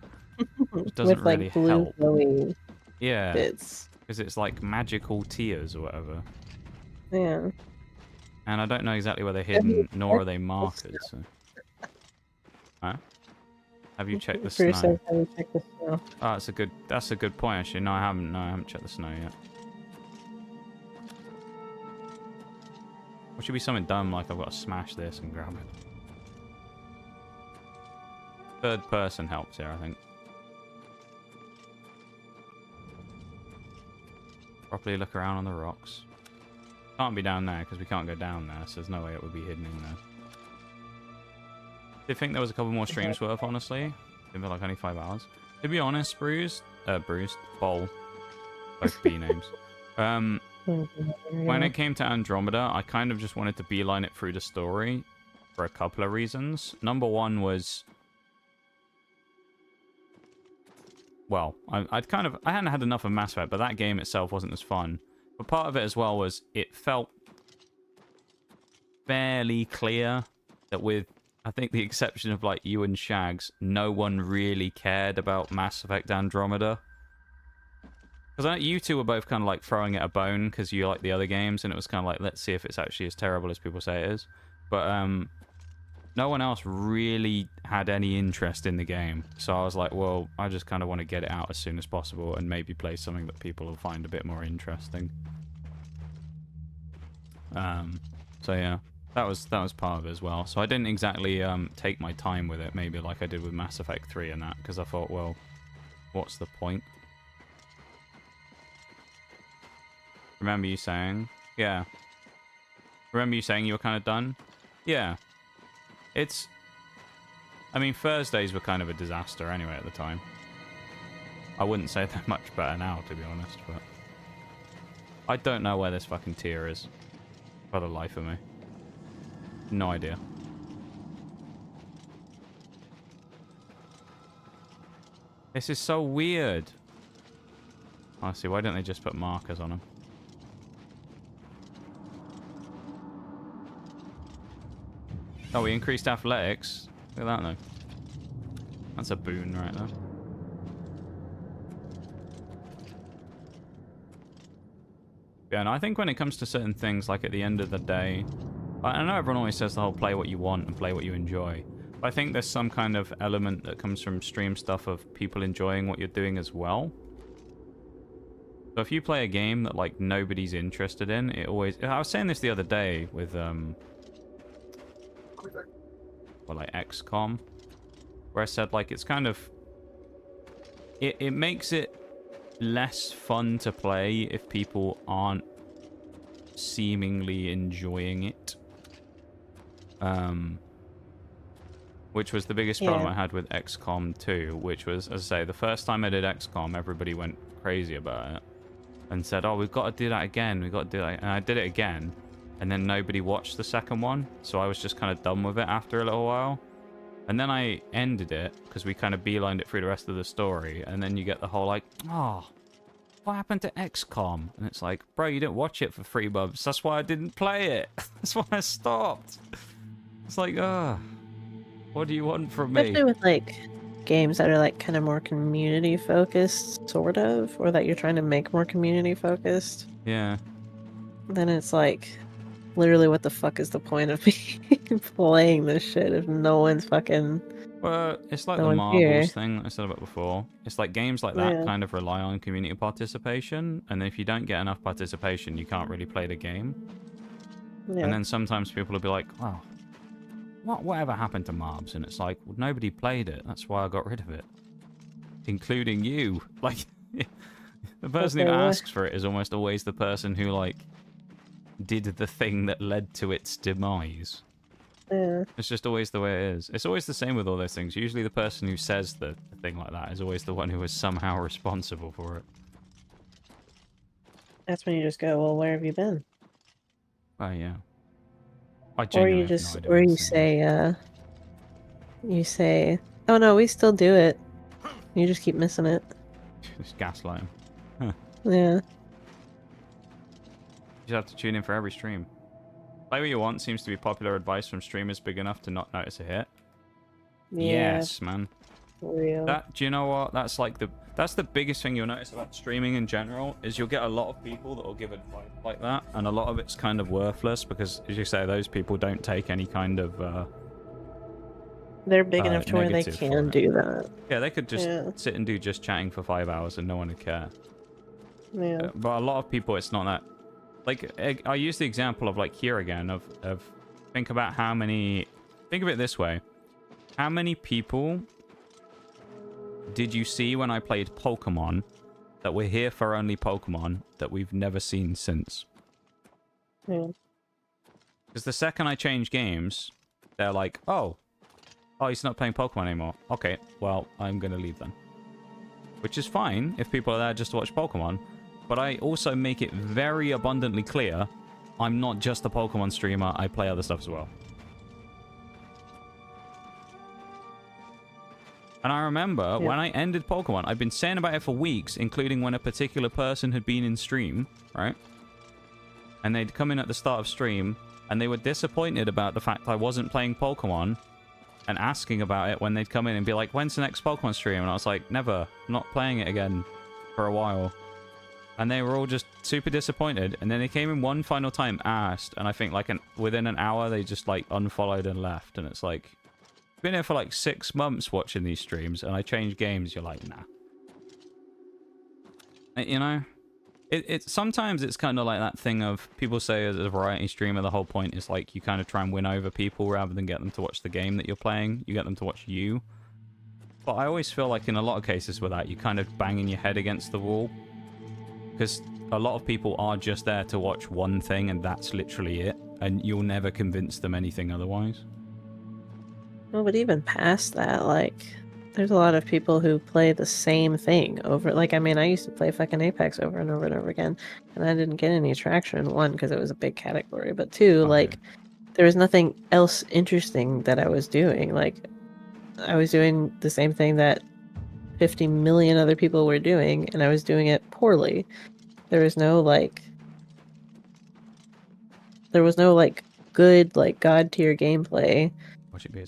Which doesn't with, like, really blue help. Glowy Yeah. bits. Because it's like magical tears or whatever. Yeah. And I don't know exactly where they're hidden, nor are they markers. So. Huh? Have you checked the Bruce snow? says, have you checked the snow? Oh, that's a good point actually. No, I haven't. No, I haven't checked the snow yet. Or should be something dumb like I've got to smash this and grab it. Third person helps here, I think. Properly look around on the rocks. Can't be down there because we can't go down there, so there's no way it would be hidden in there. Did think there was a couple more streams worth, honestly. Been like only 5 hours. To be honest, Bowl, both B names. When it came to Andromeda, I kind of just wanted to beeline it through the story for a couple of reasons. Number one was, well, I hadn't had enough of Mass Effect, but that game itself wasn't as fun. But part of it as well was it felt fairly clear that with, I think, the exception of like you and Shags, no one really cared about Mass Effect Andromeda. Because you two were both kind of like throwing it a bone because you like the other games, and it was kind of like, let's see if it's actually as terrible as people say it is. But no one else really had any interest in the game. So I was like, well, I just kind of want to get it out as soon as possible and maybe play something that people will find a bit more interesting. So yeah, that was part of it as well. So I didn't exactly take my time with it, maybe like I did with Mass Effect 3 and that, because I thought, well, what's the point? Remember you saying? Yeah. Remember you saying you were kind of done? Yeah. I mean, Thursdays were kind of a disaster anyway at the time. I wouldn't say they're much better now, to be honest, but I don't know where this fucking tier is. For the life of me. No idea. This is so weird. Honestly, why don't they just put markers on them? Oh, we increased athletics. Look at that, though. That's a boon right there. Yeah, and I think when it comes to certain things, like at the end of the day, I know everyone always says the whole play what you want and play what you enjoy. But I think there's some kind of element that comes from stream stuff of people enjoying what you're doing as well. So if you play a game that like nobody's interested in, it always... I was saying this the other day with well, like XCOM, where I said like it's kind of... It makes it less fun to play if people aren't seemingly enjoying it. Which was the biggest problem I had with XCOM 2, which was, as I say, the first time I did XCOM, everybody went crazy about it and said, oh, we've got to do that again, we've got to do that. And I did it again, and then nobody watched the second one, so I was just kind of done with it after a little while. And then I ended it, because we kind of beelined it through the rest of the story, and then you get the whole, like, oh, what happened to XCOM? And it's like, bro, you didn't watch it for 3 months, that's why I didn't play it. That's why I stopped. It's like, what do you want from me? Especially with, like, games that are, like, kind of more community-focused, sort of, or that you're trying to make more community-focused. Yeah. Then it's like, literally, what the fuck is the point of me playing this shit if no one's fucking... Well, it's like the Marbles thing that I said about before. It's like games like that kind of rely on community participation, and if you don't get enough participation, you can't really play the game. Yeah. And then sometimes people will be like, well, whatever happened to Marbs? And it's like, well, nobody played it. That's why I got rid of it. Including you. Like, the person who asks for it is almost always the person who, like, did the thing that led to its demise. Yeah. It's just always the way it is. It's always the same with all those things. Usually the person who says the thing like that is always the one who is somehow responsible for it. That's when you just go, well, where have you been? Oh, yeah. Or you just, or you say, oh no, we still do it. You just keep missing it. Just gaslight him. Huh. Yeah. You just have to tune in for every stream. Play what you want seems to be popular advice from streamers big enough to not notice a hit. Yeah. Yes, man. For real. Do you know what? That's like that's the biggest thing you'll notice about streaming in general, is you'll get a lot of people that will give advice like that, and a lot of it's kind of worthless because, as you say, those people don't take any kind of They're big enough to where they negative can for it. do that. Yeah, they could just sit and do just chatting for 5 hours and no one would care. Yeah. But a lot of people, it's not that. Like, I use the example of, like, here again, of think about how many... Think of it this way. How many people did you see when I played Pokemon that were here for only Pokemon that we've never seen since? Yeah. Because the second I change games, they're like, oh, he's not playing Pokemon anymore. Okay, well, I'm going to leave then. Which is fine if people are there just to watch Pokemon. But I also make it very abundantly clear I'm not just a Pokemon streamer. I play other stuff as well. And I remember when I ended Pokemon, I've been saying about it for weeks, including when a particular person had been in stream, right? And they'd come in at the start of stream, and they were disappointed about the fact I wasn't playing Pokemon, and asking about it when they'd come in and be like, when's the next Pokemon stream? And I was like, never. I'm not playing it again for a while. And they were all just super disappointed. And then they came in one final time, asked, and I think like within an hour, they just like unfollowed and left. And it's like, been here for like 6 months watching these streams, and I change games. You're like, nah. You know, sometimes it's kind of like that thing of people say as a variety streamer, the whole point is like you kind of try and win over people rather than get them to watch the game that you're playing. You get them to watch you. But I always feel like in a lot of cases with that, you're kind of banging your head against the wall, because a lot of people are just there to watch one thing, and that's literally it, and you'll never convince them anything otherwise. Well, but even past that, like, there's a lot of people who play the same thing over. Like, I mean, I used to play fucking Apex over and over and over again, and I didn't get any traction. One, because it was a big category, but two, like, there was nothing else interesting that I was doing. Like, I was doing the same thing that 50 million other people were doing, and I was doing it poorly. There was no, like, good, like, god tier gameplay.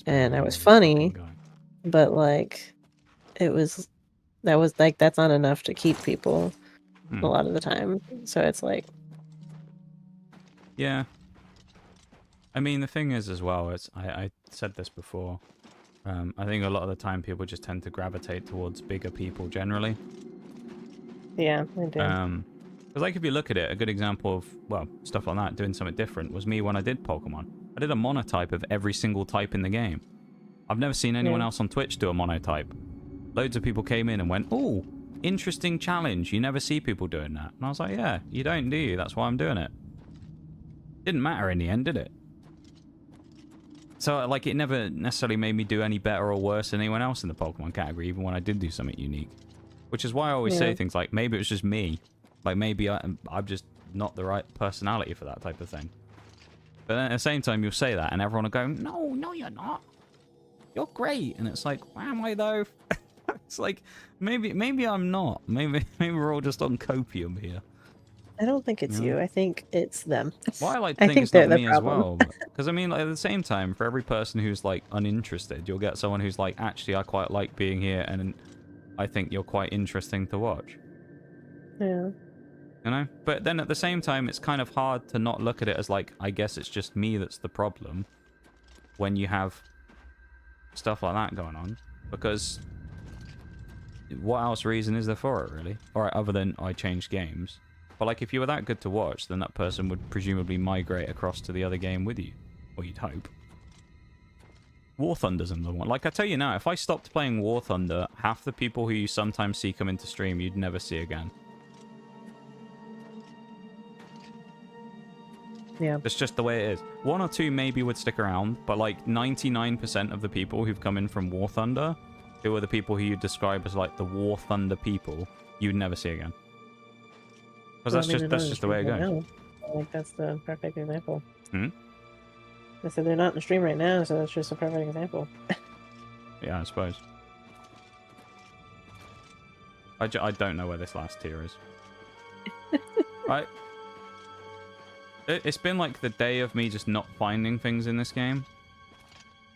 And I was funny, but like that's not enough to keep people a lot of the time. So it's like, yeah. I mean, the thing is as well, it's I said this before. I think a lot of the time people just tend to gravitate towards bigger people generally. Yeah, I do. Because like if you look at it, a good example of, well, stuff like that, doing something different, was me when I did Pokemon. I did a monotype of every single type in the game. I've never seen anyone else on Twitch do a monotype. Loads of people came in and went, oh, interesting challenge. You never see people doing that. And I was like, yeah, you don't, do you? That's why I'm doing it. Didn't matter in the end, did it? So, like, it never necessarily made me do any better or worse than anyone else in the Pokemon category, even when I did do something unique. Which is why I always say things like, maybe it was just me. Like, maybe I'm just not the right personality for that type of thing. But then at the same time, you'll say that, and everyone will go, no, you're not. You're great. And it's like, why am I, though? It's like, maybe I'm not. Maybe we're all just on copium here. I don't think it's you. I think it's them. Well, I like to think it's not me as well. Because, I mean, like, at the same time, for every person who's, like, uninterested, you'll get someone who's like, actually, I quite like being here, and I think you're quite interesting to watch. Yeah. You know? But then at the same time, it's kind of hard to not look at it as, like, I guess it's just me that's the problem when you have stuff like that going on. Because what else reason is there for it, really? Alright, other than I changed games. But, like, if you were that good to watch, then that person would presumably migrate across to the other game with you. Or you'd hope. War Thunder's another one. Like, I tell you now, if I stopped playing War Thunder, half the people who you sometimes see come into stream, you'd never see again. Yeah. It's just the way it is. 1 or 2 maybe would stick around, but like 99% of the people who've come in from War Thunder, who are the people who you describe as like the War Thunder people, you'd never see again. Because that's just the way it goes. Like, that's the perfect example. Hmm? I said they're not in the stream right now, so that's just a perfect example. Yeah, I suppose. I don't know where this last tier is. It's been like the day of me just not finding things in this game.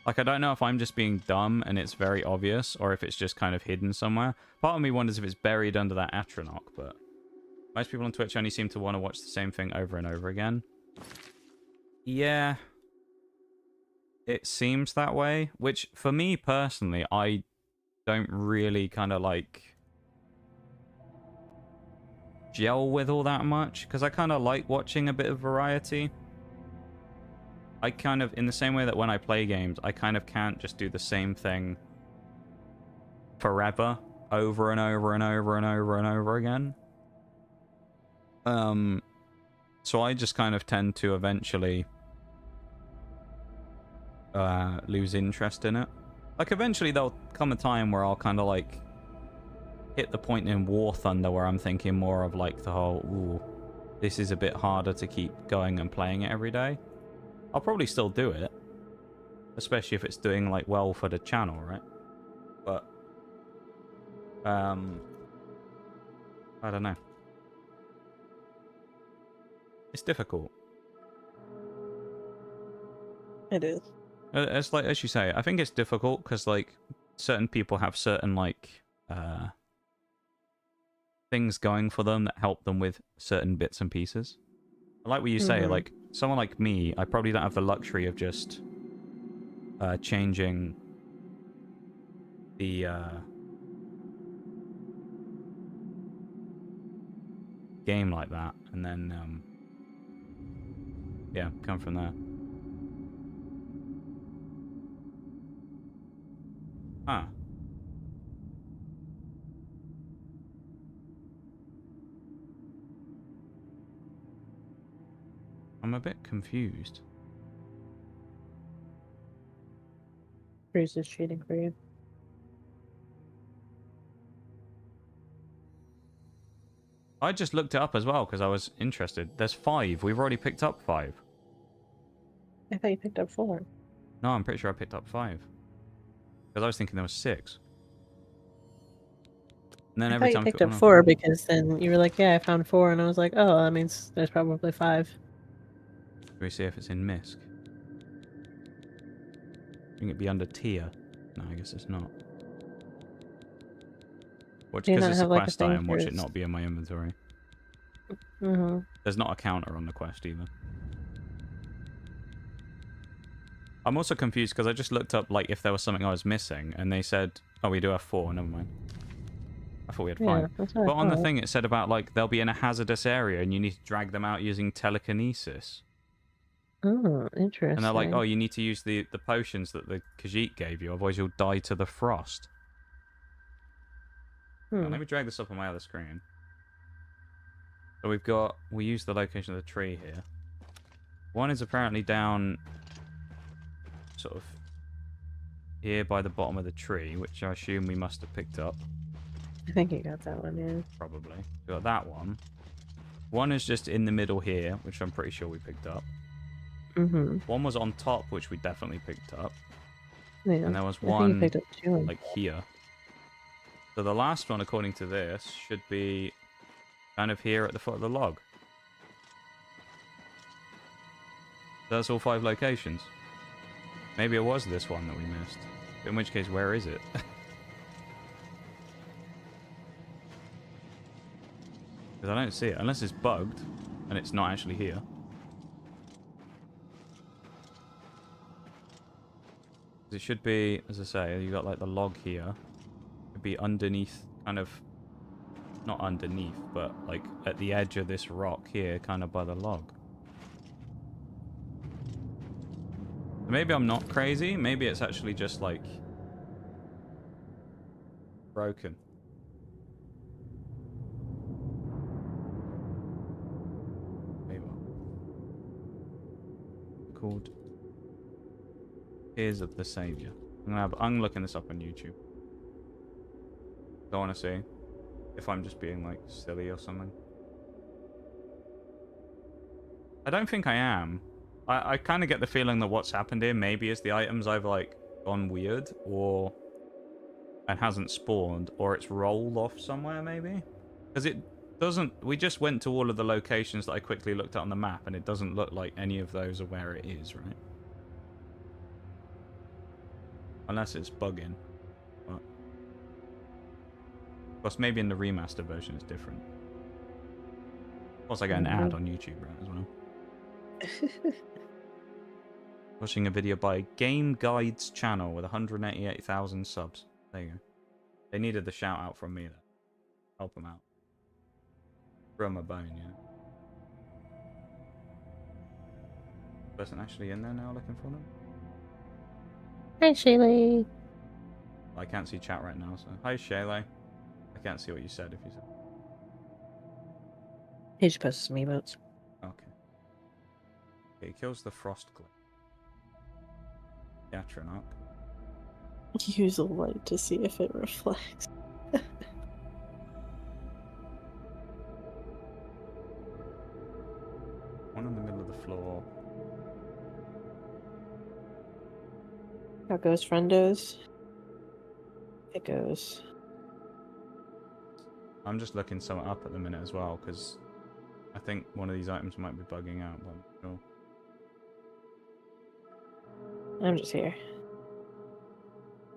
Like, I don't know if I'm just being dumb and it's very obvious, or if it's just kind of hidden somewhere. Part of me wonders if it's buried under that Atronach, but most people on Twitch only seem to want to watch the same thing over and over again. Yeah. it seems that way, which for me personally, I don't really kind of like gel with all that much, because I kind of like watching a bit of variety. I kind of, in the same way that when I play games, I kind of can't just do the same thing forever, over and over and over and over and over again. So I just kind of tend to eventually lose interest in it. Like, eventually there'll come a time where I'll kind of like hit the point in War Thunder where I'm thinking more of like the whole, ooh, this is a bit harder to keep going and playing it every day. I'll probably still do it, especially if it's doing like well for the channel, right? But I don't know. It's difficult. It is. It's like, as you say, I think it's difficult because like certain people have certain like things going for them that help them with certain bits and pieces. Like what you say, like someone like me, I probably don't have the luxury of just changing the game like that and then yeah, come from there. Huh. I'm a bit confused. Bruce is cheating for you. I just looked it up as well because I was interested. There's 5. We've already picked up 5. I thought you picked up 4. No, I'm pretty sure I picked up 5. Because I was thinking there was 6. And then every time you picked up 4 because then you were like, yeah, I found 4, and I was like, oh, that means there's probably 5. Can we see if it's in Misk? Think it'd be under tier? No, I guess it's not. Watch, because it's a quest item, watch it not be in my inventory. There's not a counter on the quest either. I'm also confused because I just looked up like if there was something I was missing, and they said, oh, we do have 4, never mind. I thought we had 5. But on the thing it said about like they'll be in a hazardous area and you need to drag them out using telekinesis. Oh, interesting. And they're like, oh, you need to use the potions that the Khajiit gave you, otherwise you'll die to the frost. Let me drag this up on my other screen. So we use the location of the tree here. One is apparently down sort of here by the bottom of the tree, which I assume we must have picked up. I think you got that one, yeah. Probably. We got that one. One is just in the middle here, which I'm pretty sure we picked up. One was on top, which we definitely picked up. Yeah, and there was one like here. So the last one, according to this, should be kind of here at the foot of the log. That's all 5 locations. Maybe it was this one that we missed. In which case, where is it? Because I don't see it. Unless it's bugged and it's not actually here. It should be, as I say, you got like the log here. It'd be underneath, kind of, not underneath, but like at the edge of this rock here, kind of by the log. Maybe I'm not crazy. Maybe it's actually just like broken. Maybe. Called Tears of the Savior. I'm looking this up on YouTube. Don't want to see if I'm just being like silly or something. I don't think I am. I kind of get the feeling that what's happened here maybe is the items either like gone weird or and hasn't spawned, or it's rolled off somewhere maybe. Because it doesn't. We just went to all of the locations that I quickly looked at on the map, and it doesn't look like any of those are where it is, right? Unless it's bugging. But of course, maybe in the remaster version it's different. Of course, I get an ad on YouTube, right, as well. Watching a video by Game Guides channel with 188,000 subs. There you go. They needed the shout out from me there. Help them out. From a bone, yeah. Person actually in there now looking for them? Hi, Shaylee. I can't see chat right now, so. Hi, Shaylee. I can't see what you said if you said. He just posted some emotes. Okay. Okay, he kills the frost glade. Yatranok. Use a light to see if it reflects. One in the middle of the floor. How goes friendos? It goes. I'm just looking some up at the minute as well, because I think one of these items might be bugging out, but I'm not sure. I'm just here.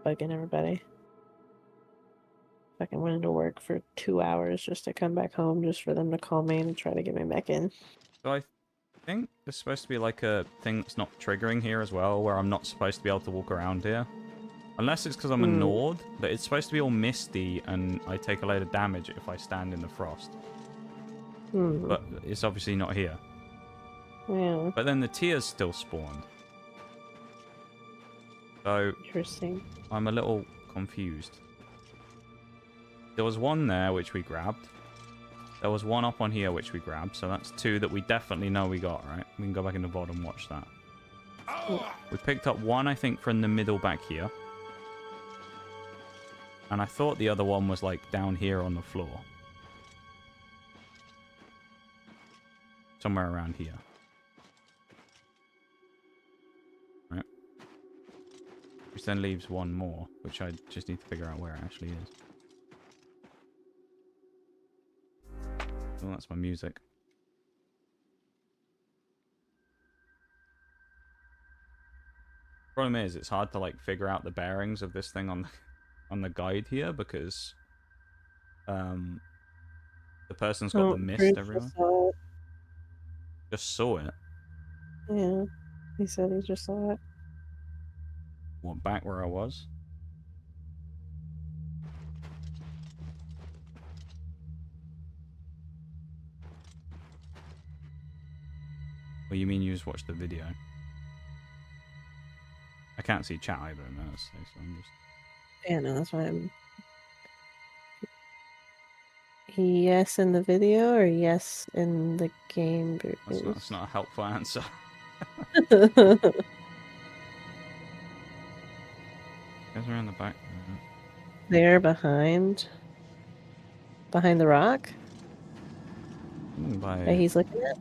Bugging everybody. Fucking went into work for 2 hours just to come back home just for them to call me and try to get me back in. So I think there's supposed to be like a thing that's not triggering here as well, where I'm not supposed to be able to walk around here. Unless it's because I'm a Nord, but it's supposed to be all misty and I take a load of damage if I stand in the frost. But it's obviously not here. Yeah. But then the tears still spawned. So interesting. I'm a little confused. There was one there which we grabbed. There was one up on here which we grabbed, so that's 2 that we definitely know we got, right? We can go back in the VOD and watch that. We picked up 1, I think, from the middle back here. And I thought the other one was like down here on the floor. Somewhere around here. Right. Which then leaves 1 more, which I just need to figure out where it actually is. Oh, that's my music. Problem is, it's hard to like figure out the bearings of this thing on the guide here because the person's got the mist everywhere. Just saw it. Yeah, he said he just saw it. What, back where I was? Well, you mean you just watched the video? I can't see chat either in that, so I'm just... Yeah, no, that's why I'm... Yes in the video or yes in the game? That's not a helpful answer. Goes around the back. There, behind the rock? That he's looking at?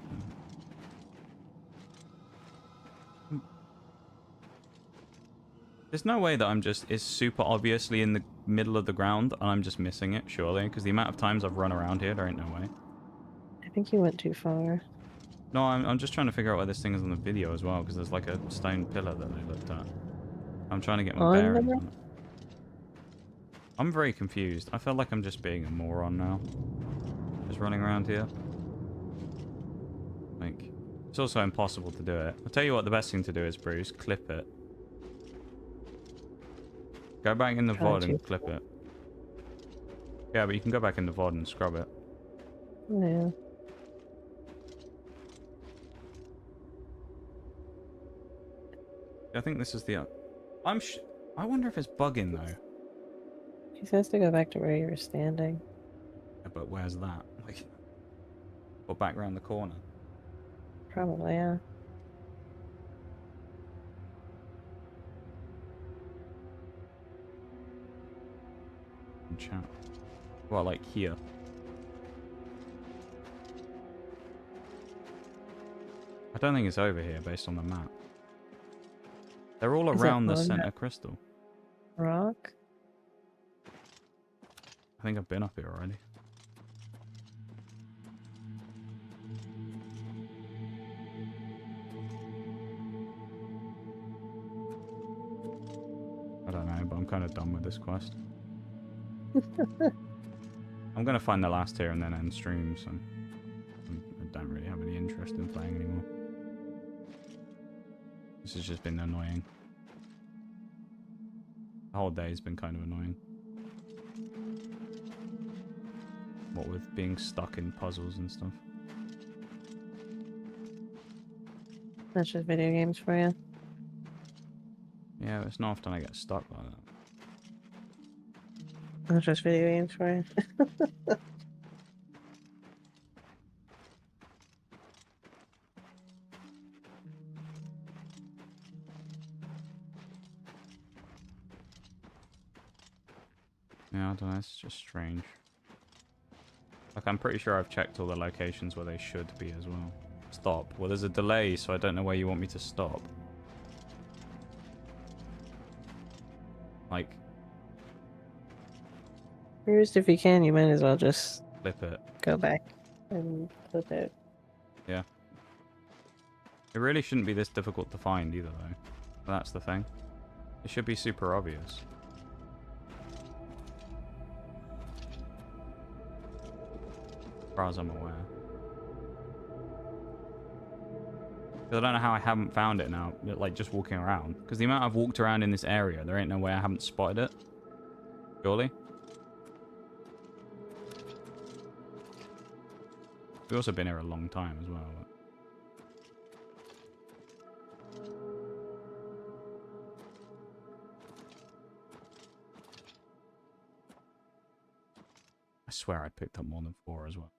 There's no way that I'm just... It's super obviously in the middle of the ground and I'm just missing it, surely. Because the amount of times I've run around here, there ain't no way. I think you went too far. No, I'm just trying to figure out where this thing is on the video as well, because there's like a stone pillar that they looked at. I'm trying to get my bearings on it. I'm very confused. I feel like I'm just being a moron now. Just running around here. Like, it's also impossible to do it. I'll tell you what the best thing to do is, Bruce. Clip it. Go back in the VOD and clip it. Yeah, but you can go back in the VOD and scrub it. Yeah. I think this is the... I wonder if it's bugging, though. He says to go back to where you were standing. Yeah, but where's that? Like, or back around the corner? Probably, yeah. Chat. Well, like here. I don't think it's over here based on the map. They're all around the center crystal. Rock? I think I've been up here already. I don't know, but I'm kind of done with this quest. I'm gonna find the last tier and then end stream, so I don't really have any interest in playing anymore. This has just been annoying. The whole day's been kind of annoying. What with being stuck in puzzles and stuff. That's just video games for you. Yeah, it's not often I get stuck like that. That's just video games for you. Yeah, I don't know, it's just strange. Like, I'm pretty sure I've checked all the locations where they should be as well. Stop. Well, there's a delay, so I don't know where you want me to stop. Like... First, if you can, you might as well just... Flip it. Go back and flip it. Yeah. It really shouldn't be this difficult to find either, though. That's the thing. It should be super obvious. As far as I'm aware. I don't know how I haven't found it now, like just walking around. Because the amount I've walked around in this area, there ain't no way I haven't spotted it. Surely? We've also been here a long time as well. But... I swear I picked up more than 4 as well.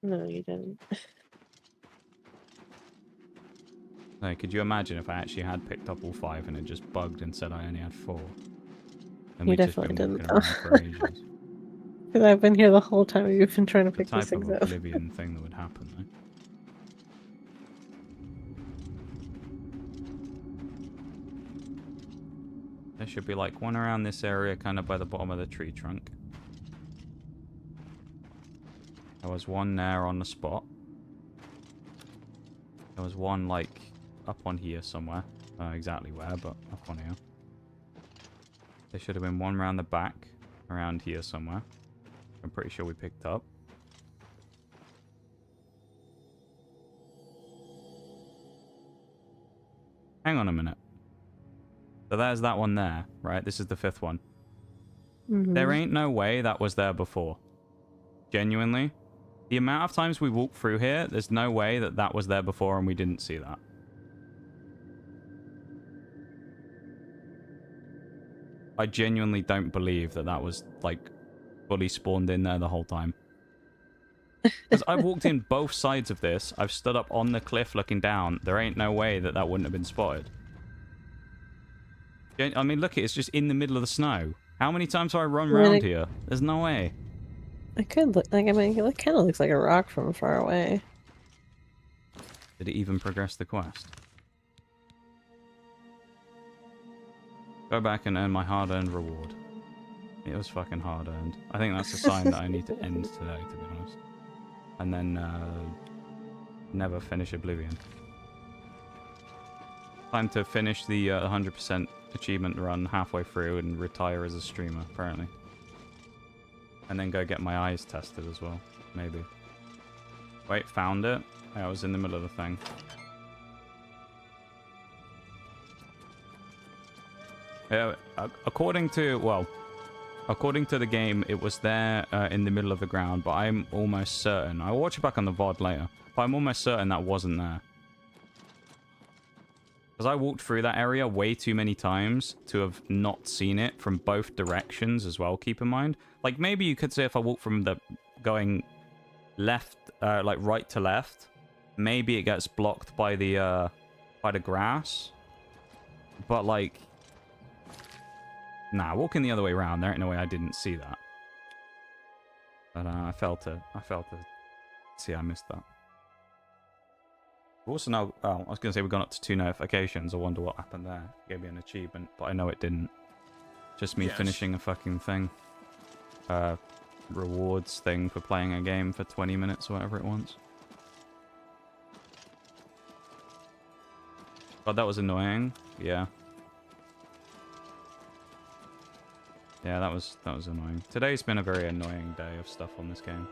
No, you didn't. Like, could you imagine if I actually had picked up all 5 and it just bugged and said I only had 4? And You definitely didn't. Because I've been here the whole time you've been trying to pick these things up. The type of oblivion thing that would happen, though. There should be like one around this area, kind of by the bottom of the tree trunk. There was one there on the spot. There was one like up on here somewhere. I don't know exactly where, but up on here. There should have been one around the back, around here somewhere. I'm pretty sure we picked up. Hang on a minute. So there's that one there, right? This is the 5th one. There ain't no way that was there before. Genuinely. The amount of times we walked through here, there's no way that that was there before and we didn't see that. I genuinely don't believe that that was, like, fully spawned in there the whole time. Because I've walked in both sides of this. I've stood up on the cliff looking down. There ain't no way that that wouldn't have been spotted. I mean, look, it's just in the middle of the snow. How many times have I run around here? There's no way. It could look like, I mean, it kind of looks like a rock from far away. Did it even progress the quest? Go back and earn my hard-earned reward. It was fucking hard-earned. I think that's a sign that I need to end today, to be honest. And then, never finish Oblivion. Time to finish the 100% achievement run halfway through and retire as a streamer, apparently. And then go get my eyes tested as well, maybe. Wait, found it? I was in the middle of the thing. According to the game, it was there in the middle of the ground, but I'm almost certain. I'll watch it back on the VOD later, but I'm almost certain that wasn't there. Because I walked through that area way too many times to have not seen it from both directions as well, keep in mind. Like, maybe you could say if I walk from the going left, like right to left, maybe it gets blocked by the grass. But, like, nah, walking the other way around, there ain't no way I didn't see that. But I failed to see I missed that. Also now, oh, I was going to say we got up to 2 notifications. I wonder what happened there. It gave me an achievement, but I know it didn't. Just me finishing a fucking thing. Rewards thing for playing a game for 20 minutes or whatever it wants. God, that was annoying. Yeah. Yeah, that was annoying. Today's been a very annoying day of stuff on this game.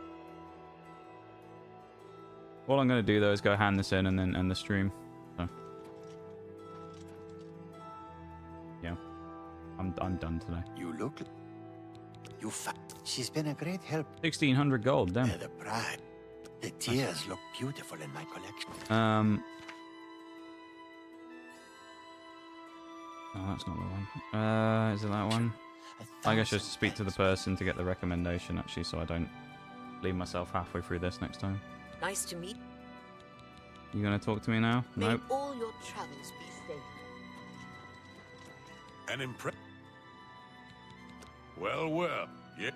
All I'm going to do, though, is go hand this in and then end the stream. So. I'm done today. You look. She's been a great help. 1,600 gold. Damn. The pride. The tears look beautiful in my collection. No, that's not the one. Is it that one? I guess just speak to the person to get the recommendation, actually, so I don't leave myself halfway through this next time. Nice to meet. You gonna talk to me now? May Nope. all your travels be safe. An impress. Well, yeah.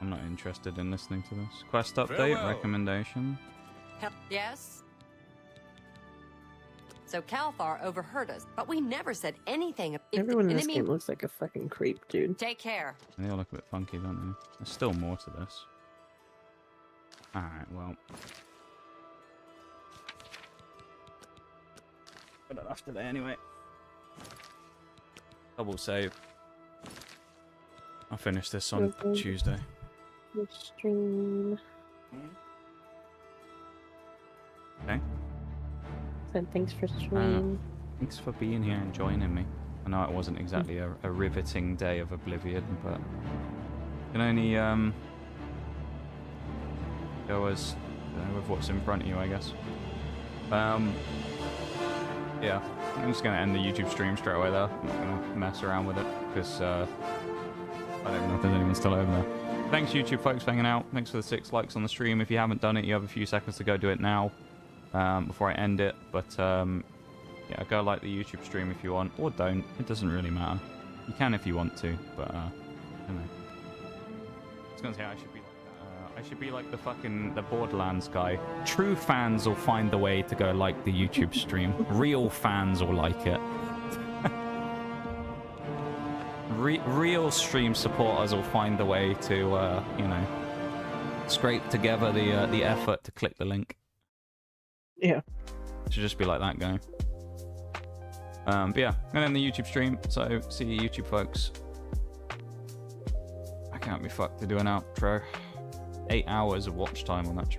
I'm not interested in listening to this. Quest update, Farewell. recommendation. Yes? So Kalthar overheard us, but we never said anything. Everyone in this game looks like a fucking creep, dude. Take care. They all look a bit funky, don't they? There's still more to this. Alright, well. Got enough today anyway. Double save. I'll finish this on Tuesday. The stream. Okay. Said thanks for stream. Thanks for being here and joining me. I know it wasn't exactly a riveting day of Oblivion, but you can only go as with what's in front of you, I guess. Yeah, I'm just gonna end the YouTube stream straight away there. I'm not gonna mess around with it because I don't know if there's anyone still over there. Thanks YouTube folks for hanging out. Thanks for the 6 likes on the stream. If you haven't done it, you have a few seconds to go do it now before I end it. But yeah, go like the YouTube stream if you want, or don't. It doesn't really matter. You can if you want to, but I don't know. I was gonna say I should be like the fucking Borderlands guy. True fans will find the way to go like the YouTube stream. Real fans will like it. Real stream supporters will find the way to, you know, scrape together the effort to click the link. Yeah. Should just be like that guy. But yeah, I'm gonna end the YouTube stream. So see you, YouTube folks. I can't be fucked to do an outro. 8 hours of watch time on that stream.